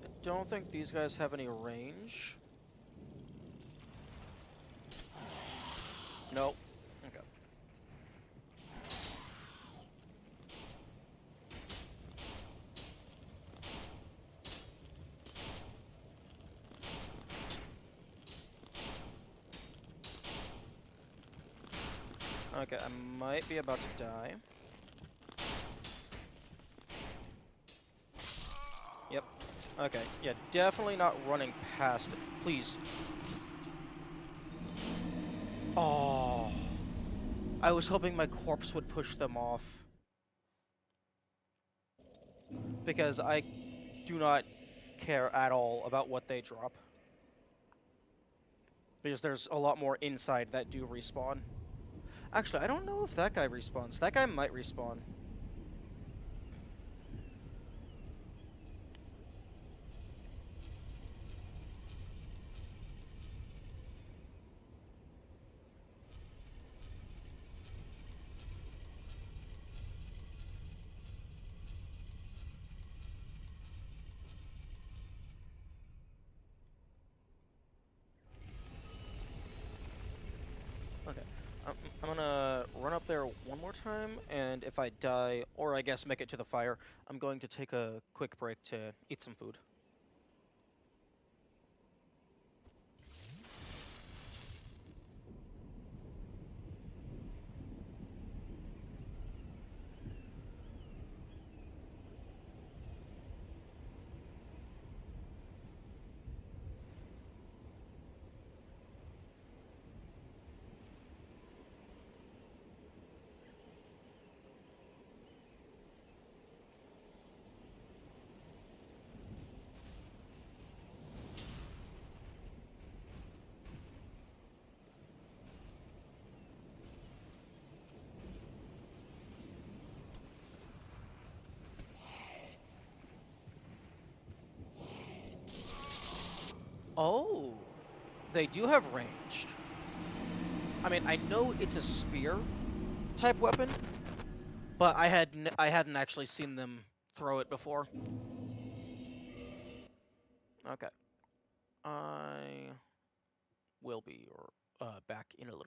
I don't think these guys have any range. Nope. Okay. Okay, I might be about to die. Yep. Okay, yeah, definitely not running past it. Please. Oh. I was hoping my corpse would push them off. because I do not care at all about what they drop. Because there's a lot more inside that do respawn. Actually, I don't know if that guy respawns. That guy might respawn. Okay. I'm, I'm gonna run up there one more time, and if I die, or I guess make it to the fire, I'm going to take a quick break to eat some food. Oh, they do have ranged. I mean, I know it's a spear type weapon, but I hadn't actually seen them throw it before. Okay. I will be back in a little.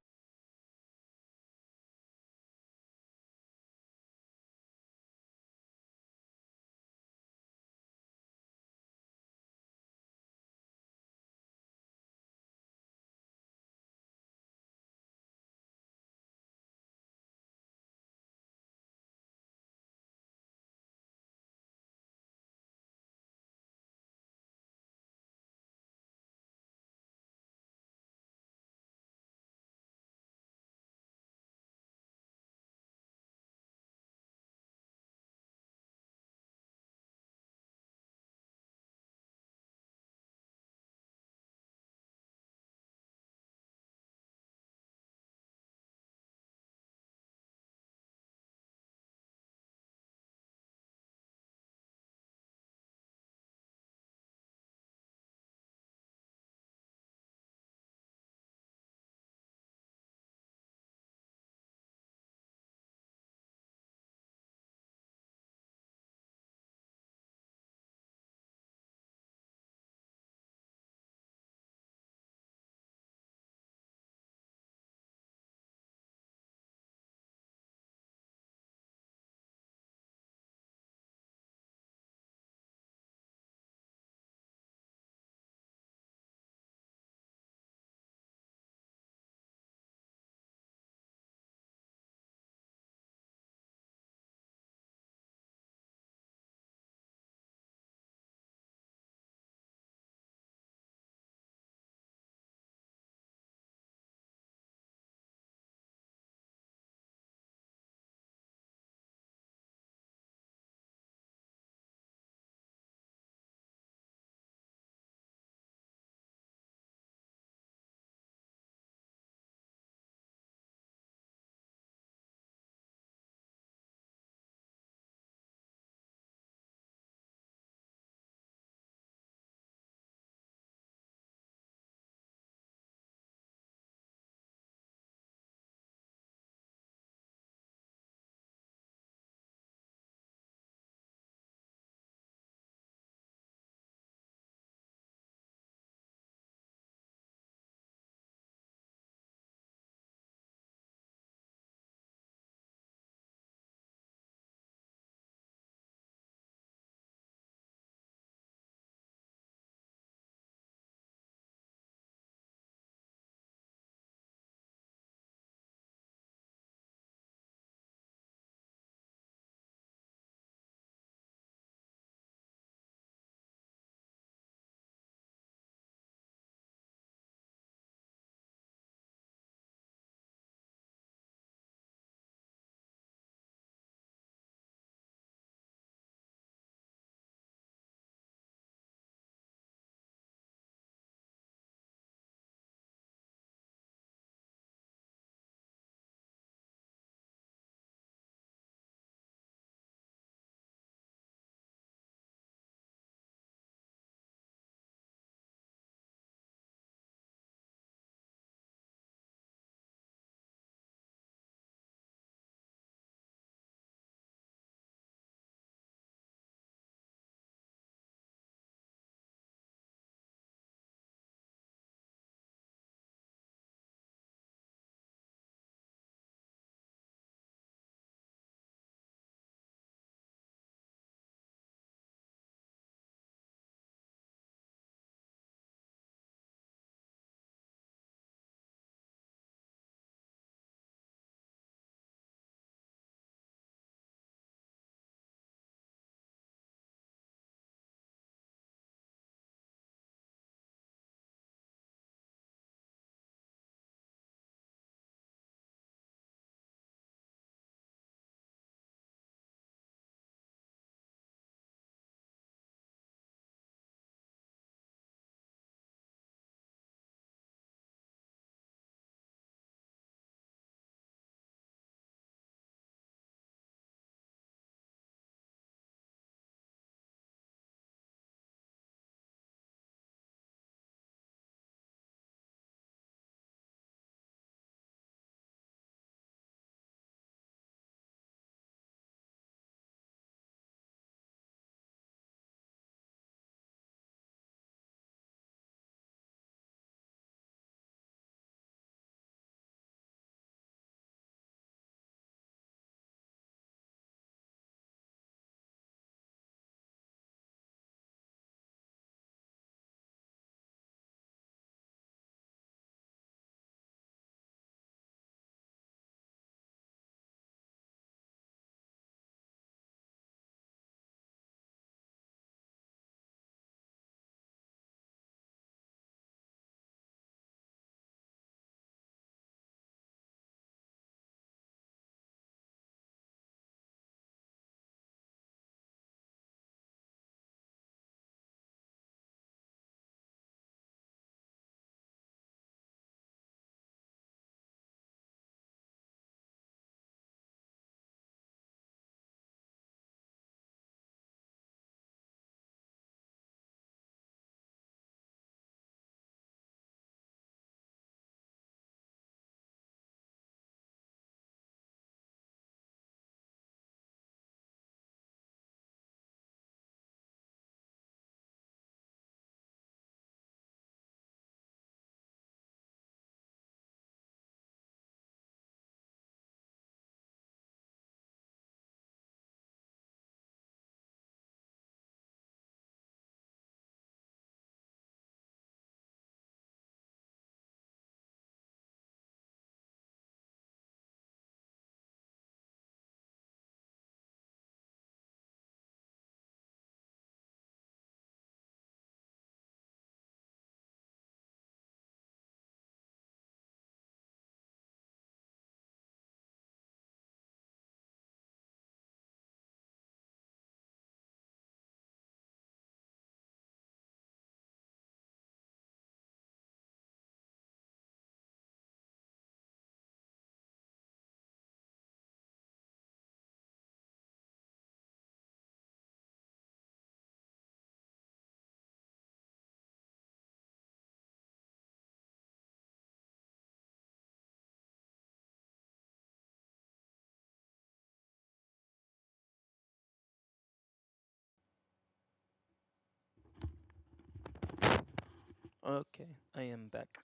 Okay, I am back.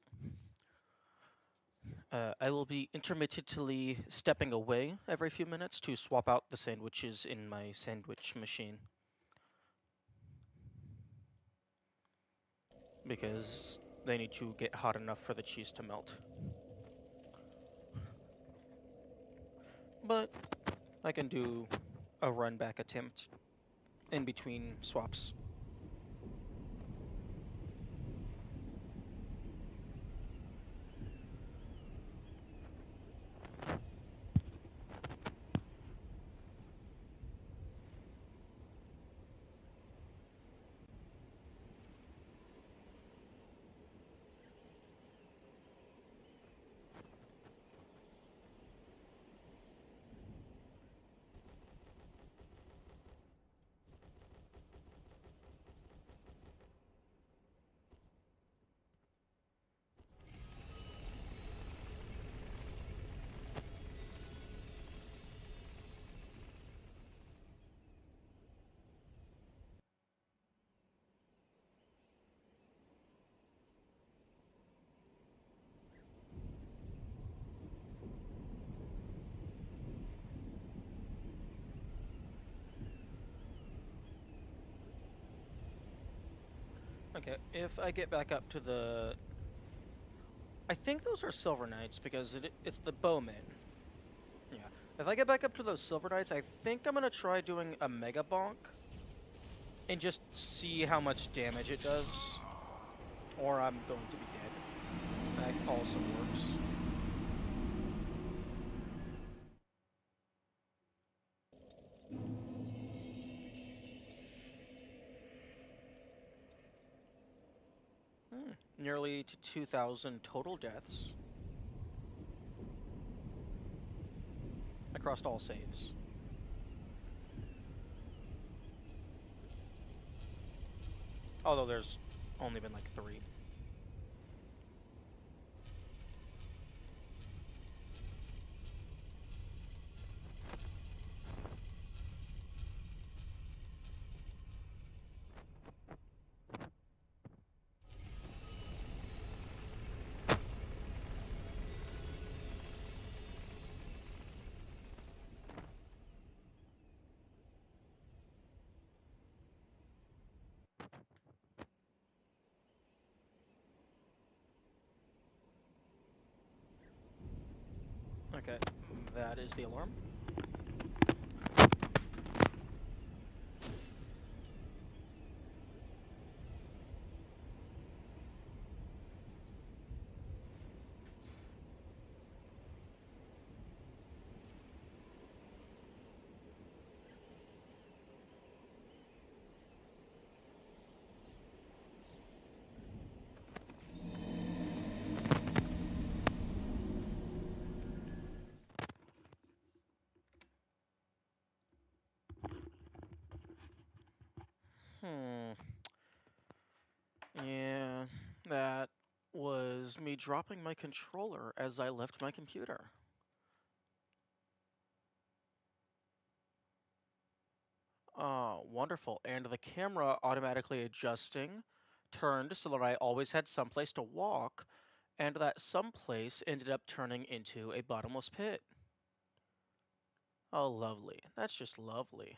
I will be intermittently stepping away every few minutes to swap out the sandwiches in my sandwich machine. Because they need to get hot enough for the cheese to melt. But I can do a run back attempt in between swaps. Okay, if I get back up to the... I think those are Silver Knights because it's the bowmen. Yeah. If I get back up to those Silver Knights, I think I'm gonna try doing a Mega Bonk and just see how much damage it does. Or I'm going to be dead. That also works. Nearly to 2,000 total deaths across all saves. Although there's only been like 3. Okay, that is the alarm. Hmm. Yeah, that was me dropping my controller as I left my computer. Wonderful. And the camera automatically adjusting turned so that I always had someplace to walk, and that someplace ended up turning into a bottomless pit. Oh, lovely. That's just lovely.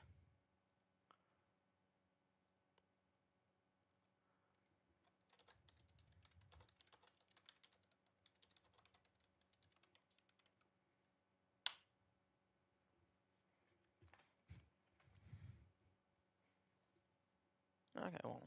Okay, well.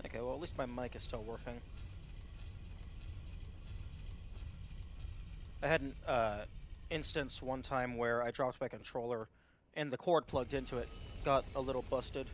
Okay, well, at least my mic is still working. I had an instance one time where I dropped my controller and the cord plugged into it got a little busted.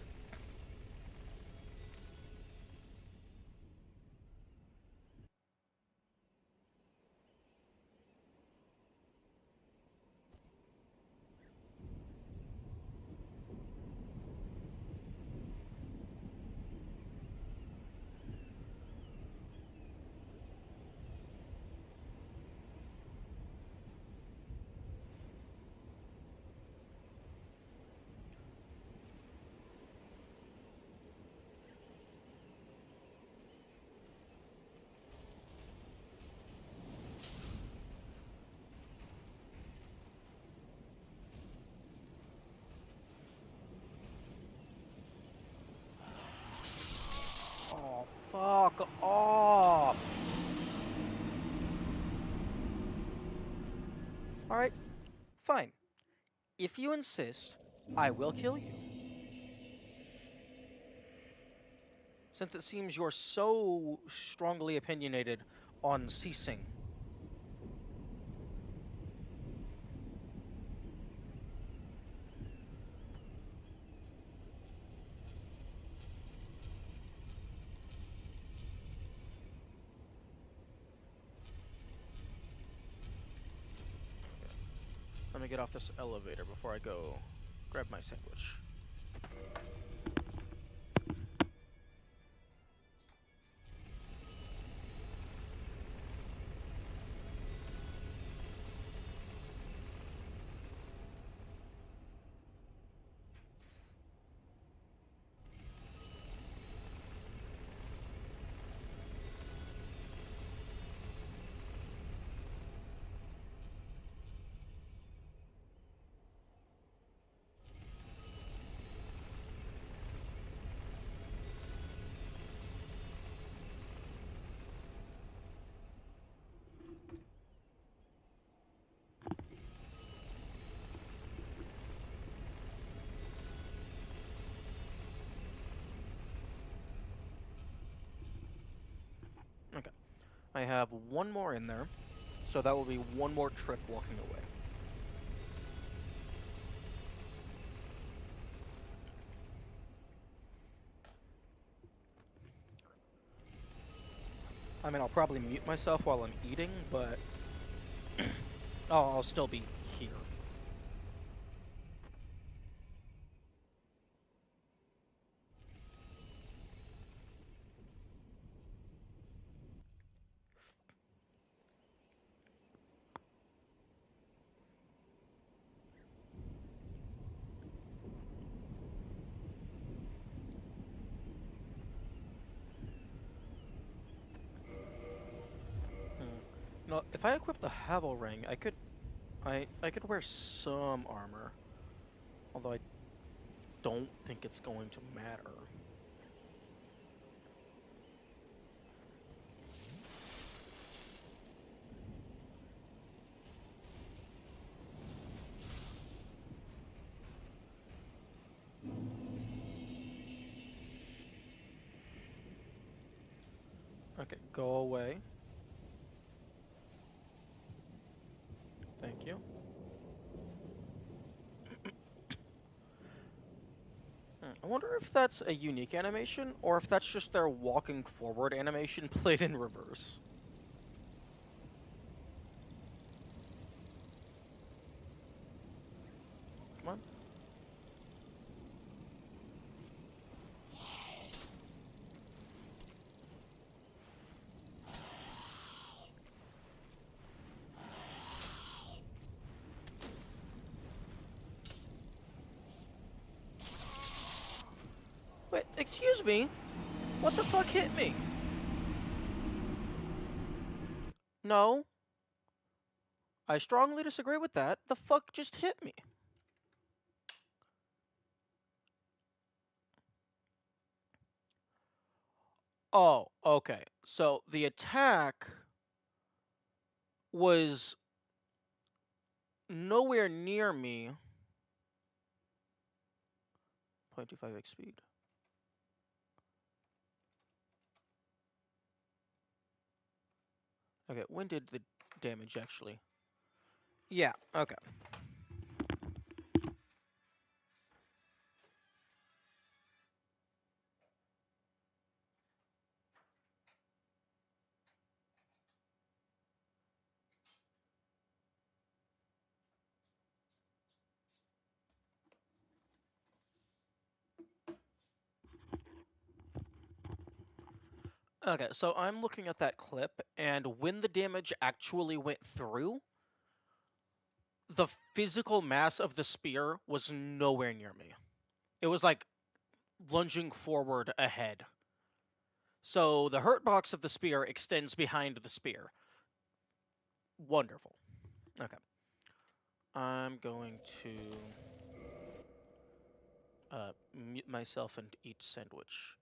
Fuck off! Alright, fine. If you insist, I will kill you. Since it seems you're so strongly opinionated on ceasing. Let me get off this elevator before I go grab my sandwich. Okay. I have one more in there, so that will be one more trip walking away. I mean, I'll probably mute myself while I'm eating, but I'll still be here. No, if I equip the Havel Ring, I could wear some armor, although I don't think it's going to matter. Okay, go away. Thank you. I wonder if that's a unique animation, or if that's just their walking forward animation played in reverse. Come on. Wait, excuse me? What the fuck hit me? No. I strongly disagree with that. The fuck just hit me? Oh, okay. So the attack was nowhere near me. 0.25x speed. Okay, when did the damage actually? Yeah, okay. Okay, so I'm looking at that clip, and when the damage actually went through, the physical mass of the spear was nowhere near me. It was like lunging forward ahead. So the hurt box of the spear extends behind the spear. Wonderful. Okay. I'm going to mute myself and eat sandwich.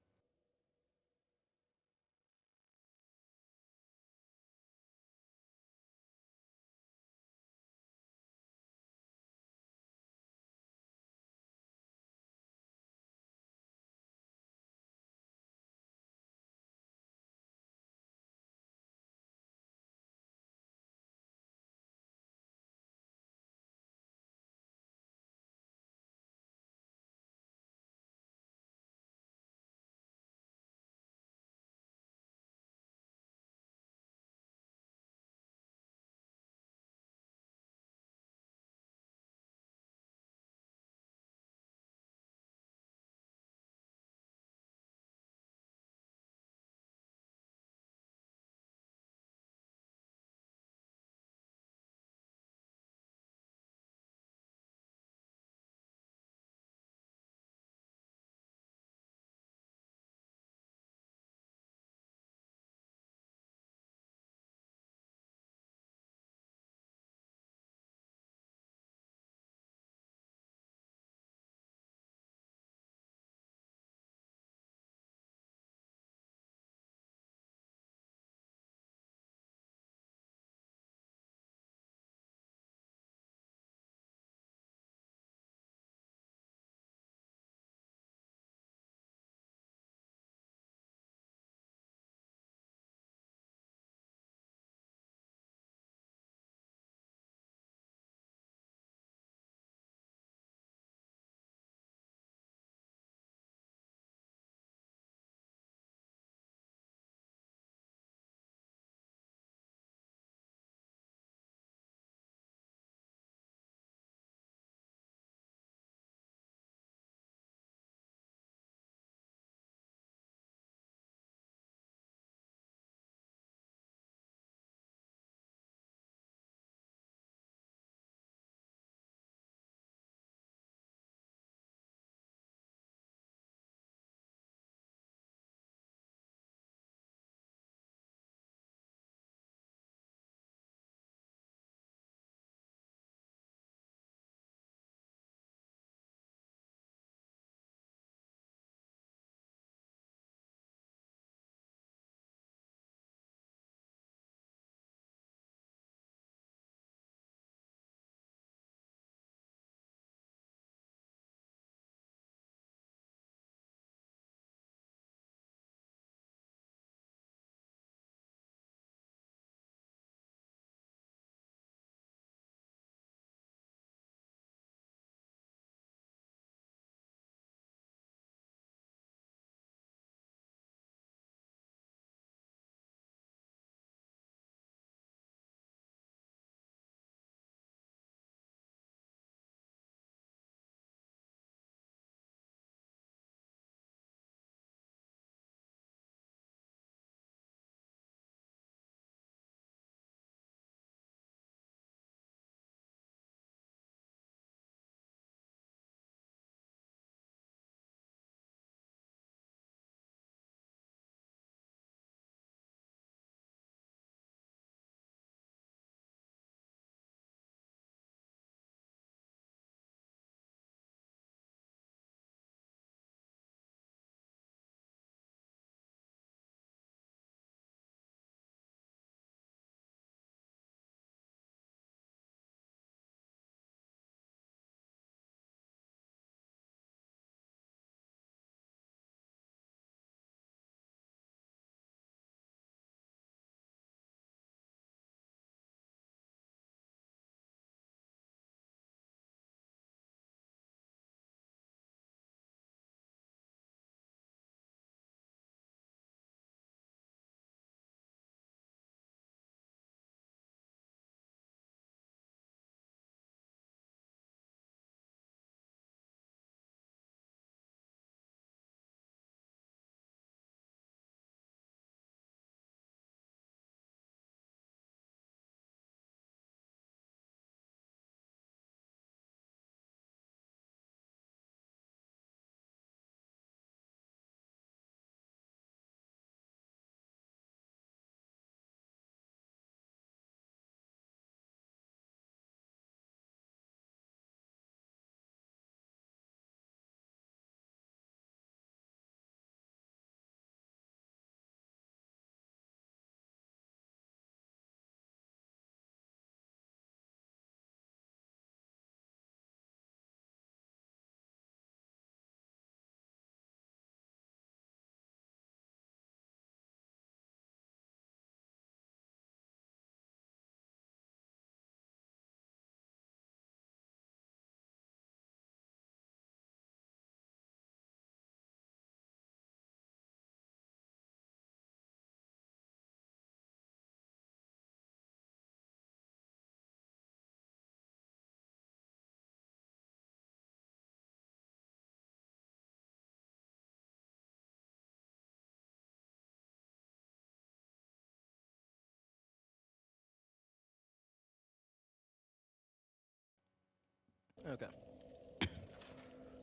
Okay.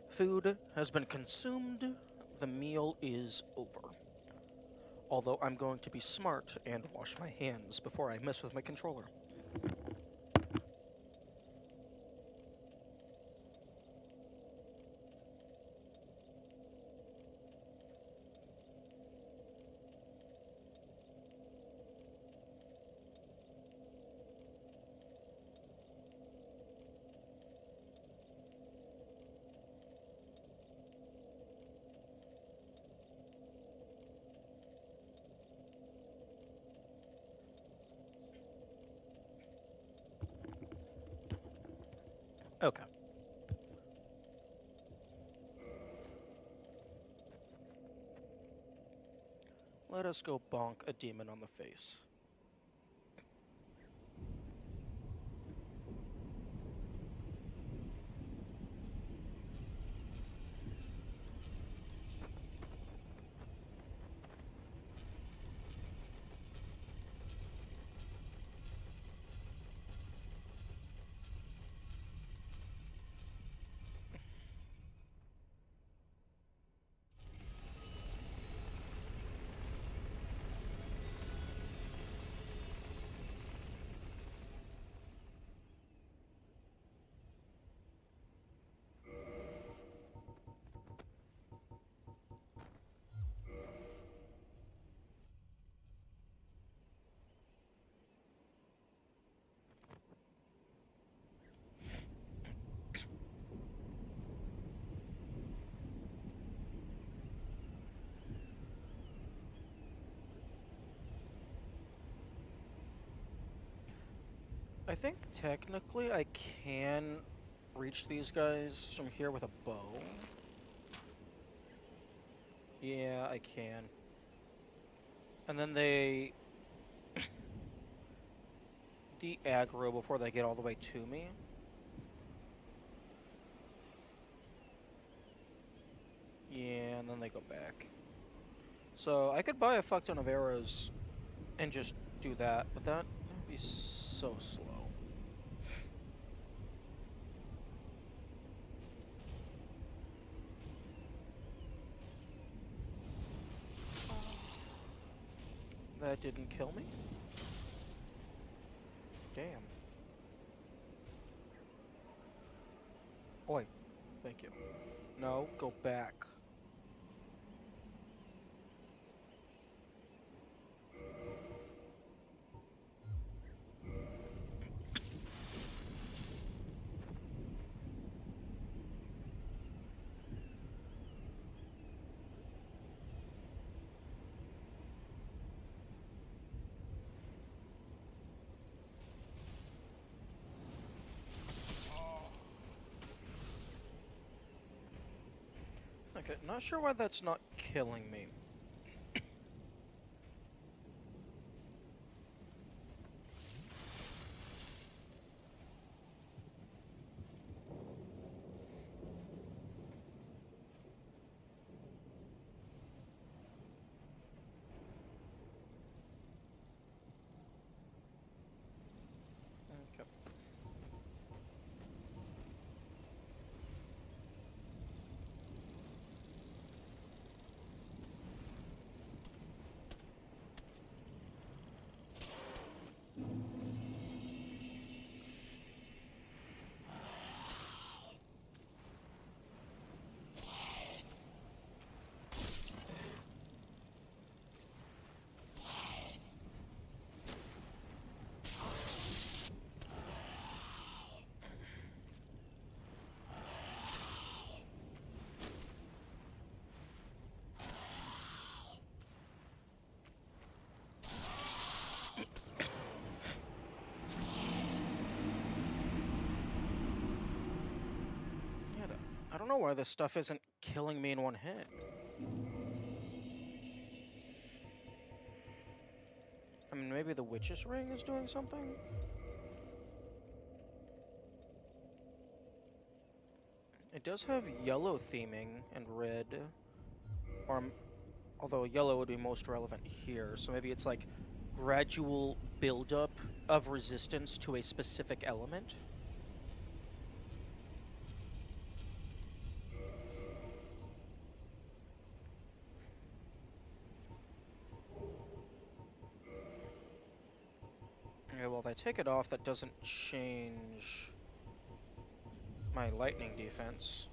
Food has been consumed. The meal is over. Although I'm going to be smart and wash my hands before I mess with my controller. Okay. Let us go bonk a demon on the face. I think technically I can reach these guys from here with a bow. Yeah, I can. And then they de-aggro before they get all the way to me. Yeah, and then they go back. So I could buy a fuck ton of arrows and just do that, but that would be so slow. That didn't kill me? Damn. Oi, thank you. No, go back. Okay, not sure why that's not killing me. Okay. Yeah, I don't know why this stuff isn't killing me in one hit. I mean, maybe the witch's ring is doing something? It does have yellow theming and red, or although yellow would be most relevant here, so maybe it's like gradual buildup of resistance to a specific element. Okay, well, if I take it off, that doesn't change my lightning defense.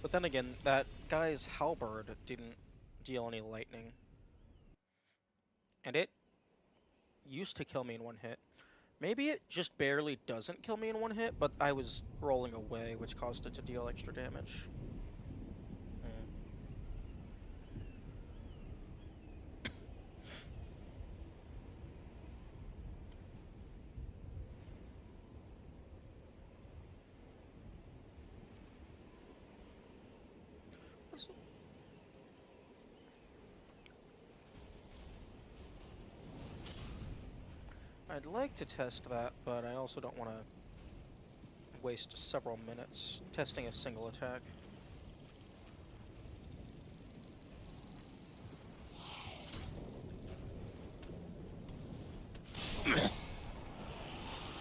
But then again, that guy's halberd didn't deal any lightning. And it used to kill me in one hit. Maybe it just barely doesn't kill me in one hit, but I was rolling away, which caused it to deal extra damage. Hmm. I'd like to test that, but I also don't want to waste several minutes testing a single attack.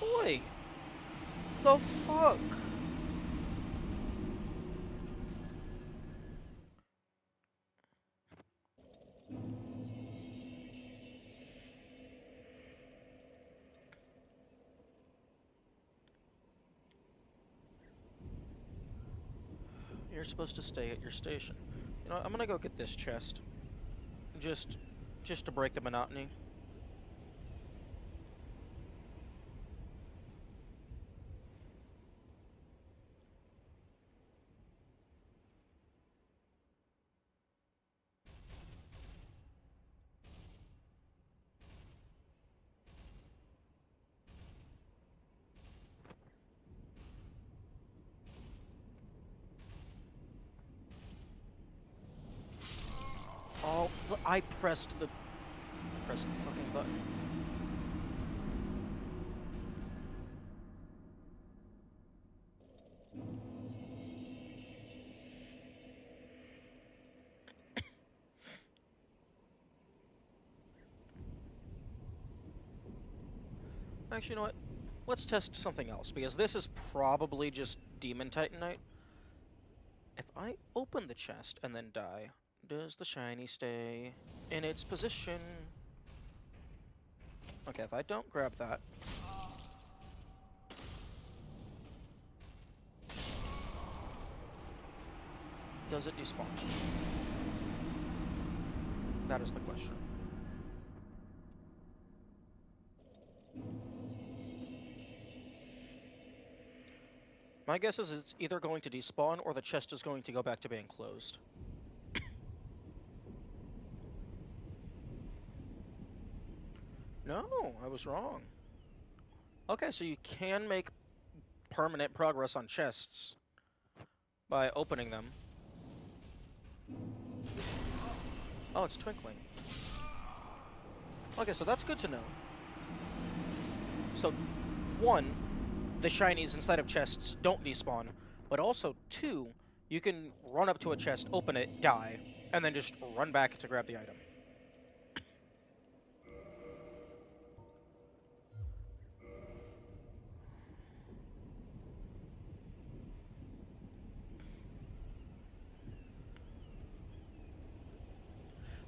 Boy! The fuck? You're supposed to stay at your station. You know, I'm gonna go get this chest. Just, just to break the monotony. Oh, I pressed the fucking button. Actually, you know what? Let's test something else, because this is probably just Demon Titanite. If I open the chest and then die, does the shiny stay in its position? Okay, if I don't grab that, does it despawn? That is the question. My guess is it's either going to despawn or the chest is going to go back to being closed. No, I was wrong. Okay, so you can make permanent progress on chests by opening them. Oh, it's twinkling. Okay, so that's good to know. So, one, the shinies inside of chests don't despawn, but also, two, you can run up to a chest, open it, die, and then just run back to grab the item.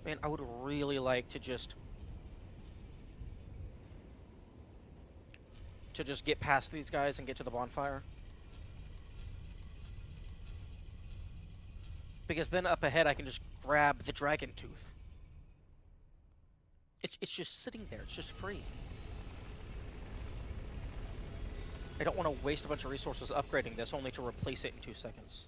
Man, I would really like to just get past these guys and get to the bonfire. Because then up ahead I can just grab the dragon tooth. It's just sitting there, it's just free. I don't want to waste a bunch of resources upgrading this only to replace it in 2 seconds.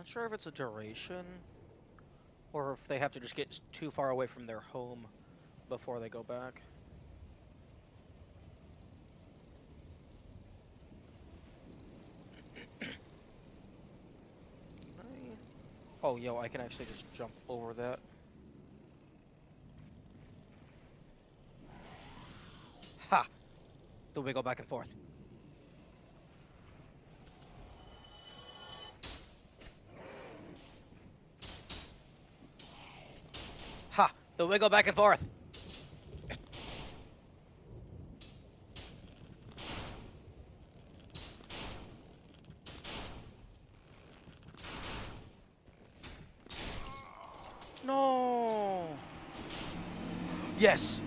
sure if it's a duration or if they have to just get too far away from their home before they go back. Oh, yo, I can actually just jump over that. Ha! The wiggle back and forth. Ha! The wiggle back and forth! No! Yes!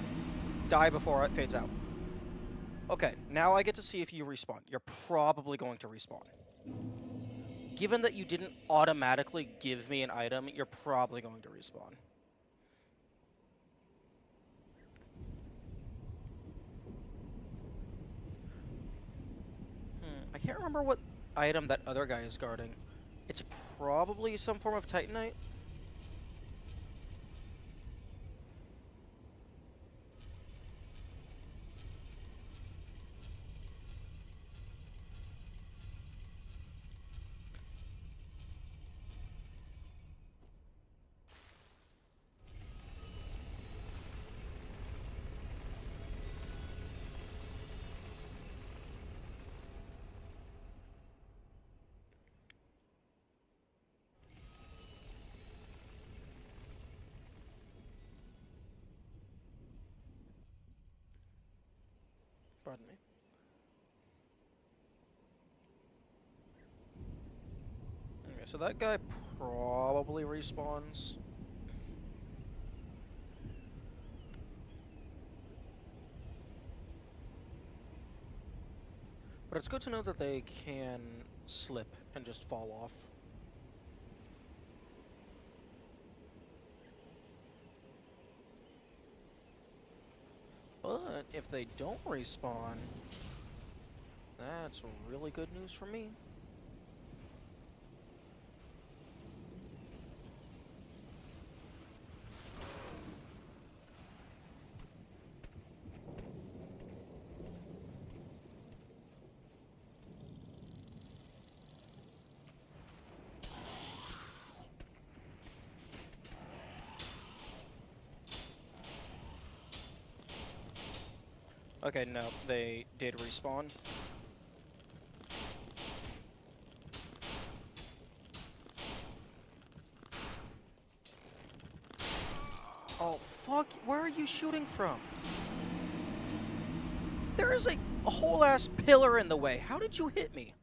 Die before it fades out. Okay, now I get to see if you respawn. You're probably going to respawn. Given that you didn't automatically give me an item, you're probably going to respawn. I can't remember what item that other guy is guarding. It's probably some form of Titanite. Pardon me. Okay, so that guy probably respawns. But it's good to know that they can slip and just fall off. But if they don't respawn, that's really good news for me. Okay, no, they did respawn. Oh, fuck, where are you shooting from? There is a whole-ass pillar in the way. How did you hit me?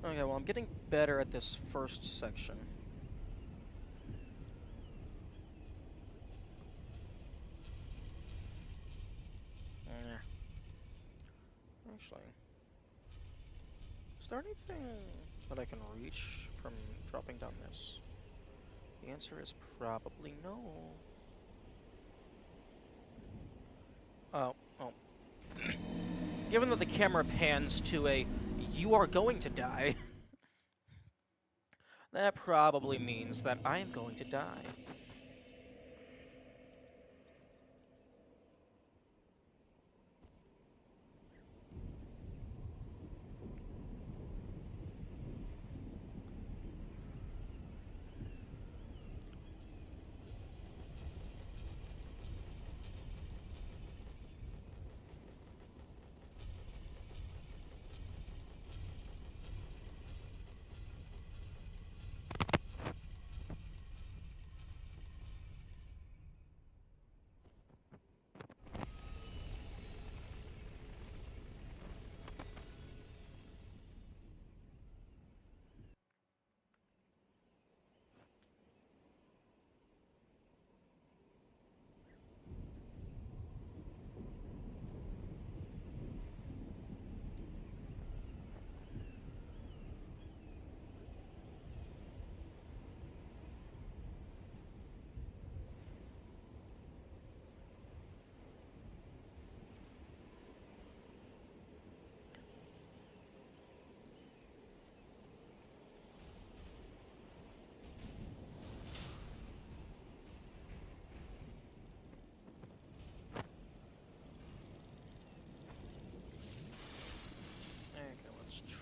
Okay, well, I'm getting better at this first section. Actually, is there anything that I can reach from dropping down this? The answer is probably no. Oh. Given that the camera pans to a "you are going to die," that probably means that I am going to die.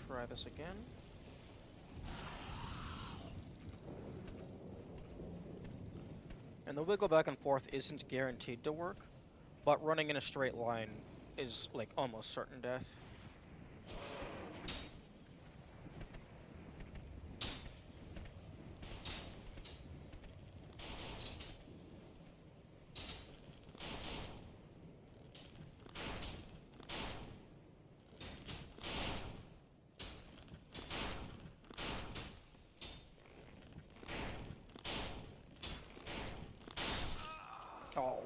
try this again. And the wiggle back and forth isn't guaranteed to work, but running in a straight line is like almost certain death. Oh.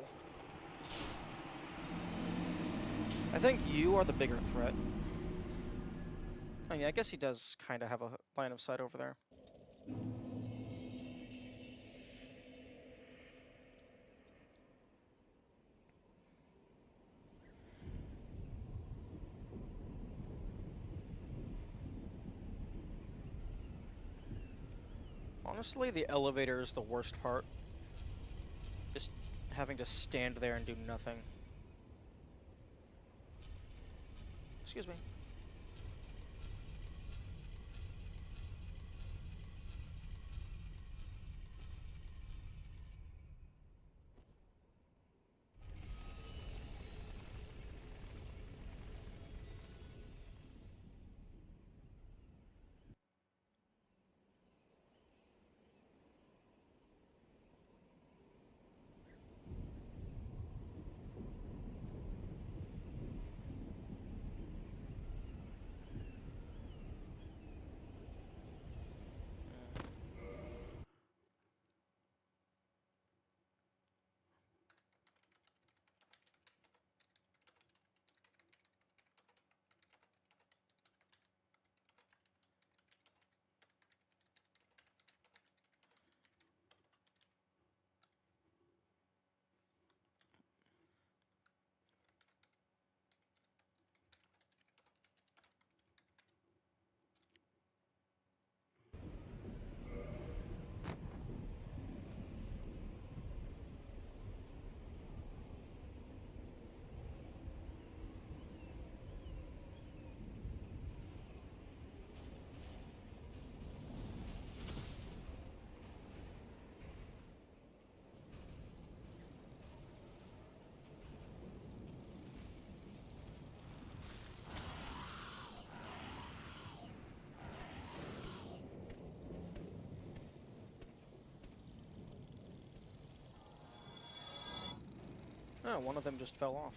I think you are the bigger threat. Oh yeah, I guess he does kind of have a line of sight over there. Honestly, the elevator is the worst part. Just having to stand there and do nothing. Excuse me. Oh, one of them just fell off.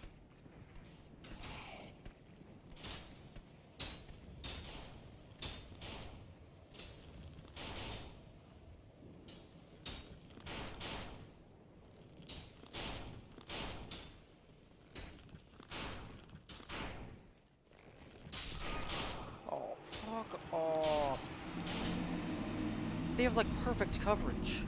Oh, fuck off. They have like perfect coverage.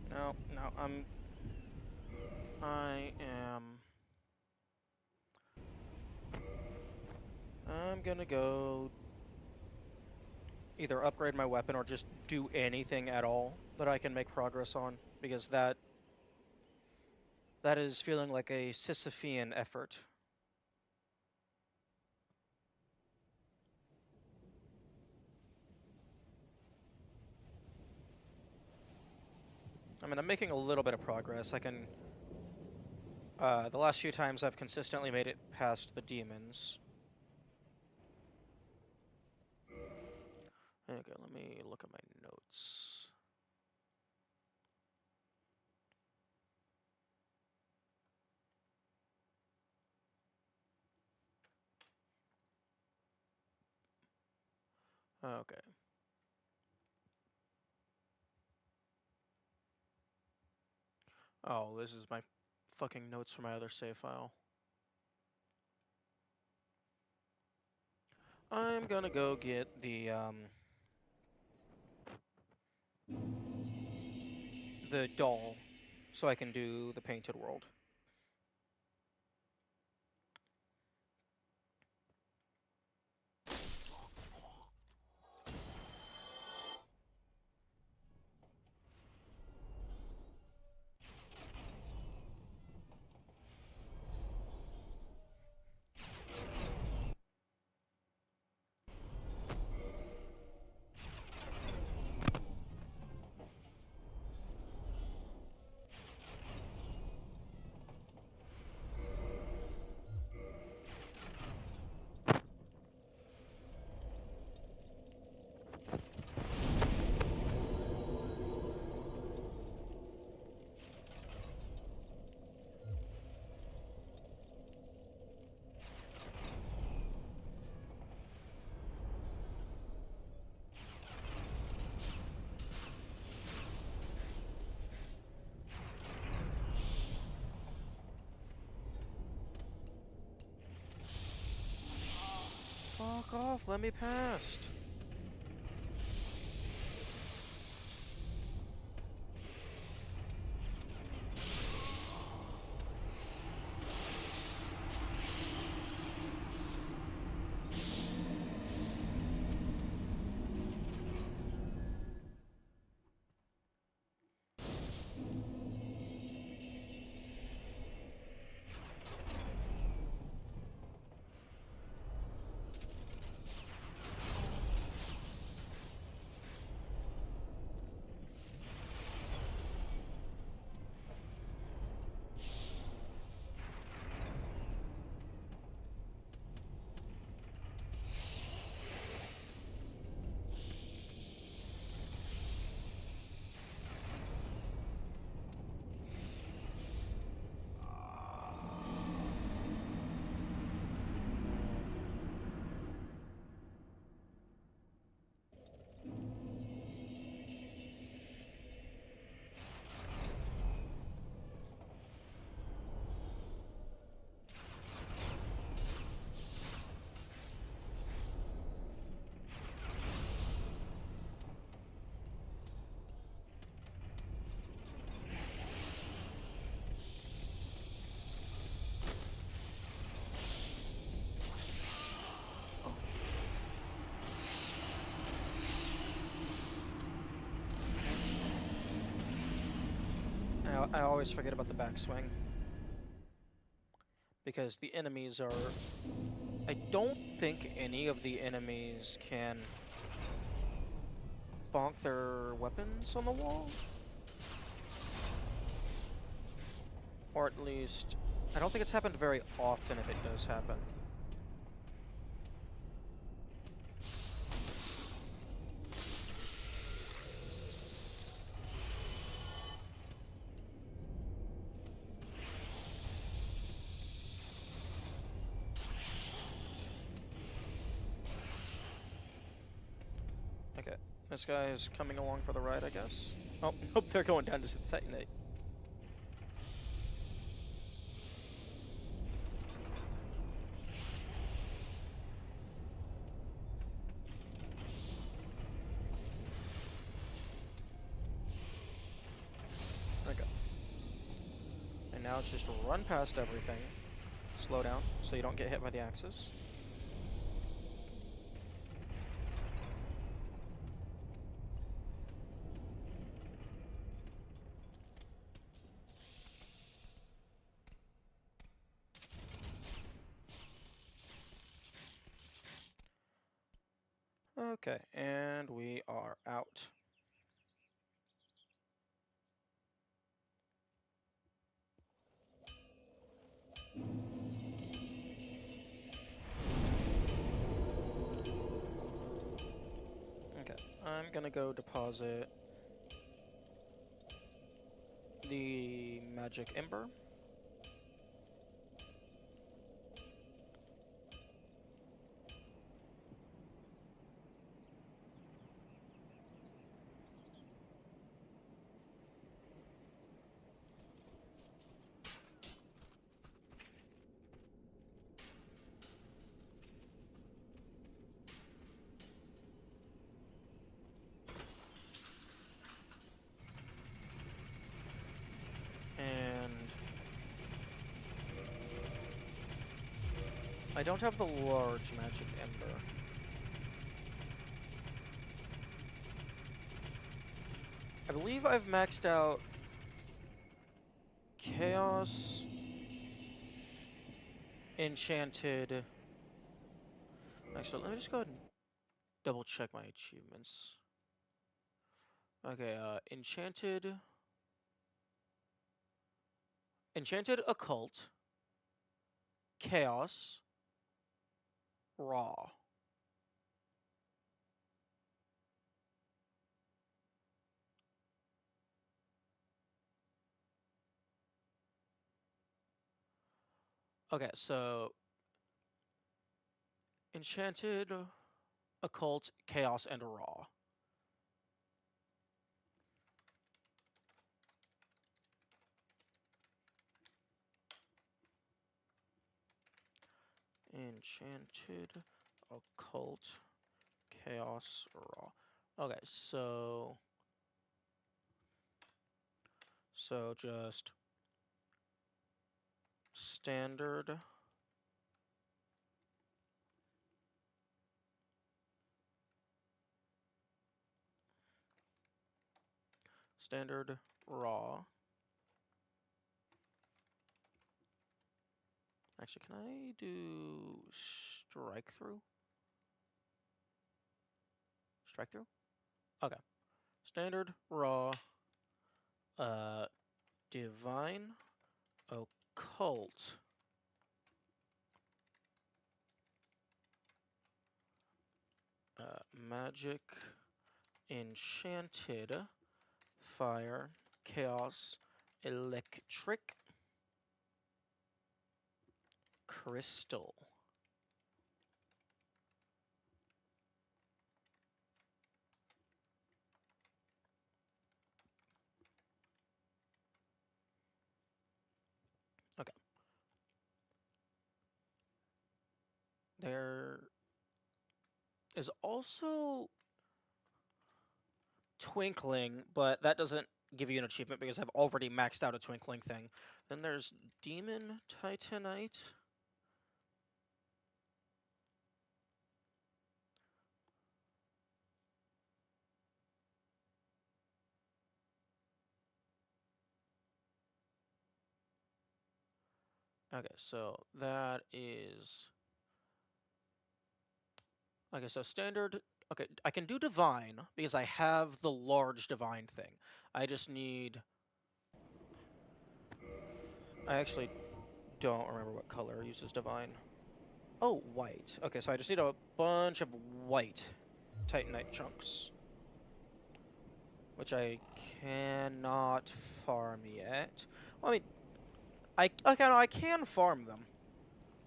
No, no, I'm gonna go either upgrade my weapon or just do anything at all that I can make progress on, because that is feeling like a Sisyphean effort. I mean, I'm making a little bit of progress. I can, the last few times I've consistently made it past the demons. Okay, let me look at my notes. Okay. Oh, this is my fucking notes from my other save file. I'm gonna go get the doll so I can do the painted world. Fuck off, let me past. I always forget about the backswing. Because the enemies are... I don't think any of the enemies can bonk their weapons on the wall. Or at least... I don't think it's happened very often if it does happen. Okay, this guy is coming along for the ride, I guess. Oh, nope, they're going down to detonate. Okay. And now it's just run past everything. Slow down so you don't get hit by the axes. Okay, and we are out. Okay, I'm gonna go deposit the magic ember. And I don't have the large magic ember. I believe I've maxed out Chaos, Enchanted. Actually, let me just go ahead and double check my achievements. Okay, Enchanted Occult, Chaos, Raw. Okay, so Enchanted, Occult, Chaos, and Raw. Enchanted, Occult, Chaos, Raw. Okay, so just standard. Standard Raw. Actually, can I do strike through? Strike through? Okay. Standard Raw. Divine, Occult, Magic, Enchanted, Fire, Chaos, Electric, Crystal. Okay. There is also Twinkling, but that doesn't give you an achievement because I've already maxed out a Twinkling thing. Then there's Demon Titanite. Okay, so that is... Okay, so standard... Okay, I can do Divine because I have the large Divine thing. I just need... I actually don't remember what color uses Divine. Oh, white. Okay, so I just need a bunch of white Titanite chunks. Which I cannot farm yet. Well, I mean, I can farm them.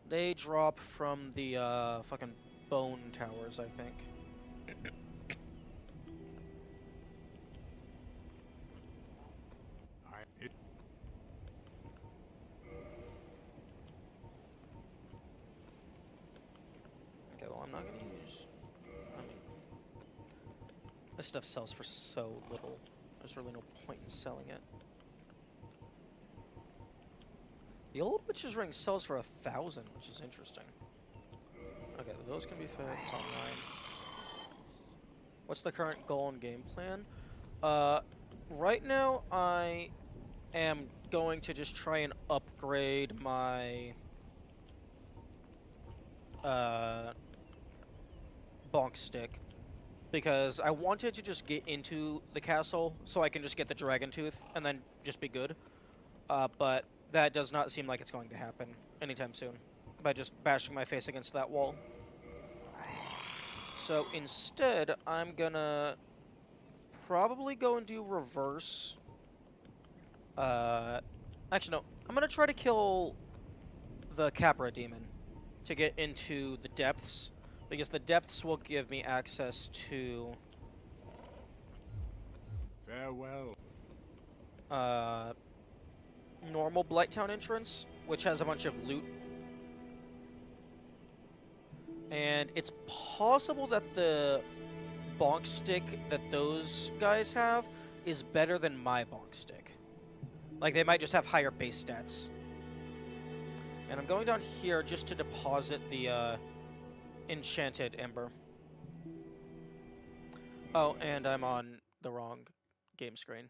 They drop from the fucking bone towers, I think. Okay, well, I'm not gonna use... I mean, this stuff sells for so little. There's really no point in selling it. The old Witch's Ring sells for 1,000, which is interesting. Okay, those can be fed. It's online. What's the current goal and game plan? Right now I am going to just try and upgrade my bonk stick because I wanted to just get into the castle so I can just get the dragon tooth and then just be good. But that does not seem like it's going to happen anytime soon by just bashing my face against that wall. So instead, I'm gonna probably go and do reverse. Actually, no. I'm gonna try to kill the Capra demon to get into the depths, because the depths will give me access to Farewell. normal Blighttown entrance, which has a bunch of loot. And it's possible that the bonk stick that those guys have is better than my bonk stick. Like, they might just have higher base stats. And I'm going down here just to deposit the enchanted ember. Oh, and I'm on the wrong game screen.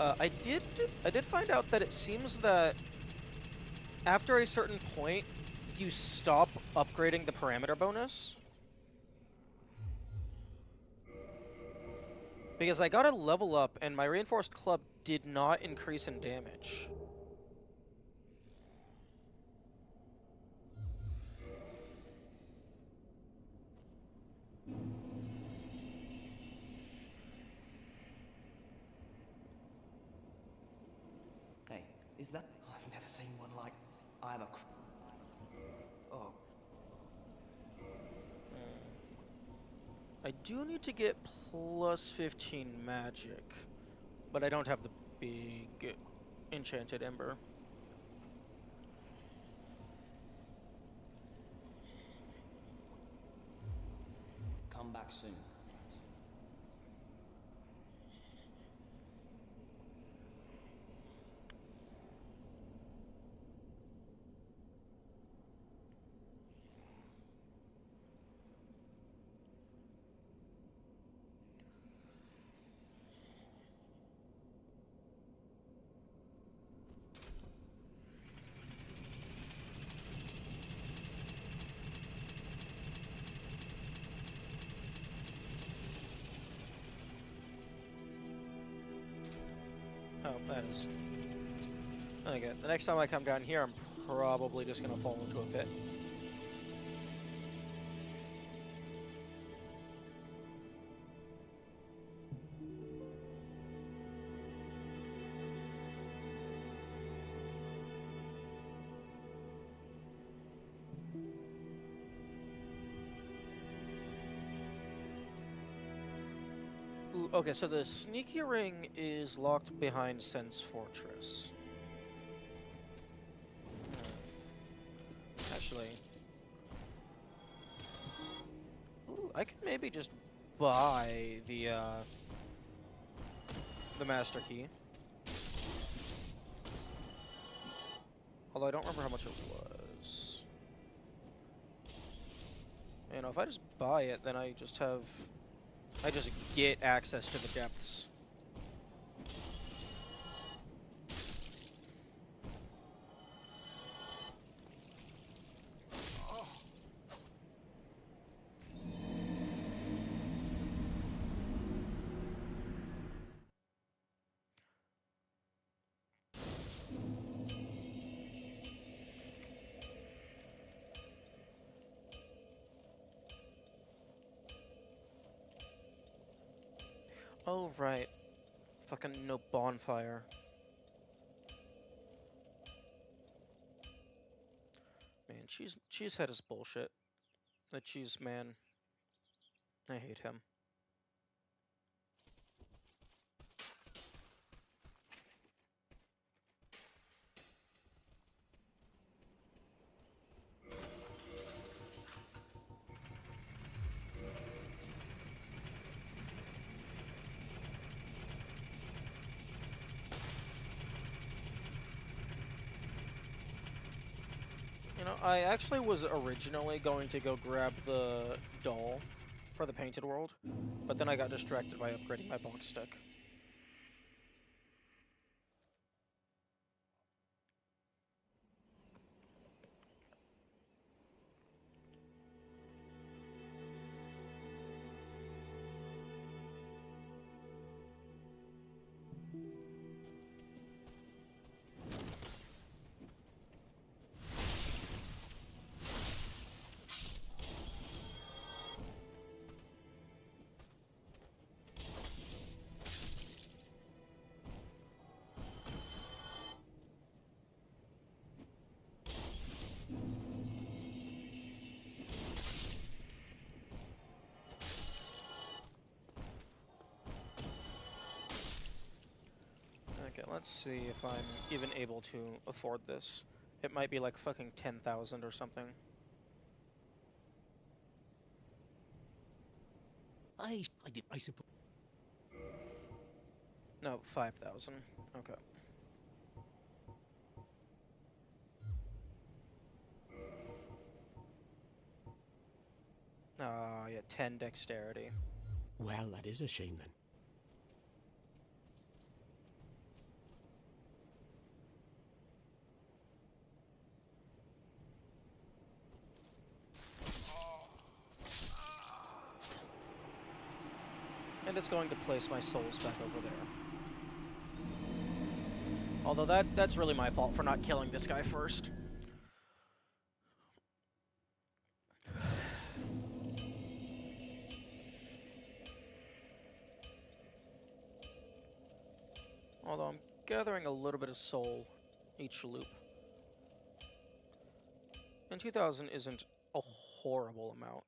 I did find out that it seems that after a certain point, you stop upgrading the parameter bonus. Because I got a level up and my reinforced club did not increase in damage. Hey, is that... I've never seen one like... I'm a... Oh. I do need to get plus 15 magic, but I don't have the big enchanted ember. Come back soon. Oh, that is... Okay, the next time I come down here, I'm probably just gonna fall into a pit. Ooh, okay, so the sneaky ring is locked behind Sen's Fortress. Actually... Ooh, I could maybe just buy the Master Key. Although I don't remember how much it was. You know, if I just buy it, then I just get access to the depths. Oh, right. Fucking no bonfire. Man, Cheesehead is bullshit. The cheese man. I hate him. You know, I actually was originally going to go grab the doll for the painted world, but then I got distracted by upgrading my bonk stick. Okay, let's see if I'm even able to afford this. It might be like fucking 10,000 or something. I suppose. No, 5,000. Okay. Yeah, 10 dexterity. Well, that is a shame then. And it's going to place my souls back over there. Although that's really my fault for not killing this guy first. Although I'm gathering a little bit of soul each loop. And 2,000 isn't a horrible amount.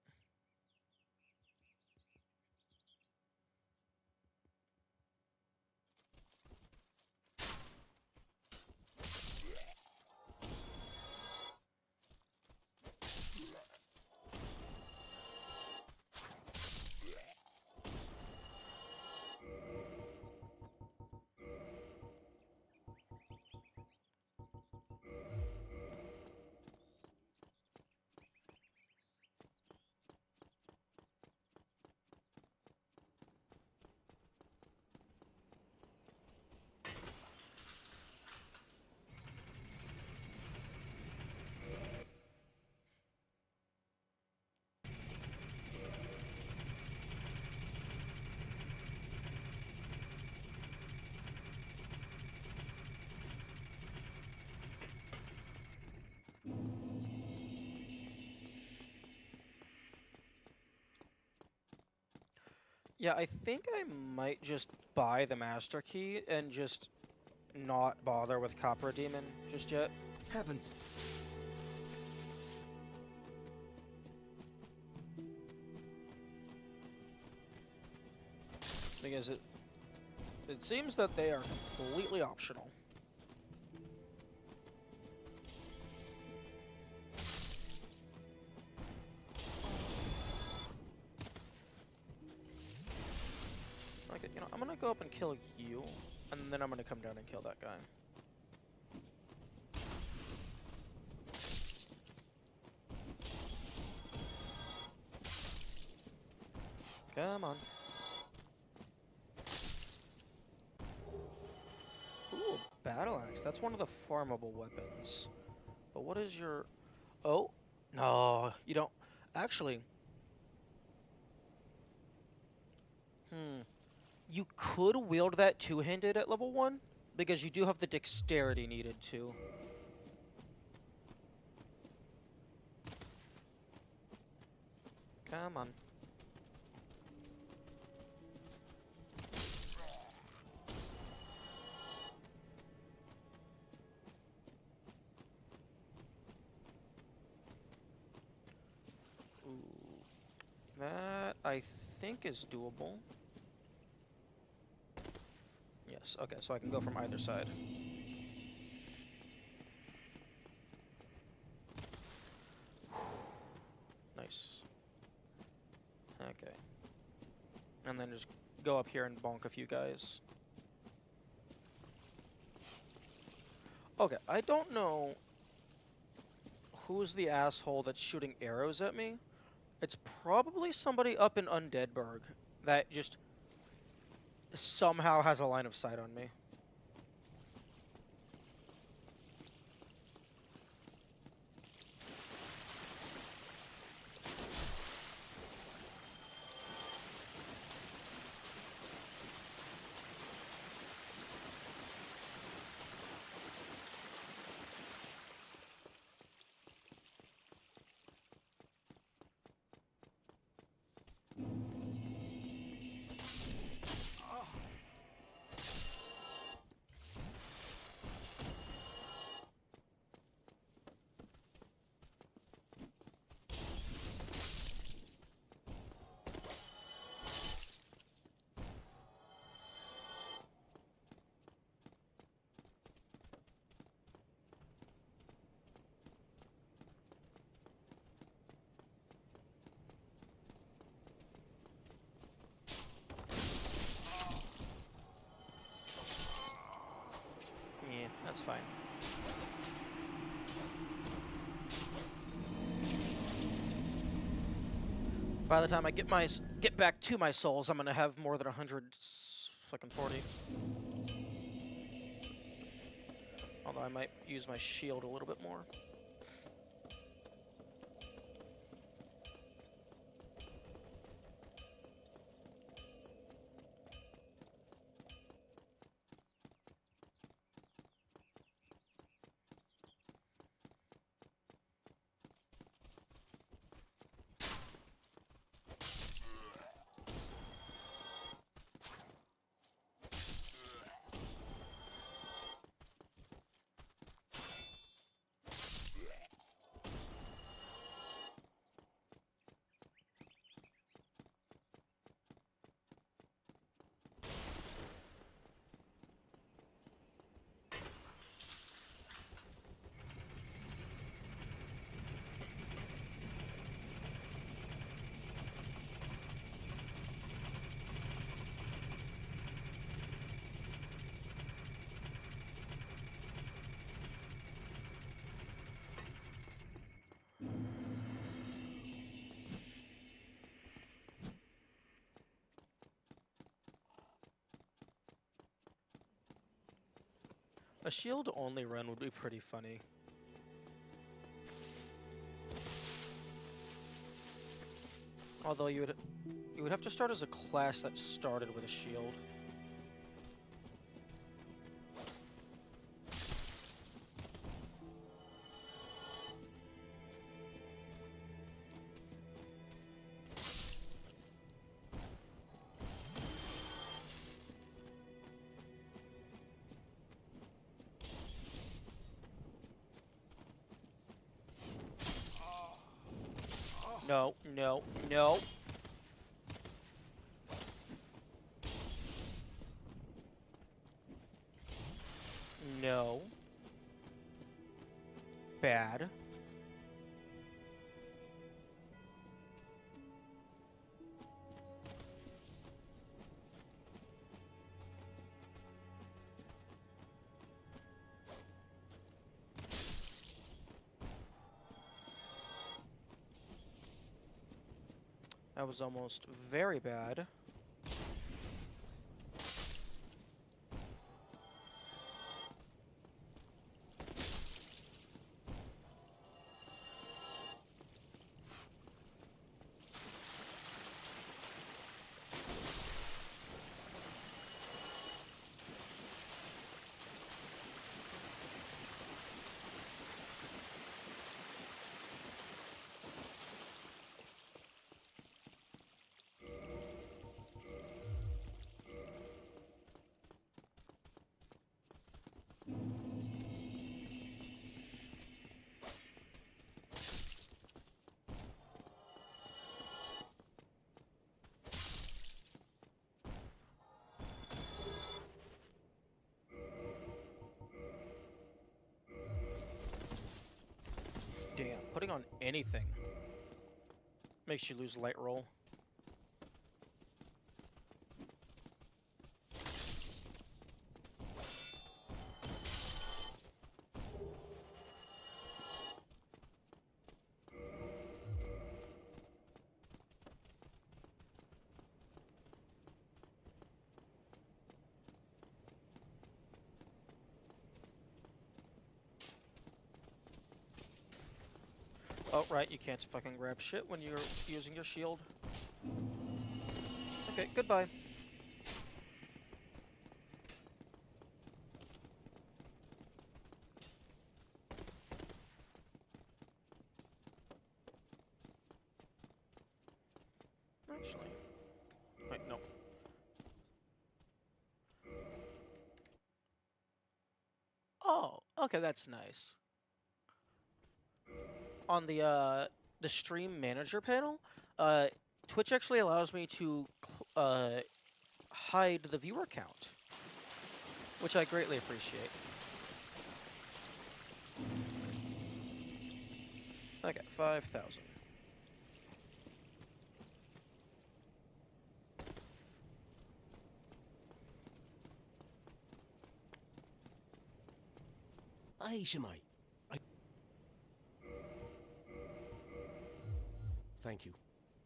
Yeah, I think I might just buy the Master Key and just not bother with Copper Demon just yet. Heavens! Because it seems that they are completely optional. Okay, you know, I'm gonna go up and kill you, and then I'm gonna come down and kill that guy. Come on. Ooh, battle axe. That's one of the farmable weapons. But what is your... Oh, no, you don't... Actually... You could wield that two-handed at level 1, because you do have the dexterity needed to. Come on. Ooh. That, I think, is doable. Yes, okay, so I can go from either side. Nice. Okay. And then just go up here and bonk a few guys. Okay, I don't know who's the asshole that's shooting arrows at me. It's probably somebody up in Undeadburg that just somehow has a line of sight on me. Yeah, that's fine. By the time I get back to my souls, I'm gonna have more than 140. Although I might use my shield a little bit more. A shield-only run would be pretty funny. Although you would have to start as a class that started with a shield. No, no, no. No. Bad. That was almost very bad. Damn, putting on anything makes you lose light roll. Oh, right, you can't fucking grab shit when you're using your shield. Okay, goodbye. Actually, wait, no. Oh, okay, that's nice. On the stream manager panel, uh, Twitch actually allows me to hide the viewer count, which I greatly appreciate. Okay, 5,000. Aye, Shemai. Thank you.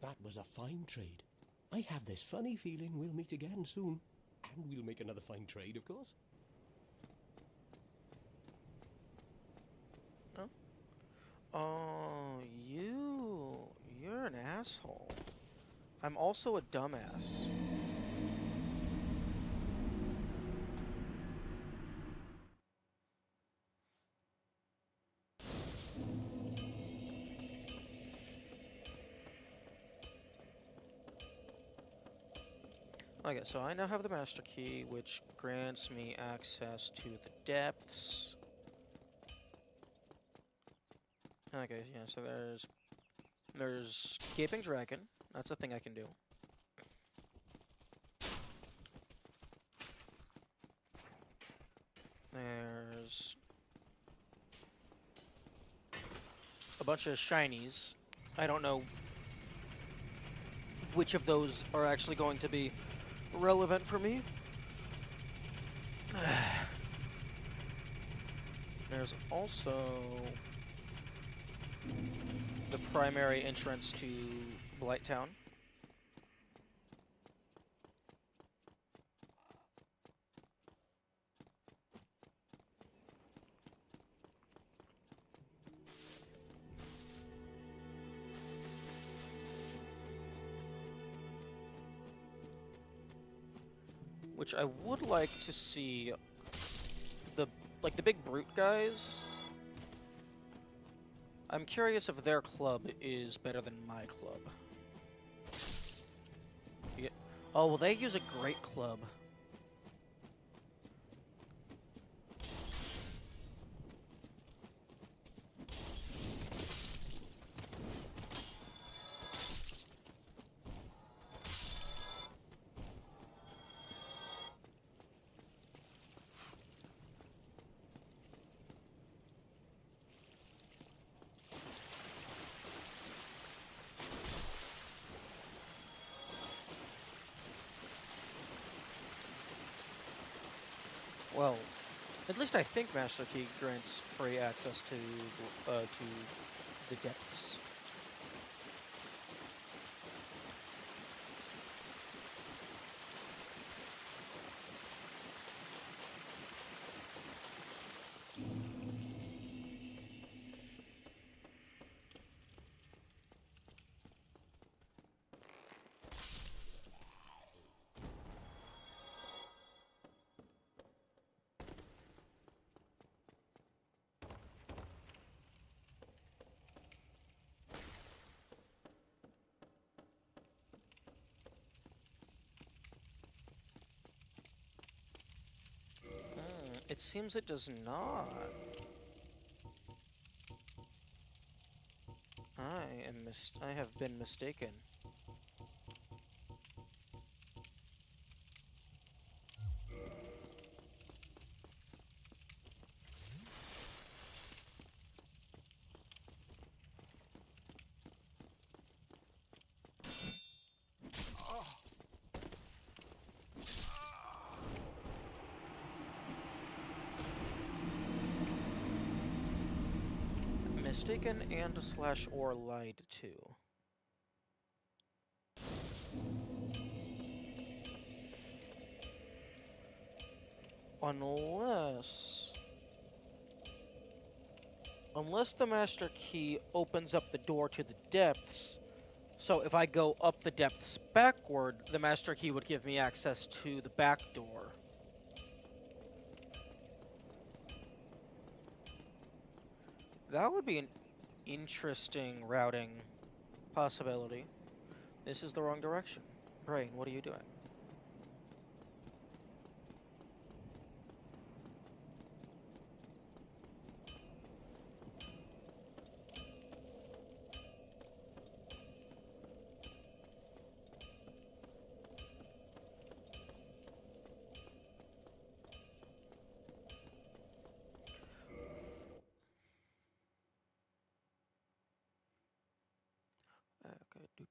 That was a fine trade. I have this funny feeling we'll meet again soon. And we'll make another fine trade, of course. Oh, oh, you're an asshole. I'm also a dumbass. Okay, so I now have the master key, which grants me access to the depths. Okay, yeah, so there's Gaping Dragon. That's a thing I can do. There's a bunch of shinies. I don't know which of those are actually going to be relevant for me. There's also the primary entrance to Blighttown. Which I would like to see the big brute guys. I'm curious if their club is better than my club. Yeah. Oh, well, they use a great club. Well, at least I think Master Key grants free access to the depths. It seems it does not. I have been mistaken. Mistaken and / or lied to. Unless the Master Key opens up the door to the depths. So if I go up the depths backward, the Master Key would give me access to the back door. That would be an interesting routing possibility. This is the wrong direction. Brain, what are you doing? Okay,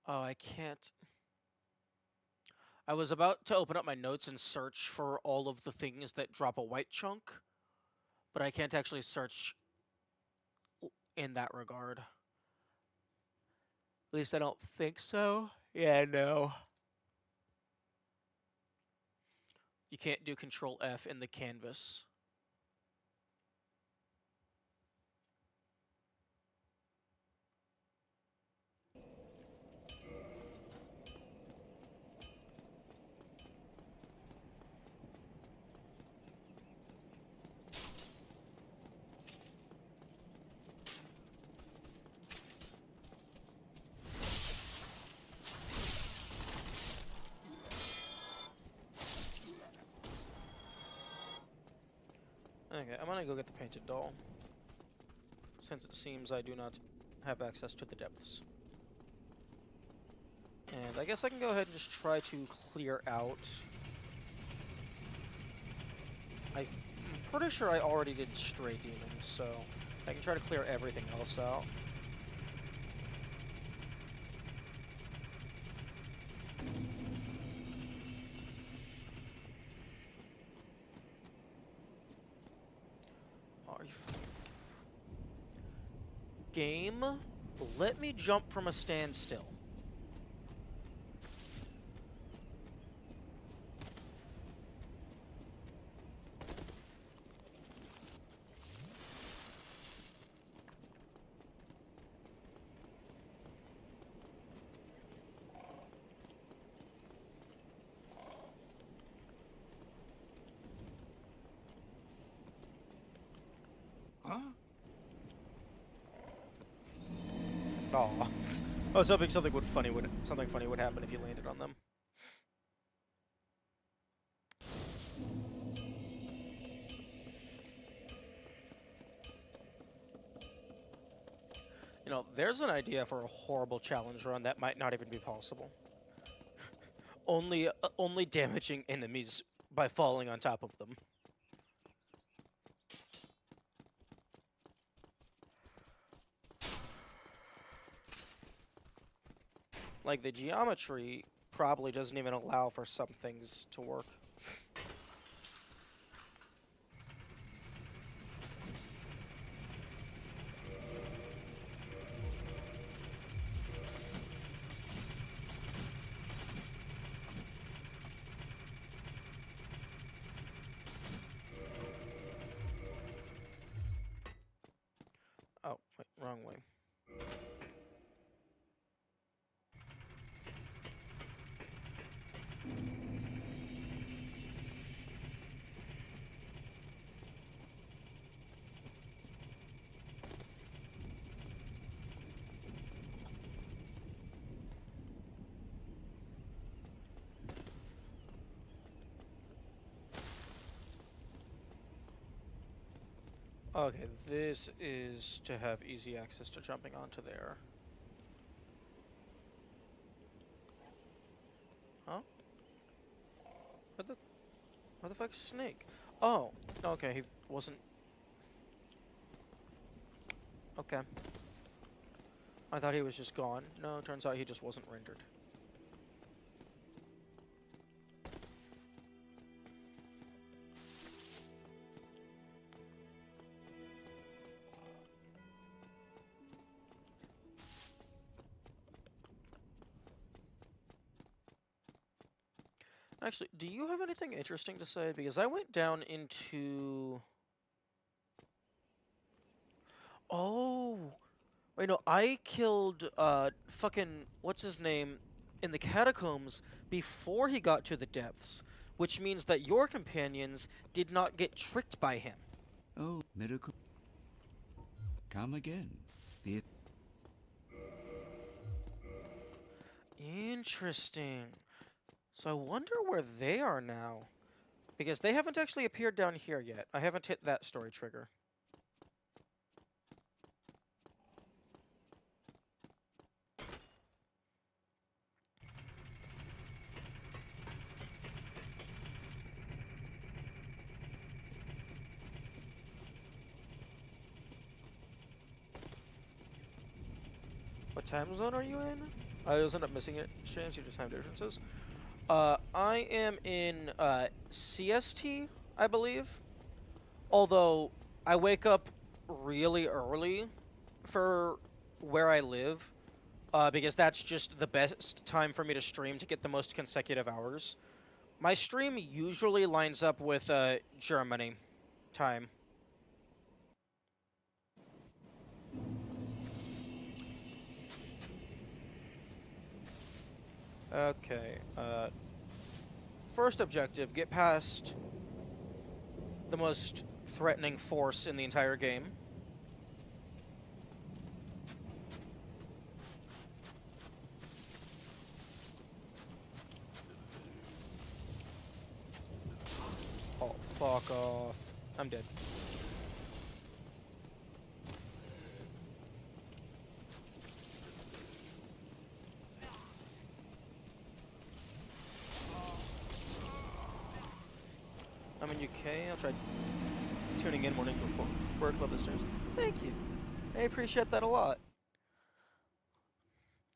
Oh, I can't. I was about to open up my notes and search for all of the things that drop a white chunk, but I can't actually search in that regard. At least I don't think so. Yeah, no. You can't do Control F in the canvas. Okay, I'm gonna go get the painted doll, since it seems I do not have access to the depths. And I guess I can go ahead and just try to clear out. I'm pretty sure I already did Stray Demons, so I can try to clear everything else out. Are you Game, let me jump from a standstill. Huh? Aw. I was hoping something funny would happen if you landed on them. You know, there's an idea for a horrible challenge run that might not even be possible. Only damaging enemies by falling on top of them. Like, the geometry probably doesn't even allow for some things to work. Oh, wait, wrong way. Okay, this is to have easy access to jumping onto there. Huh? Where the fuck's Snake? Oh, okay, he wasn't... Okay. I thought he was just gone. No, turns out he just wasn't rendered. Actually, do you have anything interesting to say? Because I went down into... Oh! Wait, no, I killed, fucking... What's his name? In the catacombs before he got to the depths. Which means that your companions did not get tricked by him. Oh, miracle. Come again. The Interesting. So I wonder where they are now. Because they haven't actually appeared down here yet. I haven't hit that story trigger. What time zone are you in? I always end up missing it. Change due to time differences. I am in CST, I believe. Although I wake up really early for where I live, because that's just the best time for me to stream to get the most consecutive hours. My stream usually lines up with Germany time. Okay, first objective, get past the most threatening force in the entire game. Oh, fuck off. I'm dead. I'm in UK. I'll try tuning in morning before work. Love the streams. Thank you. I appreciate that a lot.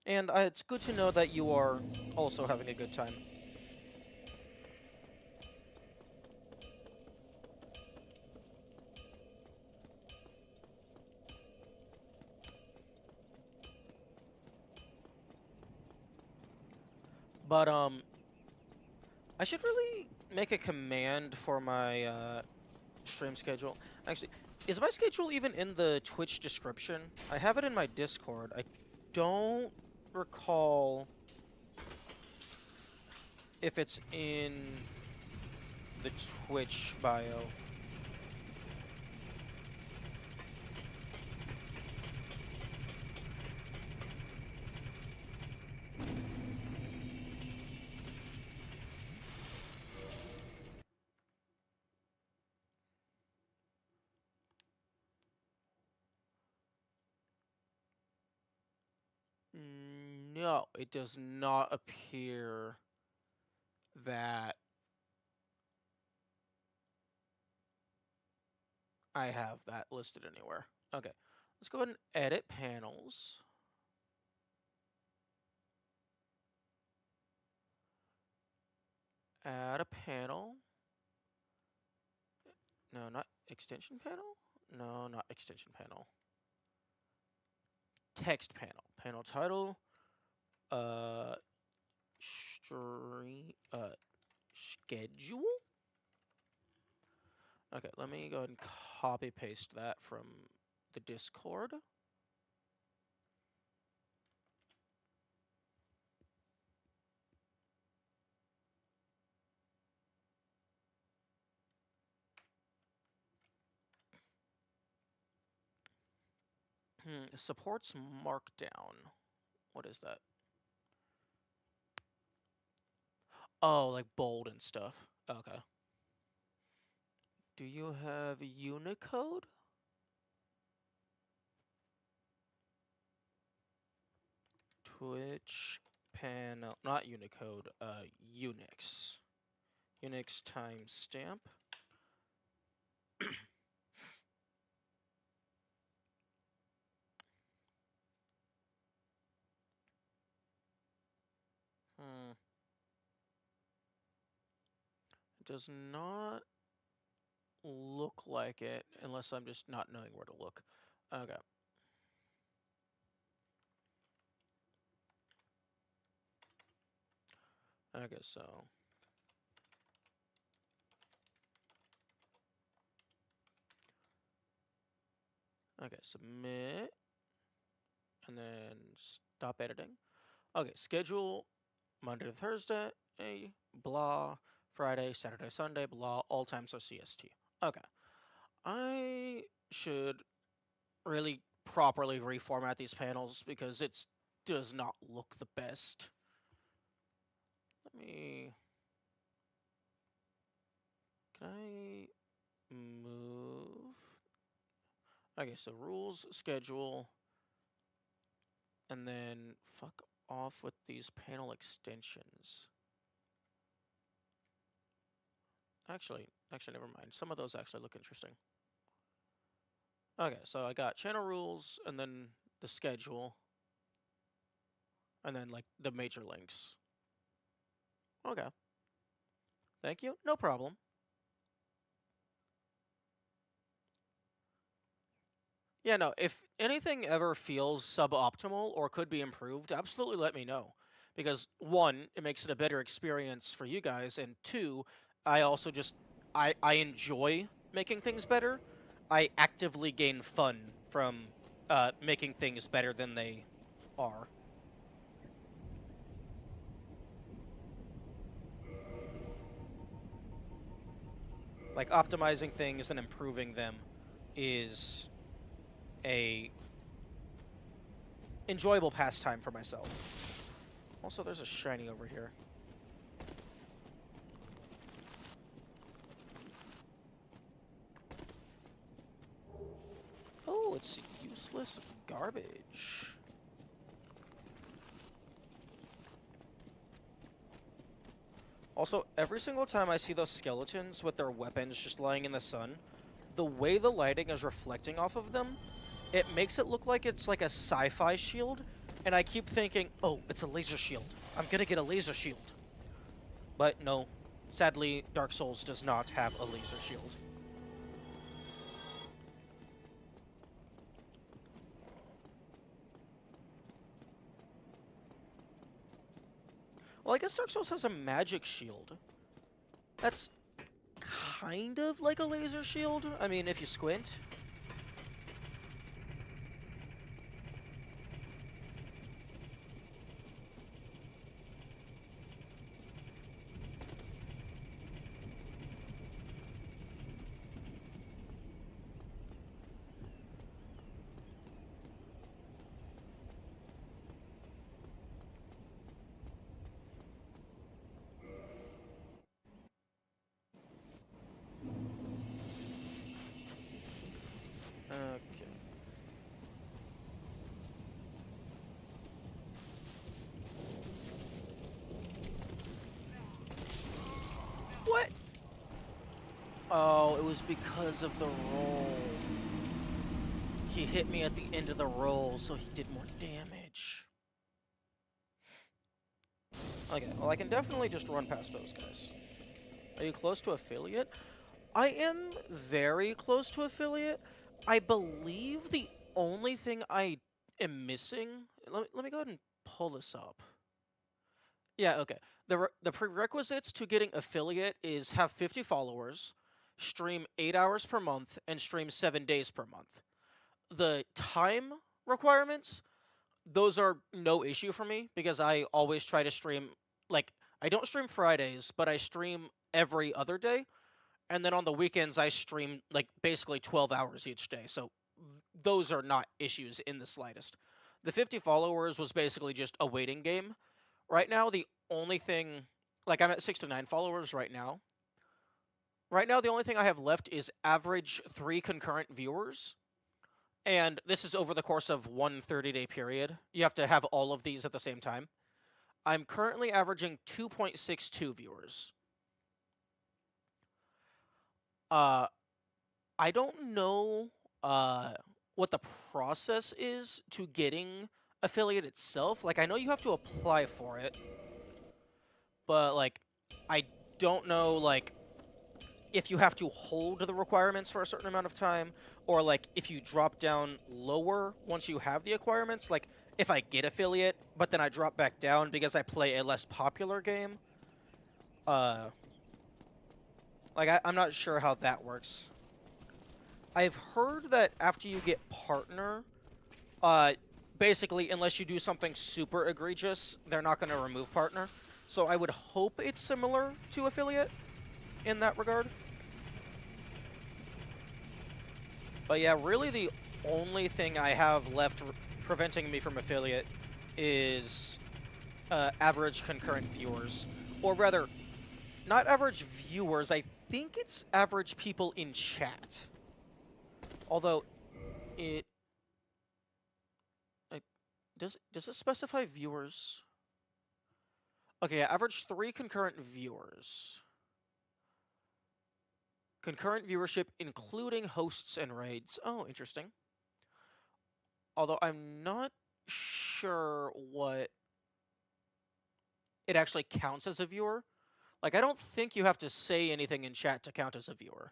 And it's good to know that you are also having a good time. But, I should really make a command for my, stream schedule. Actually, is my schedule even in the Twitch description? I have it in my Discord. I don't recall if it's in the Twitch bio. No, it does not appear that I have that listed anywhere. Okay, let's go ahead and edit panels. Add a panel. No, not extension panel? No, not extension panel. Text panel. Panel title. Schedule? Okay, let me go ahead and copy paste that from the Discord. Supports Markdown. What is that? Oh, like bold and stuff. Okay. Do you have Unicode? Twitch panel, not Unicode, Unix. Unix timestamp. It does not look like it, unless I'm just not knowing where to look. Okay. Okay, so. Okay, submit. And then stop editing. Okay, schedule Monday to Thursday, blah, Friday, Saturday, Sunday, blah, all times are CST. Okay. I should really properly reformat these panels because it does not look the best. Let me... Can I move? Okay, so rules, schedule, and then fuck off with these panel extensions. Actually, never mind. Some of those actually look interesting. Okay, so I got channel rules, and then the schedule, and then, like, the major links. Okay. Thank you. No problem. Yeah, no, if anything ever feels suboptimal or could be improved, absolutely let me know. Because, one, it makes it a better experience for you guys, and two, I also just, I enjoy making things better. I actively gain fun from making things better than they are. Like, optimizing things and improving them is a enjoyable pastime for myself. Also, there's a shiny over here. Oh, it's useless garbage. Also, every single time I see those skeletons with their weapons just lying in the sun, the way the lighting is reflecting off of them, it makes it look like it's like a sci-fi shield, and I keep thinking, oh, it's a laser shield. I'm gonna get a laser shield. But no, sadly, Dark Souls does not have a laser shield. Well, I guess Dark Souls has a magic shield. That's kind of like a laser shield. I mean, if you squint. Okay. What? Oh, it was because of the roll. He hit me at the end of the roll, so he did more damage. Okay, well, I can definitely just run past those guys. Are you close to affiliate? I am very close to affiliate. I believe the only thing I am missing. Let me go ahead and pull this up. Yeah, okay. The prerequisites to getting affiliate is have 50 followers, stream 8 hours per month, and stream 7 days per month. The time requirements, those are no issue for me because I always try to stream, like, I don't stream Fridays, but I stream every other day. And then on the weekends, I stream, like, basically 12 hours each day. So those are not issues in the slightest. The 50 followers was basically just a waiting game. Right now, the only thing, like, I'm at 69 followers right now. Right now, the only thing I have left is average 3 concurrent viewers. And this is over the course of one 30-day period. You have to have all of these at the same time. I'm currently averaging 2.62 viewers. I don't know what the process is to getting affiliate itself. Like, I know you have to apply for it, but, like, I don't know, like, if you have to hold the requirements for a certain amount of time, or, like, if you drop down lower once you have the requirements. Like, if I get affiliate, but then I drop back down because I play a less popular game. Like, I'm not sure how that works. I've heard that after you get partner, basically, unless you do something super egregious, they're not going to remove partner. So I would hope it's similar to affiliate in that regard. But yeah, really the only thing I have left preventing me from affiliate is average concurrent viewers. Or rather, not average viewers, I think it's average people in chat. Although, it... Does it specify viewers? Okay, average 3 concurrent viewers. Concurrent viewership, including hosts and raids. Oh, interesting. Although I'm not sure what it actually counts as a viewer. Like, I don't think you have to say anything in chat to count as a viewer.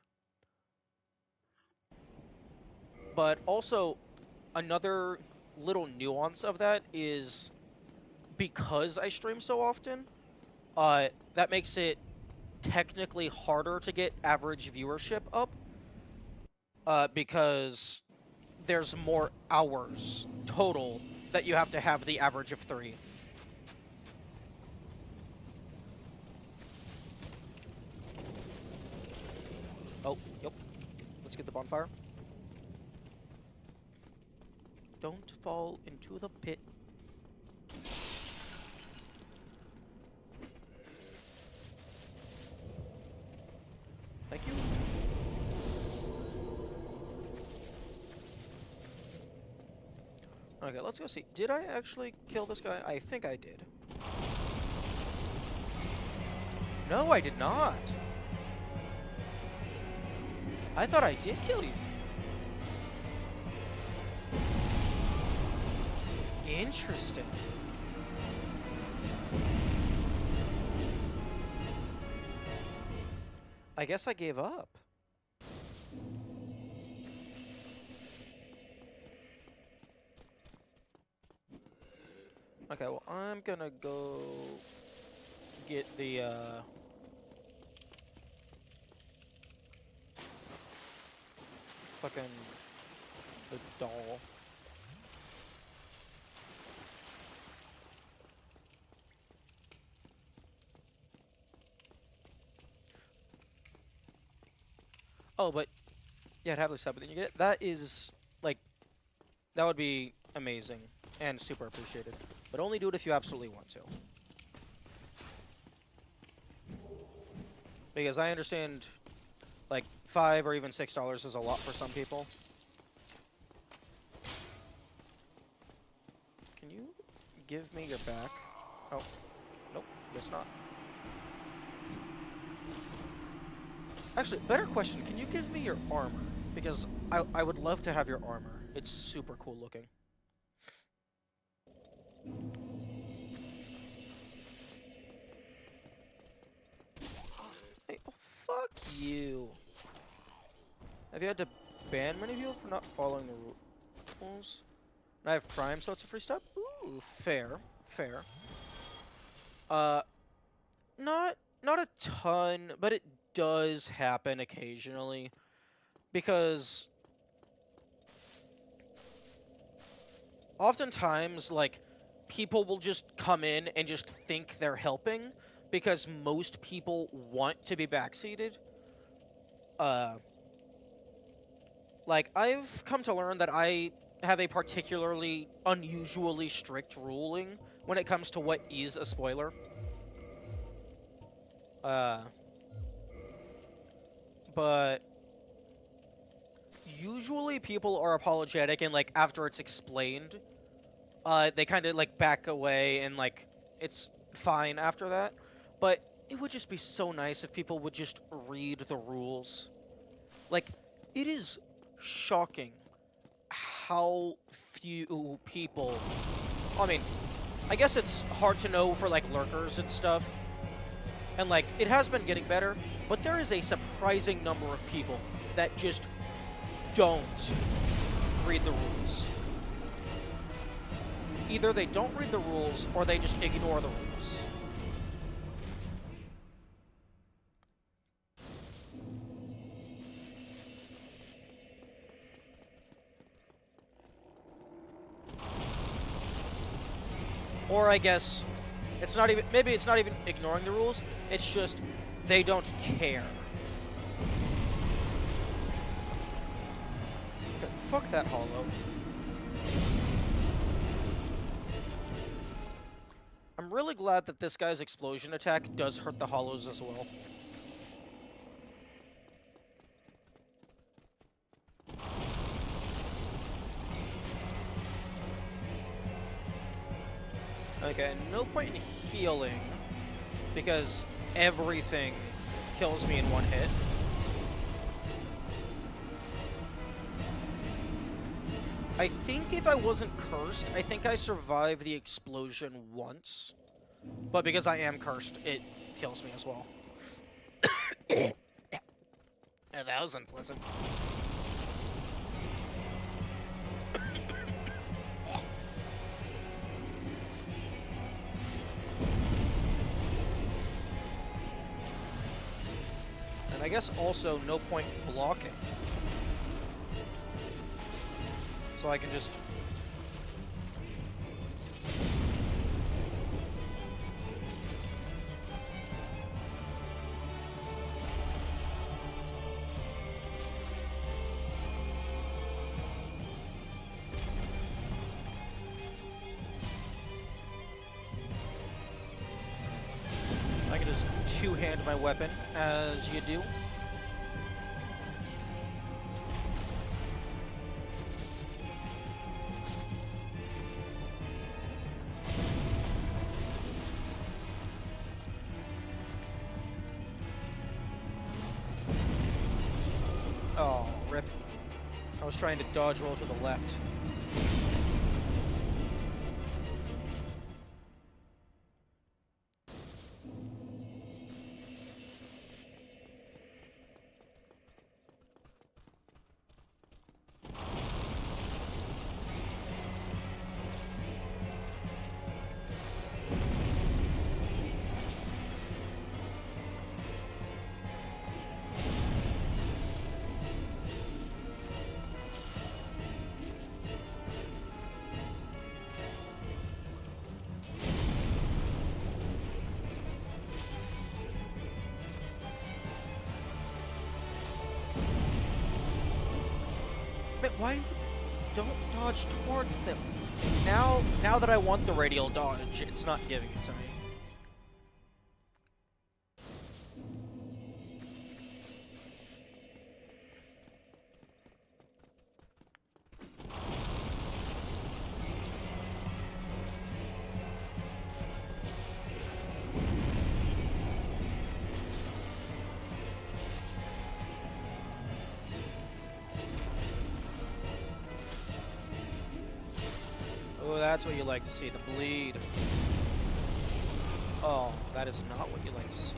But also, another little nuance of that is because I stream so often, that makes it technically harder to get average viewership up, because there's more hours total that you have to have the average of 3. Oh, yep. Let's get the bonfire. Don't fall into the pit. Thank you. Okay, let's go see. Did I actually kill this guy? I think I did. No, I did not. I thought I did kill you. Interesting. I guess I gave up. Okay, well, I'm gonna go get the, fucking, the doll. Oh, but, yeah, have this happen, then you get it. That is, like, that would be amazing and super appreciated. But only do it if you absolutely want to. Because I understand, like, $5 or even $6 is a lot for some people. Can you give me your back? Oh, nope, guess not. Actually, better question, can you give me your armor? Because I would love to have your armor. It's super cool looking. Hey, oh, you. Have you had to ban many people for not following the rules? And I have Prime, so it's a free step? Ooh, fair. Fair. Uh, not a ton, but it does happen occasionally. Because oftentimes, like, people will just come in and just think they're helping because most people want to be backseated. Like, I've come to learn that I have a particularly unusually strict ruling when it comes to what is a spoiler. But usually people are apologetic and, like, after it's explained, they kind of, like, back away and, like, it's fine after that. But it would just be so nice if people would just read the rules. Like, it is shocking how few people... I mean, I guess it's hard to know for, like, lurkers and stuff. And, like, it has been getting better, but there is a surprising number of people that just don't read the rules. Either they don't read the rules, or they just ignore the rules. Or I guess it's not even, maybe it's not even ignoring the rules, it's just they don't care. Okay, fuck that hollow. I'm really glad that this guy's explosion attack does hurt the hollows as well. Okay, no point in healing, because everything kills me in one hit. I think if I wasn't cursed, I think I survived the explosion once. But because I am cursed, it kills me as well. Yeah, that was unpleasant. And I guess also no point blocking. So I can just... I can just two-hand my weapon, as you do. Oh, rip. I was trying to dodge roll to the left. But why don't dodge towards them? Now that I want the radial dodge, it's not giving it to me. Oh, that's what you like to see, the bleed. Oh, that is not what you like to see.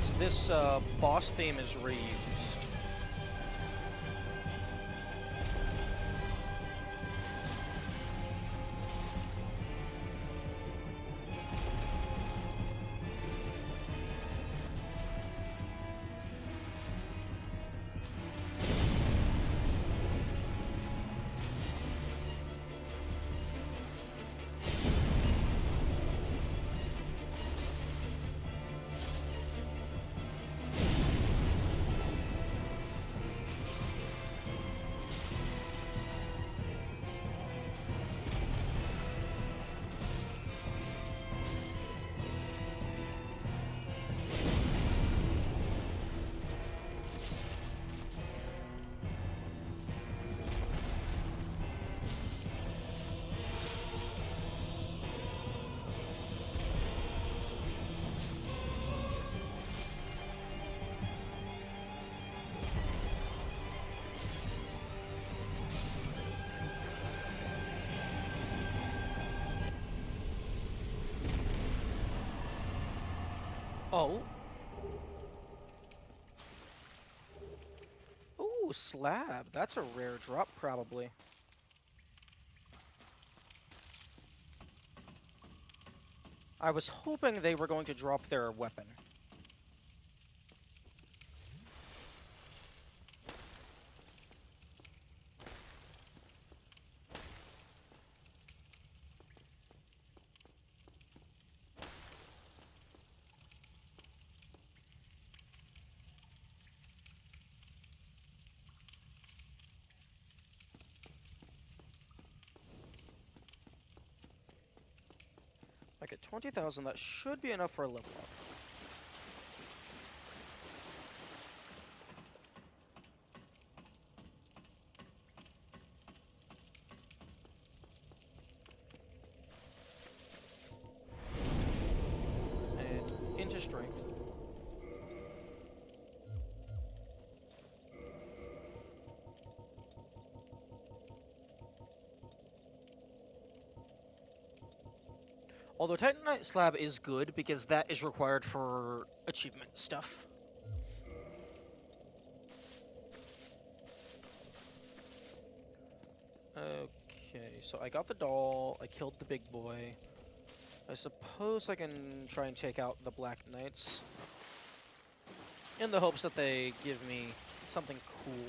seems this boss theme is reused. Oh. Ooh, slab. That's a rare drop, probably. I was hoping they were going to drop their weapon. Like at 20,000, that should be enough for a level up. And into strength. Although Titanite Slab is good because that is required for achievement stuff. Okay, so I got the doll, I killed the big boy. I suppose I can try and take out the Black Knights in the hopes that they give me something cool.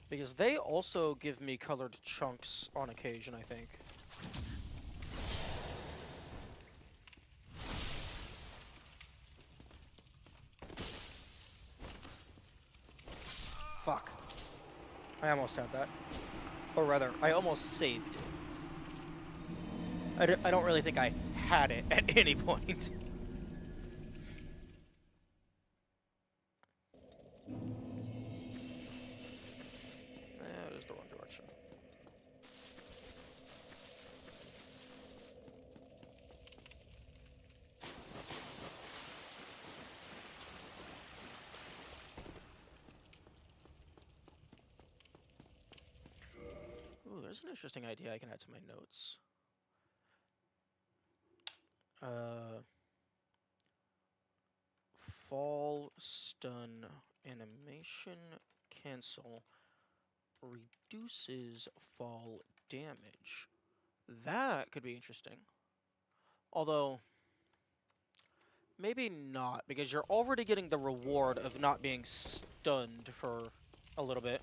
Because they also give me colored chunks on occasion, I think. Fuck. I almost had that. Or rather, I almost saved it. I don't really think I had it at any point. That is the wrong direction. Ooh, there's an interesting idea I can add to my notes. Fall stun animation cancel reduces fall damage. That could be interesting. Although, maybe not, because you're already getting the reward of not being stunned for a little bit.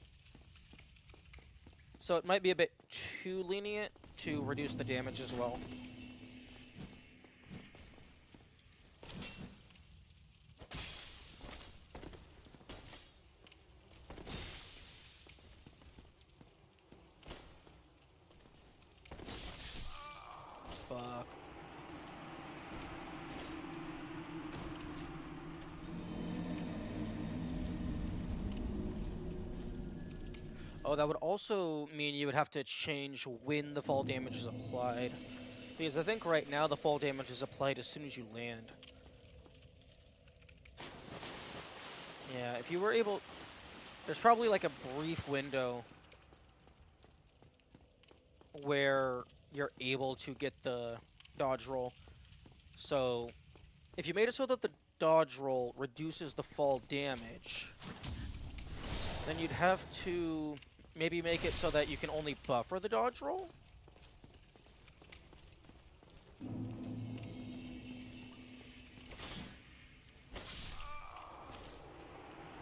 So it might be a bit too lenient to reduce the damage as well. Fuck. Oh, that would also mean you would have to change when the fall damage is applied. Because I think right now the fall damage is applied as soon as you land. Yeah, if you were able... There's probably like a brief window where you're able to get the dodge roll. So if you made it so that the dodge roll reduces the fall damage, then you'd have to maybe make it so that you can only buffer the dodge roll.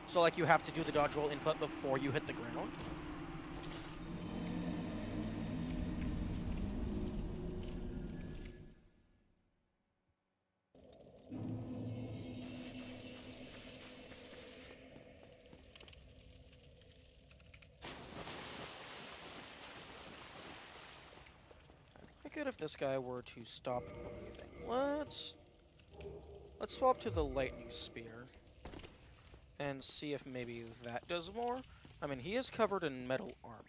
So like you have to do the dodge roll input before you hit the ground. I'd like it if this guy were to stop breathing. Let's swap to the lightning spear and see if maybe that does more. I mean, he is covered in metal armor.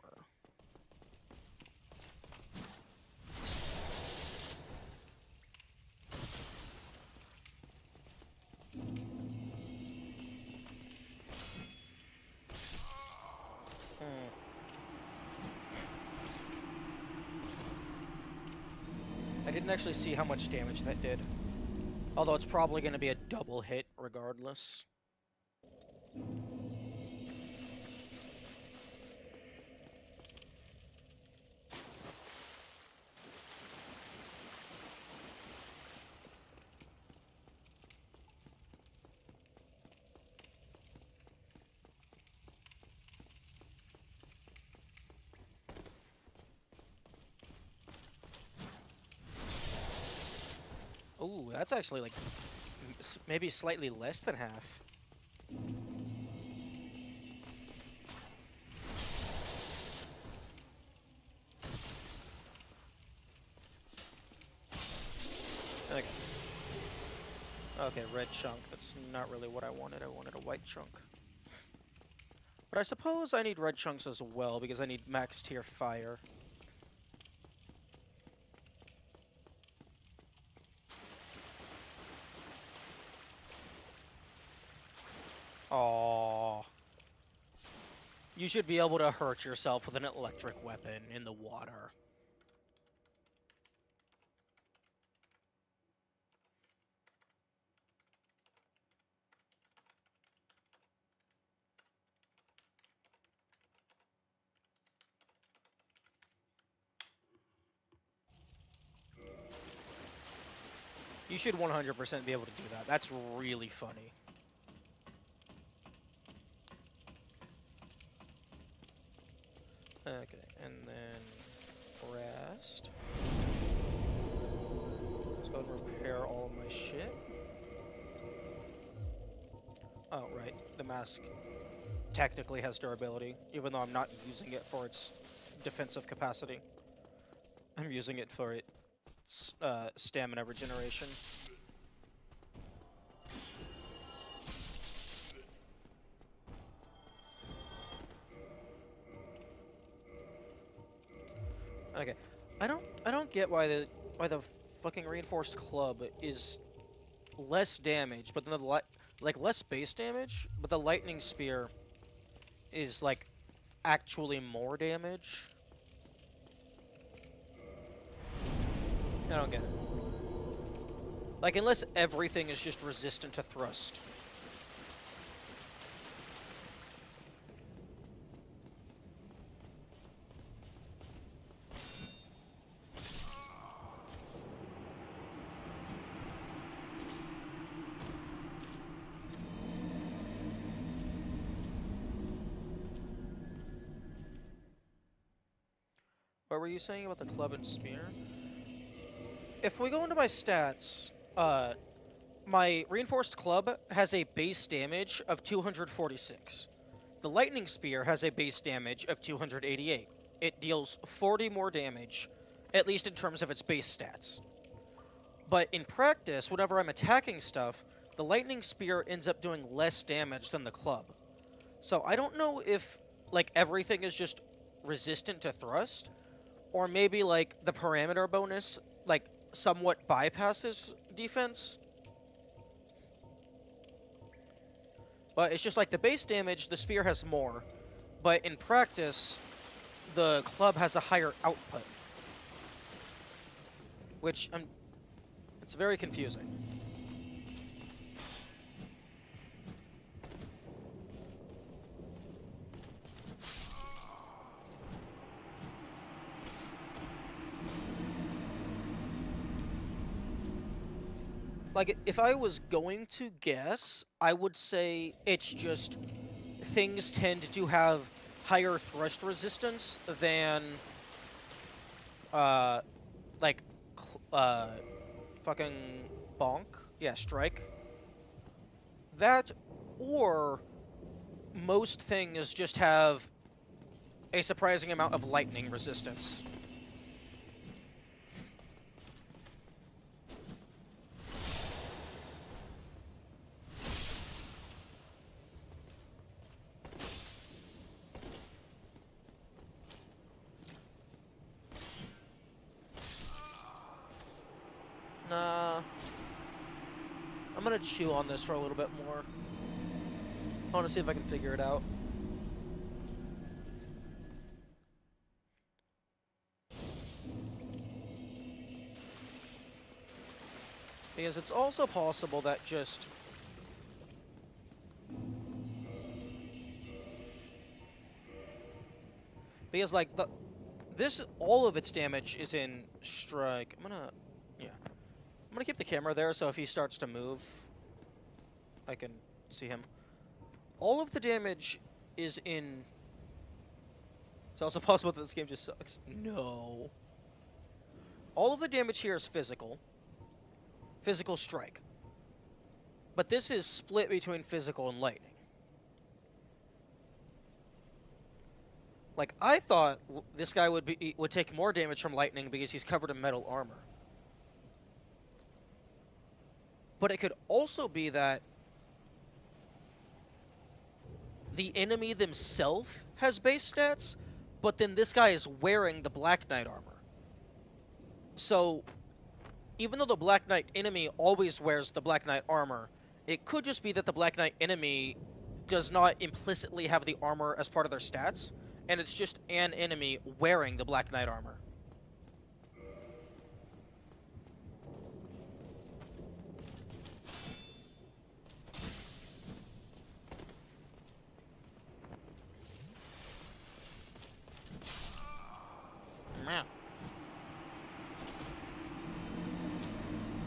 I didn't actually see how much damage that did. Although it's probably going to be a double hit regardless. Ooh, that's actually like maybe slightly less than half. Okay. Okay, red chunk. That's not really what I wanted. I wanted a white chunk. But I suppose I need red chunks as well because I need max tier fire. Aww. You should be able to hurt yourself with an electric weapon in the water. You should 100% be able to do that. That's really funny. Okay, and then rest. Let's go and repair all of my shit. Oh, right. The mask technically has durability, even though I'm not using it for its defensive capacity. I'm using it for its stamina regeneration. Okay, I don't get why the fucking reinforced club is less damage, but then the like less base damage, but the lightning spear is like actually more damage. I don't get it. Like unless everything is just resistant to thrust. What were you saying about the club and spear? If we go into my stats, my reinforced club has a base damage of 246. The lightning spear has a base damage of 288. It deals 40 more damage, at least in terms of its base stats. But in practice, whenever I'm attacking stuff, the lightning spear ends up doing less damage than the club. So I don't know if, like, everything is just resistant to thrust, or maybe, like, the parameter bonus, like, somewhat bypasses defense. But it's just like the base damage, the spear has more. But in practice, the club has a higher output. which it's very confusing. Like, if I was going to guess, I would say it's just things tend to have higher thrust resistance than, uh, like, fucking bonk. Yeah, strike. That, or most things just have a surprising amount of lightning resistance. Nah. I'm gonna chew on this for a little bit more. I want to see if I can figure it out. Because it's also possible that just... Because, like, all of its damage is in strike. Yeah. I'm gonna keep the camera there, so if he starts to move, I can see him. All of the damage is in... It's also possible that this game just sucks. No. All of the damage here is physical. Physical strike. But this is split between physical and lightning. Like, I thought this guy would take more damage from lightning because he's covered in metal armor. But it could also be that the enemy themselves has base stats, but then this guy is wearing the Black Knight armor. So, even though the Black Knight enemy always wears the Black Knight armor, it could just be that the Black Knight enemy does not implicitly have the armor as part of their stats, and it's just an enemy wearing the Black Knight armor.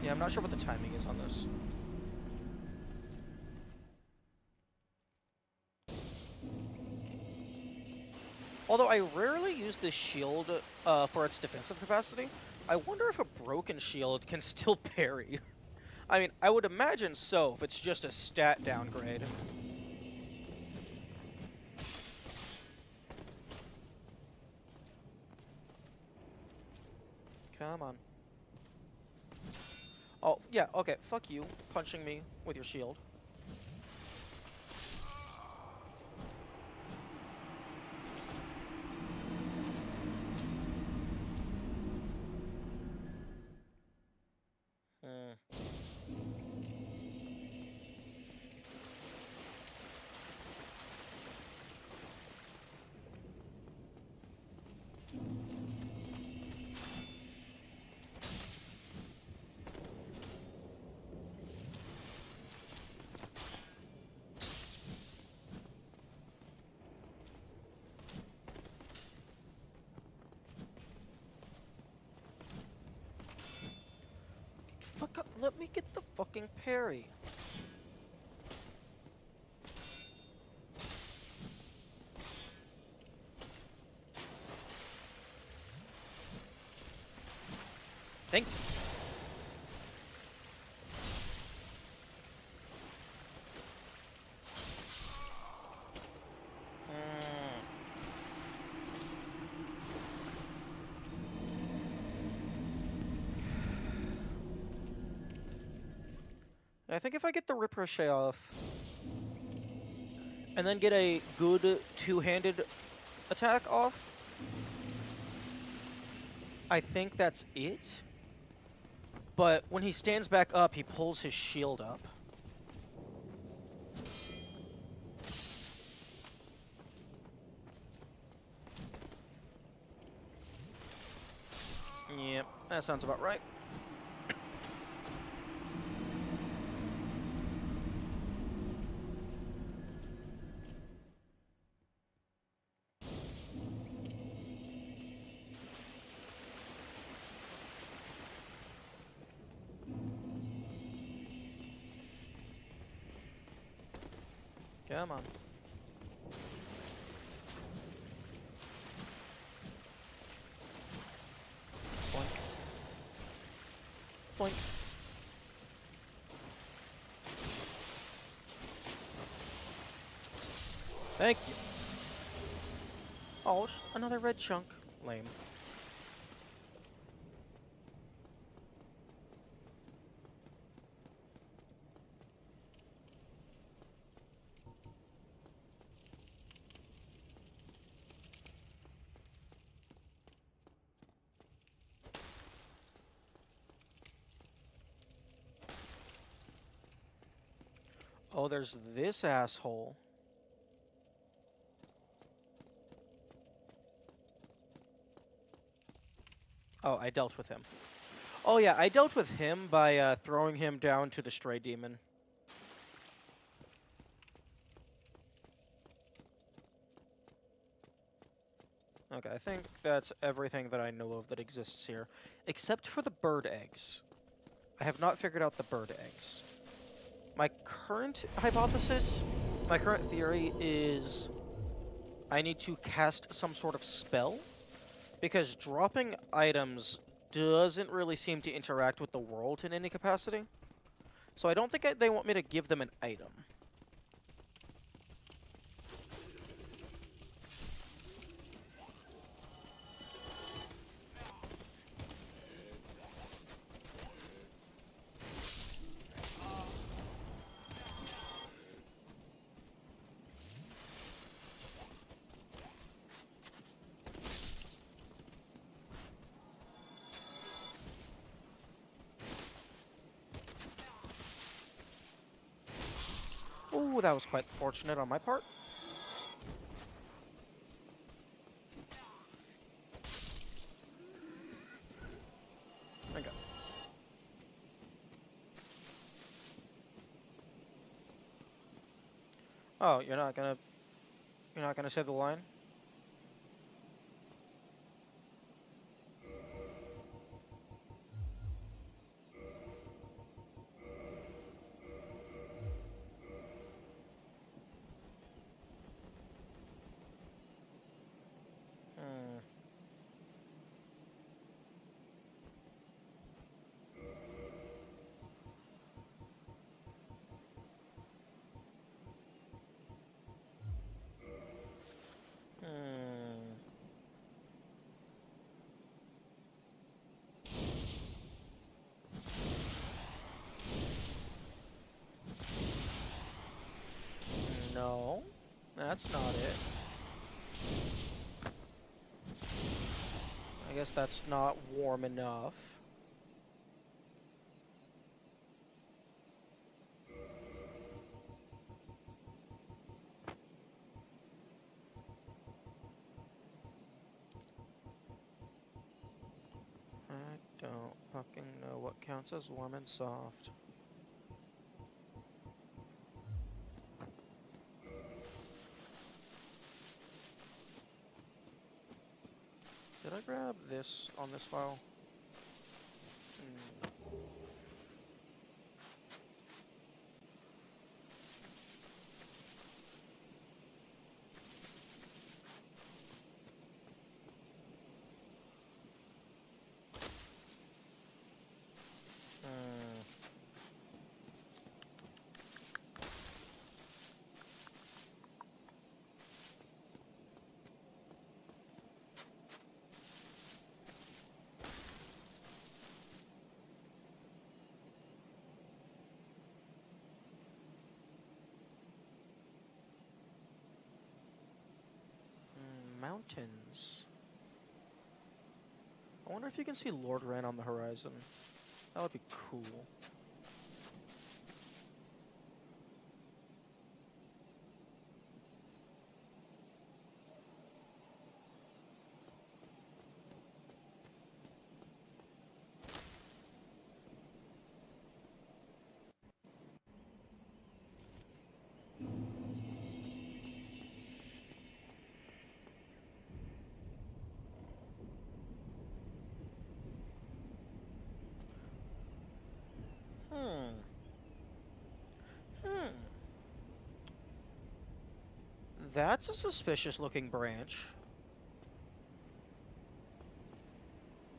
Yeah, I'm not sure what the timing is on this. Although I rarely use this shield for its defensive capacity, I wonder if a broken shield can still parry. I mean, I would imagine so if it's just a stat downgrade. Come on. Oh, yeah, okay, fuck you, punching me with your shield. Fuck up, let me get the fucking parry. Thank you. I think if I get the ricochet off, and then get a good two-handed attack off, I think that's it. But when he stands back up, he pulls his shield up. Yep, that sounds about right. Come on. Boink. Boink. Thank you. Oh, another red chunk. Lame. Oh, there's this asshole. Oh, I dealt with him. Oh yeah, I dealt with him by throwing him down to the stray demon. Okay, I think that's everything that I know of that exists here. Except for the bird eggs. I have not figured out the bird eggs. My current hypothesis, my current theory is I need to cast some sort of spell, because dropping items doesn't really seem to interact with the world in any capacity. So I don't think they want me to give them an item. Ooh, that was quite fortunate on my part. Okay. Oh, you're not gonna say the line? Hmm. Hmm. No, that's not it. I guess that's not warm enough. I don't fucking know what counts as warm and soft. Did I grab this on this file? No. Hmm. Mountains. I wonder if you can see Lord Ren on the horizon. That would be cool. That's a suspicious looking branch.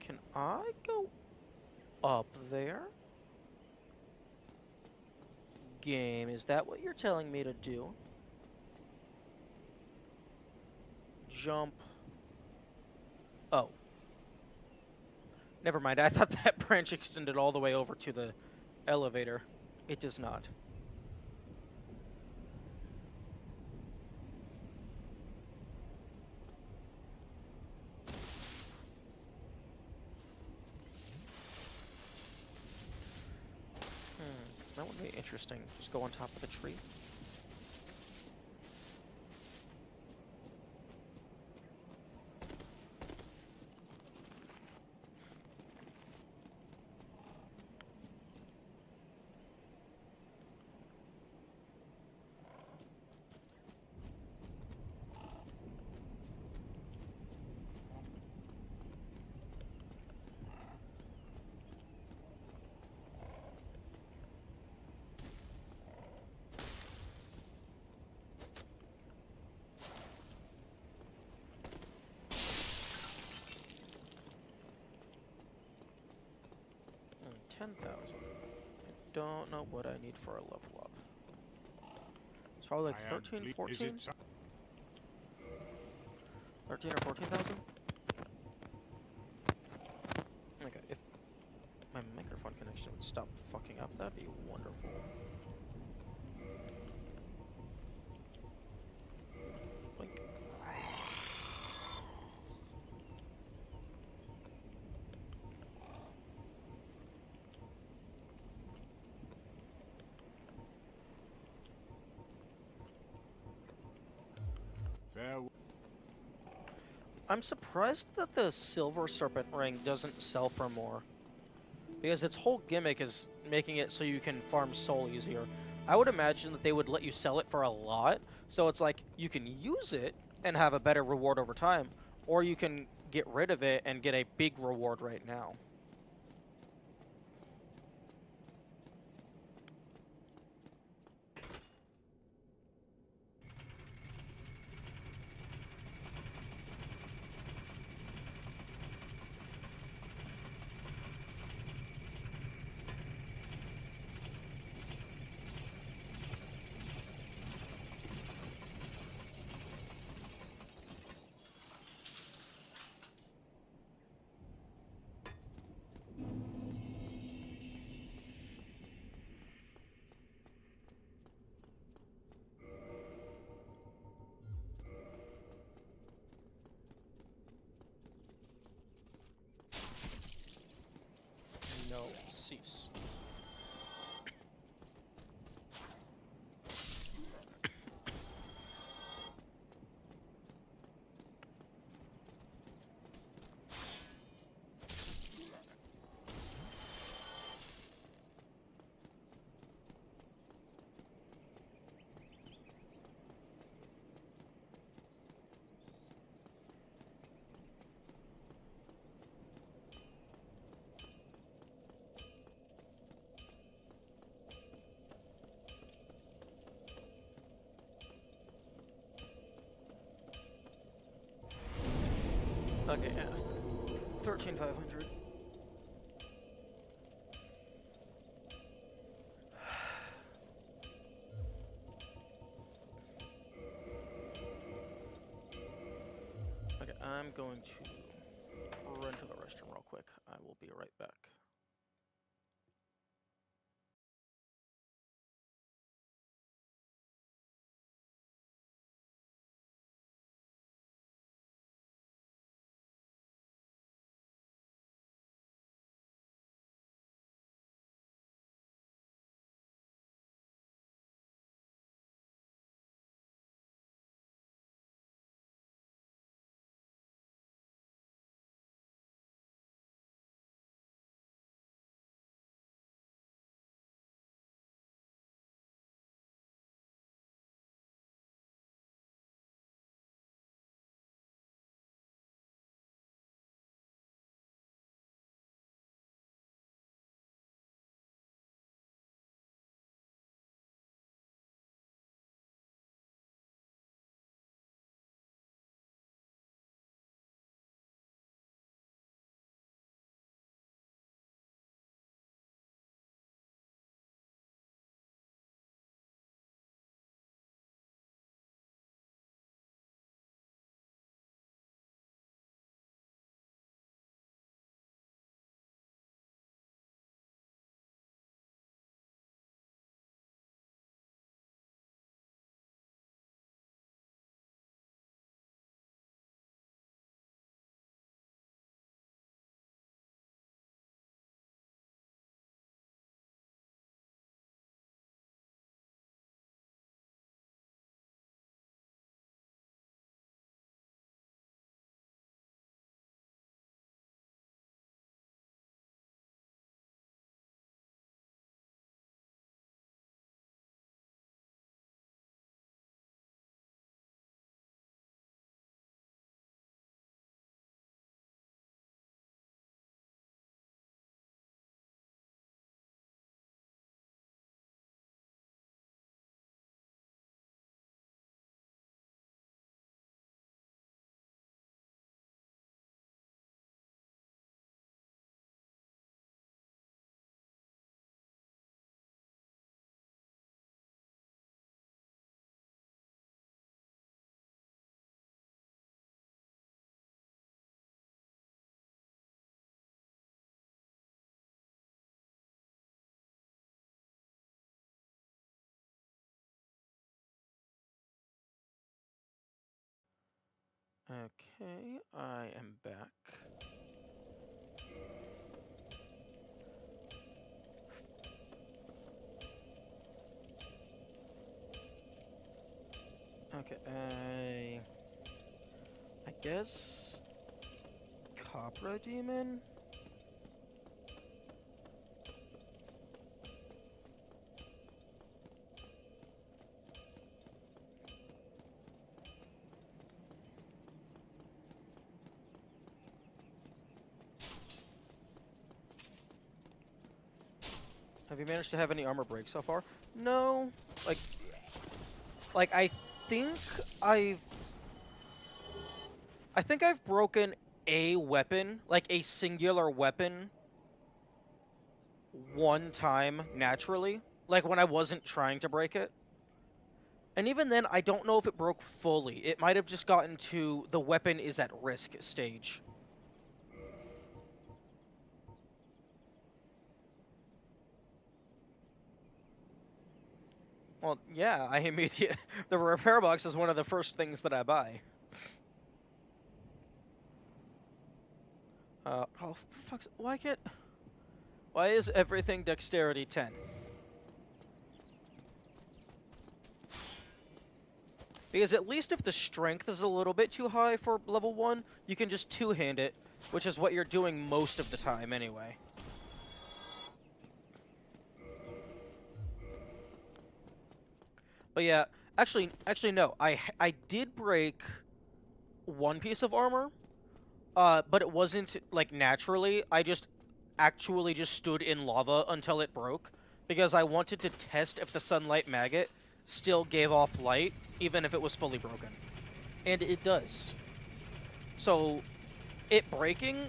Can I go up there? Game, is that what you're telling me to do? Jump. Oh. Never mind, I thought that branch extended all the way over to the elevator. It does not. That would be interesting. Just go on top of the tree. Hmm, 10,000. I don't know what I need for a level up. It's probably like 13, 14? 13 or 14,000? Okay, if my microphone connection would stop fucking up, that'd be wonderful. Blink. Farewell. I'm surprised that the silver serpent ring doesn't sell for more. Because its whole gimmick is making it so you can farm soul easier. I would imagine that they would let you sell it for a lot, so it's like you can use it and have a better reward over time, or you can get rid of it and get a big reward right now. No, cease. Okay, yeah. 13,500. Okay, I'm going to run to the restroom real quick. I will be right back. Okay, I am back. Okay, I guess Copra Demon? Have you managed to have any armor break so far? No. Like think I've I think I've broken a weapon, like a singular weapon, one time naturally, like when I wasn't trying to break it. And even then, I don't know if it broke fully. It might have just gotten to the weapon is at risk stage. Well, yeah, I immediately... The repair box is one of the first things that I buy. Oh, for fuck's... Why can't... Why is everything dexterity 10? Because at least if the strength is a little bit too high for level 1, you can just two-hand it, which is what you're doing most of the time anyway. But yeah, actually no. I did break one piece of armor, but it wasn't like naturally. I just actually just stood in lava until it broke because I wanted to test if the sunlight maggot still gave off light even if it was fully broken. And it does. So it breaking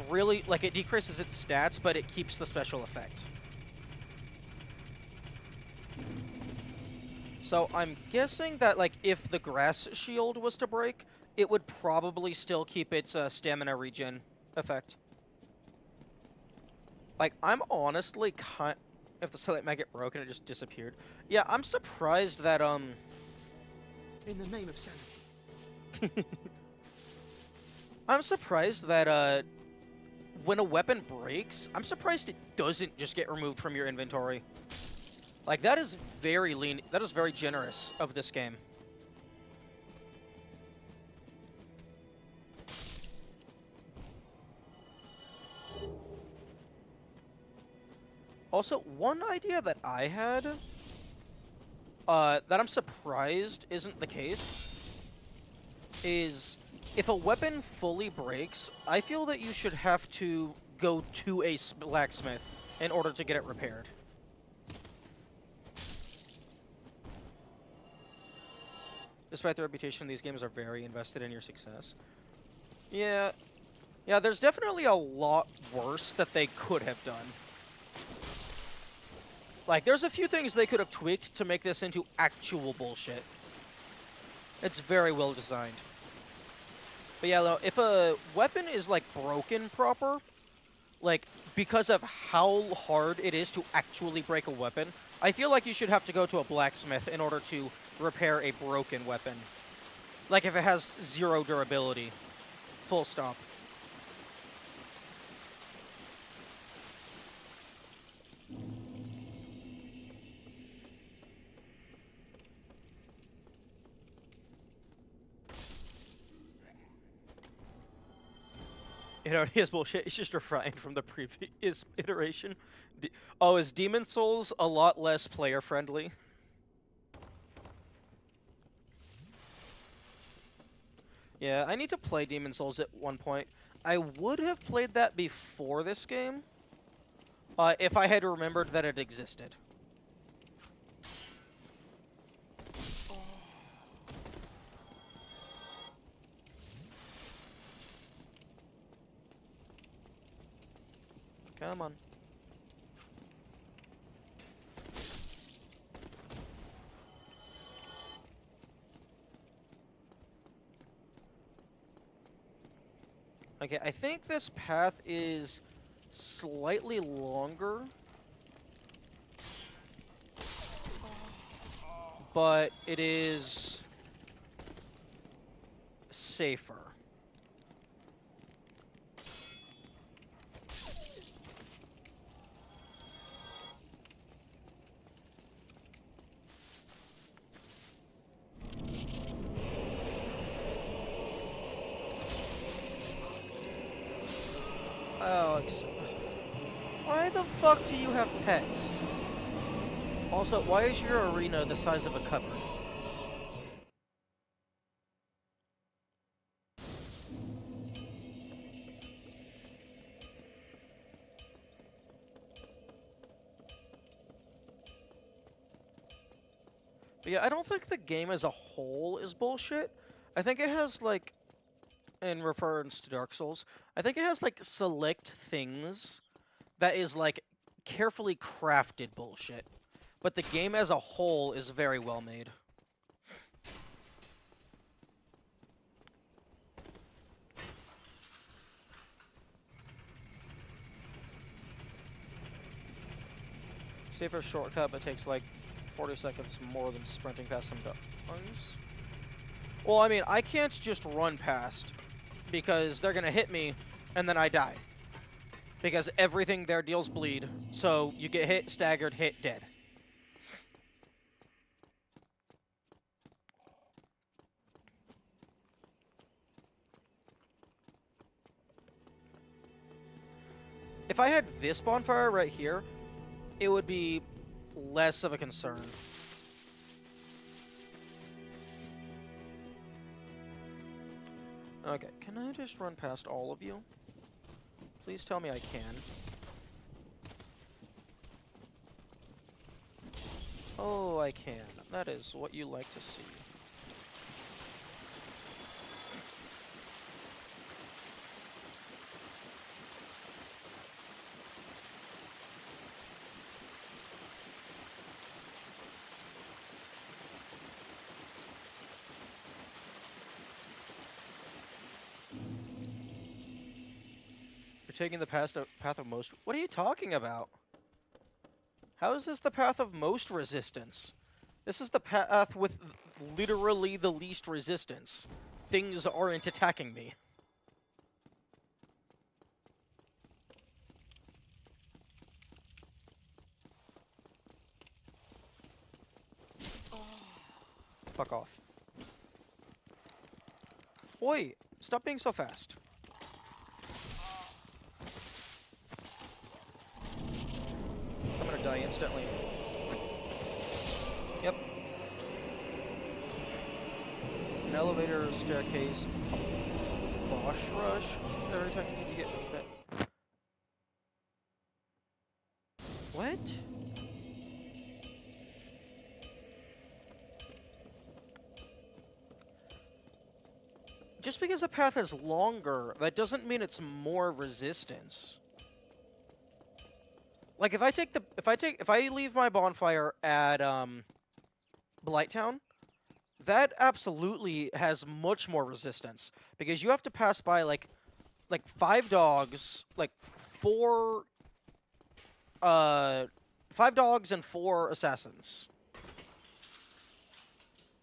really, like, it decreases its stats, but it keeps the special effect. So I'm guessing that, like, if the grass shield was to break, it would probably still keep its stamina regen effect. Like, I'm honestly if the sunlight maggot broke and it just disappeared. Yeah, I'm surprised that, In the name of sanity. I'm surprised that, when a weapon breaks, I'm surprised it doesn't just get removed from your inventory. Like, that is very that is very generous of this game. Also, one idea that I had, that I'm surprised isn't the case, is if a weapon fully breaks, I feel that you should have to go to a blacksmith in order to get it repaired. Despite the reputation, these games are very invested in your success. Yeah, there's definitely a lot worse that they could have done. Like, there's a few things they could have tweaked to make this into actual bullshit. It's very well designed. But yeah, though, if a weapon is, like, broken proper, like, because of how hard it is to actually break a weapon, I feel like you should have to go to a blacksmith in order to repair a broken weapon. Like, if it has 0 durability. Full stop. It already is bullshit. It's just refined from the previous iteration. Oh, is Demon Souls a lot less player-friendly? Yeah, I need to play Demon Souls at one point. I would have played that before this game, if I had remembered that it existed. Come on. Okay, I think this path is slightly longer, but it is safer. fuck do you have pets? Also, why is your arena the size of a cupboard? But yeah, I don't think the game as a whole is bullshit. I think it has, like, in reference to Dark Souls, I think it has, like, select things that is, like, carefully crafted bullshit. But the game as a whole is very well made. Safer shortcut, but takes like 40 seconds more than sprinting past some dungeons. Well, I mean, I can't just run past because they're gonna hit me and then I die. Because everything there deals bleed, so you get hit, staggered, hit, dead. If I had this bonfire right here, it would be less of a concern. Okay, can I just run past all of you? Please tell me I can. Oh, I can. That is what you like to see. You're taking the path of most... What are you talking about? How is this the path of most resistance? This is the path with literally the least resistance. Things aren't attacking me. Fuck off. Oi! Stop being so fast. I'm gonna die instantly. Yep. An elevator, staircase, boss rush. Every time you need to get that. What? Just because a path is longer, that doesn't mean it's more resistance. Like if I leave my bonfire at Blighttown, that absolutely has much more resistance because you have to pass by like 5 dogs, like 5 dogs and 4 assassins.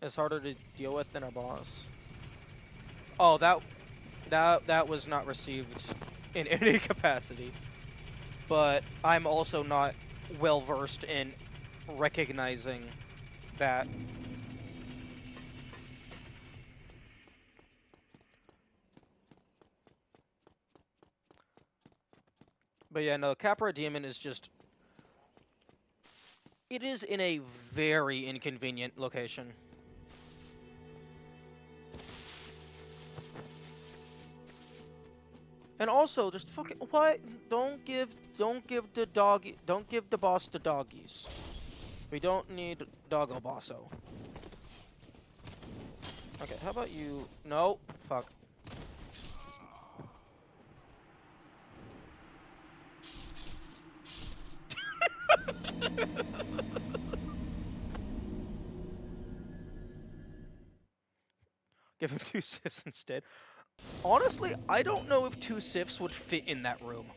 It's harder to deal with than a boss. Oh, that was not received in any capacity. But I'm also not well versed in recognizing that. But yeah, no, Capra Demon is just... It is in a very inconvenient location. And also, just fucking... What? Don't give the boss the doggies. We don't need Doggo Bosso. Okay, how about you... No. Fuck. Give him 2 sifs instead. Honestly, I don't know if 2 sifs would fit in that room.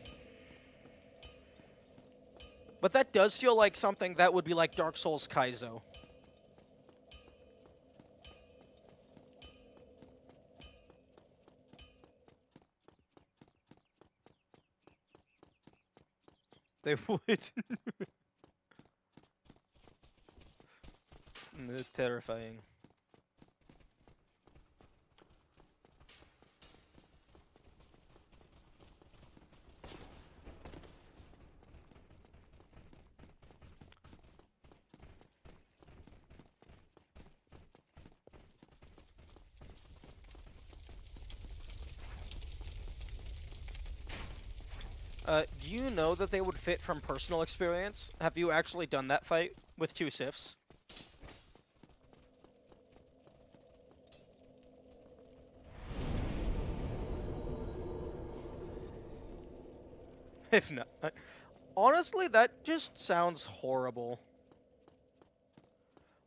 But that does feel like something that would be like Dark Souls Kaizo. They would. It's terrifying. Do you know that they would fit from personal experience? Have you actually done that fight with 2 Sifs? If not, honestly, that just sounds horrible.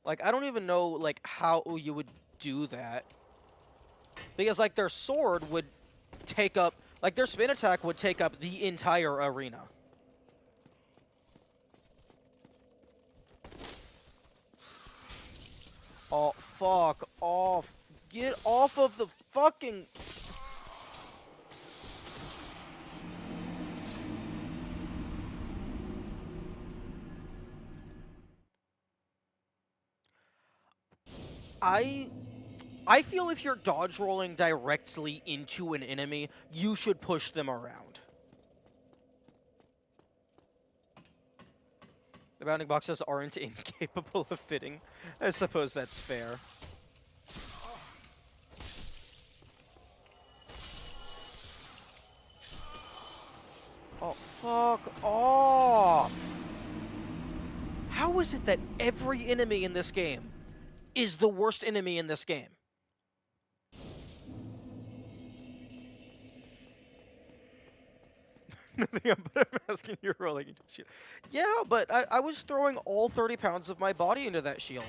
Like, I don't even know, like, how you would do that. Because, like, their sword would take up, like, their spin attack would take up the entire arena. Oh, fuck off. Get off of the fucking... I feel if you're dodge rolling directly into an enemy, you should push them around. The bounding boxes aren't incapable of fitting. I suppose that's fair. Oh, fuck off! How is it that every enemy in this game is the worst enemy in this game? Nothing but I'm asking you rolling into shield. Yeah, but I was throwing all 30 pounds of my body into that shield.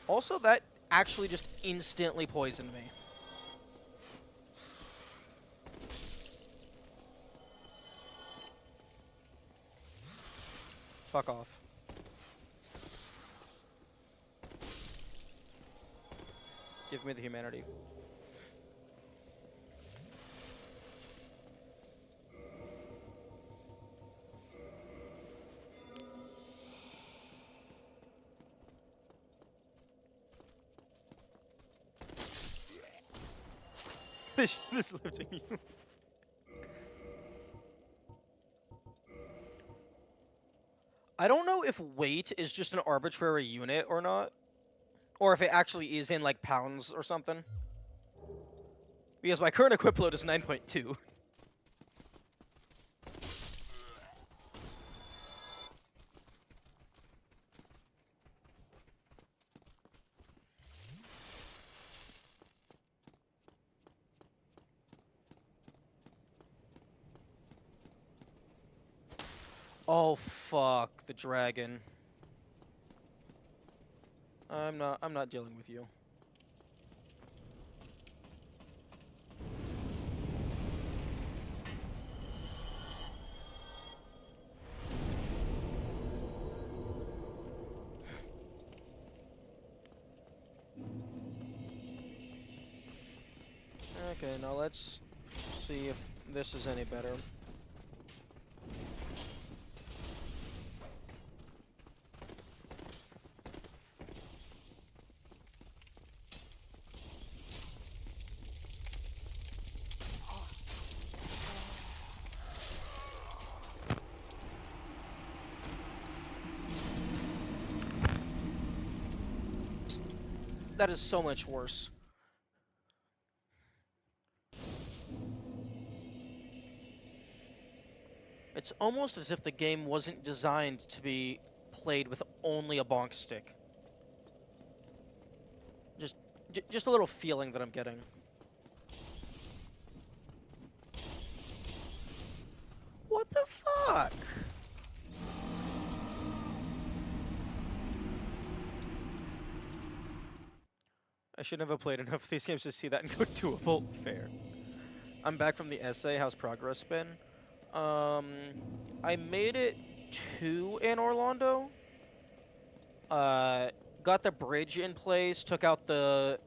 Also, that actually just instantly poisoned me. Fuck off. Give me the humanity. This shit is lifting you. I don't know if weight is just an arbitrary unit or not. Or if it actually is in, like, pounds or something. Because my current equip load is 9.2. Oh, fuck. The dragon. I'm not dealing with you. Okay, now let's see if this is any better. That is so much worse. It's almost as if the game wasn't designed to be played with only a bonk stick. Just a little feeling that I'm getting. What the fuck? I shouldn't have played enough of these games to see that and go doable. Fair. I'm back from the essay. How's progress been? I made it to Anor Londo. Got the bridge in place, took out the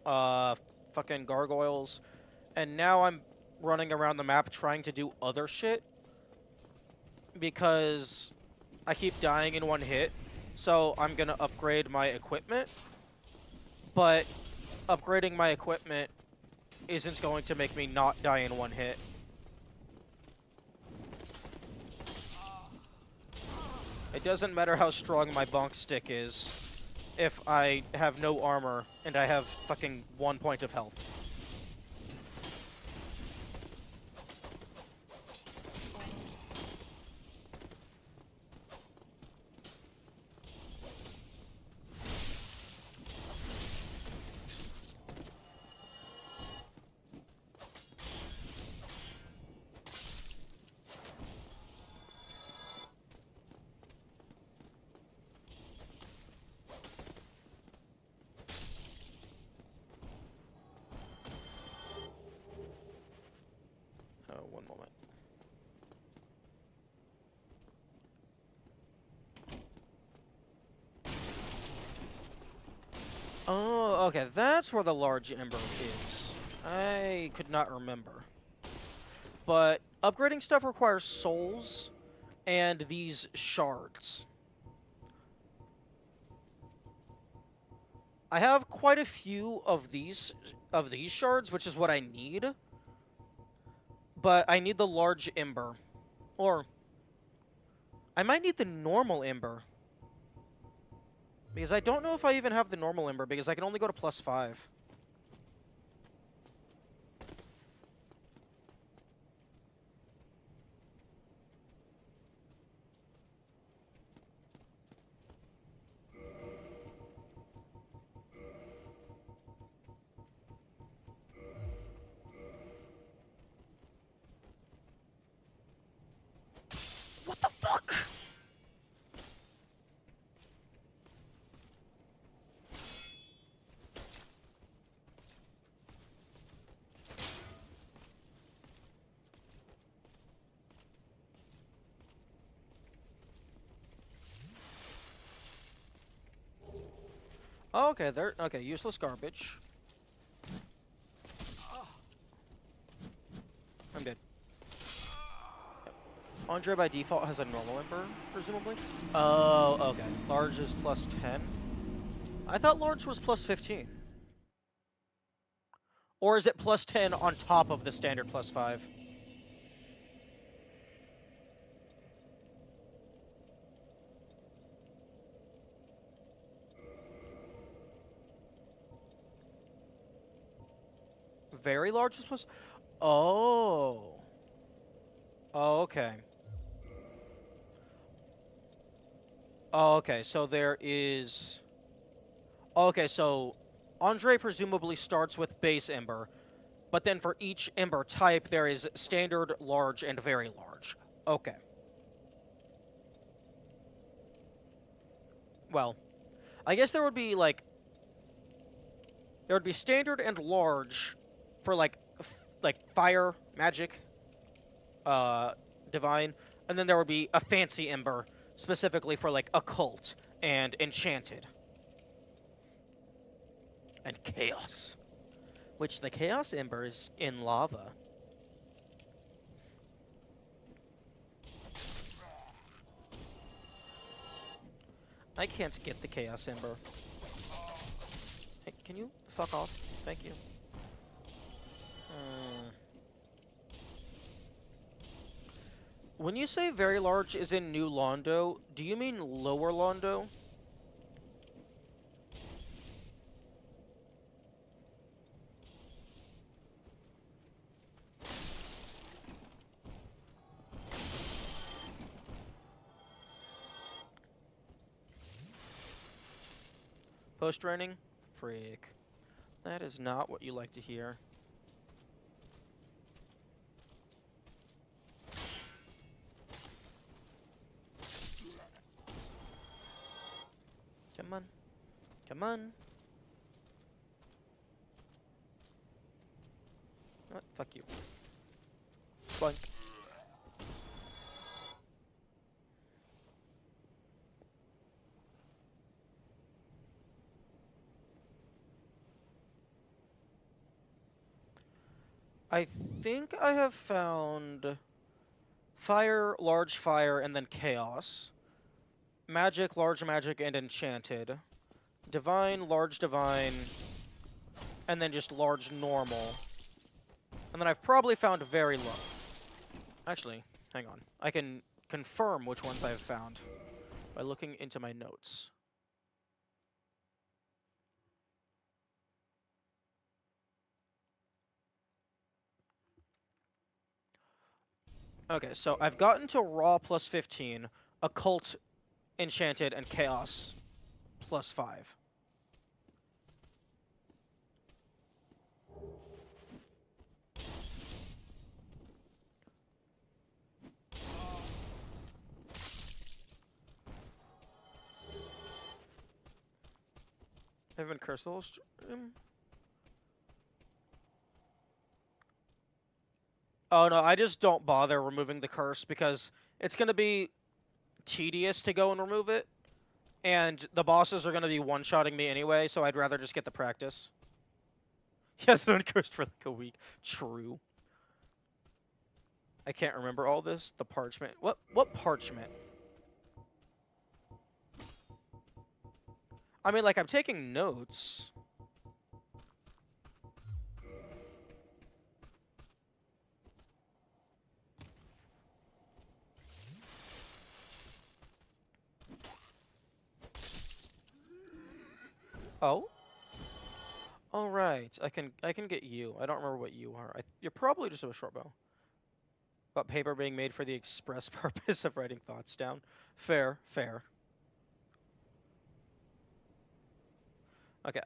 fucking gargoyles, and now I'm running around the map trying to do other shit because I keep dying in one hit. So I'm gonna upgrade my equipment, but upgrading my equipment isn't going to make me not die in one hit. It doesn't matter how strong my bonk stick is. if I have no armor and I have fucking 1 point of health. Oh, one moment. Oh, okay, that's where the large ember is. I could not remember. But upgrading stuff requires souls and these shards. I have quite a few of these shards, which is what I need. But I need the large ember. Or I might need the normal ember. Because I don't know if I even have the normal ember, because I can only go to +5. What the fuck? Oh, okay, okay, useless garbage. I'm dead. Yep. Andre by default has a normal ember, presumably? Oh, okay. Large is +10. I thought large was +15. Or is it +10 on top of the standard +5? Very large is plus. Oh. Oh, okay. Oh, okay, so there is. Okay, so Andre presumably starts with base ember, but then for each ember type, there is standard, large, and very large. Okay. Well, I guess there would be like there would be standard and large for like fire, magic, divine, and then there would be a fancy ember specifically for like occult and enchanted and chaos, which the chaos ember is in lava. I can't get the chaos ember. Hey, can you fuck off? Thank you. When you say very large is in New Londo, do you mean Lower Londo? Post-training? Freak. That is not what you like to hear. Come on. Come on. What? Fuck you. Boink. I think I have found fire, large fire, and then chaos. Magic, large magic, and enchanted. Divine, large divine, and then just large normal. And then I've probably found very low. Actually, hang on. I can confirm which ones I've found by looking into my notes. Okay, so I've gotten to Raw plus 15, Occult, Enchanted, and Chaos plus 5. Have been cursed a little Oh no, I just don't bother removing the curse because it's going to be tedious to go and remove it, and the bosses are going to be one-shotting me anyway, so I'd rather just get the practice. He hasn't been cursed for like a week. True. I can't remember all this. The parchment. What parchment? I mean, like, I'm taking notes. Oh? All right. I can get you. I don't remember what you are. You're probably just a short bow. But paper being made for the express purpose of writing thoughts down. Fair, fair. Okay.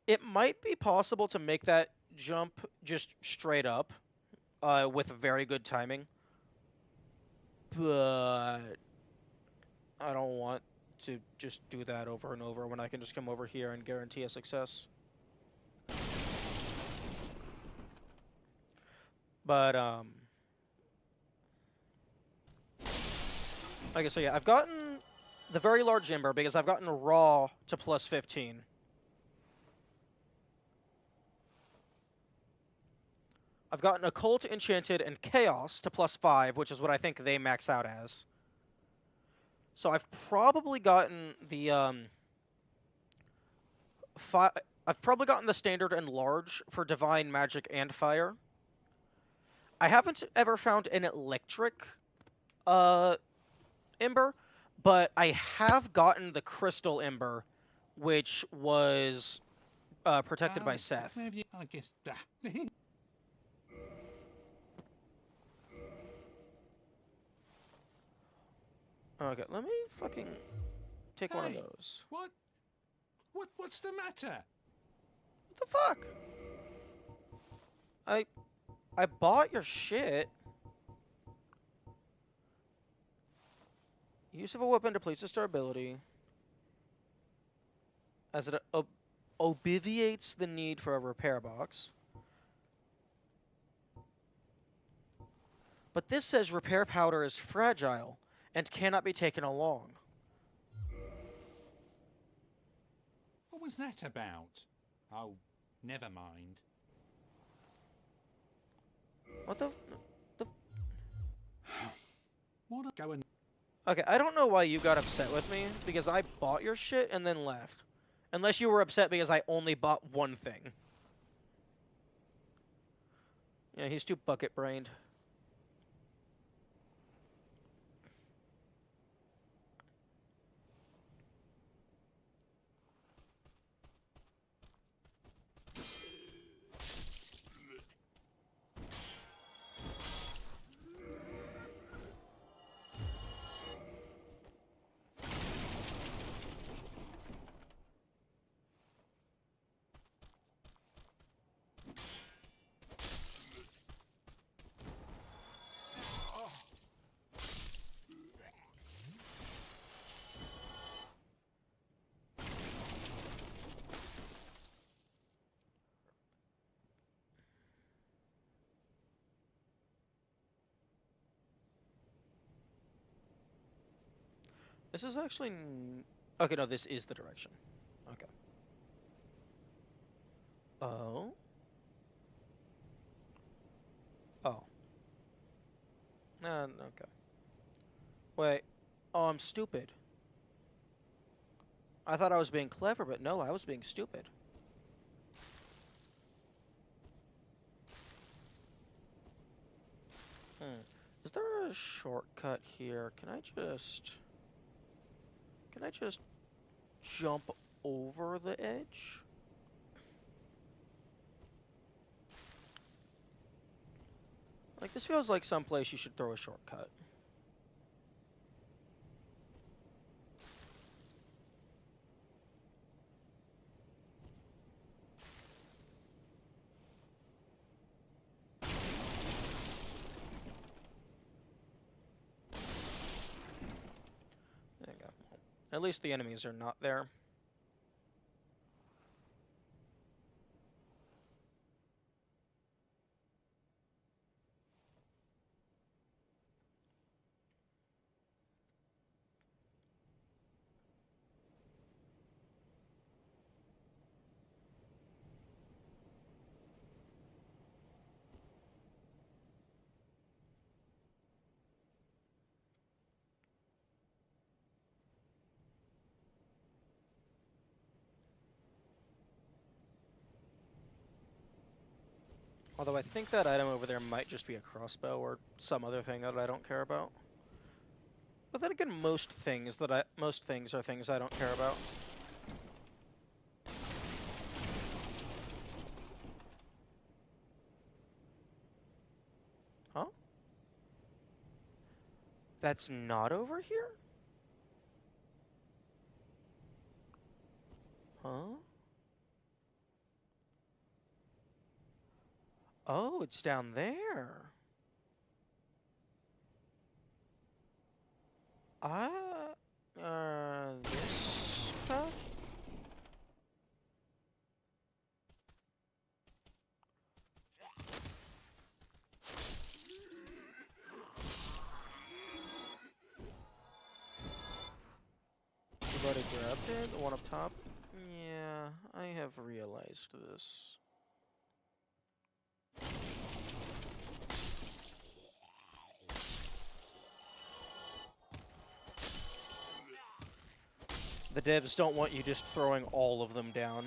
It might be possible to make that jump just straight up, with very good timing. But I don't want to just do that over and over when I can just come over here and guarantee a success. But, okay, so yeah, I've gotten the very large ember because I've gotten raw to plus 15. I've gotten occult, enchanted, and chaos to plus 5, which is what I think they max out as. So I've probably gotten the, I've probably gotten the standard and large for divine, magic, and fire. I haven't ever found an electric, ember, but I have gotten the crystal ember, which was protected by Seth. I guess. Okay, let me fucking take one of those. What? What's the matter? What the fuck? I bought your shit. Use of a weapon depletes its durability, as it obviates the need for a repair box. But this says repair powder is fragile and cannot be taken along. What was that about? Oh, never mind. What the? What a go and. Okay, I don't know why you got upset with me, because I bought your shit and then left. Unless you were upset because I only bought one thing. Yeah, he's too bucket-brained. This is actually... Okay, no, this is the direction. Okay. Oh? Oh. Okay. Wait. Oh, I'm stupid. I thought I was being clever, but no, I was being stupid. Is there a shortcut here? Can I just jump over the edge? Like, this feels like someplace you should throw a shortcut. There you go. At least the enemies are not there. Although I think that item over there might just be a crossbow or some other thing that I don't care about. But then again, most things are things I don't care about. Huh? That's not over here? Huh? Oh, it's down there. This path? You've already grabbed it? The one up top? Yeah, I have realized this. The devs don't want you just throwing all of them down.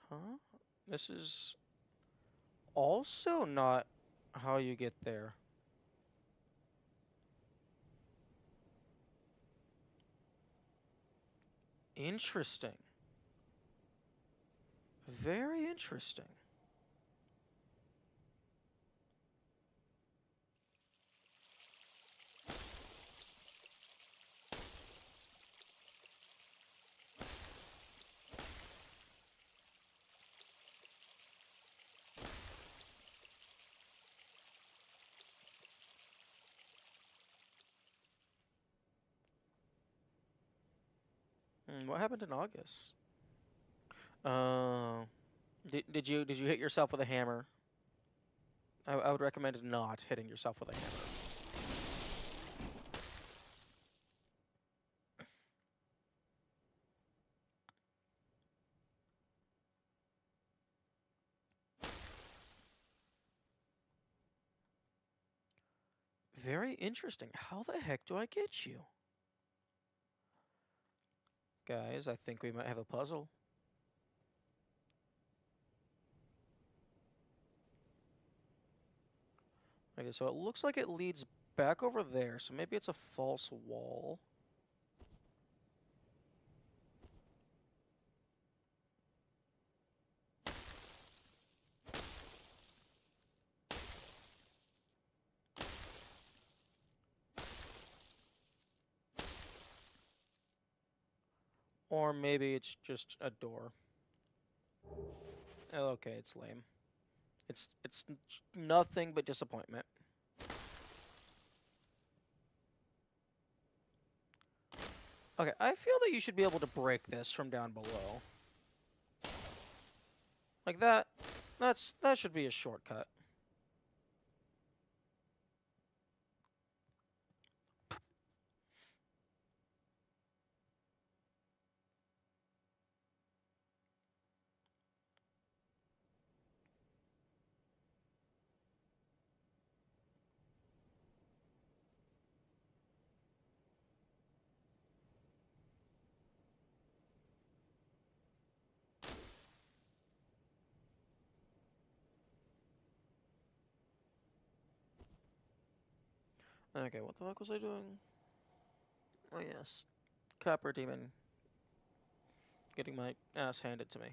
Huh? This is also not how you get there. Interesting. Very interesting. What happened in August? Uh, did you hit yourself with a hammer? I would recommend not hitting yourself with a hammer. Very interesting. How the heck do I get you? Guys, I think we might have a puzzle. Okay, so it looks like it leads back over there, so maybe it's a false wall. Or maybe it's just a door. Oh, okay, it's lame. It's nothing but disappointment. Okay, I feel that you should be able to break this from down below. Like that. That should be a shortcut. Okay, what the fuck was I doing? Oh yes. Copper Demon getting my ass handed to me.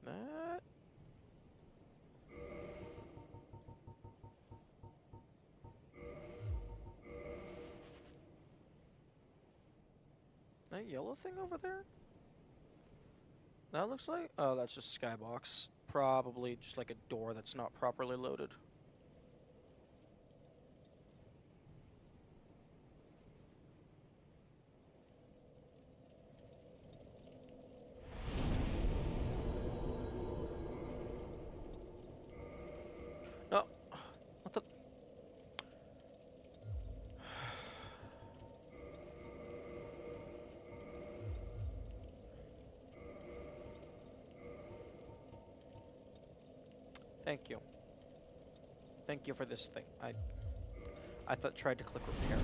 That... That yellow thing over there? That looks like... Oh, that's just skybox. Probably just like a door that's not properly loaded. No. What the... Thank you. Thank you for this thing. I thought tried to click repair.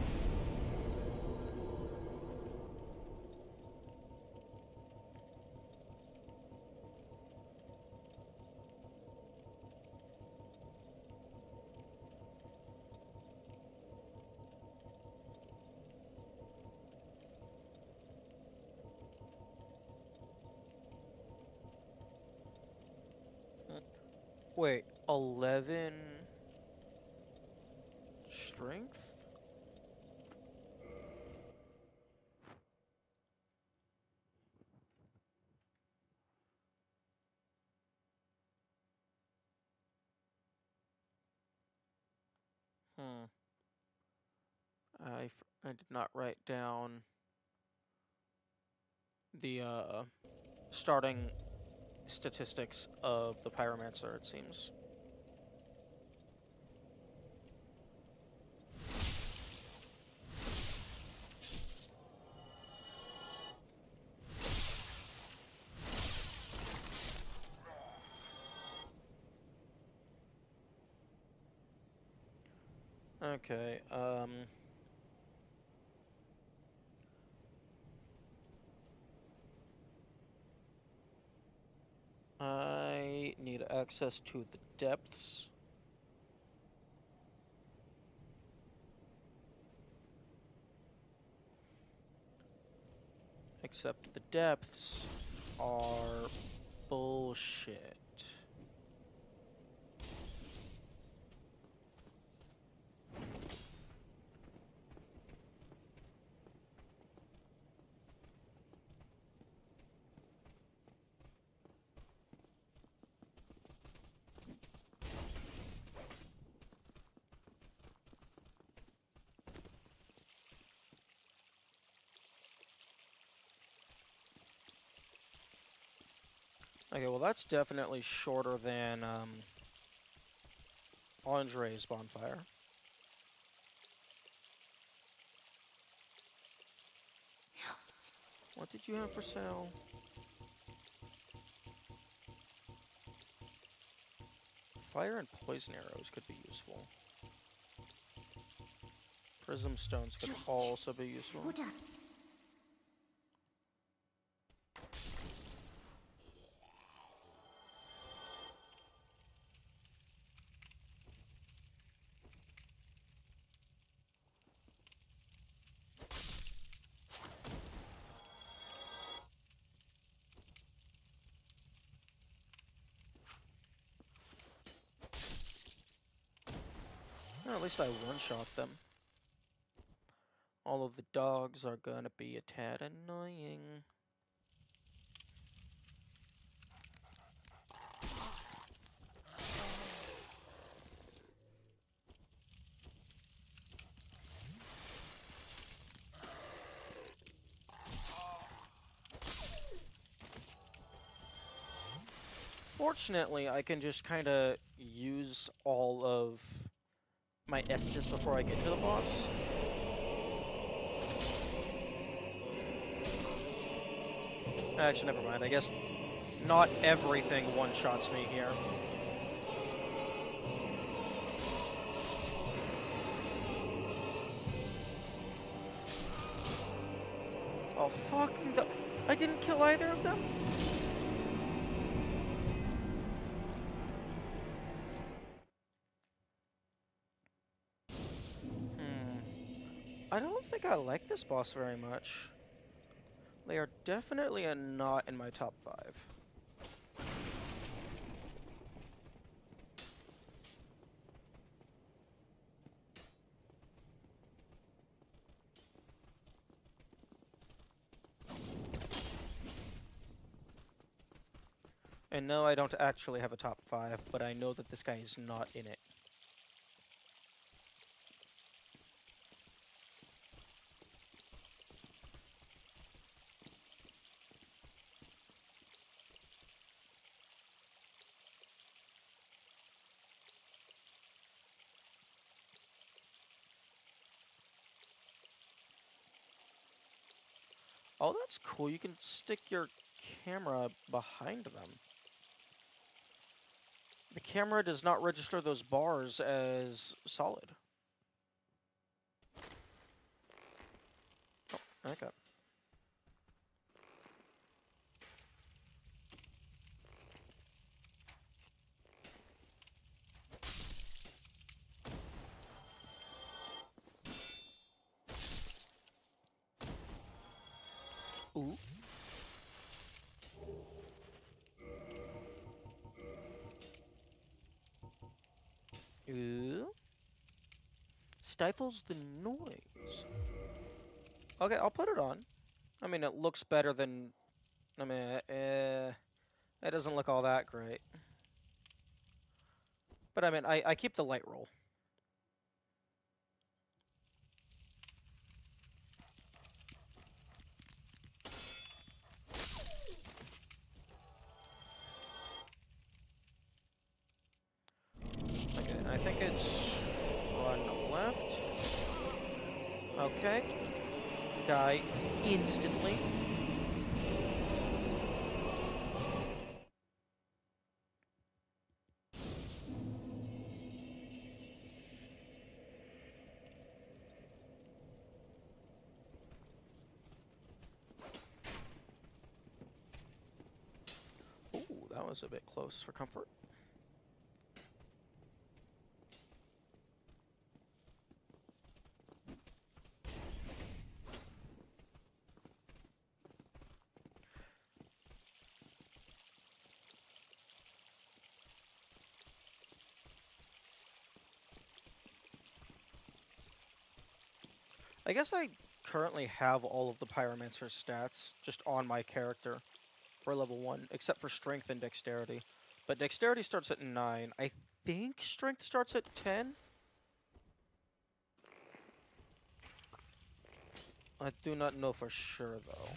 Wait, 11 strength? Hmm. I did not write down the starting statistics of the pyromancer, it seems. Okay, I need access to the depths. Except the depths are bullshit. Okay, well that's definitely shorter than Andre's bonfire. What did you have for sale? Fire and poison arrows could be useful. Prism stones could also be useful. Or at least I one-shot them. All of the dogs are gonna be a tad annoying. Fortunately, I can just kind of use all of my Estus before I get to the boss. Actually, never mind. I guess not everything one-shots me here. Oh, fucking I didn't kill either of them? I don't think I like this boss very much. They are definitely not in my top 5. And no, I don't actually have a top 5, but I know that this guy is not in it. Oh, that's cool. You can stick your camera behind them. The camera does not register those bars as solid. Oh, okay. Ooh. Ooh. Stifles the noise. Okay, I'll put it on. I mean, it looks better than... I mean, it doesn't look all that great. But I mean, I keep the light roll. Okay, I think it's on left. Okay. Die instantly. Ooh, that was a bit close for comfort. I guess I currently have all of the Pyromancer's stats just on my character for level 1, except for strength and dexterity. But dexterity starts at 9. I think strength starts at 10? I do not know for sure, though.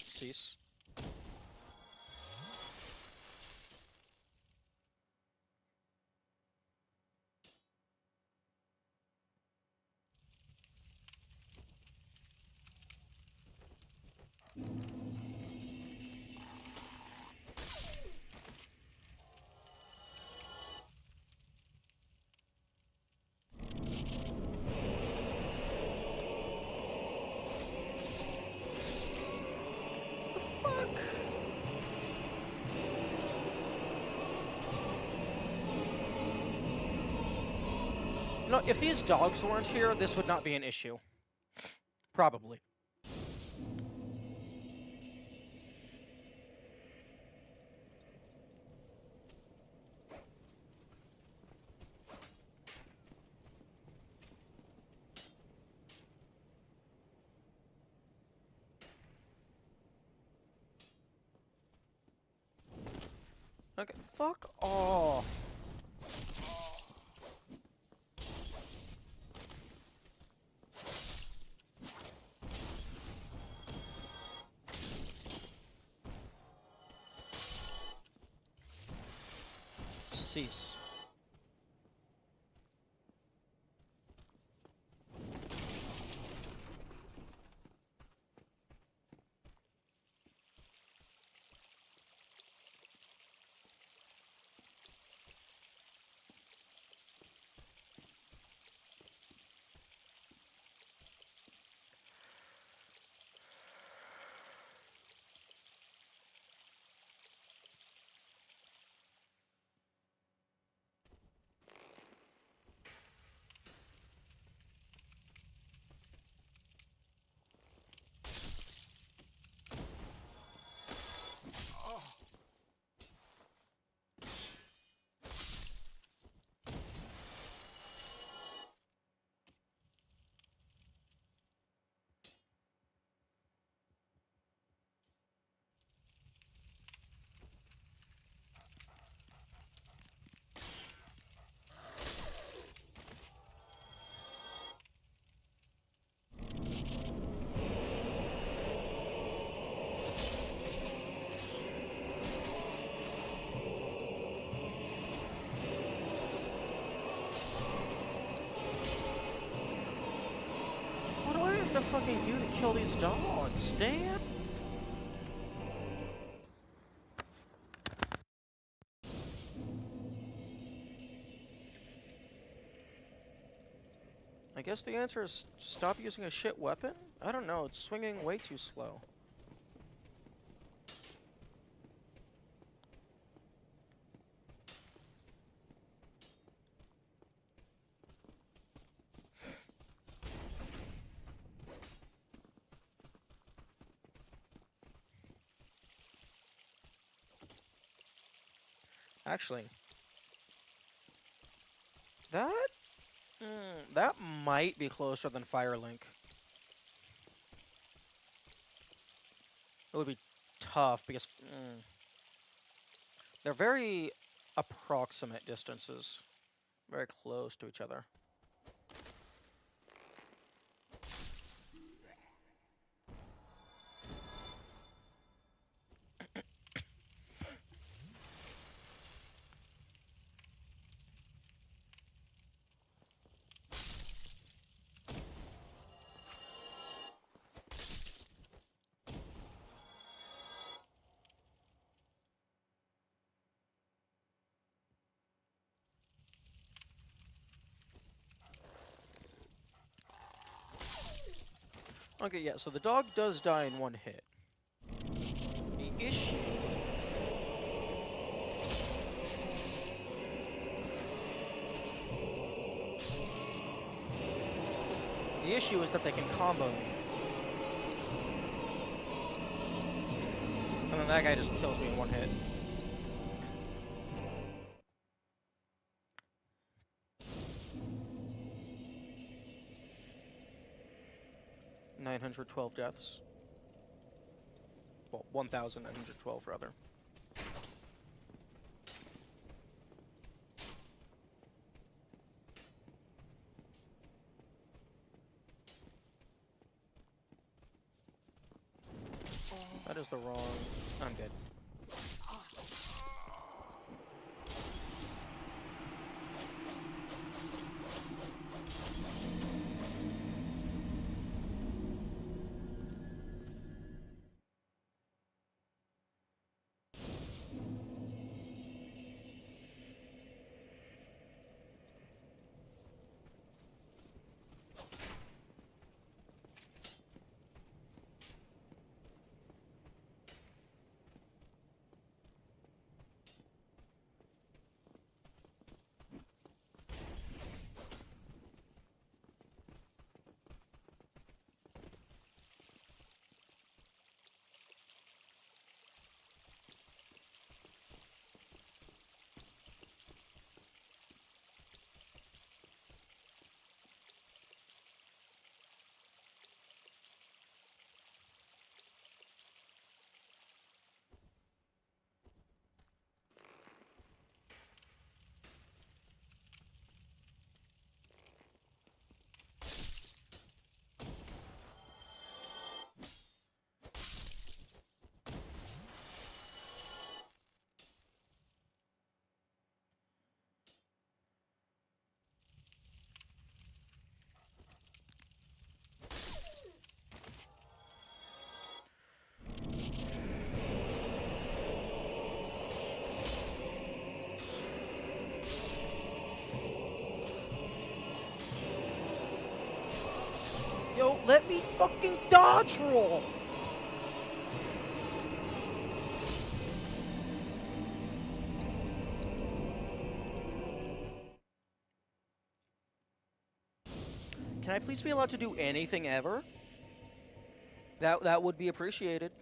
Cease. Fuck! You know, if these dogs weren't here, this would not be an issue. Probably. Okay, fuck off. Cease. fucking do to kill these dogs? Damn. I guess the answer is stop using a shit weapon? I don't know, it's swinging way too slow. Actually, that that might be closer than Firelink. It would be tough because they're very approximate distances, very close to each other. Okay, yeah, so the dog does die in one hit. The issue... The issue is that they can combo me. And then that guy just kills me in one hit. $912 deaths. Well, 1,912 rather. That is the wrong... I'm dead. Yo, let me fucking dodge roll! Can I please be allowed to do anything ever? That would be appreciated.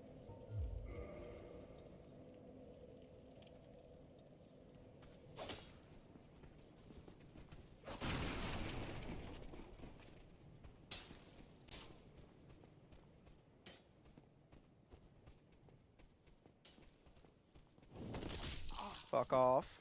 Fuck off.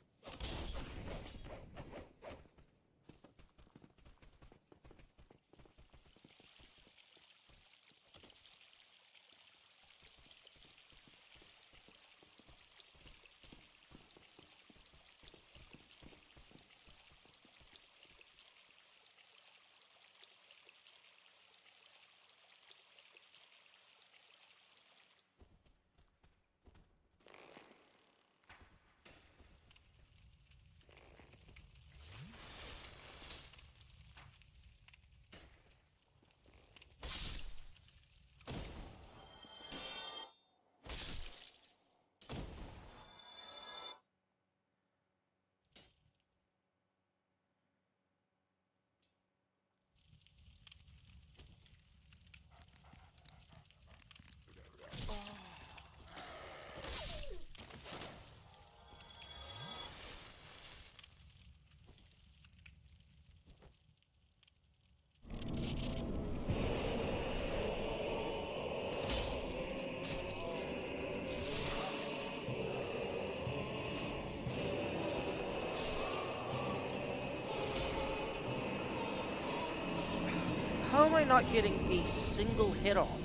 How am I not getting a single hit off?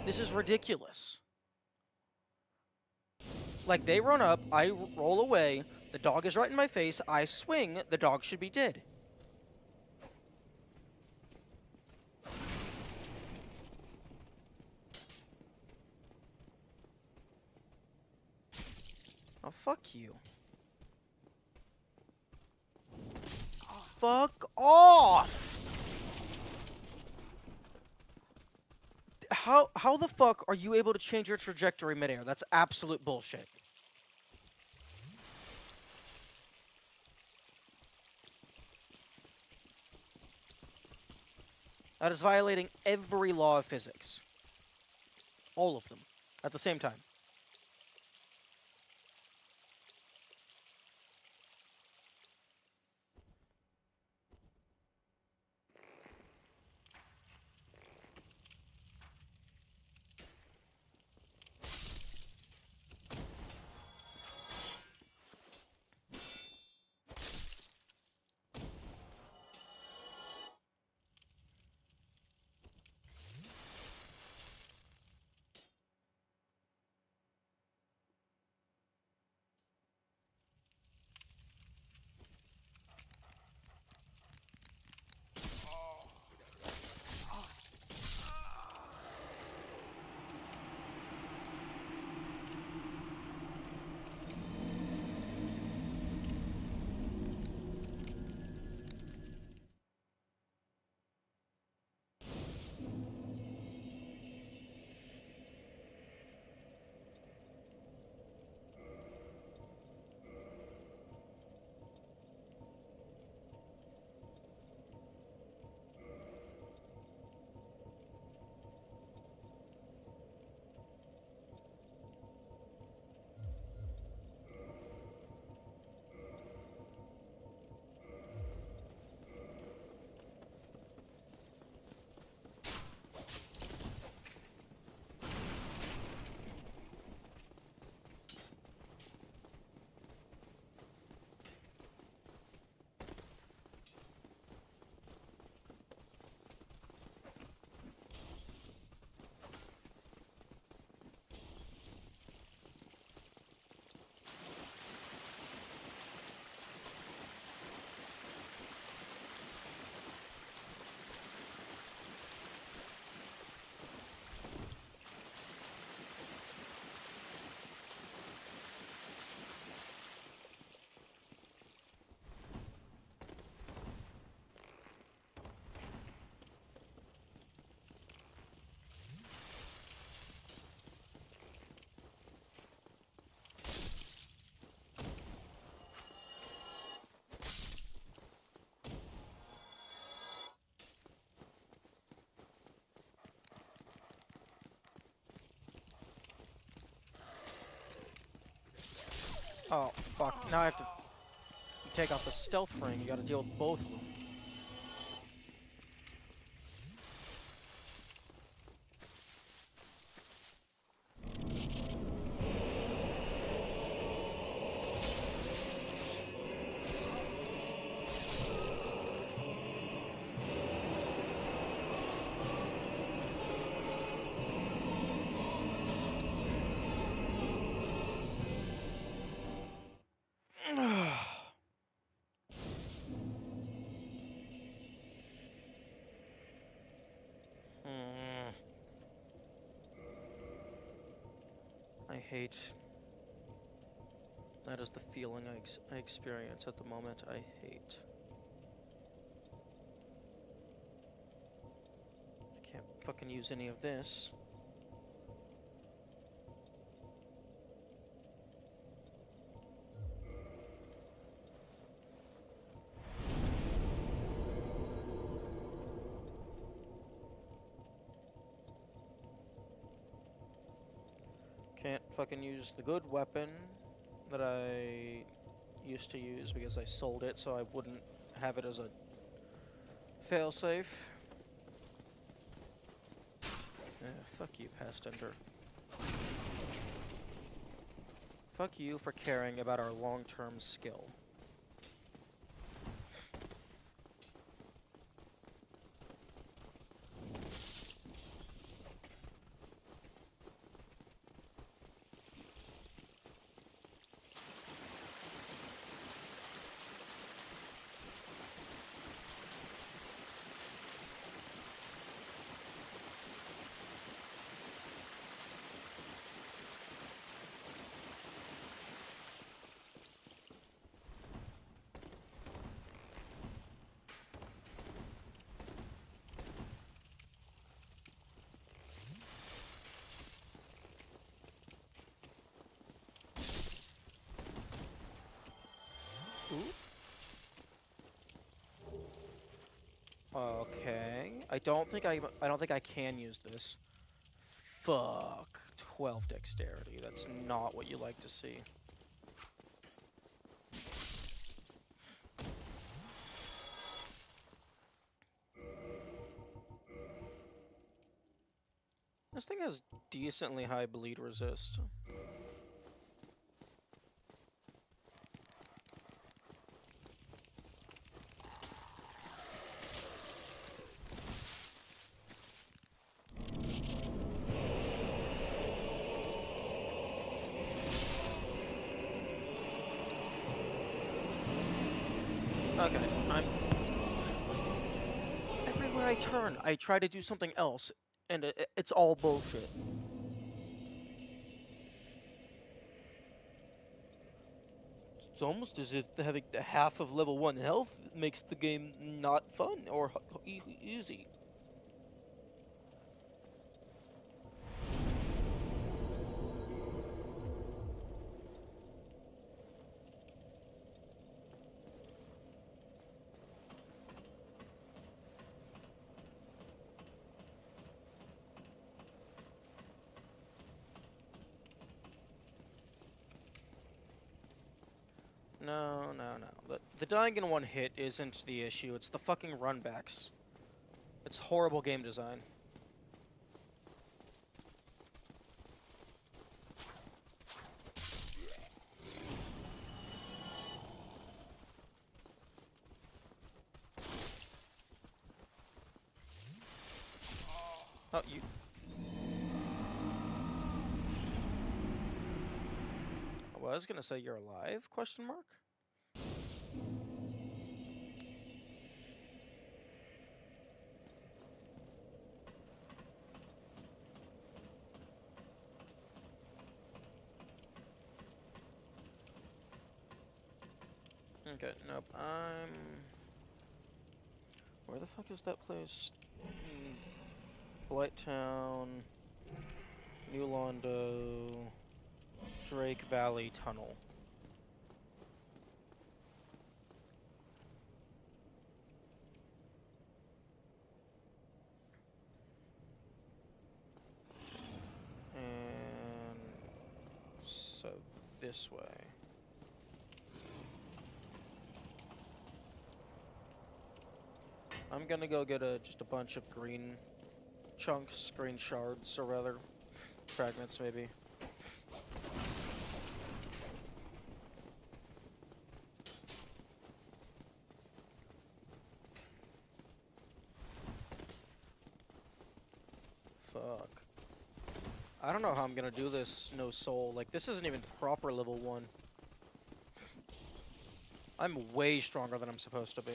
This is ridiculous. Like, they run up, I roll away, the dog is right in my face, I swing, the dog should be dead. Oh, fuck you. Fuck off! How the fuck are you able to change your trajectory midair? That's absolute bullshit. That is violating every law of physics. All of them. At the same time. Oh, fuck. Now I have to take off the stealth frame. You gotta deal with both of them. Hmm. I hate... That is the feeling I experience at the moment. I hate. I can't fucking use any of this. Can't fucking use the good weapon that I used to use because I sold it so I wouldn't have it as a failsafe. Fuck you, Past Ender. Fuck you for caring about our long-term skill. Okay. I don't think I can use this. Fuck. 12 dexterity. That's not what you like to see. This thing has decently high bleed resist. Okay, everywhere I turn, I try to do something else, and it's all bullshit. It's almost as if having the half of level 1 health makes the game not fun or easy. No, no, no. The dying in one hit isn't the issue, it's the fucking runbacks. It's horrible game design. Oh, you... Well, I was gonna say you're alive, question mark? Okay, nope, where the fuck is that place? Blighttown... New Londo... Drake Valley Tunnel. And... So, this way. I'm gonna go get just a bunch of green chunks, green shards, or rather, fragments maybe. Fuck. I don't know how I'm gonna do this, no soul. Like, this isn't even proper level 1. I'm way stronger than I'm supposed to be.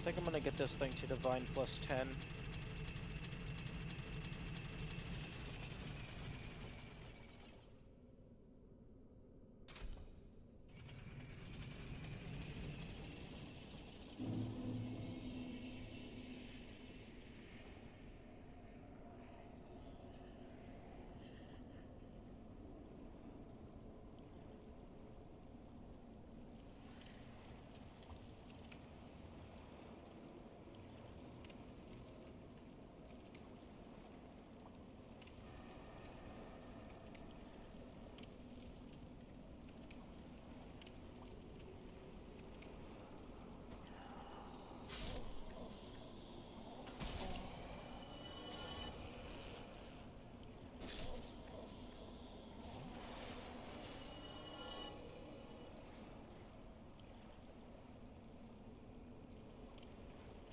think I'm gonna get this thing to Divine plus 10.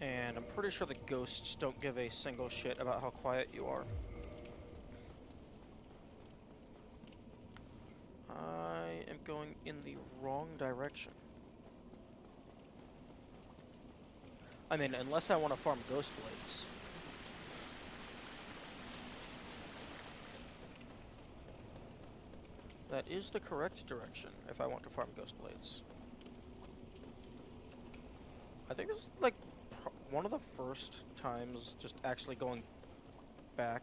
And I'm pretty sure the ghosts don't give a single shit about how quiet you are. I am going in the wrong direction. I mean, unless I want to farm ghost blades. That is the correct direction if I want to farm ghost blades. I think this is like one of the first times just actually going back.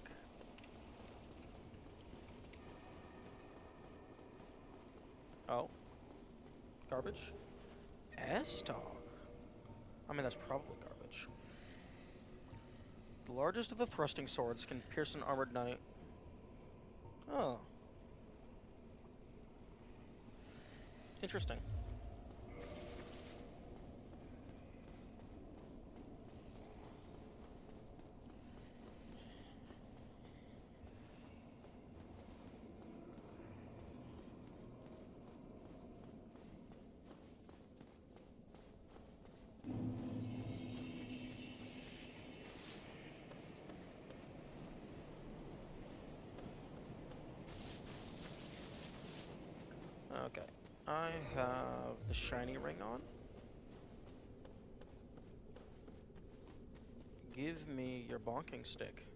Oh. Garbage? S-Talk. I mean, that's probably garbage. The largest of the thrusting swords can pierce an armored knight. Oh. Interesting. Okay. I have the shiny ring on. Give me your bonking stick.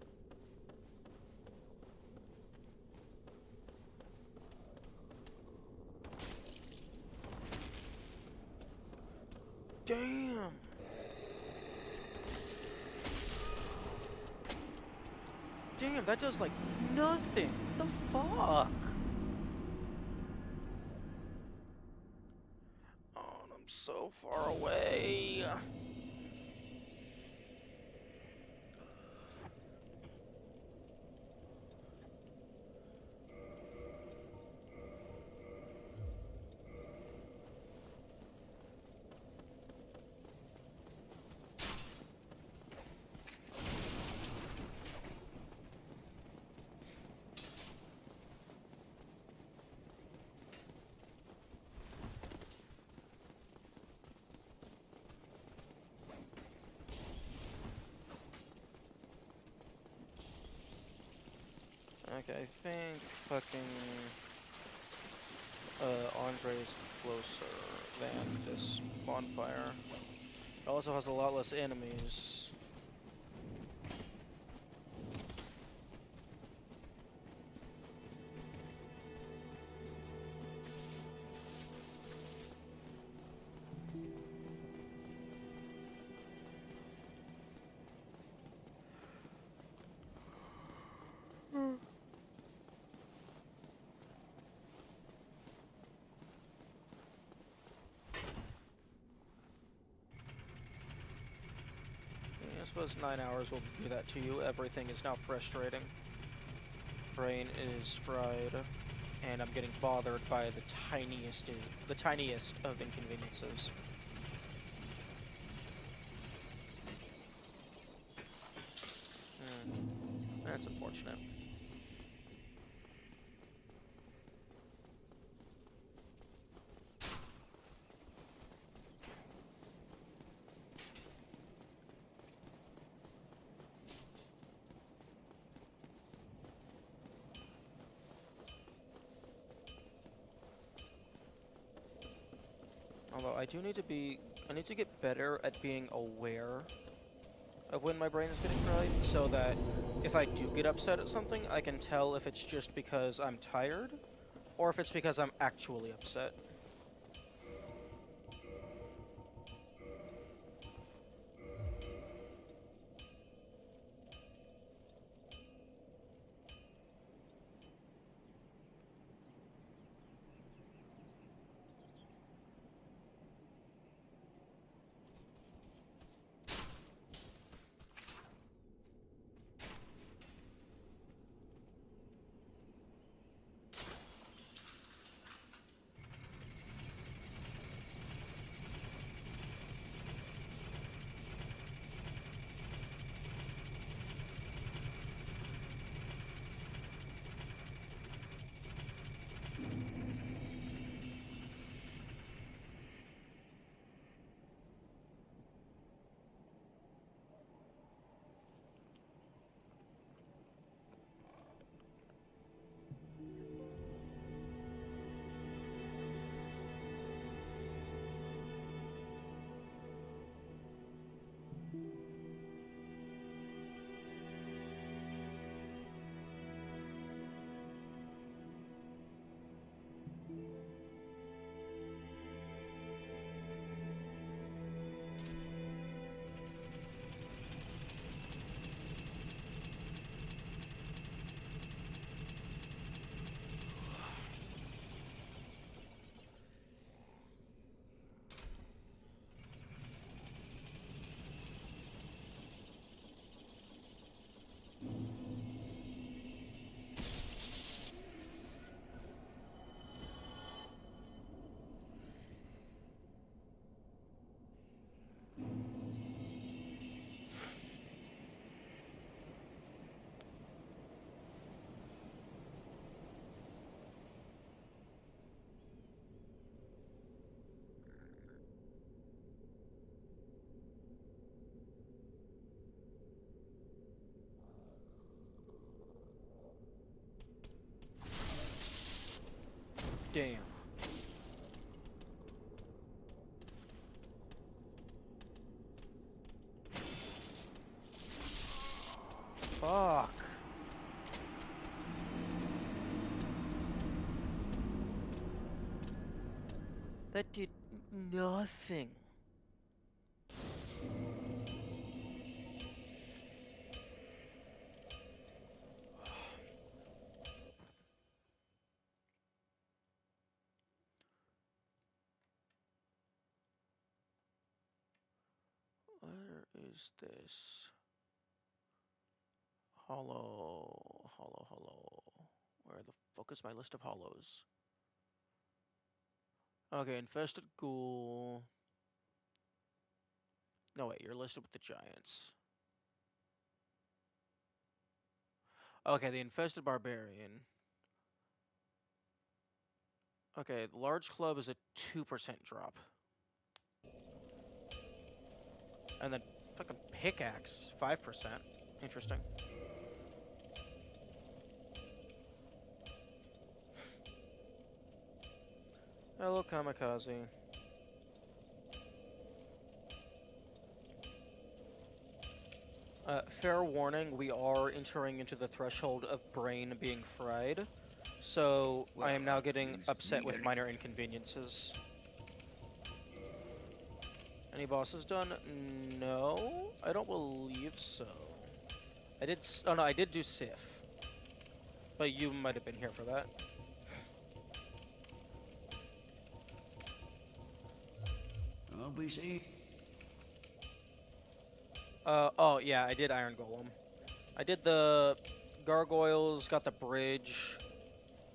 Damn! Damn, that does like nothing! The fuck? Oh, I'm so far away. Okay, I think fucking Andre's closer than this bonfire. It also has a lot less enemies. I suppose 9 hours will do that to you. Everything is now frustrating. Brain is fried, and I'm getting bothered by the tiniest of inconveniences. That's unfortunate. Although I do need to be I need to get better at being aware of when my brain is getting fried, so that if I do get upset at something, I can tell if it's just because I'm tired, or if it's because I'm actually upset. Damn. Fuck. That did nothing. Where is this? Hollow. Where the fuck is my list of hollows? Okay, infested ghoul. No, wait, you're listed with the giants. Okay, the infested barbarian. Okay, the large club is a 2% drop. And then fucking pickaxe, 5%. Interesting. Hello, Kamikaze. Fair warning, we are entering into the threshold of brain being fried, so I am now getting upset with minor inconveniences. Any bosses done? No, I don't believe so. Oh no, I did do Sif. But you might have been here for that. I'll be seeing. Oh yeah, I did Iron Golem. I did the gargoyles, got the bridge.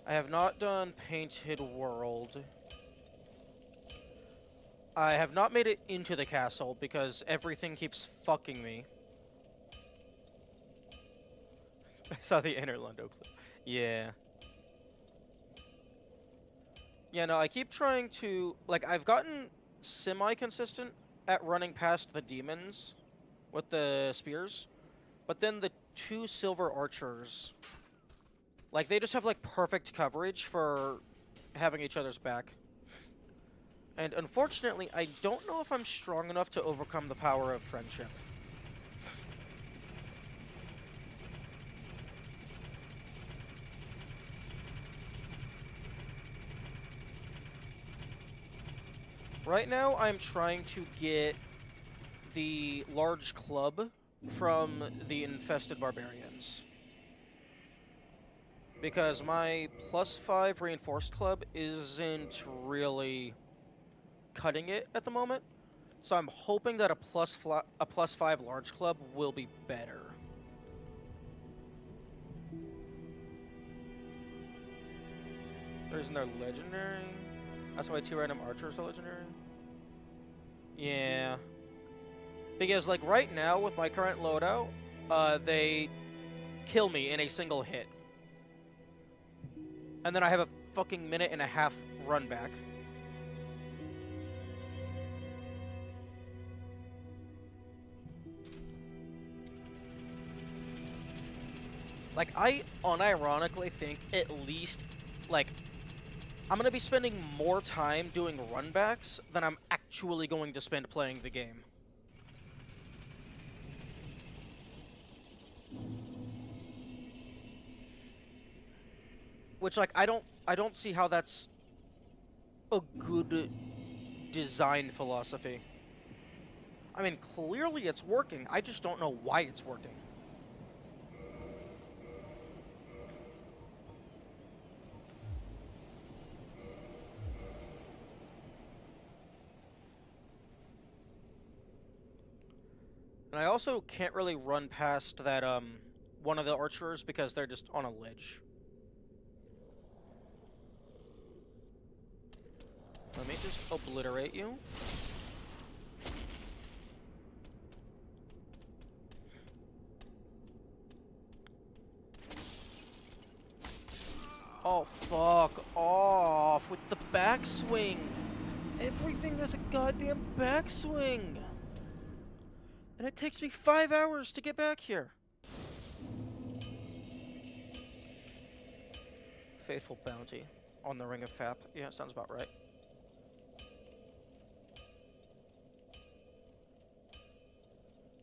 I have not done Painted World. I have not made it into the castle because everything keeps fucking me. I saw the inner Lundo clip. Yeah. Yeah, no, I keep trying to... Like, I've gotten semi-consistent at running past the demons with the spears, but then the two silver archers, like, they just have, like, perfect coverage for having each other's back. And unfortunately, I don't know if I'm strong enough to overcome the power of friendship. Right now, I'm trying to get the large club from the infested barbarians. Because my +5 reinforced club isn't really cutting it at the moment. So I'm hoping that a +5 large club will be better. There's no legendary. That's why 2 random archers are legendary. Yeah. Because like right now with my current loadout, they kill me in a single hit. And then I have a fucking minute and a half run back. Like, I unironically think at least, like, I'm going to be spending more time doing runbacks than I'm actually going to spend playing the game. Which, like, I don't see how that's a good design philosophy. I mean, clearly it's working. I just don't know why it's working. And I also can't really run past that, one of the archers because they're just on a ledge. Let me just obliterate you. Oh, fuck off with the backswing. Everything has a goddamn backswing. And it takes me 5 hours to get back here. Faithful bounty on the Ring of Fap. Yeah, sounds about right.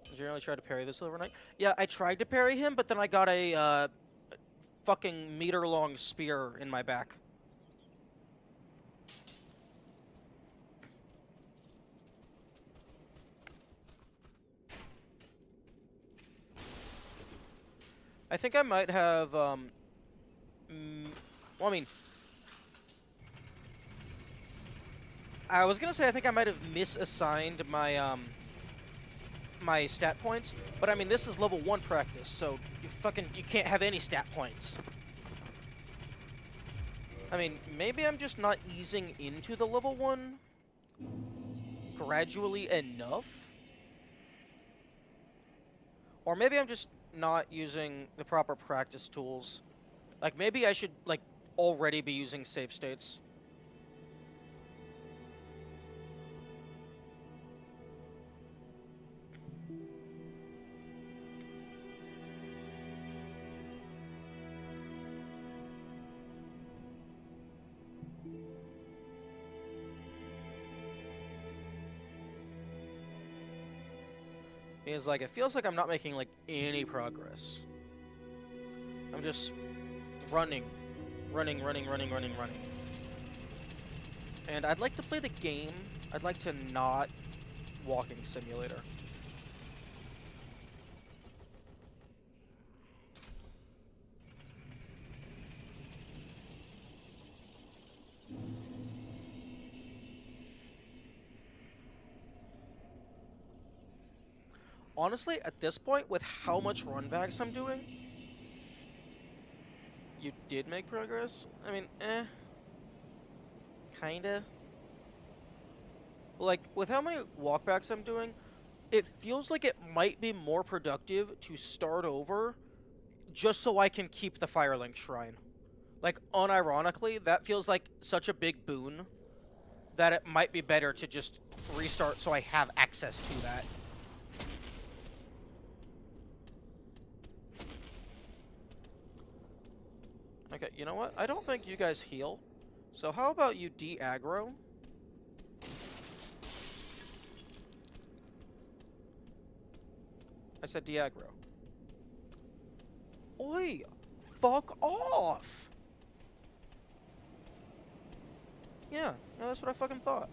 Did you really try to parry this overnight? Yeah, I tried to parry him, but then I got a fucking meter-long spear in my back. I think I might have, well, I mean, I was gonna say I think I might have misassigned my, my stat points, but I mean, this is level 1 practice, so you can't have any stat points. I mean, maybe I'm just not easing into the level 1 gradually enough? Or maybe I'm just not using the proper practice tools. Like, maybe I should, like, already be using save states. Because, like, it feels like I'm not making, like, any progress. I'm just running. Running. And I'd like to play the game. I'd like to not walking simulator. Honestly, at this point, with how much runbacks I'm doing, you did make progress? I mean, kinda. Like, with how many walkbacks I'm doing, it feels like it might be more productive to start over just so I can keep the Firelink Shrine. Like, unironically, that feels like such a big boon that it might be better to just restart so I have access to that. Okay, you know what? I don't think you guys heal. So how about you de-aggro? I said Diagro. Oi! Fuck off! Yeah, that's what I fucking thought.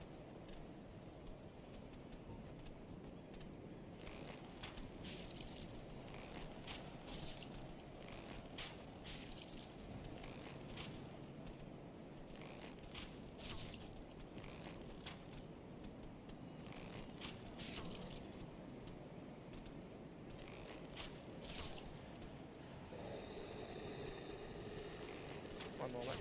One moment.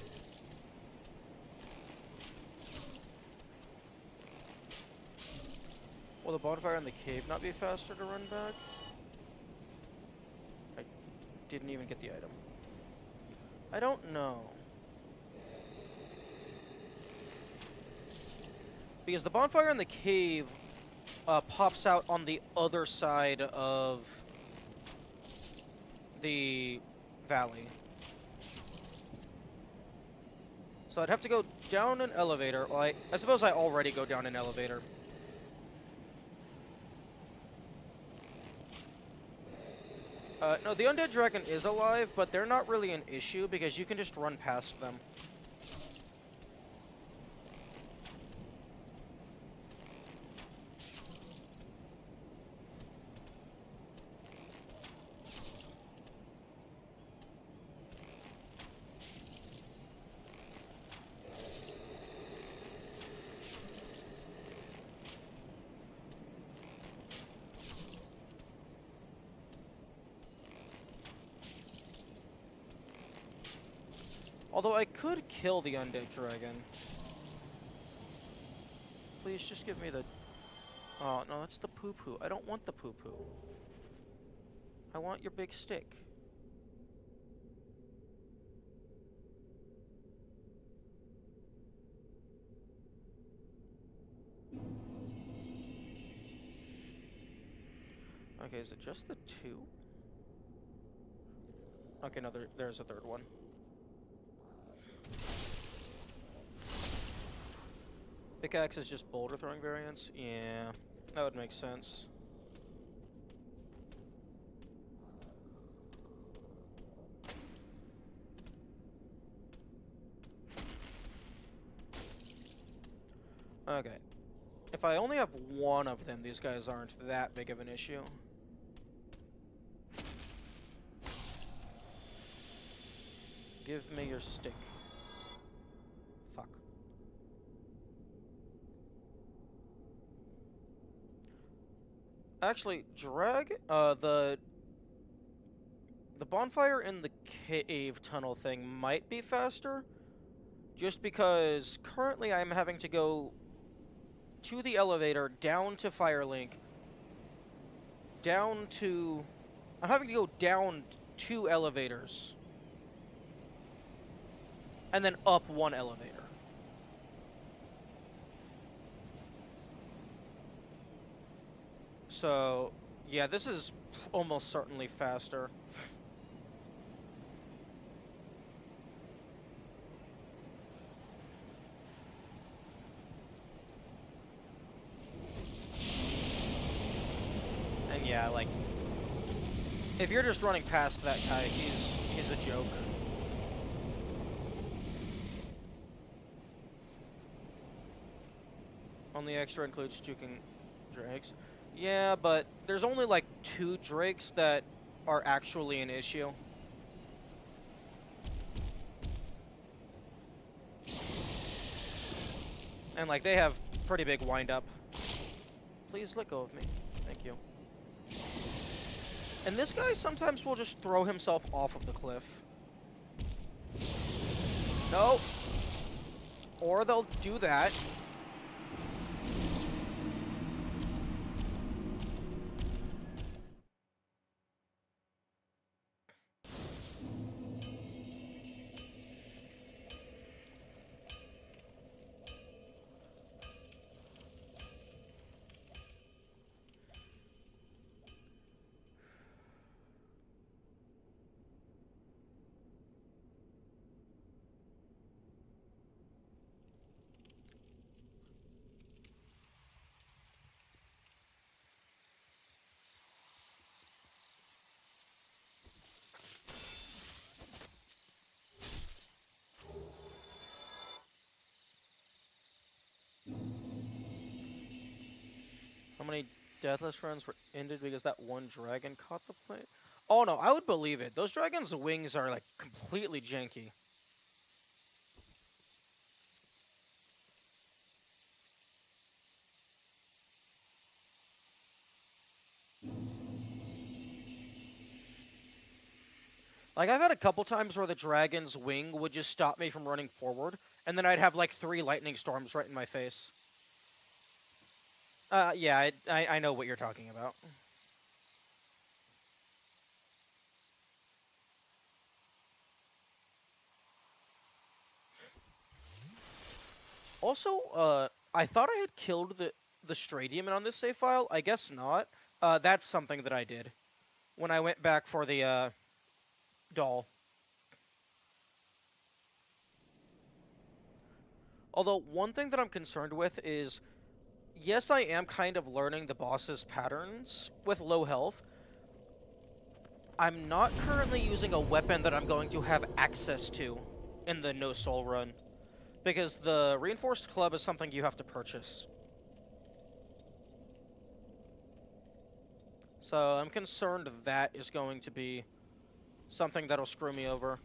Will the bonfire in the cave not be faster to run back? I didn't even get the item. I don't know. Because the bonfire in the cave pops out on the other side of the valley. So I'd have to go down an elevator. Well, I suppose I already go down an elevator. No, the undead dragon is alive, but they're not really an issue because you can just run past them. Although I could kill the undead dragon. Please just give me the... Oh, no, that's the poo-poo. I don't want the poo-poo. I want your big stick. Okay, is it just the two? Okay, no, there's a third one. Pickaxe is just boulder throwing variants? Yeah, that would make sense. Okay. If I only have one of them, these guys aren't that big of an issue. Give me your stick. Fuck. Actually, the bonfire in the cave tunnel thing might be faster, just because currently I'm having to go to the elevator, down to Firelink, I'm having to go down 2 elevators, and then up 1 elevator. So, yeah, this is almost certainly faster. And yeah, like, if you're just running past that guy, he's a joke. Only extra includes juking drakes. Yeah, but there's only like 2 drakes that are actually an issue. And like they have pretty big wind-up. Please let go of me. Thank you. And this guy sometimes will just throw himself off of the cliff. No. Or they'll do that. many deathless runs were ended because that one dragon caught the plane? Oh no, I would believe it. Those dragons' wings are like completely janky. Like, I've had a couple times where the dragon's wing would just stop me from running forward, and then I'd have like 3 lightning storms right in my face. Yeah, I know what you're talking about. Also, I thought I had killed the stray demon on this save file. I guess not. That's something that I did when I went back for the doll. Although one thing that I'm concerned with is, yes, I am kind of learning the boss's patterns with low health. I'm not currently using a weapon that I'm going to have access to in the no soul run, because the reinforced club is something you have to purchase. So I'm concerned that is going to be something that'll screw me over.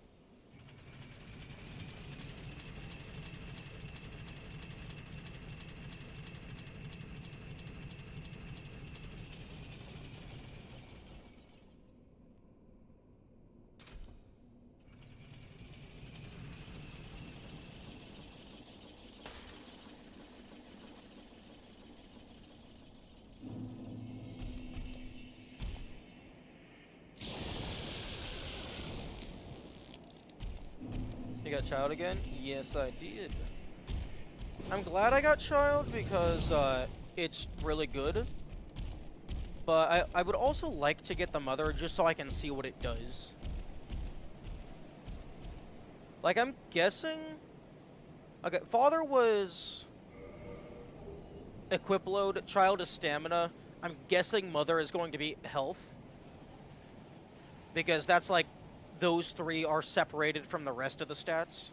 You got child again? Yes, I did. I'm glad I got child because it's really good. But I would also like to get the mother just so I can see what it does. Like, I'm guessing... Okay, father was equip load, child is stamina. I'm guessing mother is going to be health. Because that's like, those 3 are separated from the rest of the stats.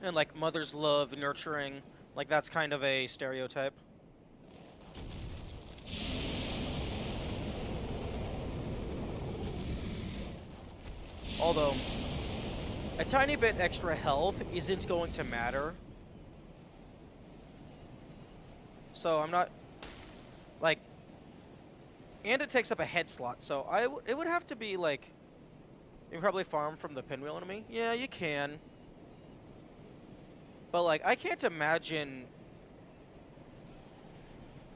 And like mother's love, nurturing, like that's kind of a stereotype. Although, a tiny bit extra health isn't going to matter. So I'm not, like, and it takes up a head slot, so it would have to be, like, you can probably farm from the pinwheel enemy. Yeah, you can. But, like, I can't imagine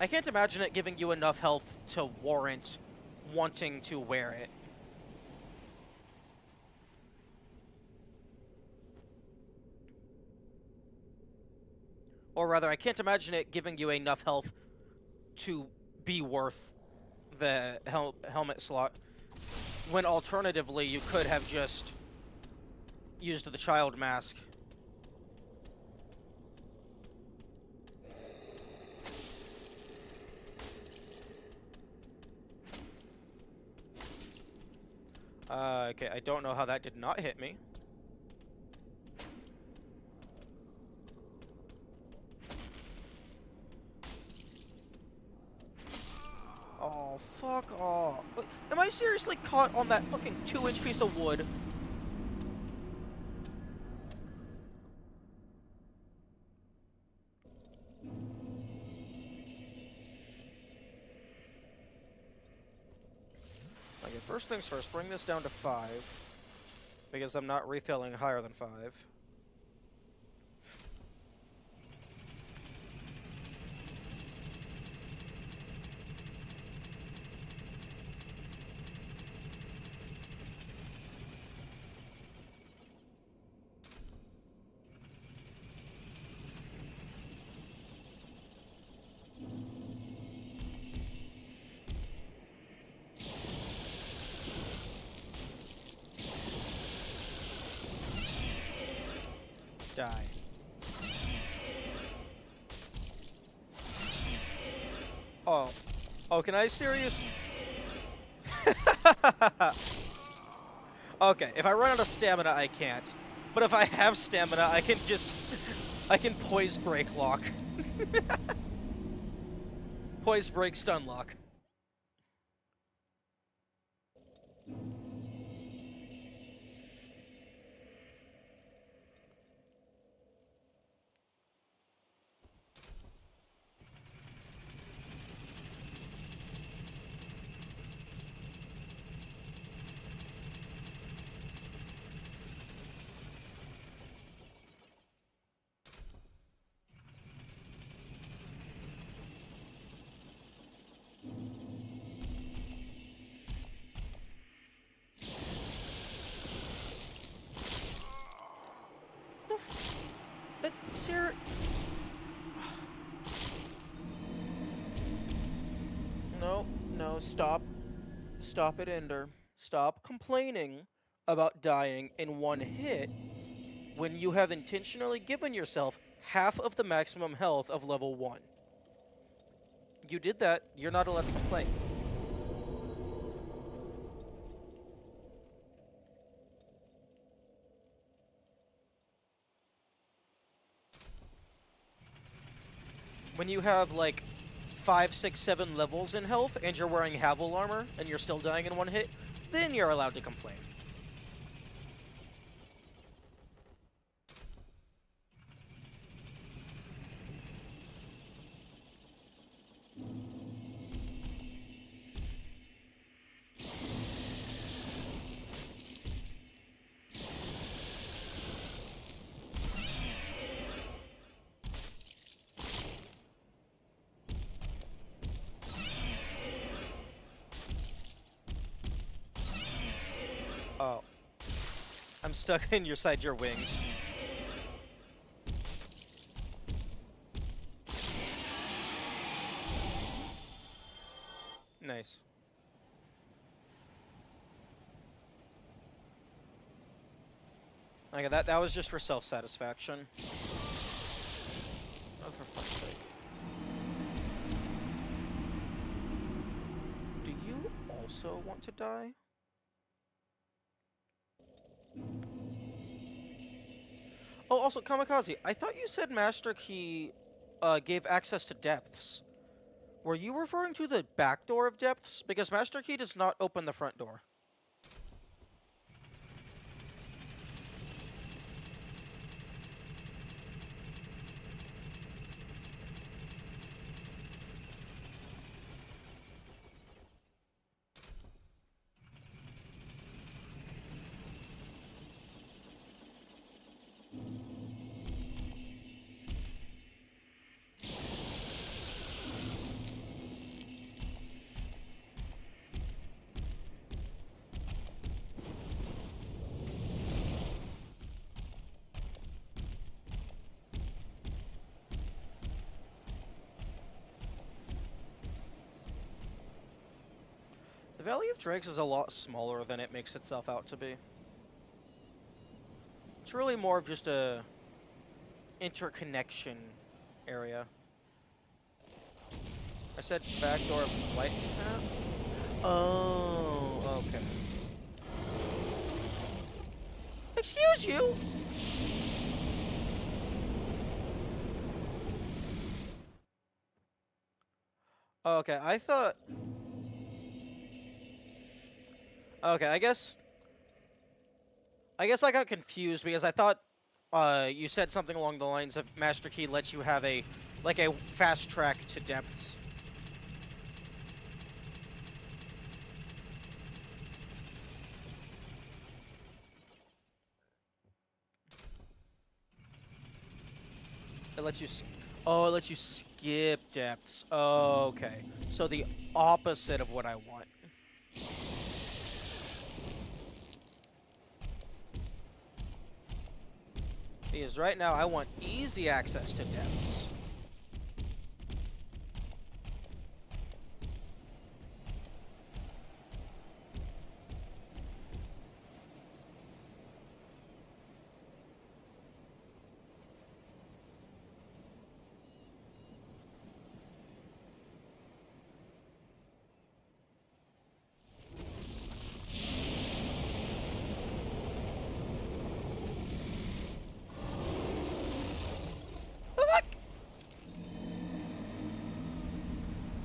it giving you enough health to warrant wanting to wear it. Or rather, I can't imagine it giving you enough health to be worth the helmet slot. When alternatively, you could have just used the child mask. Okay, I don't know how that did not hit me. Oh, fuck off. Wait, am I seriously caught on that fucking 2-inch piece of wood? Okay, first things first, bring this down to 5. Because I'm not refilling higher than 5. Die. Oh. Oh, can I serious? Okay, if I run out of stamina, I can't. But if I have stamina, I can just... I can poise break lock. Poise break stun lock. That's your... No, no, stop. Stop it, Ender. Stop complaining about dying in one hit when you have intentionally given yourself half of the maximum health of level 1. You did that, you're not allowed to complain. When you have, like, 5, 6, 7 levels in health, and you're wearing Havel armor, and you're still dying in one hit, then you're allowed to complain. Oh. I'm stuck inside your wing. Nice. Okay, that was just for self-satisfaction. Oh, for fuck's sake. Do you also want to die? Oh, also, Kamikaze, I thought you said Master Key gave access to depths. Were you referring to the back door of depths? Because Master Key does not open the front door. The Valley of Dregs is a lot smaller than it makes itself out to be. It's really more of just a interconnection area. I said back door of light path? Oh, okay. Excuse you? Okay, I thought... Okay, I guess I got confused because I thought you said something along the lines of Master Key lets you have a fast track to depths. It lets you it lets you skip depths. Oh, okay. So the opposite of what I want. Because right now I want easy access to depths.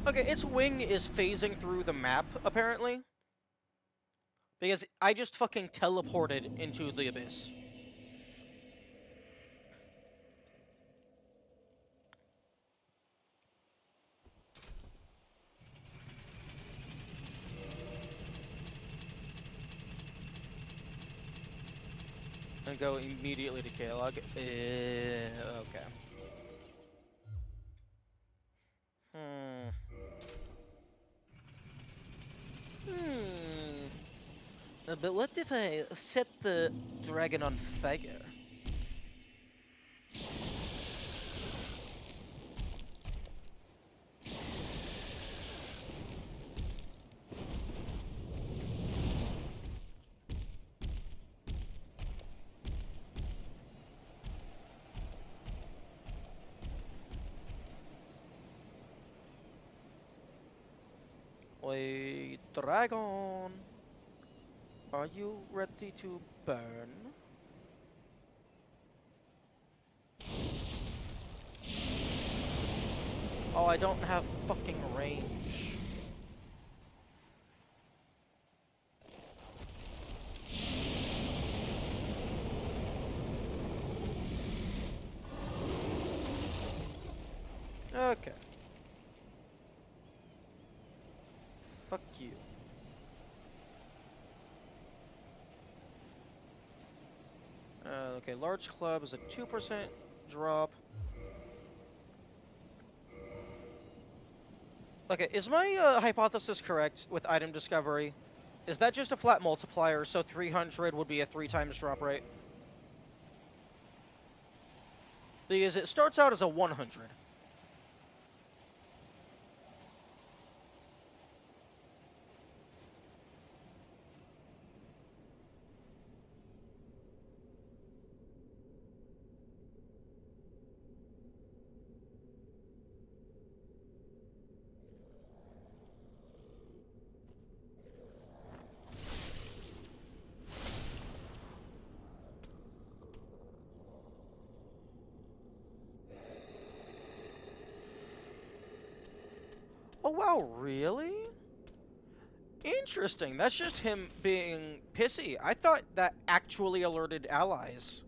Okay, its wing is phasing through the map, apparently. Because I just fucking teleported into the abyss. And go immediately to Kalog. Okay. Hmm. But what if I set the dragon on fire? Wait, dragon, are you ready to burn? Oh, I don't have fucking range. Okay. Fuck you. Okay, large club is a 2% drop. Okay, is my hypothesis correct with item discovery? Is that just a flat multiplier, so 300 would be a 3 times drop rate? Because it starts out as a 100. Oh wow, really? Interesting. That's just him being pissy. I thought that actually alerted allies.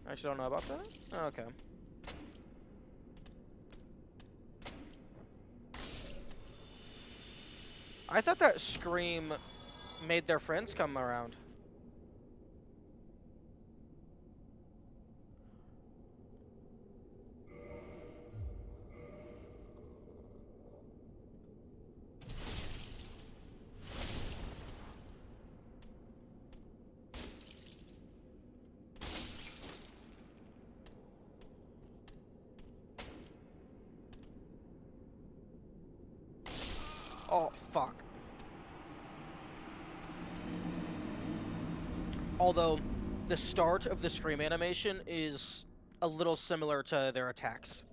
I actually don't know about that. Okay. I thought that scream made their friends come around. Oh, fuck. Although, the start of the scream animation is a little similar to their attacks.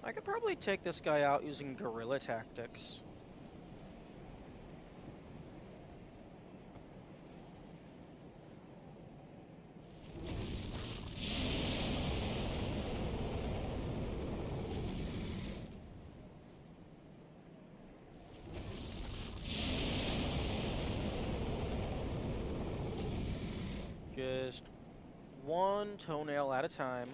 I could probably take this guy out using guerrilla tactics. Just one toenail at a time.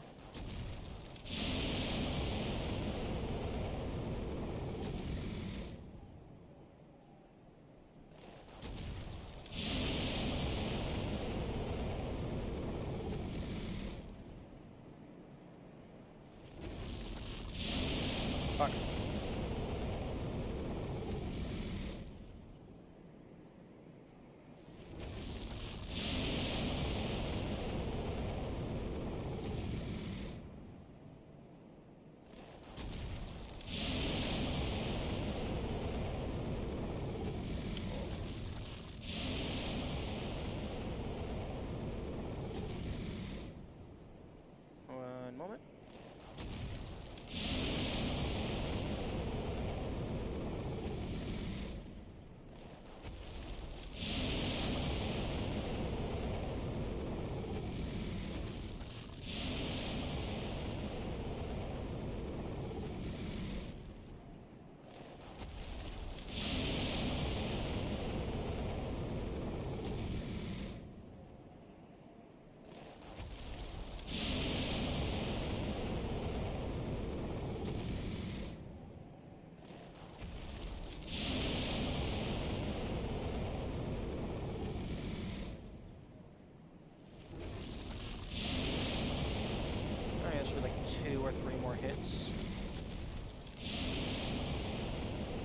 hits.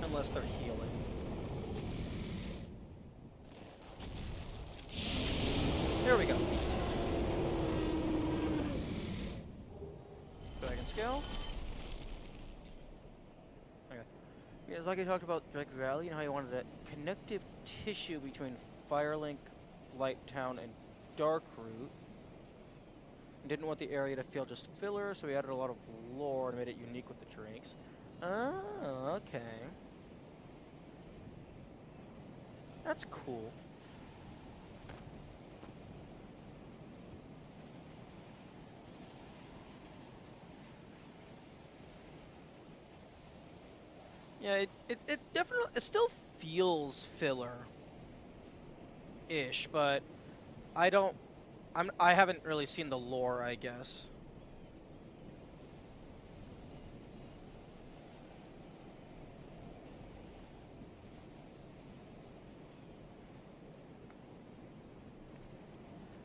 Unless they're healing. There we go. Dragon scale. Okay. Yeah, it's like I talked about Drake Valley and how you wanted a connective tissue between Firelink, Blighttown, and Darkroot. And didn't want the area to feel just filler, so we added a lot of lore and made it unique with the drakes. Oh, okay. That's cool. Yeah, it definitely, it still feels filler-ish, but I haven't really seen the lore, I guess.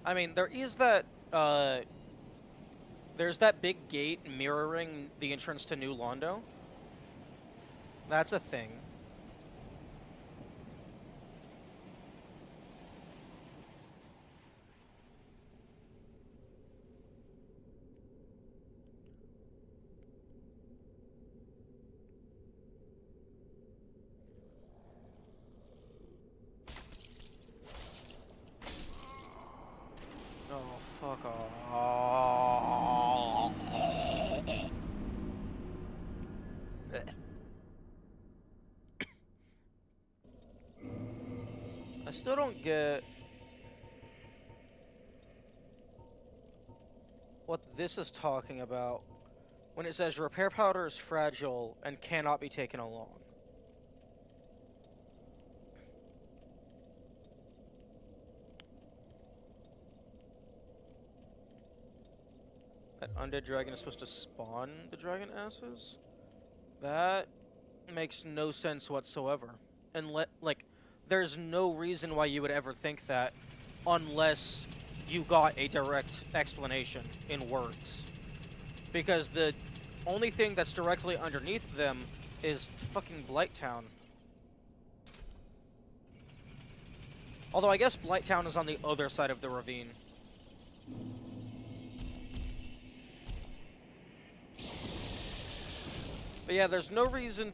I mean, there's that big gate mirroring the entrance to New Londo. That's a thing. Oh, fuck off. I still don't get what this is talking about when it says repair powder is fragile and cannot be taken along. That undead dragon is supposed to spawn the dragon asses? That makes no sense whatsoever. And there's no reason why you would ever think that unless you got a direct explanation in words. Because the only thing that's directly underneath them is fucking Blighttown. Although I guess Blighttown is on the other side of the ravine. But yeah, there's no reason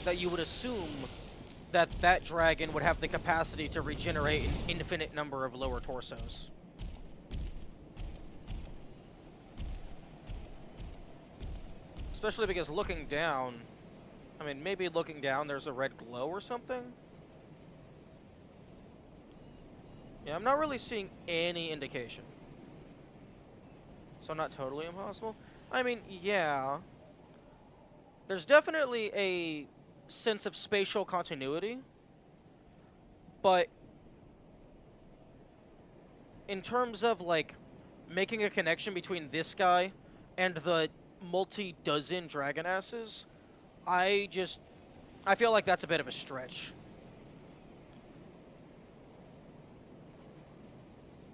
that you would assume that that dragon would have the capacity to regenerate an infinite number of lower torsos. Especially because looking down, I mean, maybe looking down there's a red glow or something? Yeah, I'm not really seeing any indication. So not totally impossible? I mean, yeah. There's definitely a sense of spatial continuity, but in terms of, like, making a connection between this guy and the multi-dozen dragon asses, I feel like that's a bit of a stretch.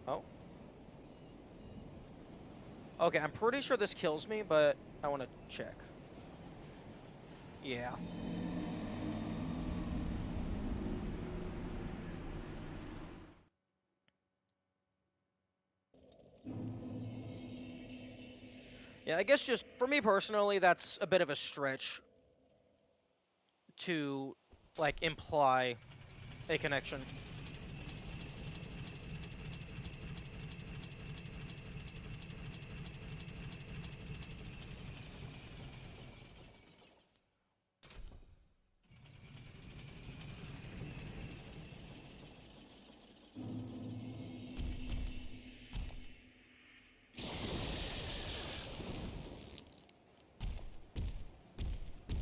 Oh. Okay, I'm pretty sure this kills me, but I want to check. Yeah. Yeah, I guess just, for me personally, that's a bit of a stretch to, like, imply a connection.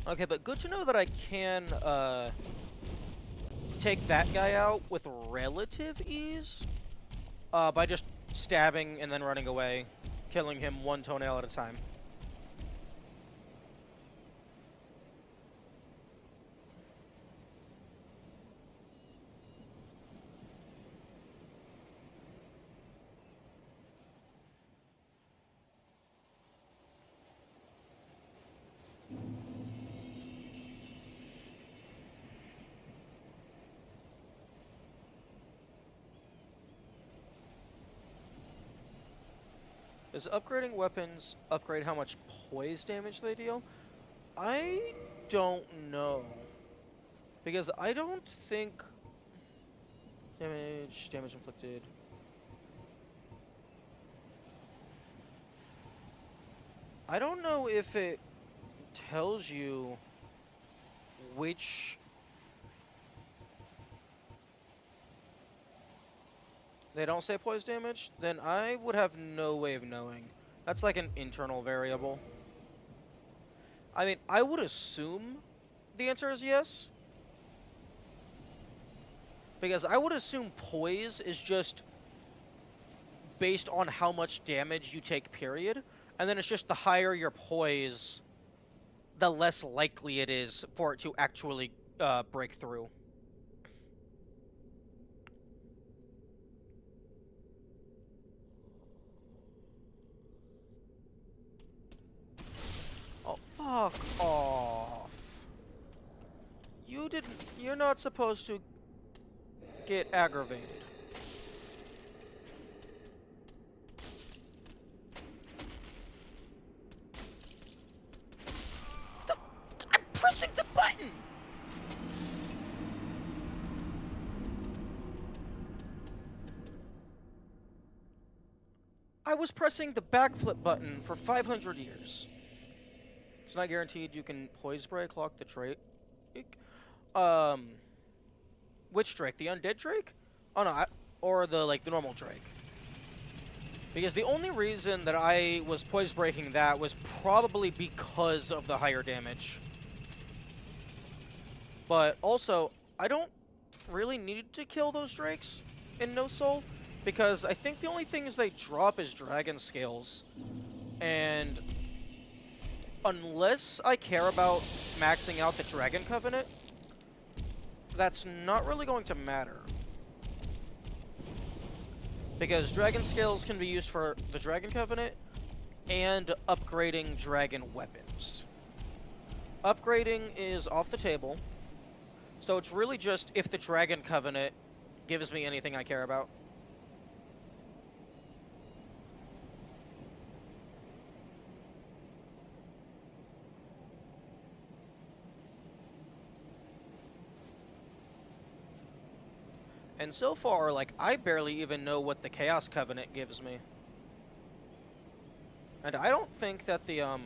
Okay, but good to know that I can, take that guy out with relative ease, by just stabbing and then running away, killing him one toenail at a time. Does upgrading weapons upgrade how much poise damage they deal? I don't know. Because I don't think... Damage inflicted. I don't know if it tells you which... They don't say poise damage? Then I would have no way of knowing. That's like an internal variable. I mean, I would assume the answer is yes. Because I would assume poise is just based on how much damage you take, period. And then it's just the higher your poise, the less likely it is for it to actually break through. Oh, fuck off. You're not supposed to get aggravated. I'm pressing the button! I was pressing the backflip button for 500 years. It's not guaranteed you can poise break, lock the Drake. Which Drake? The undead Drake? Oh no, or the normal Drake. Because the only reason that I was poise breaking that was probably because of the higher damage. But also, I don't really need to kill those Drakes in No Soul, because I think the only things they drop is dragon scales. And unless I care about maxing out the Dragon Covenant, that's not really going to matter. Because dragon scales can be used for the Dragon Covenant and upgrading dragon weapons. Upgrading is off the table, so it's really just if the Dragon Covenant gives me anything I care about. And so far, like, I barely even know what the Chaos Covenant gives me. And I don't think that the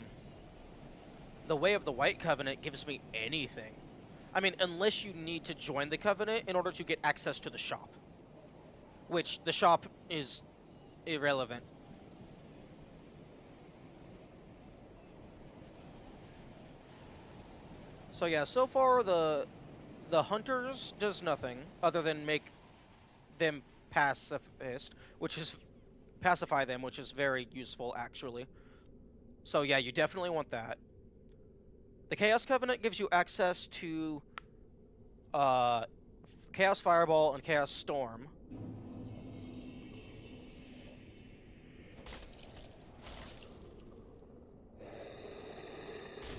Way of the White Covenant gives me anything. I mean, unless you need to join the Covenant in order to get access to the shop. Which, the shop is irrelevant. So yeah, so far the Hunters does nothing other than make them pacifist, which is pacify them, which is very useful actually. So yeah, you definitely want that. The Chaos Covenant gives you access to Chaos Fireball and Chaos Storm.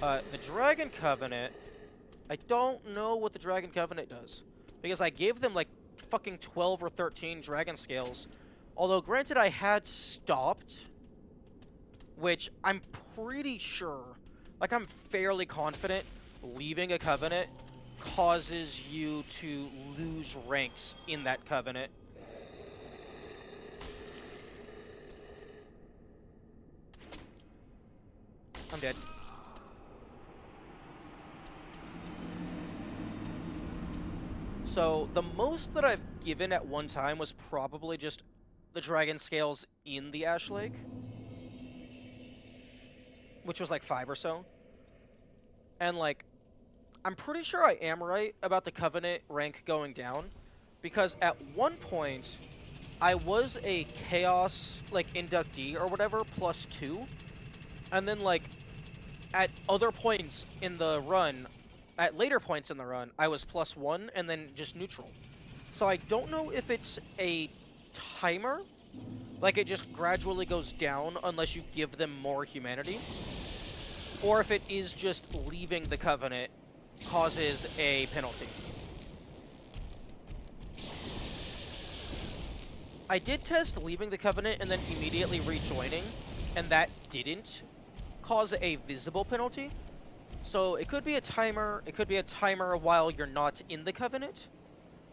The Dragon Covenant, I don't know what the Dragon Covenant does, because I gave them like fucking 12 or 13 dragon scales. Although, granted, I had stopped, which I'm pretty sure, like, I'm fairly confident leaving a covenant causes you to lose ranks in that covenant. I'm dead. So, the most that I've given at one time was probably just the dragon scales in the Ash Lake, which was like 5 or so. And, like, I'm pretty sure I am right about the Covenant rank going down, because at one point, I was a Chaos, like, inductee or whatever, +2, and then, like, at other points in the run, at later points in the run, I was +1 and then just neutral. So I don't know if it's a timer, like it just gradually goes down unless you give them more humanity, or if it is just leaving the Covenant causes a penalty. I did test leaving the Covenant and then immediately rejoining, and that didn't cause a visible penalty. So it could be a timer. It could be a timer while you're not in the Covenant.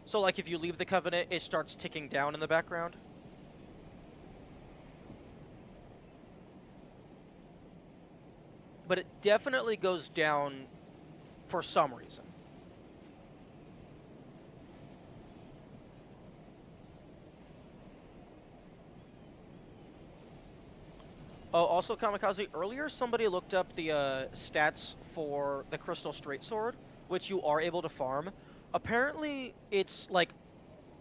So like if you leave the Covenant, it starts ticking down in the background. But it definitely goes down for some reason. Oh, also, Kamikaze, earlier somebody looked up the stats for the Crystal Straight Sword, which you are able to farm. Apparently, it's like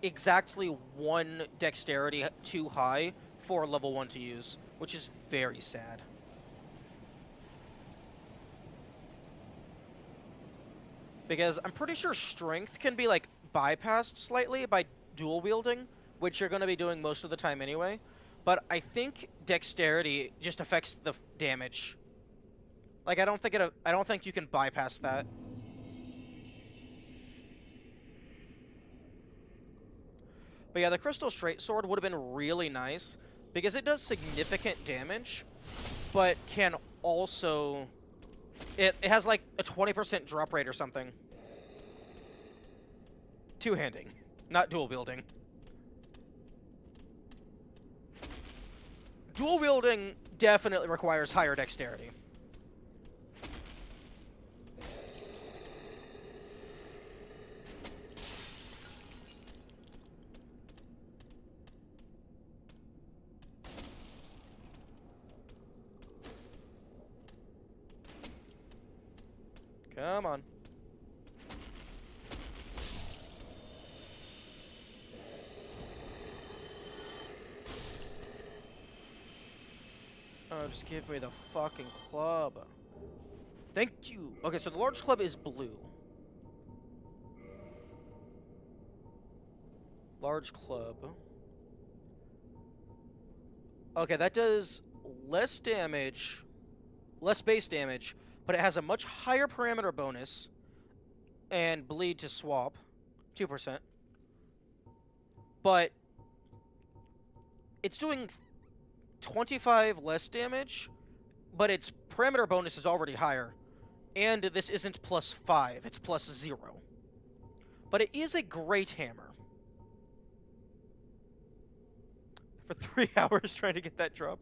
exactly 1 dexterity too high for level 1 to use, which is very sad. Because I'm pretty sure strength can be like bypassed slightly by dual wielding, which you're going to be doing most of the time anyway. But I think dexterity just affects the damage. Like I don't think you can bypass that. But yeah, the Crystal Straight Sword would have been really nice because it does significant damage, but can also it has like a 20% drop rate or something. Two-handing, not dual wielding. Dual wielding definitely requires higher dexterity. Come on. Oh, just give me the fucking club. Thank you. Okay, so the large club is blue. Large club. Okay, that does less damage, less base damage, but it has a much higher parameter bonus and bleed to swap, 2%. But it's doing 25 less damage, but its parameter bonus is already higher. And this isn't +5, it's +0. But it is a great hammer. For 3 hours trying to get that drop.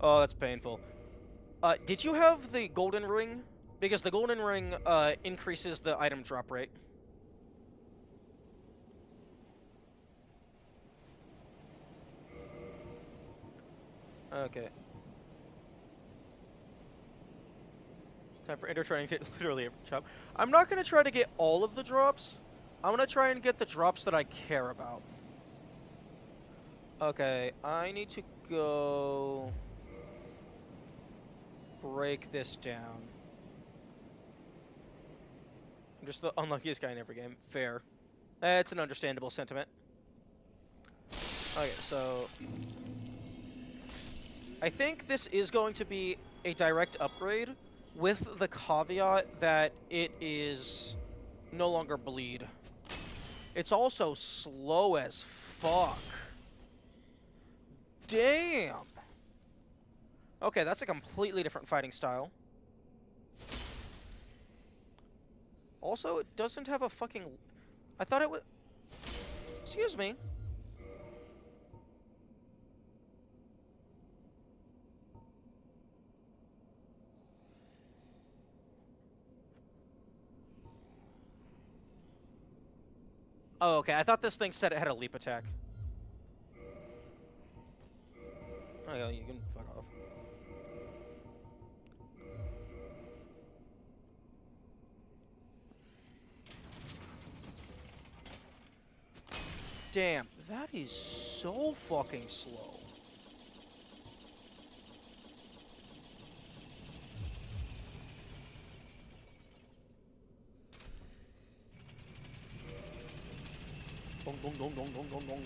Oh, that's painful. Did you have the golden ring? Because the golden ring increases the item drop rate. Okay. Time for ender trying to get literally every drop. I'm not going to try to get all of the drops. I'm going to try and get the drops that I care about. Okay, I need to go break this down. I'm just the unluckiest guy in every game. Fair. It's an understandable sentiment. Okay, so I think this is going to be a direct upgrade with the caveat that it is no longer bleed. It's also slow as fuck. Damn. Okay, that's a completely different fighting style. Also, it doesn't have a fucking... I thought it would... Excuse me. Oh, okay. I thought this thing said it had a leap attack. Oh, yeah, you can fuck off. Damn, that is so fucking slow. Dong, dong, dong, dong, dong, dong, dong.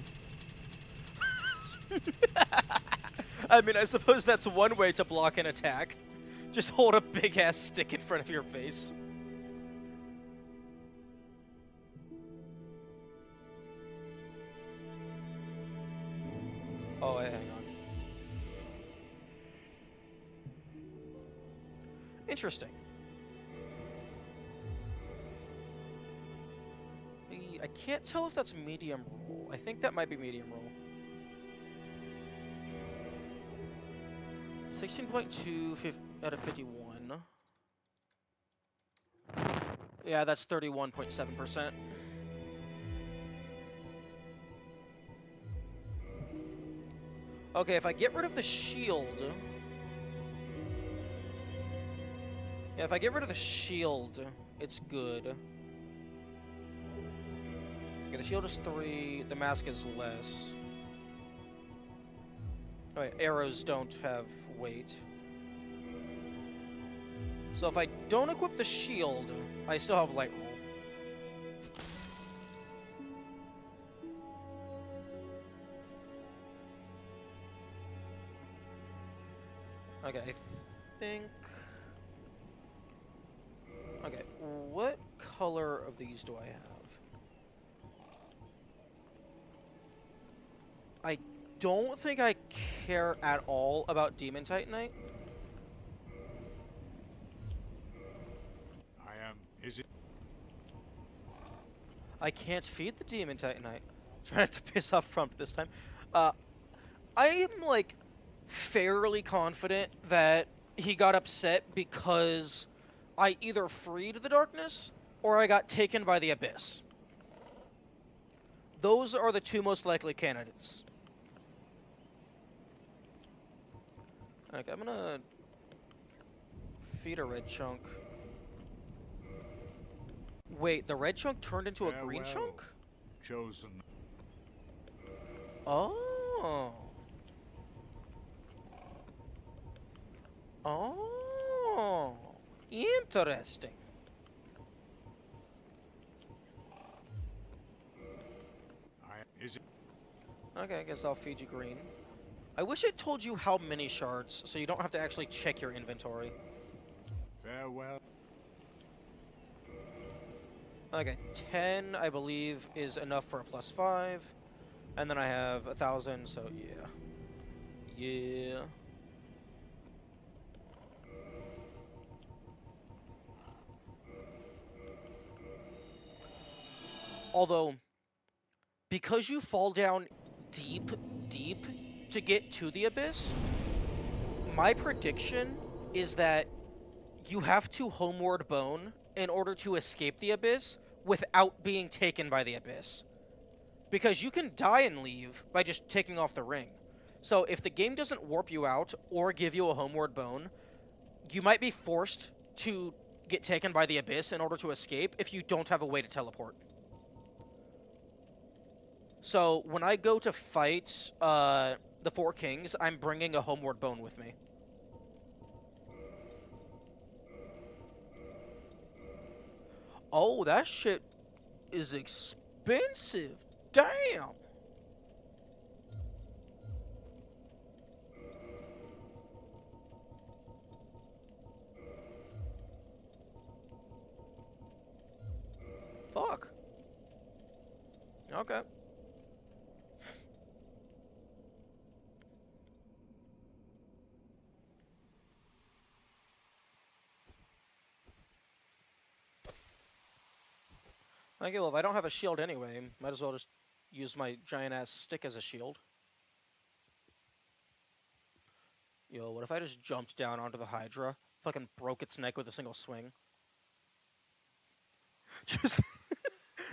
I mean, I suppose that's one way to block an attack. Just hold a big-ass stick in front of your face. Oh, wait, hang on. Interesting. I can't tell if that's medium roll. I think that might be medium roll. 16.2 out of 51. Yeah, that's 31.7%. Okay, if I get rid of the shield... Yeah, if I get rid of the shield, it's good. Okay, the shield is 3, the mask is less. Oh, wait, arrows don't have weight. So if I don't equip the shield, I still have light roll. Okay, I think... Okay, what color of these do I have? I don't think I care at all about Demon Titanite. Is it? I can't feed the Demon Titanite. Trying not to piss off Frump this time. I am, like, fairly confident that he got upset because I either freed the darkness or I got taken by the abyss. Those are the two most likely candidates. Okay, I'm gonna feed a red chunk. Wait, the red chunk turned into a green chunk? Chosen. Oh. Oh. Interesting. Is it? Okay, I guess I'll feed you green. I wish it told you how many shards, so you don't have to actually check your inventory. Farewell. Okay, 10, I believe, is enough for a +5. And then I have 1,000, so yeah. Yeah. Although, because you fall down deep, deep to get to the abyss, my prediction is that you have to homeward bone in order to escape the abyss without being taken by the abyss. Because you can die and leave by just taking off the ring. So if the game doesn't warp you out or give you a homeward bone, you might be forced to get taken by the abyss in order to escape if you don't have a way to teleport. So when I go to fight the Four Kings, I'm bringing a homeward bone with me. Oh, that shit is expensive. Damn. Fuck. Okay. Okay, well, if I don't have a shield anyway, might as well just use my giant-ass stick as a shield. Yo, what if I just jumped down onto the Hydra, fucking broke its neck with a single swing? Just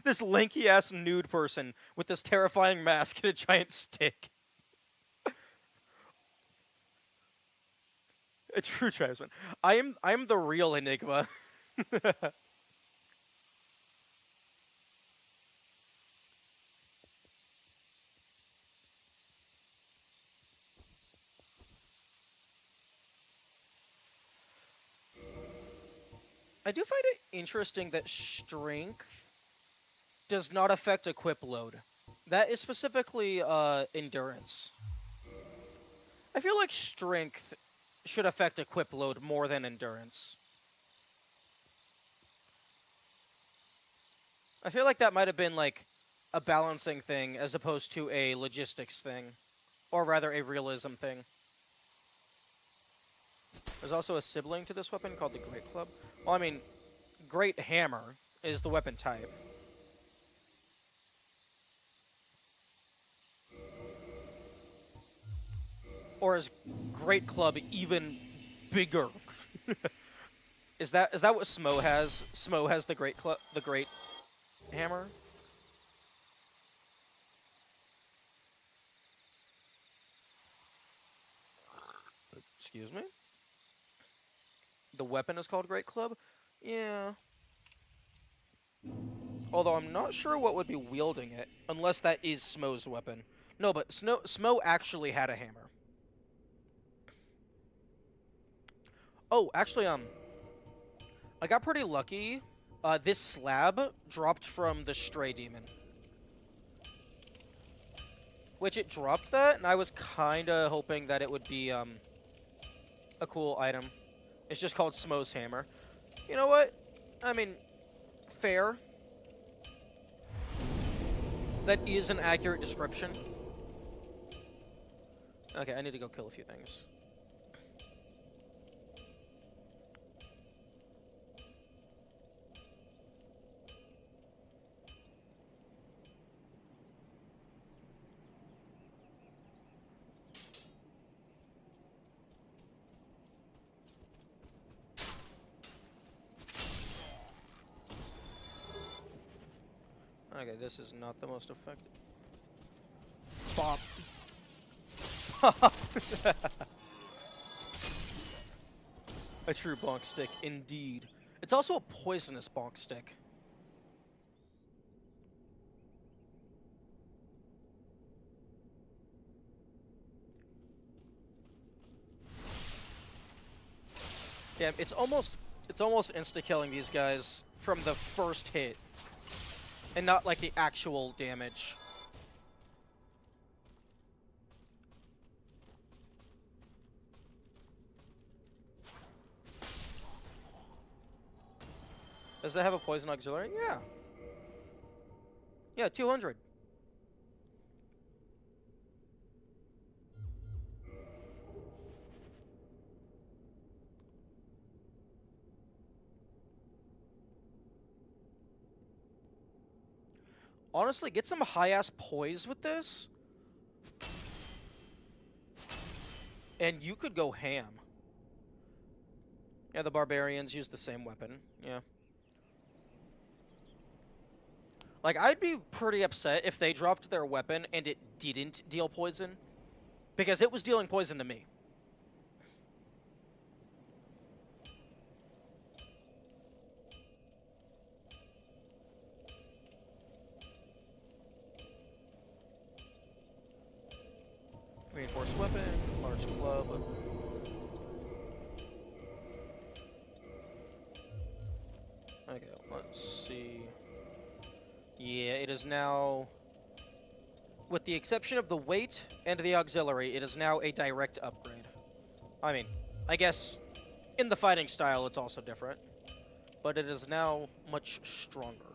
this lanky-ass nude person with this terrifying mask and a giant stick. A true tribesman. I am the real Enigma. I do find it interesting that strength does not affect equip load. That is specifically endurance. I feel like strength should affect equip load more than endurance. I feel like that might have been like a balancing thing as opposed to a logistics thing. Or rather a realism thing. There's also a sibling to this weapon called the Great Club. Well, I mean, Great Hammer is the weapon type. Or is Great Club even bigger? Is that what Smo has? Smo has the Great Hammer. Excuse me? The weapon is called Great Club? Yeah. Although I'm not sure what would be wielding it, unless that is Smo's weapon. No, but Smo actually had a hammer. Oh, actually, I got pretty lucky. This slab dropped from the Stray Demon. Which it dropped that, and I was kinda hoping that it would be, a cool item. It's just called Smo's Hammer. You know what? I mean, fair. That is an accurate description. Okay, I need to go kill a few things. Okay, this is not the most effective. Bop. A true bonk stick, indeed. It's also a poisonous bonk stick. Yeah, it's almost insta-killing these guys from the first hit. And not like the actual damage. Does it have a poison auxiliary? Yeah. Yeah, 200. Honestly, get some high-ass poise with this. And you could go ham. Yeah, the barbarians use the same weapon. Yeah. Like, I'd be pretty upset if they dropped their weapon and it didn't deal poison. Because it was dealing poison to me. Reinforced weapon, large club. Okay, let's see. Yeah, it is now, with the exception of the weight and the auxiliary, it is now a direct upgrade. I mean, I guess in the fighting style it's also different, but it is now much stronger.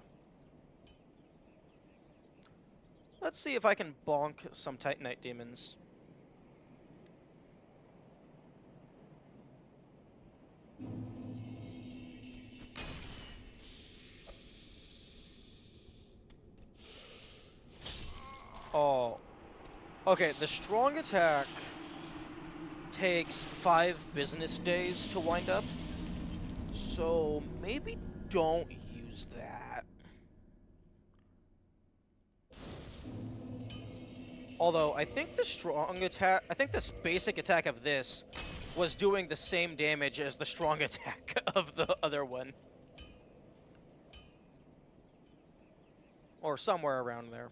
Let's see if I can bonk some Titanite demons. Oh. Okay, the strong attack takes 5 business days to wind up. So maybe don't use that. Although I think the strong attack, I think this basic attack of this was doing the same damage as the strong attack of the other one. Or somewhere around there.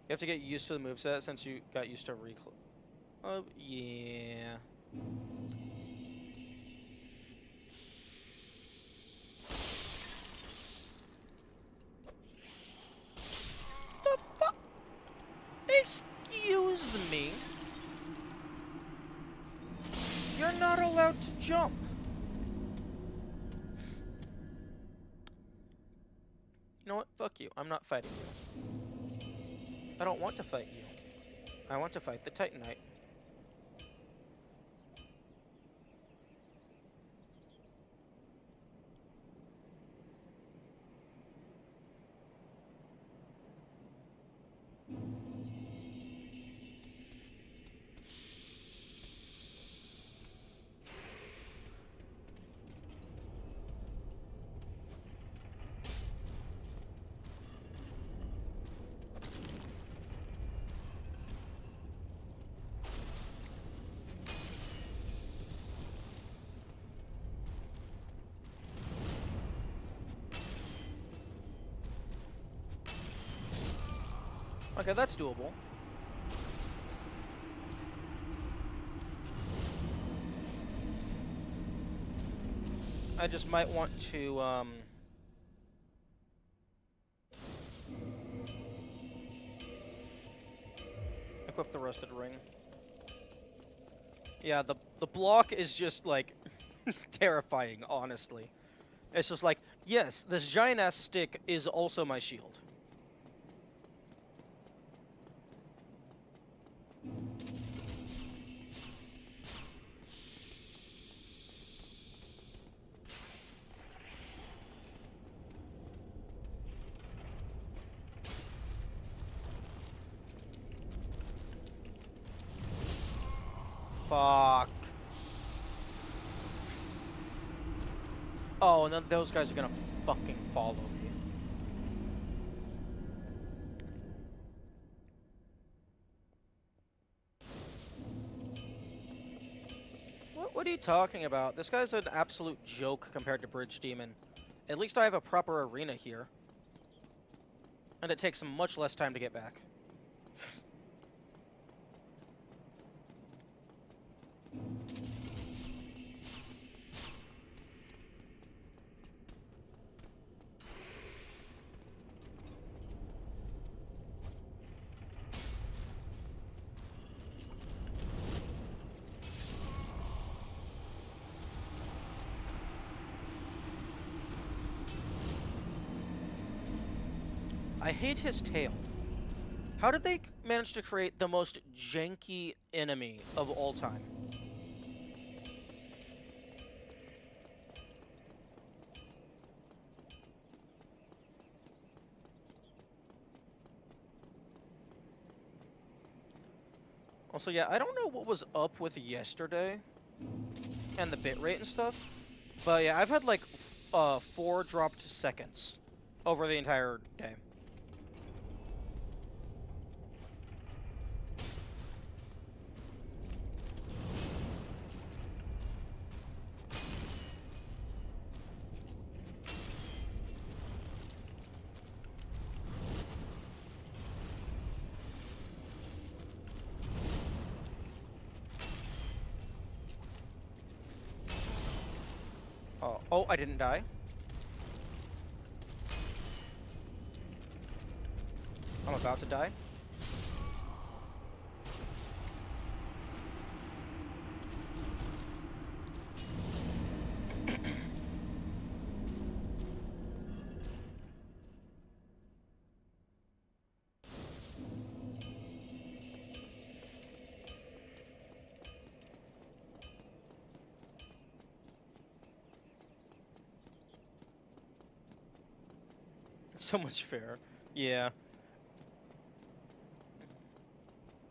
You have to get used to the moveset since you got used to recl. Oh, yeah. The fuck? Excuse me? You're not allowed to jump. You know what? Fuck you. I'm not fighting you. I don't want to fight you. I want to fight the Titanite. Okay, that's doable. I just might want to, equip the rusted ring. Yeah, the block is just, like, terrifying, honestly. It's just like, yes, this giant-ass stick is also my shield. Fuck. Oh, and then those guys are gonna fucking follow me. What are you talking about? This guy's an absolute joke compared to Bridge Demon. At least I have a proper arena here. And it takes much less time to get back. I hate his tail. How did they manage to create the most janky enemy of all time? Also, yeah, I don't know what was up with yesterday and the bitrate and stuff, but yeah, I've had like 4 dropped seconds over the entire day. Oh, I didn't die. I'm about to die. So much fair. Yeah.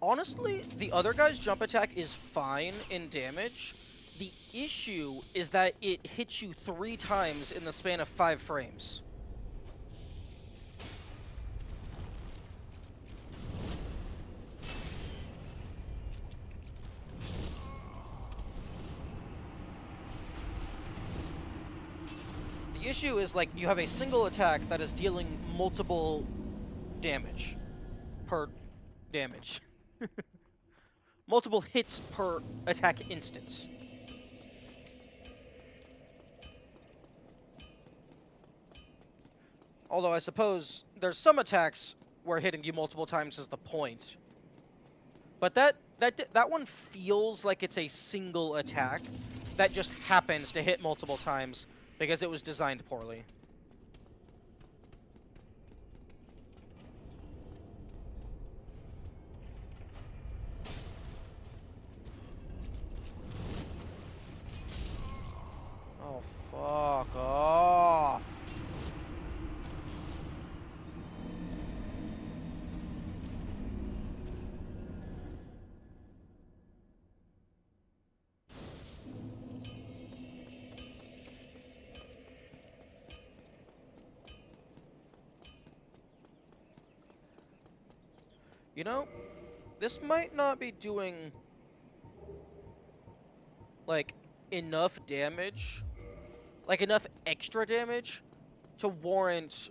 Honestly, the other guy's jump attack is fine in damage. The issue is that it hits you 3 times in the span of 5 frames. The issue is, like, you have a single attack that is dealing multiple damage per damage. Multiple hits per attack instance. Although I suppose there's some attacks where hitting you multiple times is the point. But that one feels like it's a single attack that just happens to hit multiple times because it was designed poorly. You know, this might not be doing, like, enough damage, like, enough extra damage to warrant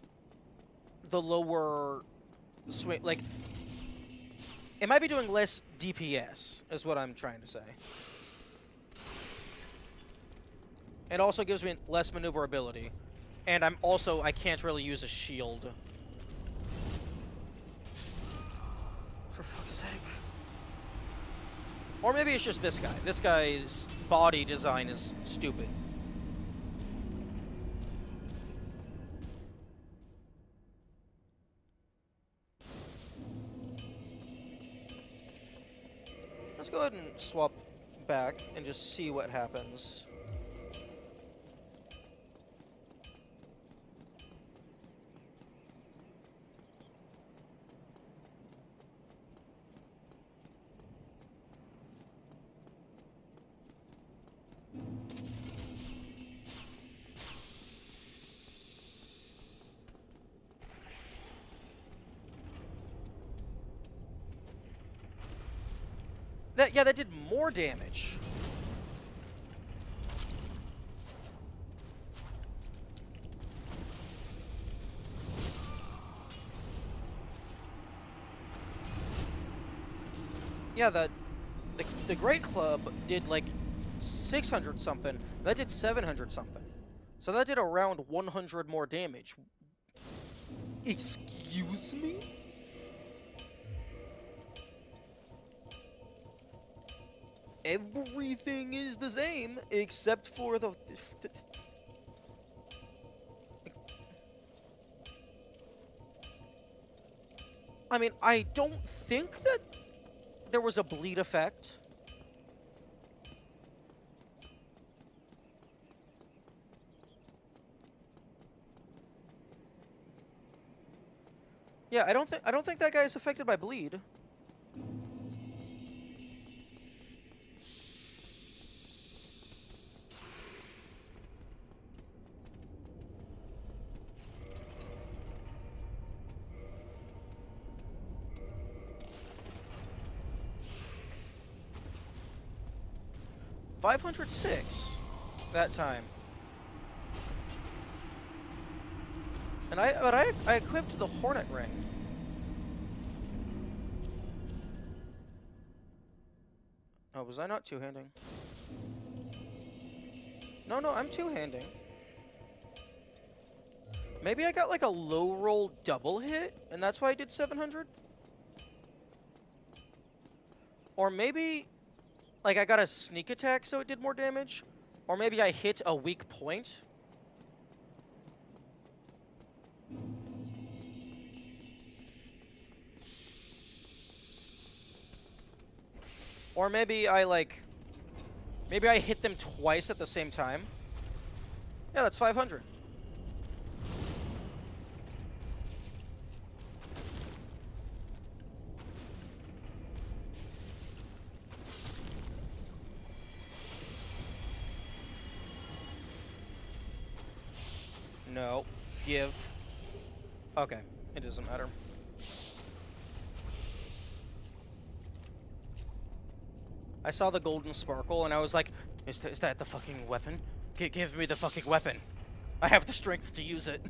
the lower swing. Like, it might be doing less DPS, is what I'm trying to say. It also gives me less maneuverability. And I can't really use a shield. For fuck's sake. Or maybe it's just this guy. This guy's body design is stupid. Let's go ahead and swap back and just see what happens. That did more damage. Yeah, the Great Club did like 600 something. That did 700 something. So that did around 100 more damage. Excuse me? Everything is the same except for the I mean, I don't think that there was a bleed effect. Yeah, I don't think that guy is affected by bleed. $506 that time. And I equipped the Hornet Ring. Oh, was I not two-handing? No, I'm two-handing. Maybe I got like a low roll double hit, and that's why I did 700? Or maybe, like, I got a sneak attack so it did more damage? Or maybe I hit a weak point? Or maybe maybe I hit them twice at the same time? Yeah, that's 500. No. Give. Okay. It doesn't matter. I saw the golden sparkle and I was like, is that the fucking weapon? Give me the fucking weapon. I have the strength to use it.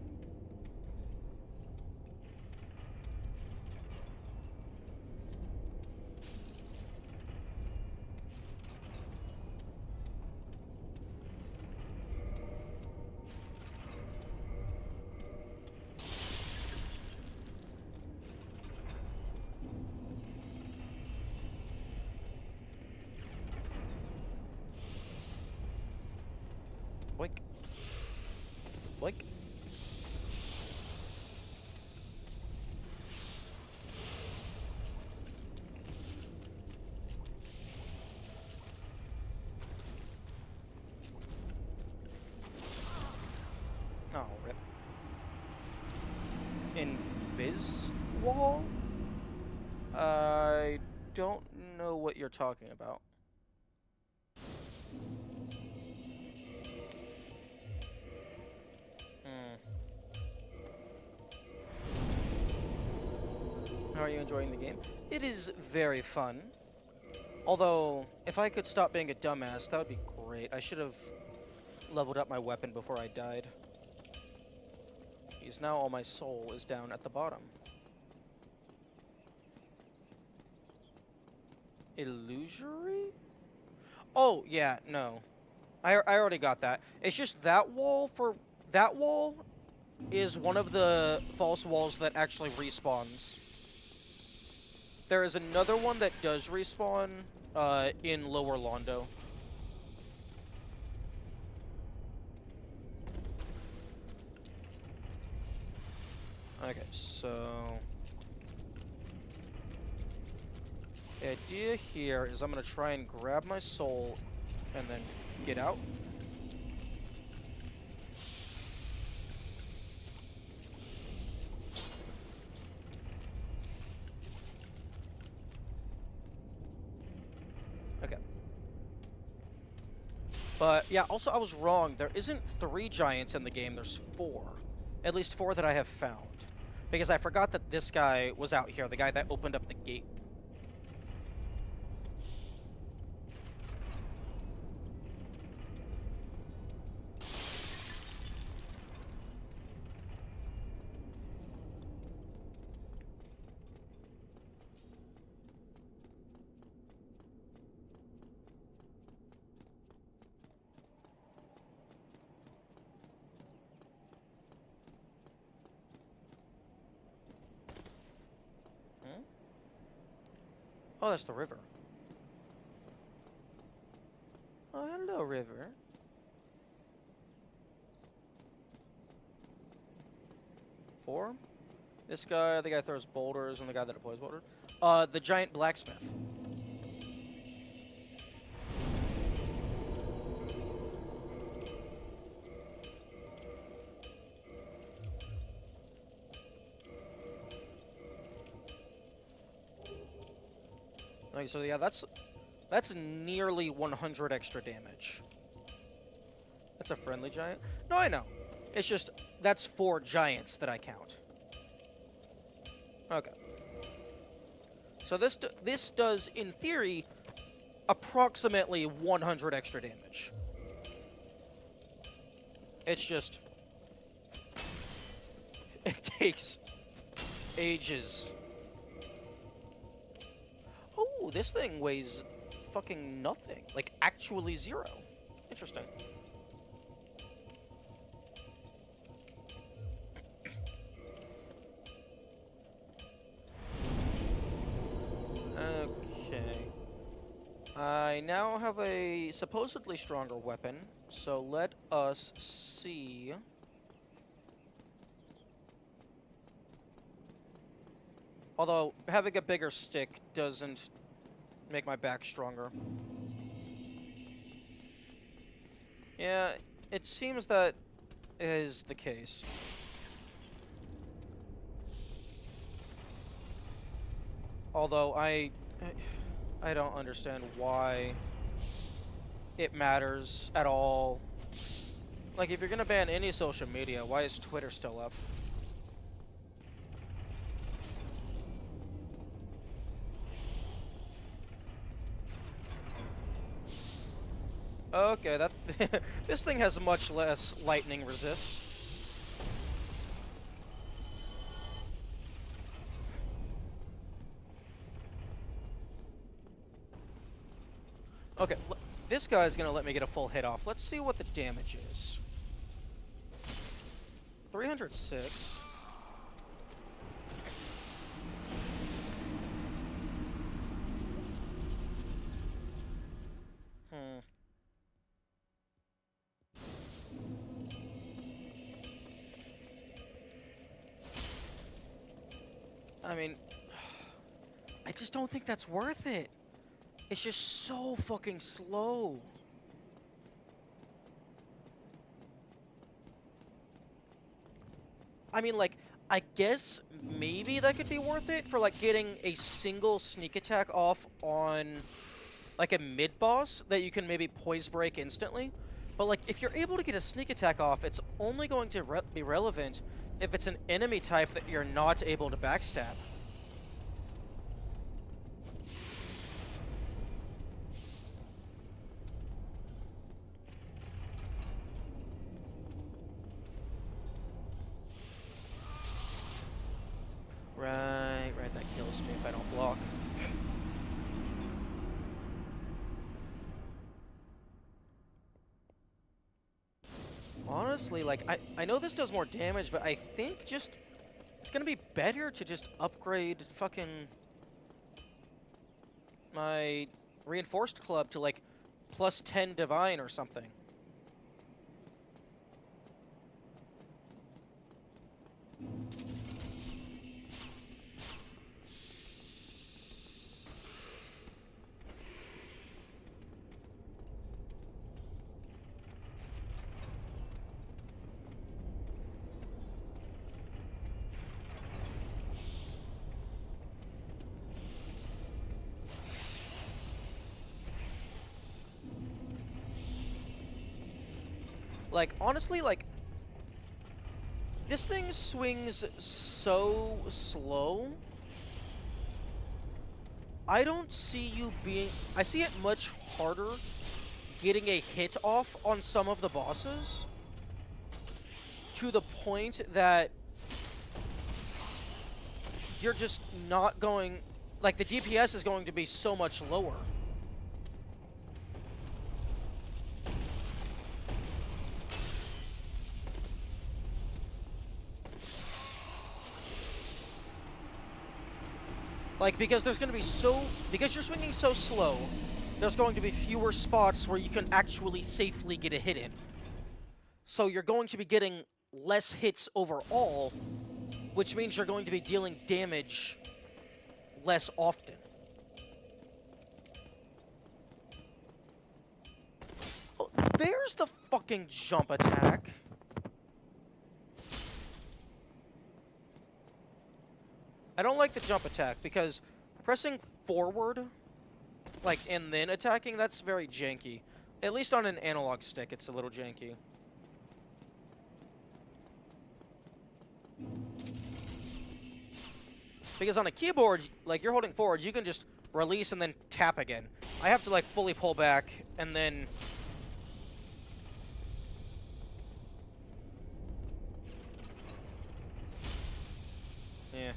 Boink. Boink. Oh, rip. Invis wall? I don't know what you're talking about. How are you enjoying the game? It is very fun. Although, if I could stop being a dumbass, that would be great. I should have leveled up my weapon before I died. Because now all my soul is down at the bottom. Illusory? Oh, yeah, no. I already got that. It's just that wall is one of the false walls that actually respawns. There is another one that does respawn in Lower Londo. Okay, so the idea here is I'm gonna try and grab my soul and then get out. Okay. But yeah, also I was wrong. There isn't 3 giants in the game, there's 4. At least 4 that I have found. Because I forgot that this guy was out here, the guy that opened up the gate. Oh, that's the river. Oh, hello, river. Four? This guy, the guy throws boulders, and the guy that deploys boulders. The giant blacksmith. Okay, so yeah, that's nearly 100 extra damage. That's a friendly giant? No, I know. It's just, that's 4 giants that I count. Okay. So this does, in theory, approximately 100 extra damage. It's just... it takes ages. Oh, this thing weighs fucking nothing. Like, actually 0. Interesting. Okay. I now have a supposedly stronger weapon, so let us see. Although, having a bigger stick doesn't make my back stronger. Yeah, it seems that is the case. Although I don't understand why it matters at all. Like, if you're gonna ban any social media, why is Twitter still up? Okay, that this thing has much less lightning resist. Okay, this guy's gonna let me get a full hit off. Let's see what the damage is. 306. I mean, I just don't think that's worth it. It's just so fucking slow. I mean, like, I guess maybe that could be worth it for, like, getting a single sneak attack off on, like, a mid-boss that you can maybe poise break instantly. But, like, if you're able to get a sneak attack off, it's only going to be relevant if it's an enemy type that you're not able to backstab. Honestly, like, I know this does more damage, but I think just it's gonna be better to just upgrade fucking my reinforced club to like plus 10 divine or something. Like, honestly, like, this thing swings so slow. I don't see you being... I see it much harder getting a hit off on some of the bosses to the point that you're just not going... Like, the DPS is going to be so much lower. Like, because there's going to be so... Because you're swinging so slow, there's going to be fewer spots where you can actually safely get a hit in. So you're going to be getting less hits overall, which means you're going to be dealing damage less often. Oh, there's the fucking jump attack. I don't like the jump attack because pressing forward, like, and then attacking, that's very janky. At least on an analog stick, it's a little janky. Because on a keyboard, like, you're holding forward, you can just release and then tap again. I have to, like, fully pull back and then... Yeah.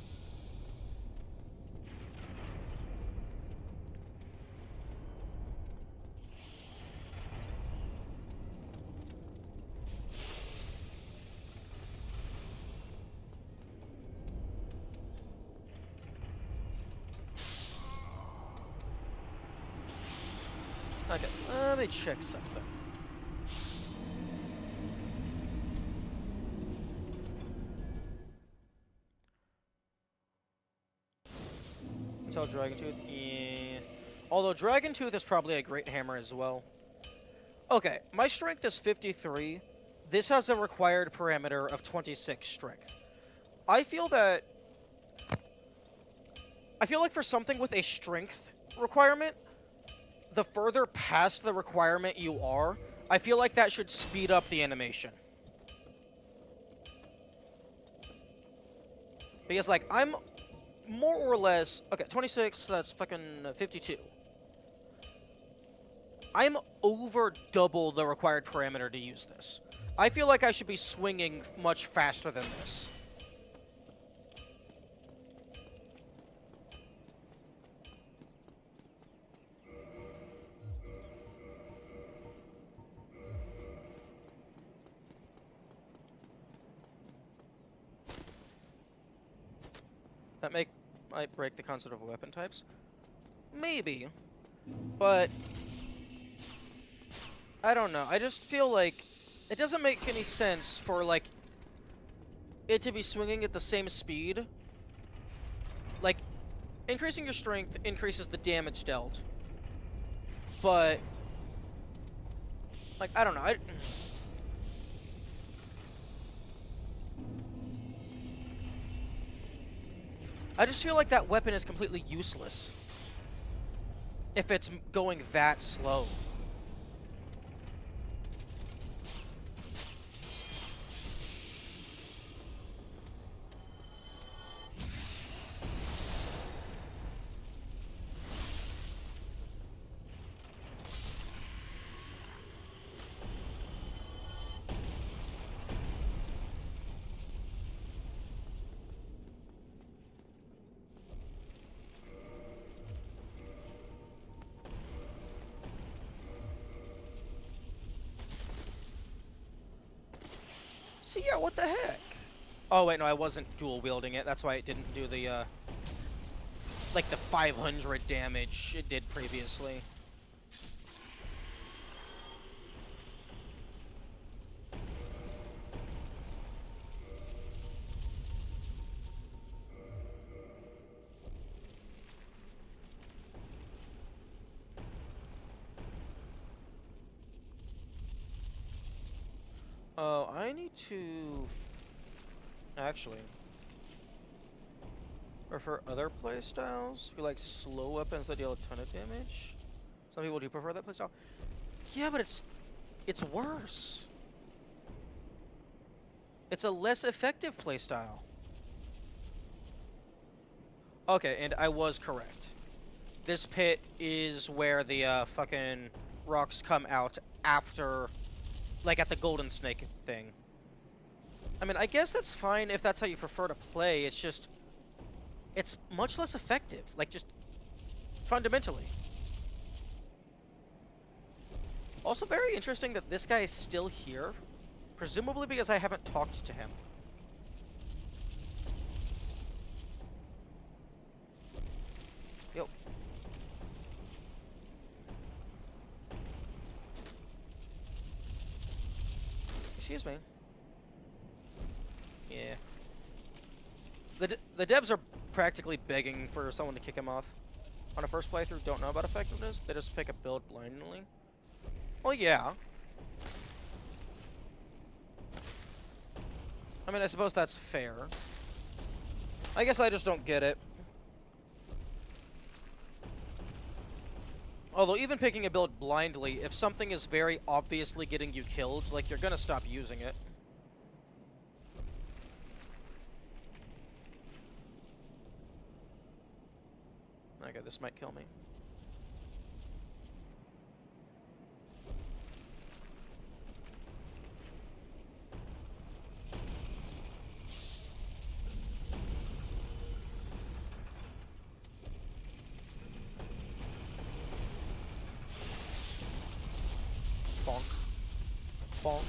Okay, let me check something. Tell Dragon Tooth, yeah. Although Dragon Tooth is probably a great hammer as well. Okay, my strength is 53. This has a required parameter of 26 strength. I feel like for something with a strength requirement, the further past the requirement you are, I feel like that should speed up the animation. Because, like, I'm more or less... Okay, 26, that's fucking 52. I'm over double the required parameter to use this. I feel like I should be swinging much faster than this. That might break the concept of weapon types. Maybe. But I don't know. I just feel like it doesn't make any sense for, like, it to be swinging at the same speed. Like, increasing your strength increases the damage dealt. But, like, I don't know. I just feel like that weapon is completely useless if it's going that slow. So yeah, what the heck? Oh wait, no, I wasn't dual wielding it. That's why it didn't do the like the 500 damage it did previously. Oh, I need to actually prefer other playstyles who like slow weapons that deal a ton of damage. Some people do prefer that playstyle. Yeah, but it's worse. It's a less effective playstyle. Okay, and I was correct. This pit is where the fucking rocks come out after, like at the golden snake thing. I mean, I guess that's fine if that's how you prefer to play. It's just, it's much less effective. Like, just fundamentally. Also very interesting that this guy is still here. Presumably because I haven't talked to him. Yo. Excuse me. Yeah. The devs are practically begging for someone to kick him off. On a first playthrough, don't know about effectiveness. They just pick a build blindly. Well, yeah. I mean, I suppose that's fair. I guess I just don't get it. Although, even picking a build blindly, if something is very obviously getting you killed, like, you're gonna stop using it. Okay, this might kill me. Bonk. Bonk.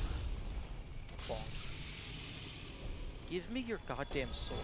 Bonk. Give me your goddamn sword.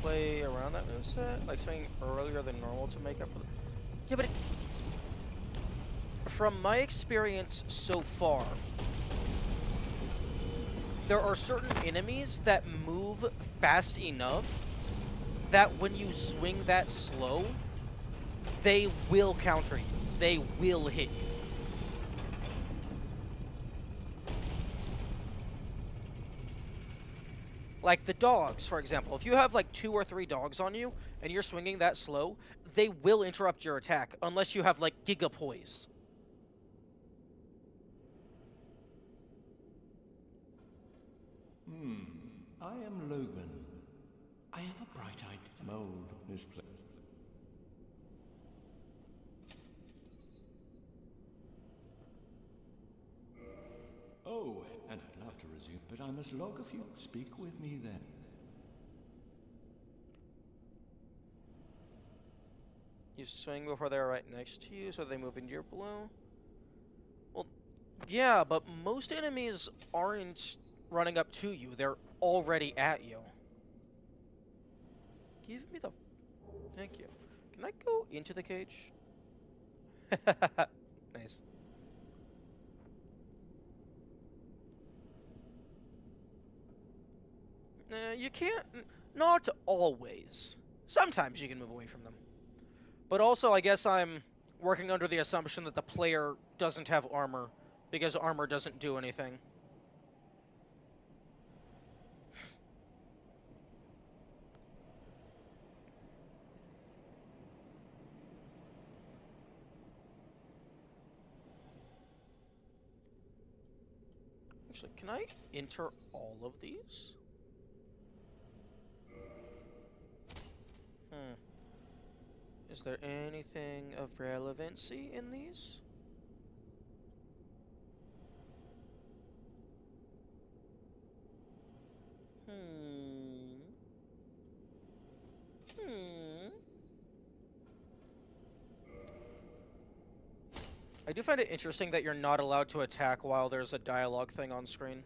Play around that moveset, like swinging earlier than normal to make up for the... Yeah, but from my experience so far, there are certain enemies that move fast enough that when you swing that slow, they will counter you. They will hit you. Like the dogs, for example. If you have like 2 or 3 dogs on you, and you're swinging that slow, they will interrupt your attack, unless you have like Giga Poise. I am Logan. I have a bright-eyed mold this place. Oh, and I'd love to resume, but I must log a few. Speak with me then. You swing before they're right next to you, so they move into your blow. Well, yeah, but most enemies aren't running up to you. They're already at you. Give me the... Thank you. Can I go into the cage? Nice. You can't... Not always. Sometimes you can move away from them. But also, I guess I'm working under the assumption that the player doesn't have armor, because armor doesn't do anything. Actually, can I enter all of these? Hmm. Is there anything of relevancy in these? Hmm. Hmm. I do find it interesting that you're not allowed to attack while there's a dialogue thing on screen.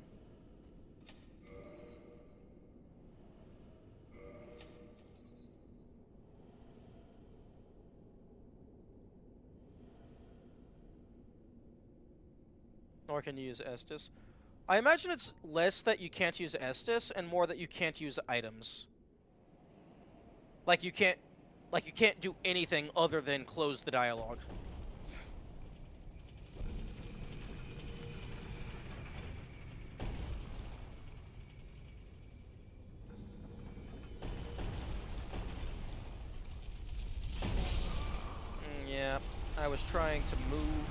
Nor can you use Estus. I imagine it's less that you can't use Estus and more that you can't use items. Like you can't do anything other than close the dialogue. Yeah, I was trying to move.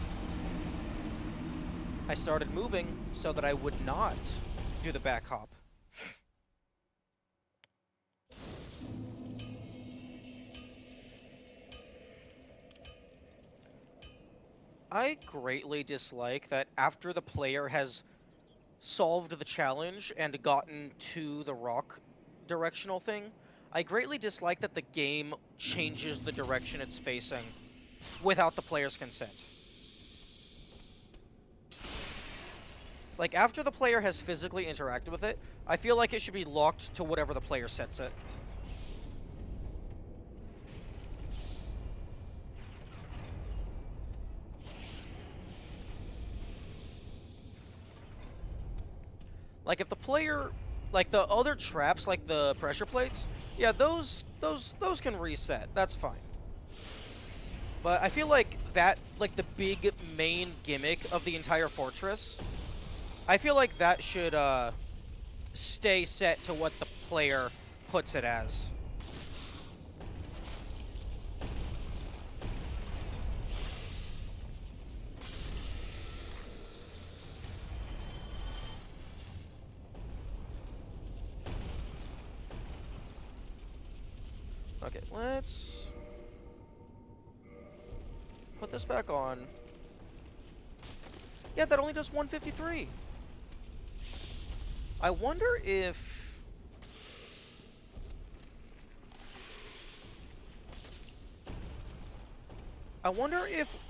I started moving so that I would not do the back hop. I greatly dislike that after the player has solved the challenge and gotten to the rock directional thing, I greatly dislike that the game changes the direction it's facing without the player's consent. Like, after the player has physically interacted with it, I feel like it should be locked to whatever the player sets it. Like, if the player, like the other traps, like the pressure plates, yeah, those can reset. That's fine. But I feel like that, like the big main gimmick of the entire fortress, I feel like that should stay set to what the player puts it as. Okay, let's put this back on. Yeah, that only does 153. I wonder if...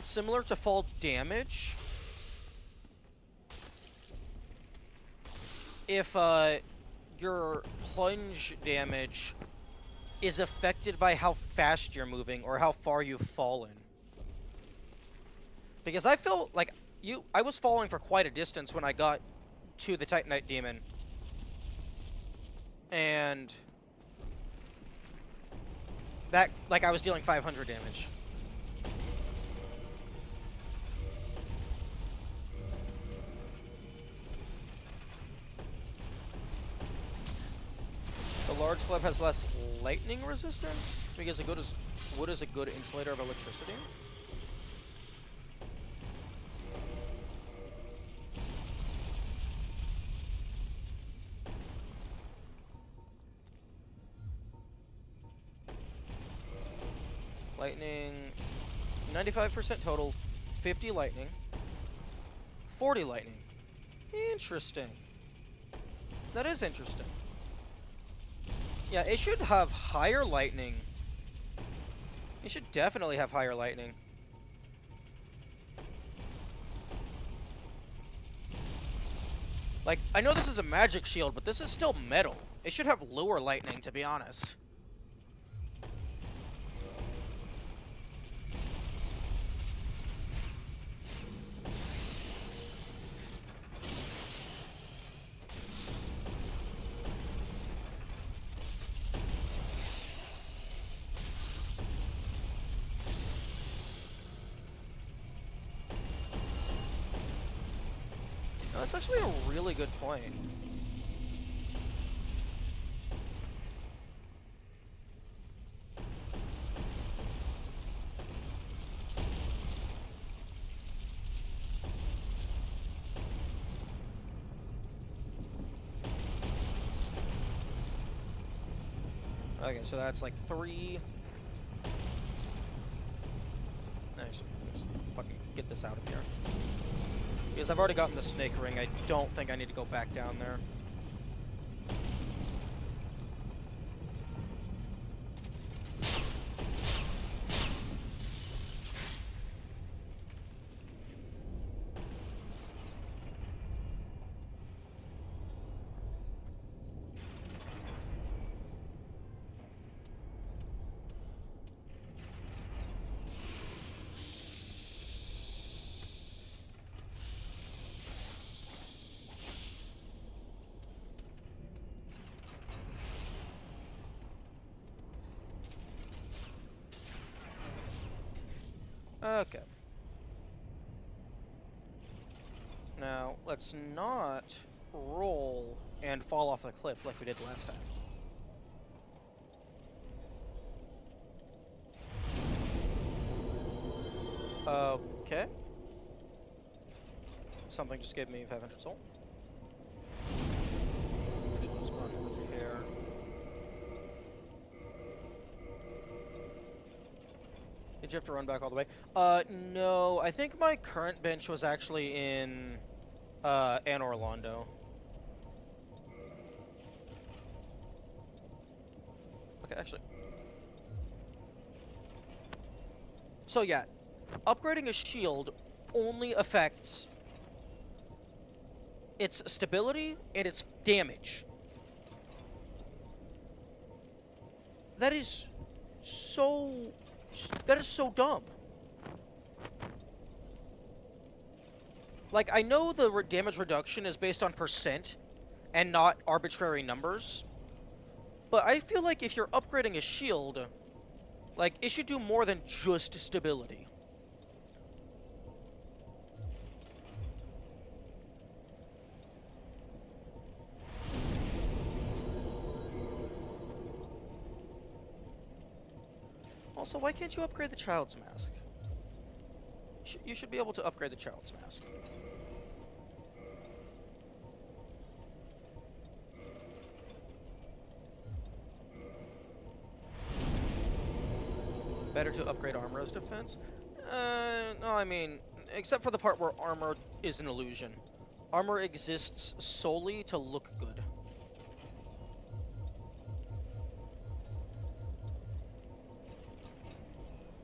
similar to fall damage, if your plunge damage is affected by how fast you're moving or how far you've fallen. Because I felt like I was falling for quite a distance when I got to the Titanite Demon. And that, like, I was dealing 500 damage. The large club has less lightning resistance because wood is a good insulator of electricity. Lightning, 95% total, 50 lightning, 40 lightning. Interesting. That is interesting. Yeah, it should have higher lightning. It should definitely have higher lightning. Like, I know this is a magic shield, but this is still metal. It should have lower lightning, to be honest. No, that's actually a really good point. Okay, so that's like 3. Nice. Just fucking get this out of here. Because I've already gotten the snake ring, I don't think I need to go back down there. Okay. Now, let's not roll and fall off the cliff like we did last time. Okay. Something just gave me 500 soul. Actually, let's go on over here. Did you have to run back all the way? No. I think my current bench was actually in, Anne Orlando. Okay, actually. So yeah, upgrading a shield only affects its stability and its damage. That is so dumb. Like, I know the damage reduction is based on percent and not arbitrary numbers, but I feel like if you're upgrading a shield, like, it should do more than just stability. Also, why can't you upgrade the Child's Mask? You should be able to upgrade the Child's Mask. Better to upgrade armor as defense? No, I mean, except for the part where armor is an illusion. Armor exists solely to look good.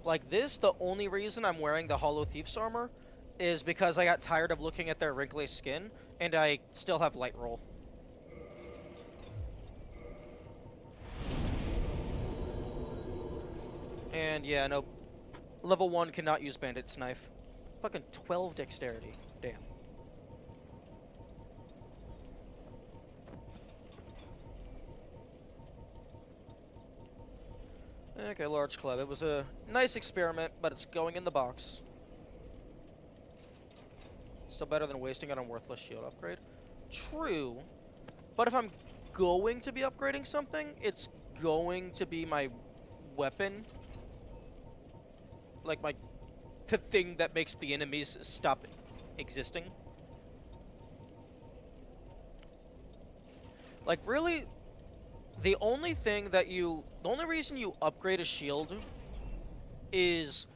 Like this, the only reason I'm wearing the Hollow Thief's armor is because I got tired of looking at their wrinkly skin, and I still have light roll. And yeah, no, level 1 cannot use Bandit's Knife. Fucking 12 dexterity. Damn. Okay, large club. It was a nice experiment, but it's going in the box. Still better than wasting it on worthless shield upgrade. True, but if I'm going to be upgrading something, it's going to be my weapon. Like the thing that makes the enemies stop existing. Like, really, the only reason you upgrade a shield is,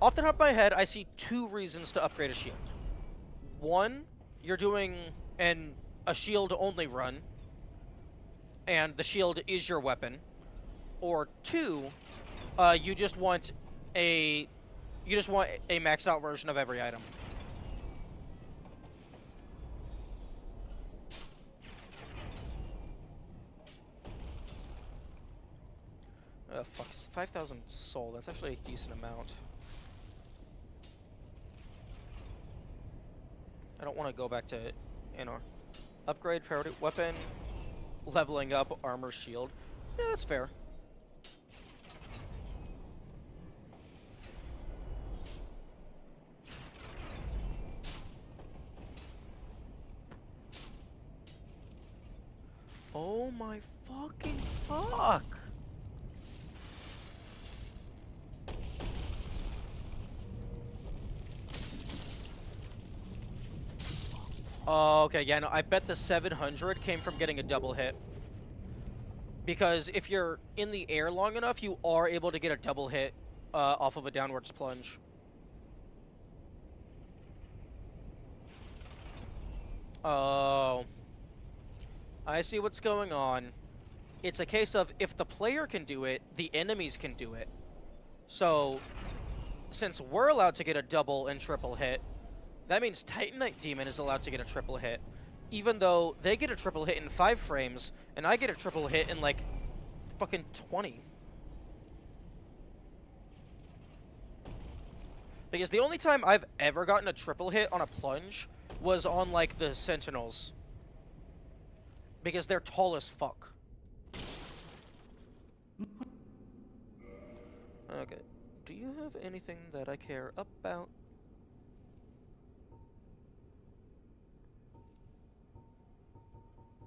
off the top of my head, I see 2 reasons to upgrade a shield. 1, you're doing a shield only run, and the shield is your weapon. Or 2, you just want a maxed out version of every item. Fuck, 5,000 soul. That's actually a decent amount. I don't want to go back to, upgrade priority weapon, leveling up armor shield. Yeah, that's fair. Oh my fucking fuck! Oh, okay, yeah, no, I bet the 700 came from getting a double hit. Because if you're in the air long enough, you are able to get a double hit off of a downwards plunge. Oh. I see what's going on. It's a case of if the player can do it, the enemies can do it. So, since we're allowed to get a double and triple hit, that means Titanite Demon is allowed to get a triple hit. Even though they get a triple hit in 5 frames, and I get a triple hit in like fucking 20. Because the only time I've ever gotten a triple hit on a plunge was on like the Sentinels. Because they're tall as fuck. Okay. Do you have anything that I care about?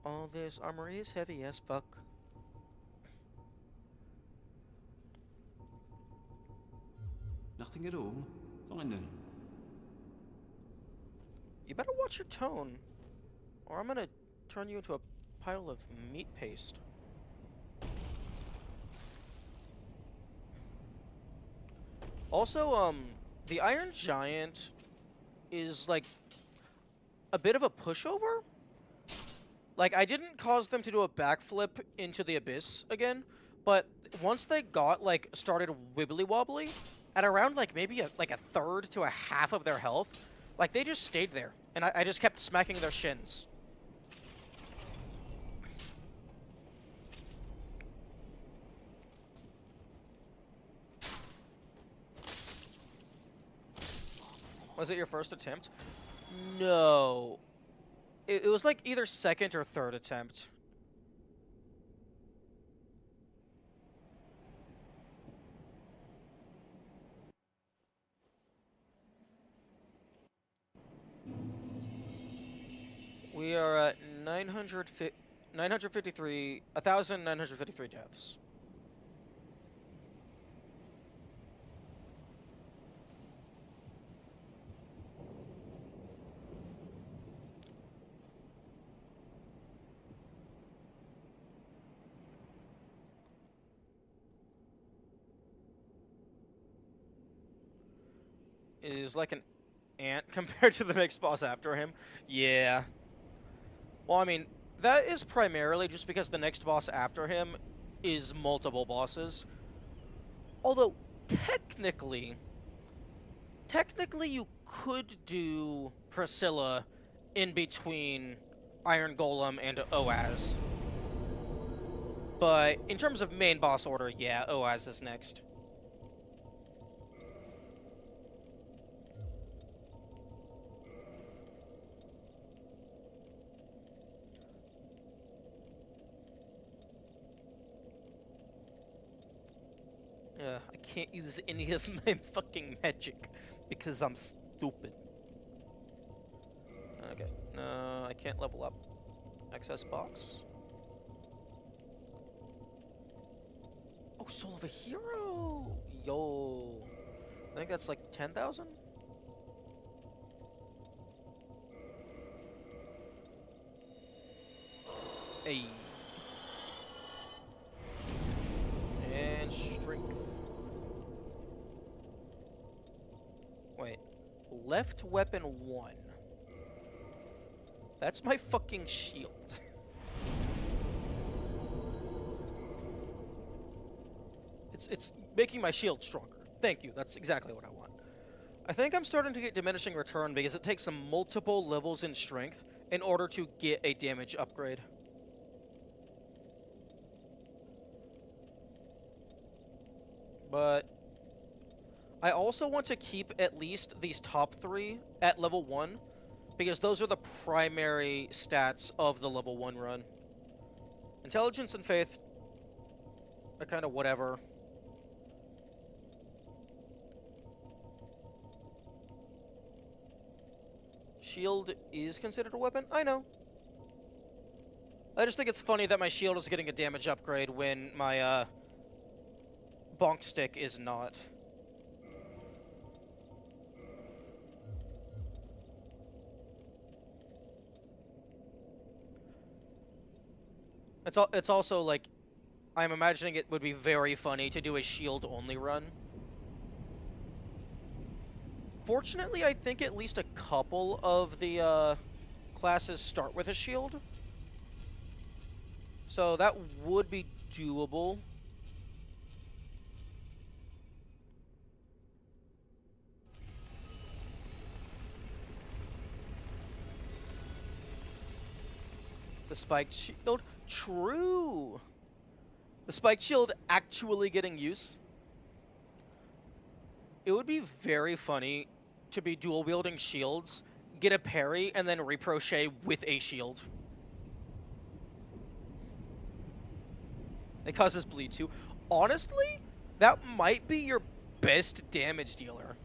All this armor is heavy as fuck. Nothing at all? Fine then. You better watch your tone, or I'm gonna turn you into a pile of meat paste. Also, the Iron Giant is, like, a bit of a pushover. Like, I didn't cause them to do a backflip into the abyss again, but once they got, like, started wibbly-wobbly, at around, like, maybe a third to a half of their health, like, they just stayed there, and I just kept smacking their shins. Was it your first attempt? No. It was like either second or third attempt. We are at 953, 1,953 deaths. It is like an ant compared to the next boss after him. Yeah. Well, I mean, that is primarily just because the next boss after him is multiple bosses. Although, technically you could do Priscilla in between Iron Golem and Oaz. But in terms of main boss order, yeah, Oaz is next. I can't use any of my fucking magic because I'm stupid. Okay, no, I can't level up. Access box. Oh, Soul of a Hero! Yo. I think that's like 10,000? Hey. And strength. Wait. Left weapon 1. That's my fucking shield. It's making my shield stronger. Thank you, that's exactly what I want. I think I'm starting to get diminishing return because it takes some multiple levels in strength in order to get a damage upgrade. But I also want to keep at least these top 3 at level 1 because those are the primary stats of the level 1 run. Intelligence and faith are kind of whatever. Shield is considered a weapon? I know. I just think it's funny that my shield is getting a damage upgrade when my, bonk stick is not. It's also, like, I'm imagining it would be very funny to do a shield-only run. Fortunately, I think at least a couple of the classes start with a shield. So that would be doable. The spiked shield? True! The spiked shield actually getting use? It would be very funny to be dual-wielding shields, get a parry, and then reprochet with a shield. It causes bleed too. Honestly, that might be your best damage dealer.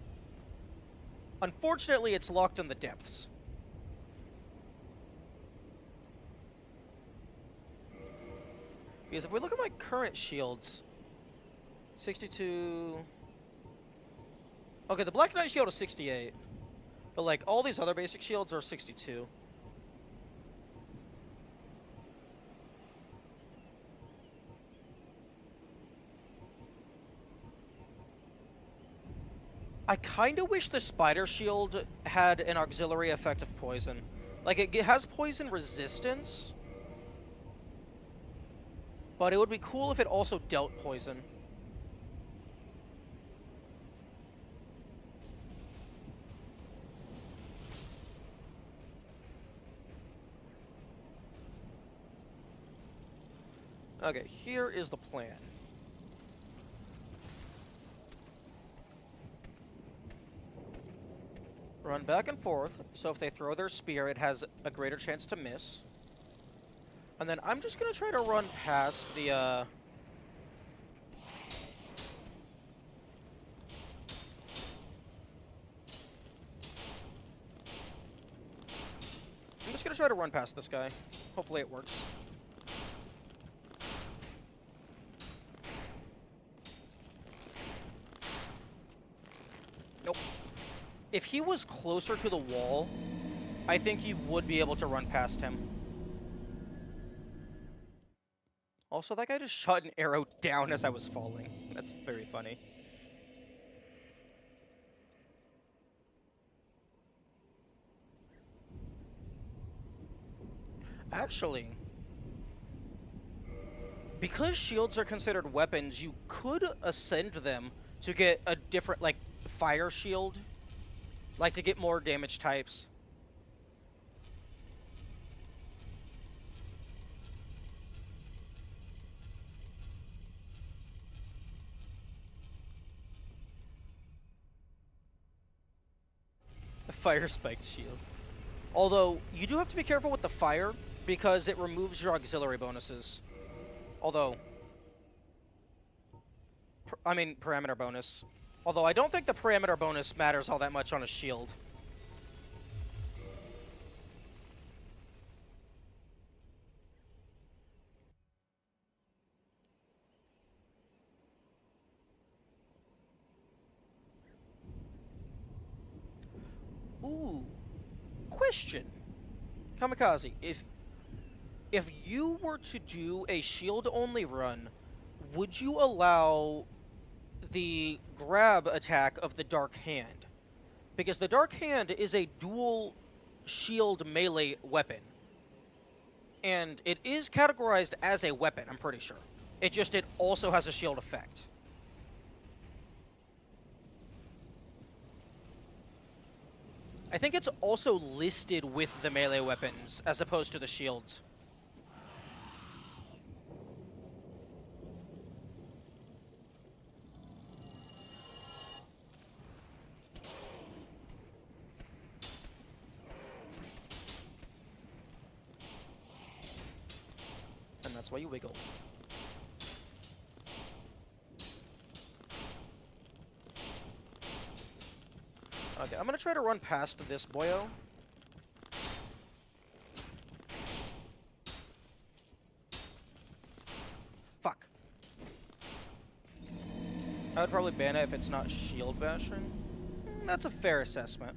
Unfortunately, it's locked in the depths. Because if we look at my current shields, 62... Okay, the Black Knight shield is 68. But, like, all these other basic shields are 62. I kind of wish the Spider Shield had an auxiliary effect of poison. Like, it has poison resistance, but it would be cool if it also dealt poison. Okay, here is the plan. Run back and forth, so if they throw their spear, it has a greater chance to miss. And then I'm just gonna try to run past the, I'm just gonna try to run past this guy. Hopefully it works. Nope. If he was closer to the wall, I think you would be able to run past him. Also, that guy just shot an arrow down as I was falling. That's very funny. Actually, because shields are considered weapons, you could ascend them to get a different, like, fire shield. Like, to get more damage types. A fire spiked shield. Although, you do have to be careful with the fire, because it removes your auxiliary bonuses. Although, parameter bonus. Although, I don't think the parameter bonus matters all that much on a shield. Ooh. Question. Kamikaze, if you were to do a shield-only run, would you allow the grab attack of the Dark Hand? Because the Dark Hand is a dual shield melee weapon. And it is categorized as a weapon, I'm pretty sure. It also has a shield effect. I think it's also listed with the melee weapons, as opposed to the shields. And that's why you wiggle. Okay, I'm gonna try to run past this boyo. Fuck. I would probably ban it if it's not shield bashing. That's a fair assessment.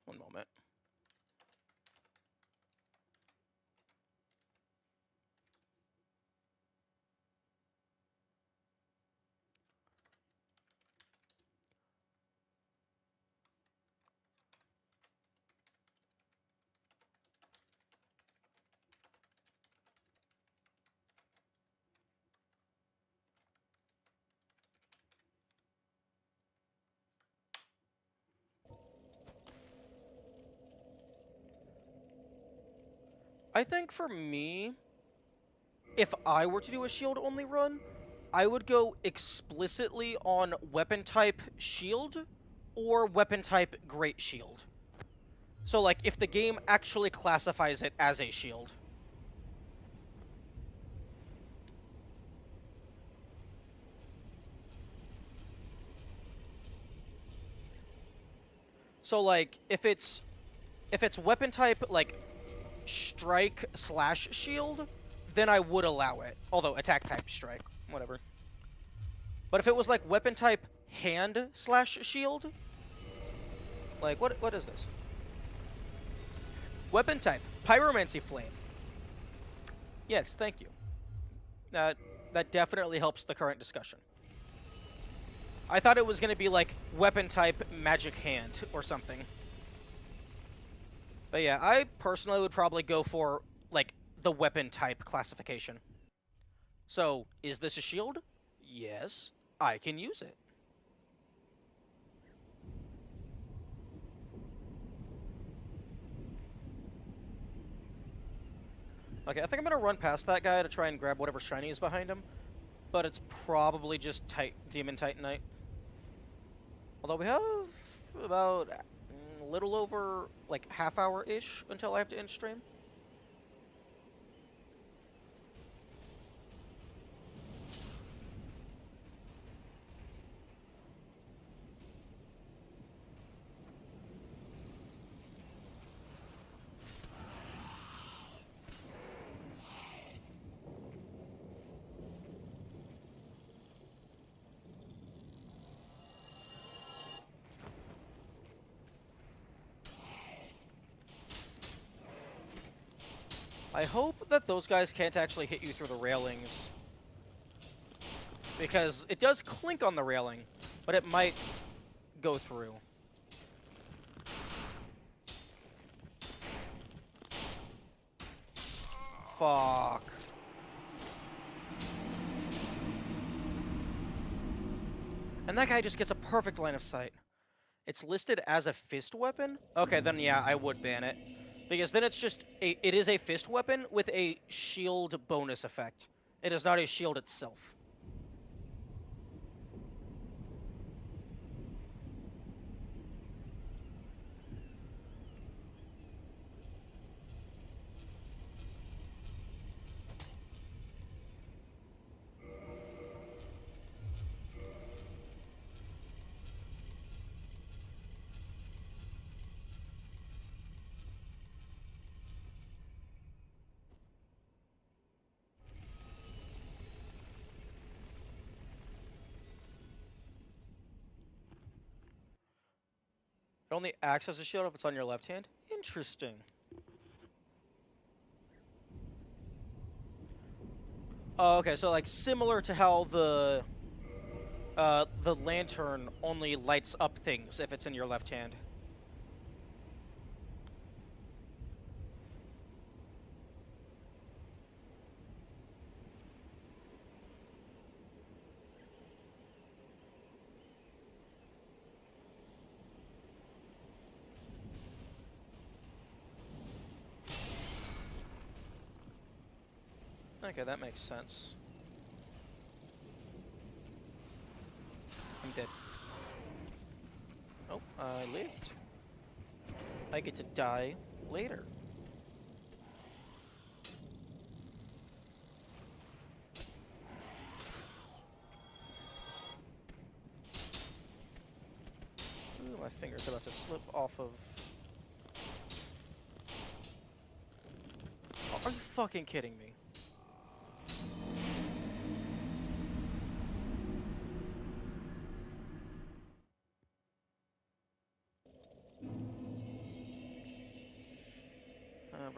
One moment. I think for me, if I were to do a shield only run, I would go explicitly on weapon type shield or weapon type great shield. So like if the game actually classifies it as a shield. So like if it's weapon type like strike slash shield, then I would allow it. Although attack type strike, whatever. But if it was like weapon type hand slash shield, like what is this? Weapon type pyromancy flame. Yes, thank you. That definitely helps the current discussion. I thought it was going to be like weapon type magic hand or something. But yeah, I personally would probably go for like the weapon type classification. So, is this a shield? Yes, I can use it. Okay, I think I'm going to run past that guy to try and grab whatever shiny is behind him. But it's probably just Demon Titanite. Although we have about a little over like half hour-ish until I have to end stream. I hope that those guys can't actually hit you through the railings. Because it does clink on the railing, but it might go through. Fuck. And that guy just gets a perfect line of sight. It's listed as a fist weapon? Okay, then yeah, I would ban it. Because then it's just it is a fist weapon with a shield bonus effect. It is not a shield itself. It only acts as a shield if it's on your left hand? Interesting. Oh, okay, so like similar to how the lantern only lights up things if it's in your left hand. Okay, that makes sense. I'm dead. Oh, I lived. I get to die later. Ooh, my finger's about to slip off of... Oh, are you fucking kidding me?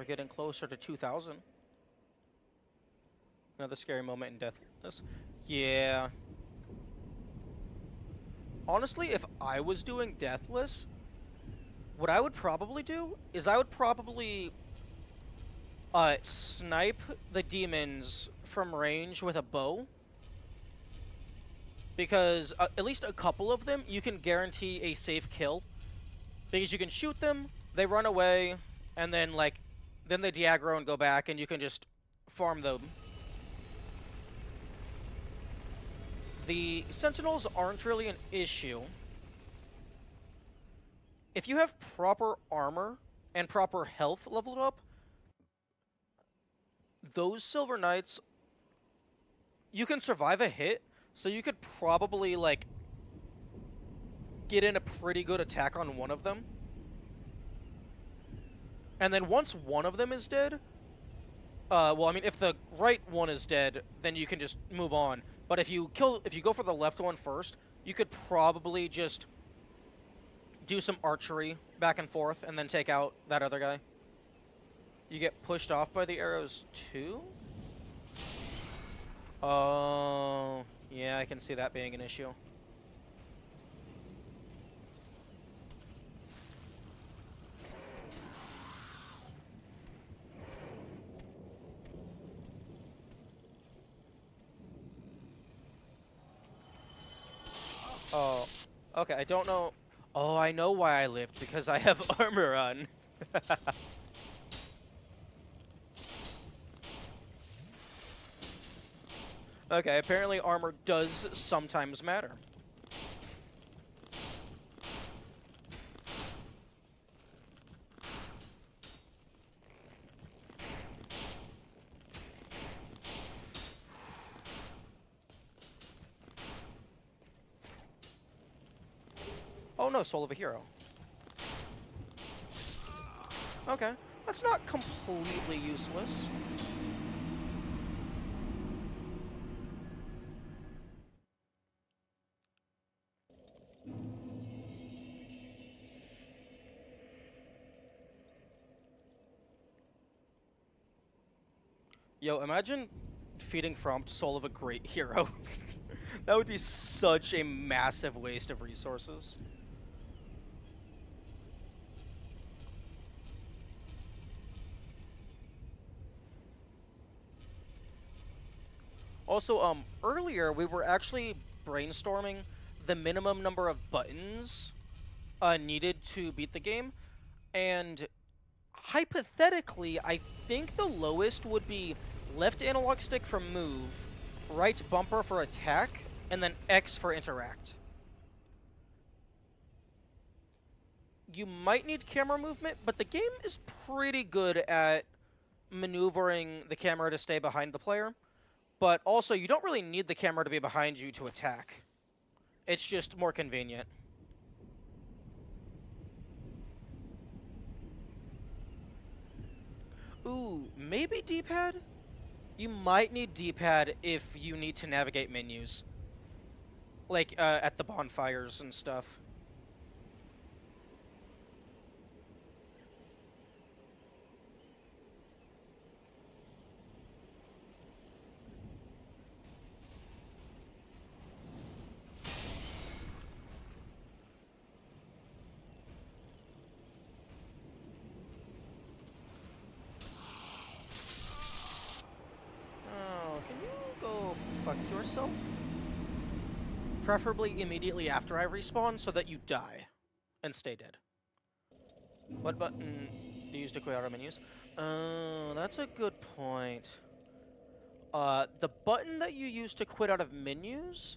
getting closer to 2,000. Another scary moment in Deathless. Yeah. Honestly, if I was doing Deathless, what I would probably do is I would probably snipe the demons from range with a bow. Because at least a couple of them, you can guarantee a safe kill. Because you can shoot them, they run away, and then, like, then they de-aggro and go back, and you can just farm them. The Sentinels aren't really an issue. If you have proper armor and proper health leveled up, those Silver Knights, you can survive a hit, so you could probably, like, get in a pretty good attack on one of them. And then once one of them is dead, well, I mean, if the right one is dead, then you can just move on. But if you go for the left one first, you could probably just do some archery back and forth and then take out that other guy. You get pushed off by the arrows too? Oh, yeah, I can see that being an issue. Oh, okay, I don't know. Oh, I know why I lived, because I have armor on. Okay, apparently armor does sometimes matter. Oh no, Soul of a Hero. Okay, that's not completely useless. Yo, imagine feeding Frompt Soul of a Great Hero. That would be such a massive waste of resources. Also, earlier we were actually brainstorming the minimum number of buttons needed to beat the game, and hypothetically, I think the lowest would be left analog stick for move, right bumper for attack, and then X for interact. You might need camera movement, but the game is pretty good at maneuvering the camera to stay behind the player. But also, you don't really need the camera to be behind you to attack. It's just more convenient. Ooh, maybe D-pad? You might need D-pad if you need to navigate menus. Like, at the bonfires and stuff. Fuck yourself. Preferably immediately after I respawn so that you die and stay dead. What button do you use to quit out of menus? Oh, that's a good point. The button that you use to quit out of menus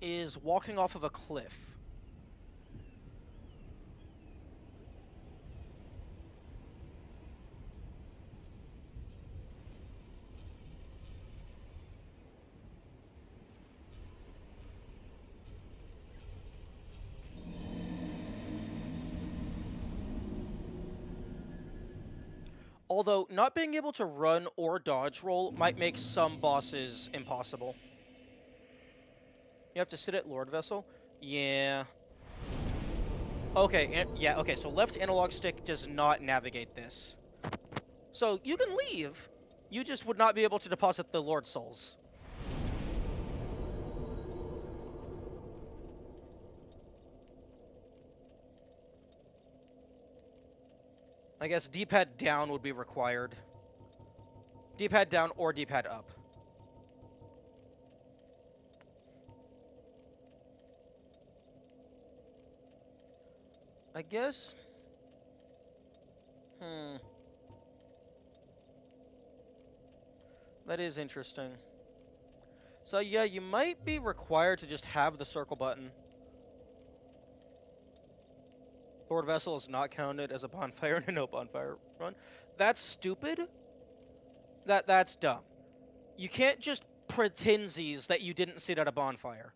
is walking off of a cliff. Although, not being able to run or dodge roll might make some bosses impossible. You have to sit at Lord Vessel? Yeah. Okay, yeah, okay, so left analog stick does not navigate this. So you can leave. You just would not be able to deposit the Lord Souls. I guess D-pad down would be required. D-pad down or D-pad up. I guess... That is interesting. So yeah, you might be required to just have the circle button. Lord Vessel is not counted as a bonfire in a no bonfire run. That's stupid. That's dumb. You can't just pretendsies that you didn't sit at a bonfire.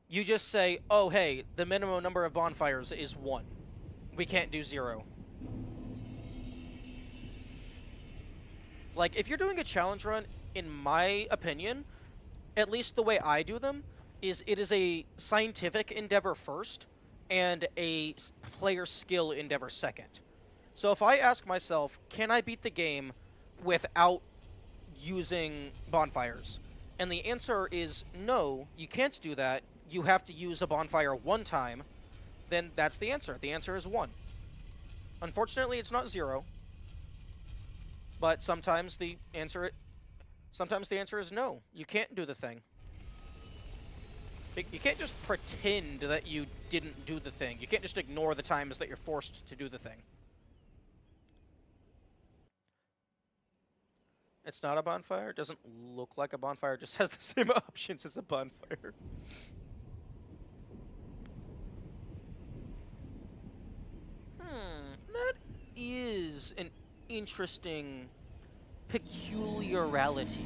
You just say, oh hey, the minimum number of bonfires is 1. We can't do 0. Like, if you're doing a challenge run, in my opinion, at least the way I do them, is it is a scientific endeavor first, and a player skill endeavor second. So if I ask myself, can I beat the game without using bonfires? And the answer is no, you can't do that. You have to use a bonfire 1 time. Then that's the answer. The answer is 1. Unfortunately, it's not 0. But sometimes the answer is no. You can't do the thing. You can't just pretend that you didn't do the thing. You can't just ignore the times that you're forced to do the thing. It's not a bonfire. It doesn't look like a bonfire. It just has the same options as a bonfire. That is an interesting peculiarity.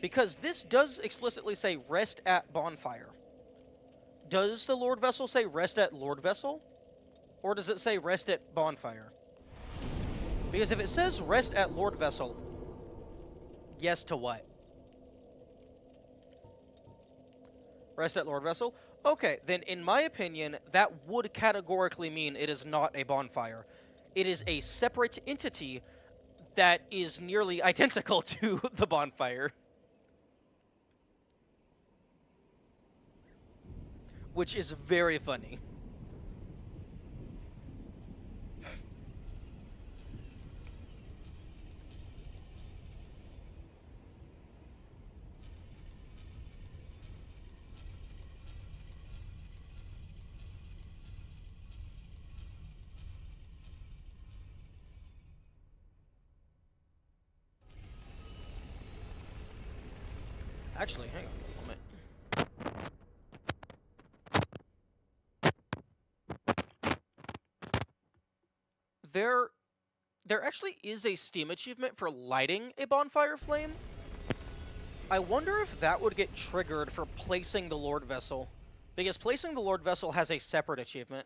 Because this does explicitly say rest at bonfire. Does the Lord Vessel say rest at Lord Vessel? Or does it say rest at bonfire? Because if it says rest at Lord Vessel, yes to what? Rest at Lord Vessel? Okay, then in my opinion, that would categorically mean it is not a bonfire. It is a separate entity that is nearly identical to the bonfire. Which is very funny. Actually, hang on a moment. There actually is a Steam achievement for lighting a bonfire flame. I wonder if that would get triggered for placing the Lord Vessel. Because placing the Lord Vessel has a separate achievement.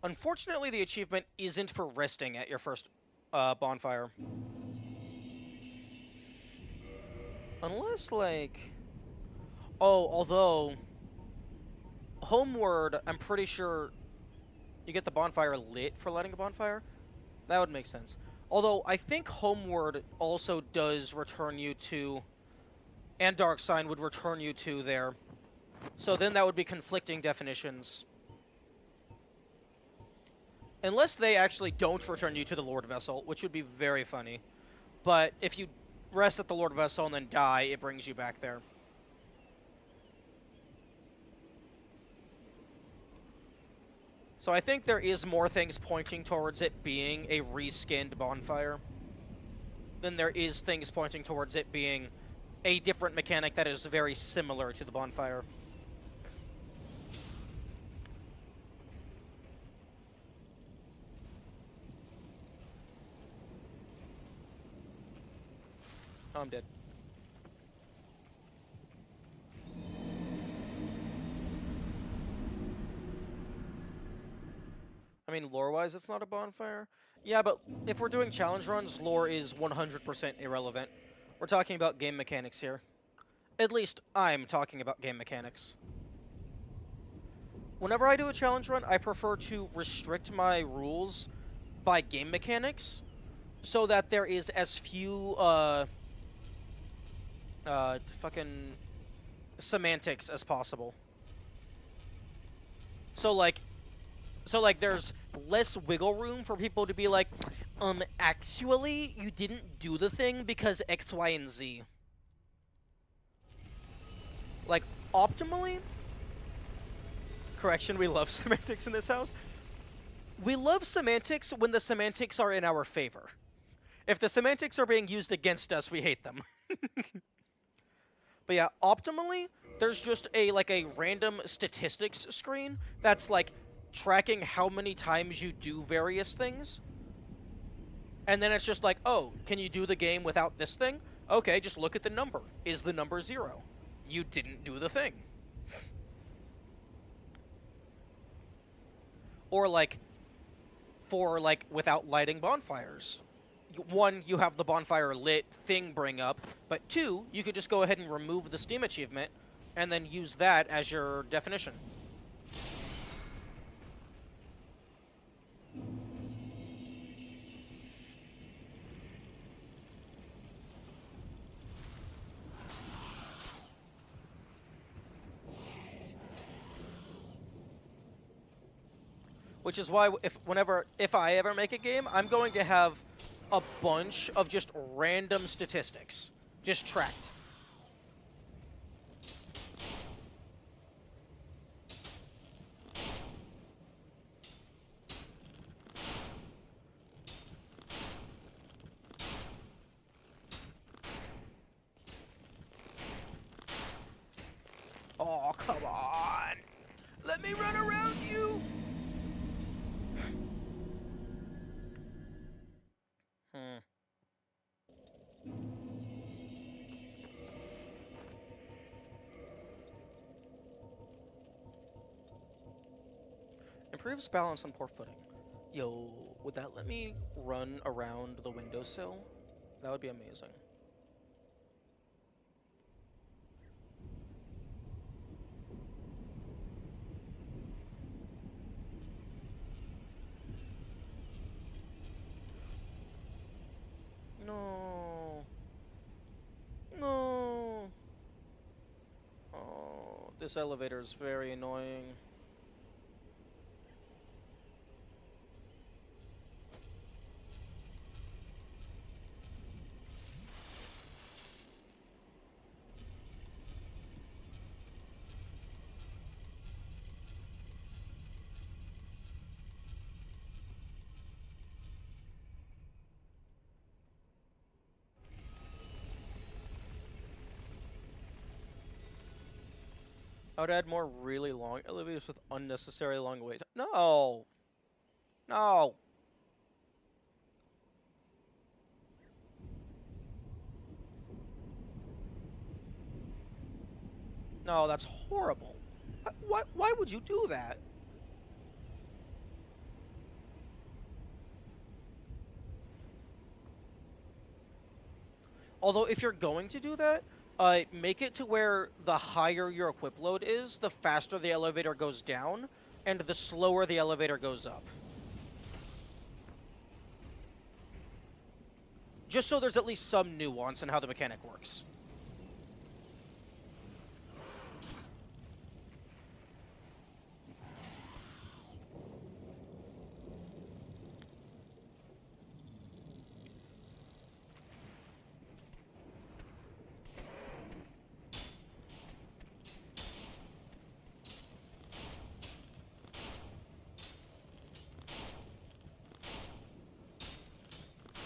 Unfortunately, the achievement isn't for resting at your first bonfire. Unless, like... Oh, although... Homeward, I'm pretty sure you get the bonfire lit for lighting a bonfire. That would make sense. Although, I think Homeward also does return you to... And Dark Sign would return you to there. So then that would be conflicting definitions. Unless they actually don't return you to the Lord Vessel, which would be very funny. But if you rest at the Lord Vessel and then die, it brings you back there. So I think there is more things pointing towards it being a reskinned bonfire than there is things pointing towards it being a different mechanic that is very similar to the bonfire. Oh, I'm dead. I mean, lore-wise, it's not a bonfire. Yeah, but if we're doing challenge runs, lore is 100% irrelevant. We're talking about game mechanics here. At least I'm talking about game mechanics. Whenever I do a challenge run, I prefer to restrict my rules by game mechanics so that there is as few fucking semantics as possible. So like there's less wiggle room for people to be like, actually you didn't do the thing because X, Y, and Z. Like, optimally, correction, we love semantics in this house. We love semantics when the semantics are in our favor. If the semantics are being used against us, we hate them. But yeah, optimally, there's just a random statistics screen that's like tracking how many times you do various things. And then it's just like, oh, can you do the game without this thing? Okay, just look at the number. Is the number 0? You didn't do the thing. Or like, for like without lighting bonfires. 1, you have the bonfire lit thing bring up, but 2, you could just go ahead and remove the Steam achievement and then use that as your definition. Which is why if I ever make a game, I'm going to have a bunch of just random statistics just tracked. Oh, come on. Let me run around you. Improves balance on poor footing. Yo, would that let me run around the windowsill? That would be amazing. No. No. Oh, this elevator is very annoying. I would add more really long elevators with unnecessarily long wait. No! No! No, that's horrible. Why would you do that? Although, if you're going to do that, make it to where the higher your equip load is, the faster the elevator goes down, and the slower the elevator goes up. Just so there's at least some nuance in how the mechanic works.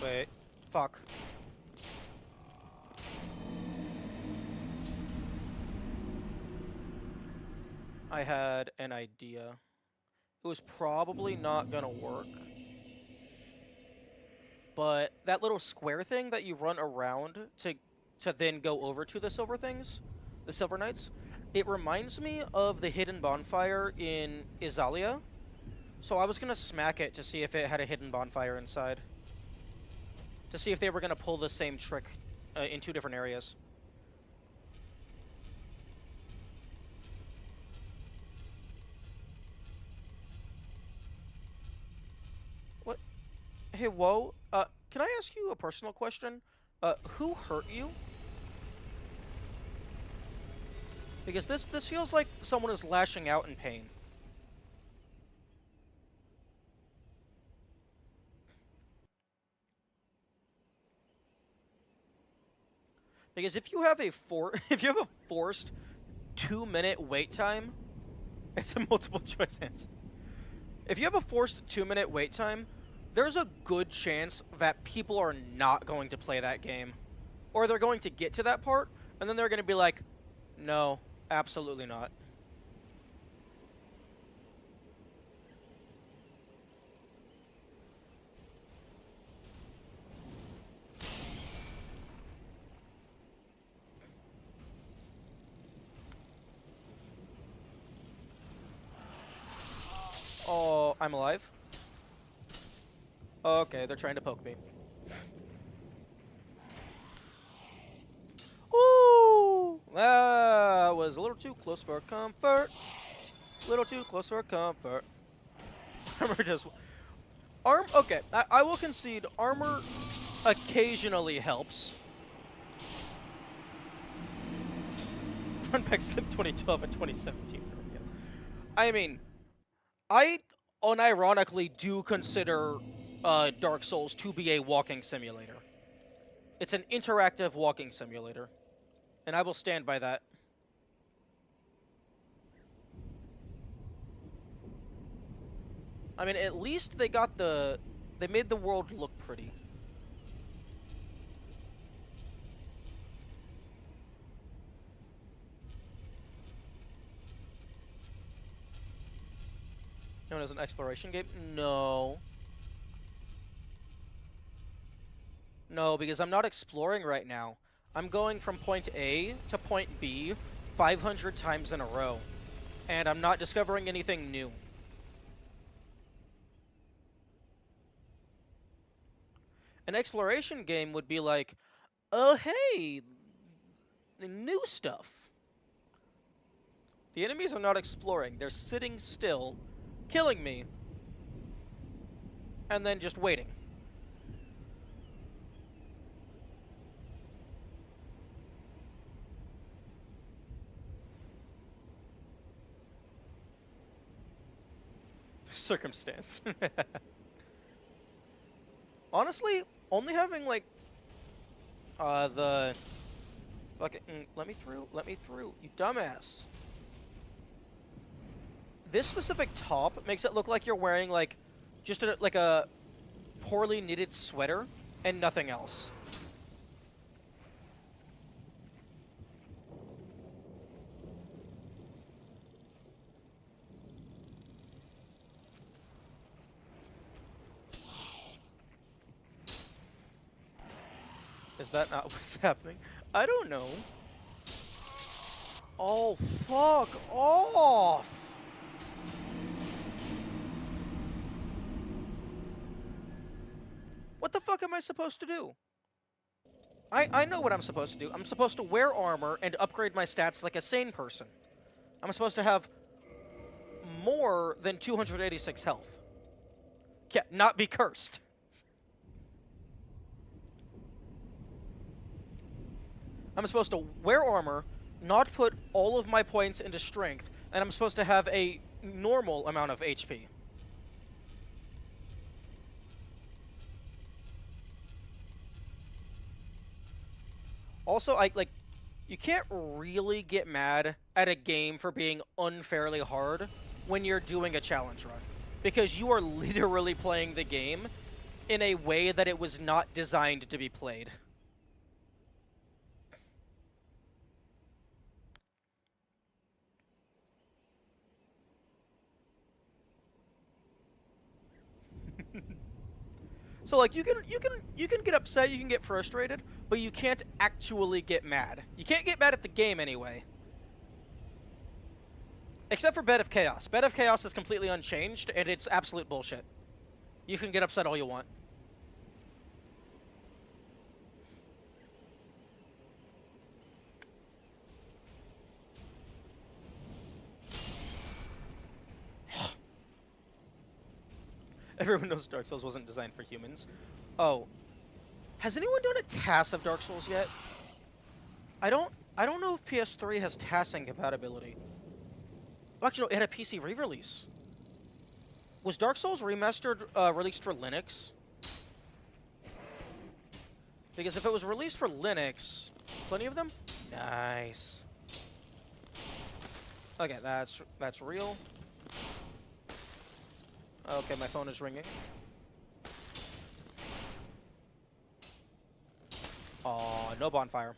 Wait. Fuck. I had an idea. It was probably not gonna work. But that little square thing that you run around to then go over to the silver things, the Silver Knights, it reminds me of the hidden bonfire in Izalia. So I was gonna smack it to see if it had a hidden bonfire inside. To see if they were gonna pull the same trick in 2 different areas. What? Hey, whoa. Can I ask you a personal question? Who hurt you? Because this feels like someone is lashing out in pain. Because if you have a if you have a forced 2-minute wait time, it's a multiple choice answer. If you have a forced 2-minute wait time, there's a good chance that people are not going to play that game. Or they're going to get to that part, and then they're going to be like, no, absolutely not. Oh, I'm alive? Okay, they're trying to poke me. Ooh! That was a little too close for comfort. A little too close for comfort. Armor just... Okay, I will concede armor occasionally helps. Run back Slip 2012 and 2017. I mean, I unironically do consider Dark Souls to be a walking simulator. It's an interactive walking simulator, and I will stand by that. I mean, at least they made the world look pretty. Known as an exploration game? No. No, because I'm not exploring right now. I'm going from point A to point B 500 times in a row, and I'm not discovering anything new. An exploration game would be like, oh hey, new stuff. The enemies are not exploring, they're sitting still, killing me, and then just waiting. Circumstance. Honestly, only having like the fucking let me through, you dumbass. This specific top makes it look like you're wearing like just like a poorly knitted sweater and nothing else. Is that not what's happening? I don't know. Oh, fuck off! What the fuck am I supposed to do? I know what I'm supposed to do. I'm supposed to wear armor and upgrade my stats like a sane person. I'm supposed to have more than 286 health. Yeah, not be cursed. I'm supposed to wear armor, not put all of my points into strength, and I'm supposed to have a normal amount of HP. Also, you can't really get mad at a game for being unfairly hard when you're doing a challenge run, because you are literally playing the game in a way that it was not designed to be played. So like you can get upset, you can get frustrated, but you can't actually get mad. You can't get mad at the game anyway. Except for Bed of Chaos. Bed of Chaos is completely unchanged, and it's absolute bullshit. You can get upset all you want. Everyone knows Dark Souls wasn't designed for humans. Oh, has anyone done a TAS of Dark Souls yet? I don't know if PS3 has TASing compatibility. Oh, actually, no, it had a PC re-release. Was Dark Souls Remastered released for Linux? Because if it was released for Linux, plenty of them? Nice. Okay, that's real. Okay, my phone is ringing. Aw, no bonfire.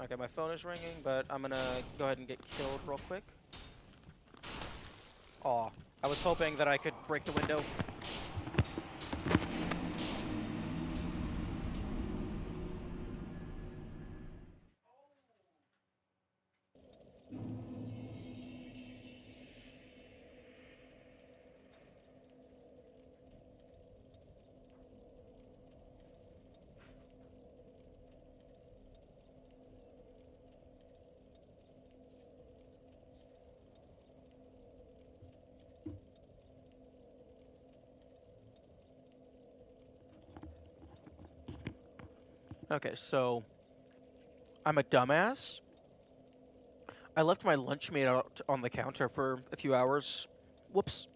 Okay, my phone is ringing, but I'm gonna go ahead and get killed real quick. Aw, I was hoping that I could break the window. Okay, so I'm a dumbass. I left my lunch meat out on the counter for a few hours. Whoops.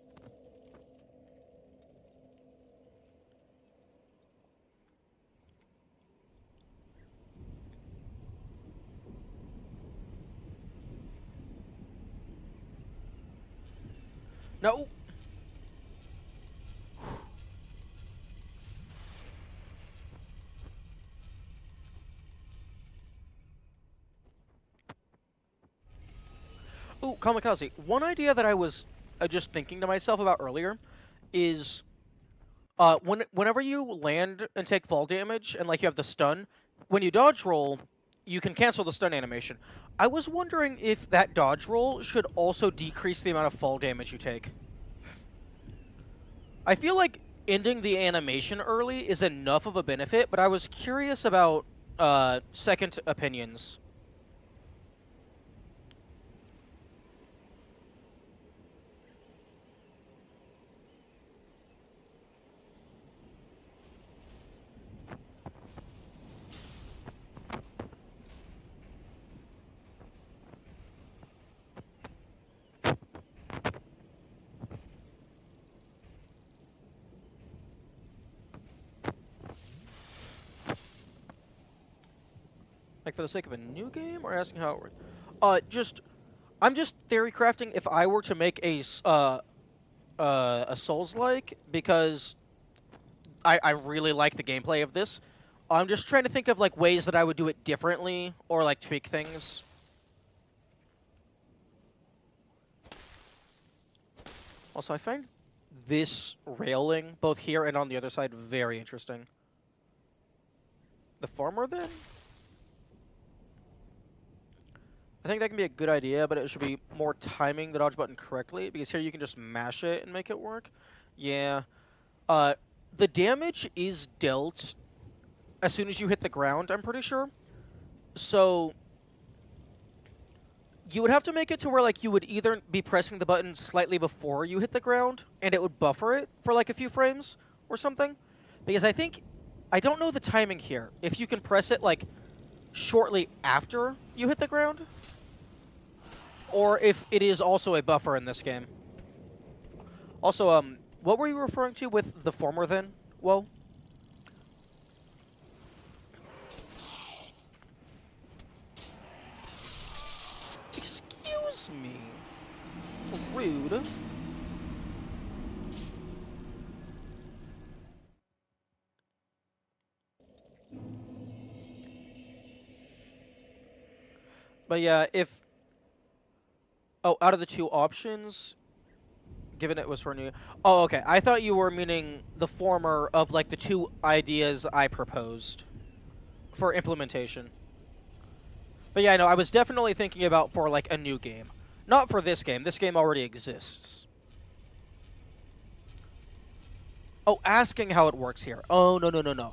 No! Ooh, Kamikaze. One idea that I was just thinking to myself about earlier is whenever you land and take fall damage and like you have the stun, when you dodge roll, you can cancel the stun animation. I was wondering if that dodge roll should also decrease the amount of fall damage you take. I feel like ending the animation early is enough of a benefit, but I was curious about second opinions. Like for the sake of a new game, or asking how it works? I'm just theory crafting. If I were to make a Souls-like, because I really like the gameplay of this, I'm just trying to think of like ways that I would do it differently or like tweak things. Also, I find this railing, both here and on the other side, very interesting. The farmer, then? I think that can be a good idea, but it should be more timing the dodge button correctly, because here you can just mash it and make it work. Yeah. The damage is dealt as soon as you hit the ground, I'm pretty sure. So you would have to make it to where like you would either be pressing the button slightly before you hit the ground, and it would buffer it for like a few frames or something. Because I don't know the timing here. If you can press it like shortly after you hit the ground, or if it is also a buffer in this game. Also, what were you referring to with the former then? Whoa. Excuse me. Rude. But yeah, if... Oh, out of the two options, given it was for new... Oh, okay. I thought you were meaning the former of, like, the two ideas I proposed for implementation. But yeah, no, I was definitely thinking about for, like, a new game. Not for this game. This game already exists. Oh, asking how it works here. Oh, no, no, no, no.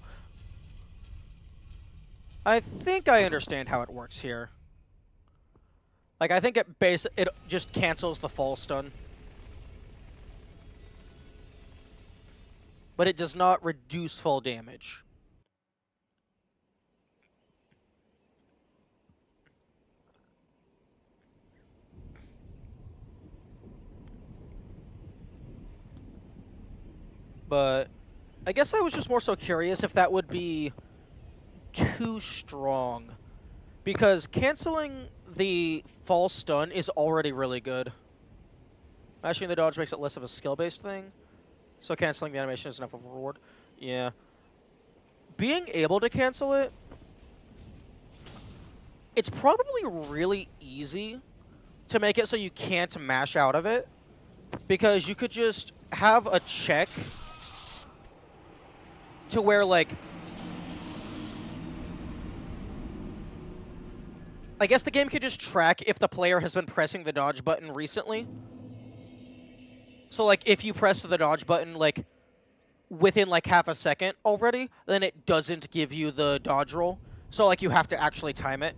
I think I understand how it works here. Like, I think it just cancels the fall stun. but it does not reduce fall damage. But I guess I was just more so curious if that would be too strong. Because canceling the fall stun is already really good. Mashing the dodge makes it less of a skill-based thing. So canceling the animation is enough of a reward. Yeah. Being able to cancel it, it's probably really easy to make it so you can't mash out of it. Because you could just have a check to where, like, I guess the game could just track if the player has been pressing the dodge button recently. So, like, if you press the dodge button, like, within, like, half a second already, then it doesn't give you the dodge roll. So, like, you have to actually time it.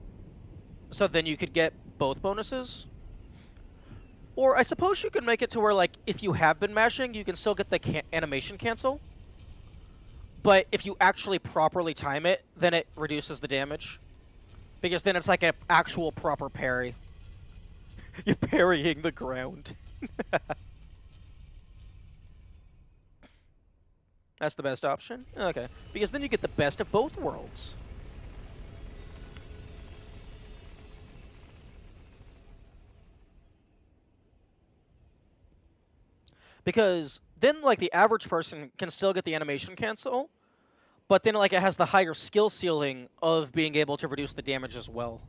So then you could get both bonuses. Or I suppose you could make it to where, like, if you have been mashing, you can still get the animation cancel. But if you actually properly time it, then it reduces the damage. Because then it's like an actual proper parry. You're parrying the ground. That's the best option? Okay. Because then you get the best of both worlds. Because then, like, the average person can still get the animation cancel, but then, like, it has the higher skill ceiling of being able to reduce the damage as well.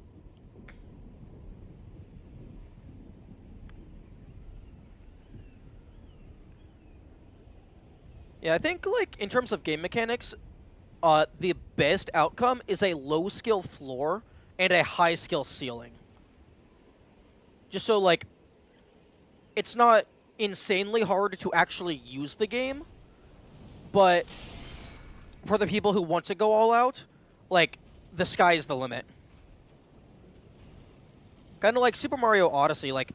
Yeah, I think, like, in terms of game mechanics, the best outcome is a low skill floor and a high skill ceiling. Just so, like, it's not insanely hard to actually use the game, but for the people who want to go all out, like, the sky is the limit. Kind of like Super Mario Odyssey, like,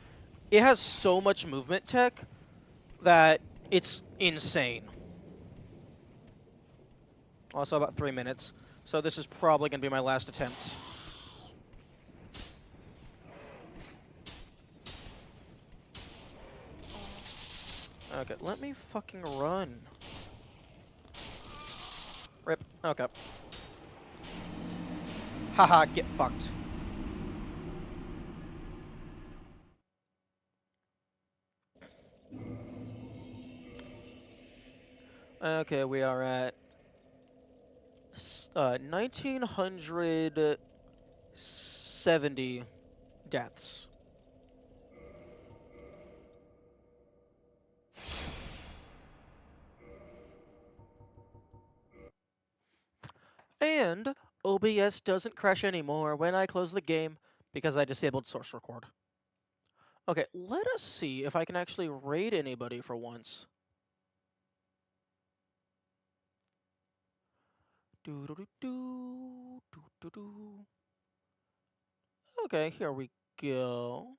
it has so much movement tech that it's insane. Also, about 3 minutes, so this is probably going to be my last attempt. Okay, let me fucking run. Rip. Okay. Haha, get fucked. Okay, we are at 1970 deaths. And OBS doesn't crash anymore when I close the game because I disabled source record. Okay, let us see if I can actually raid anybody for once. Okay, here we go.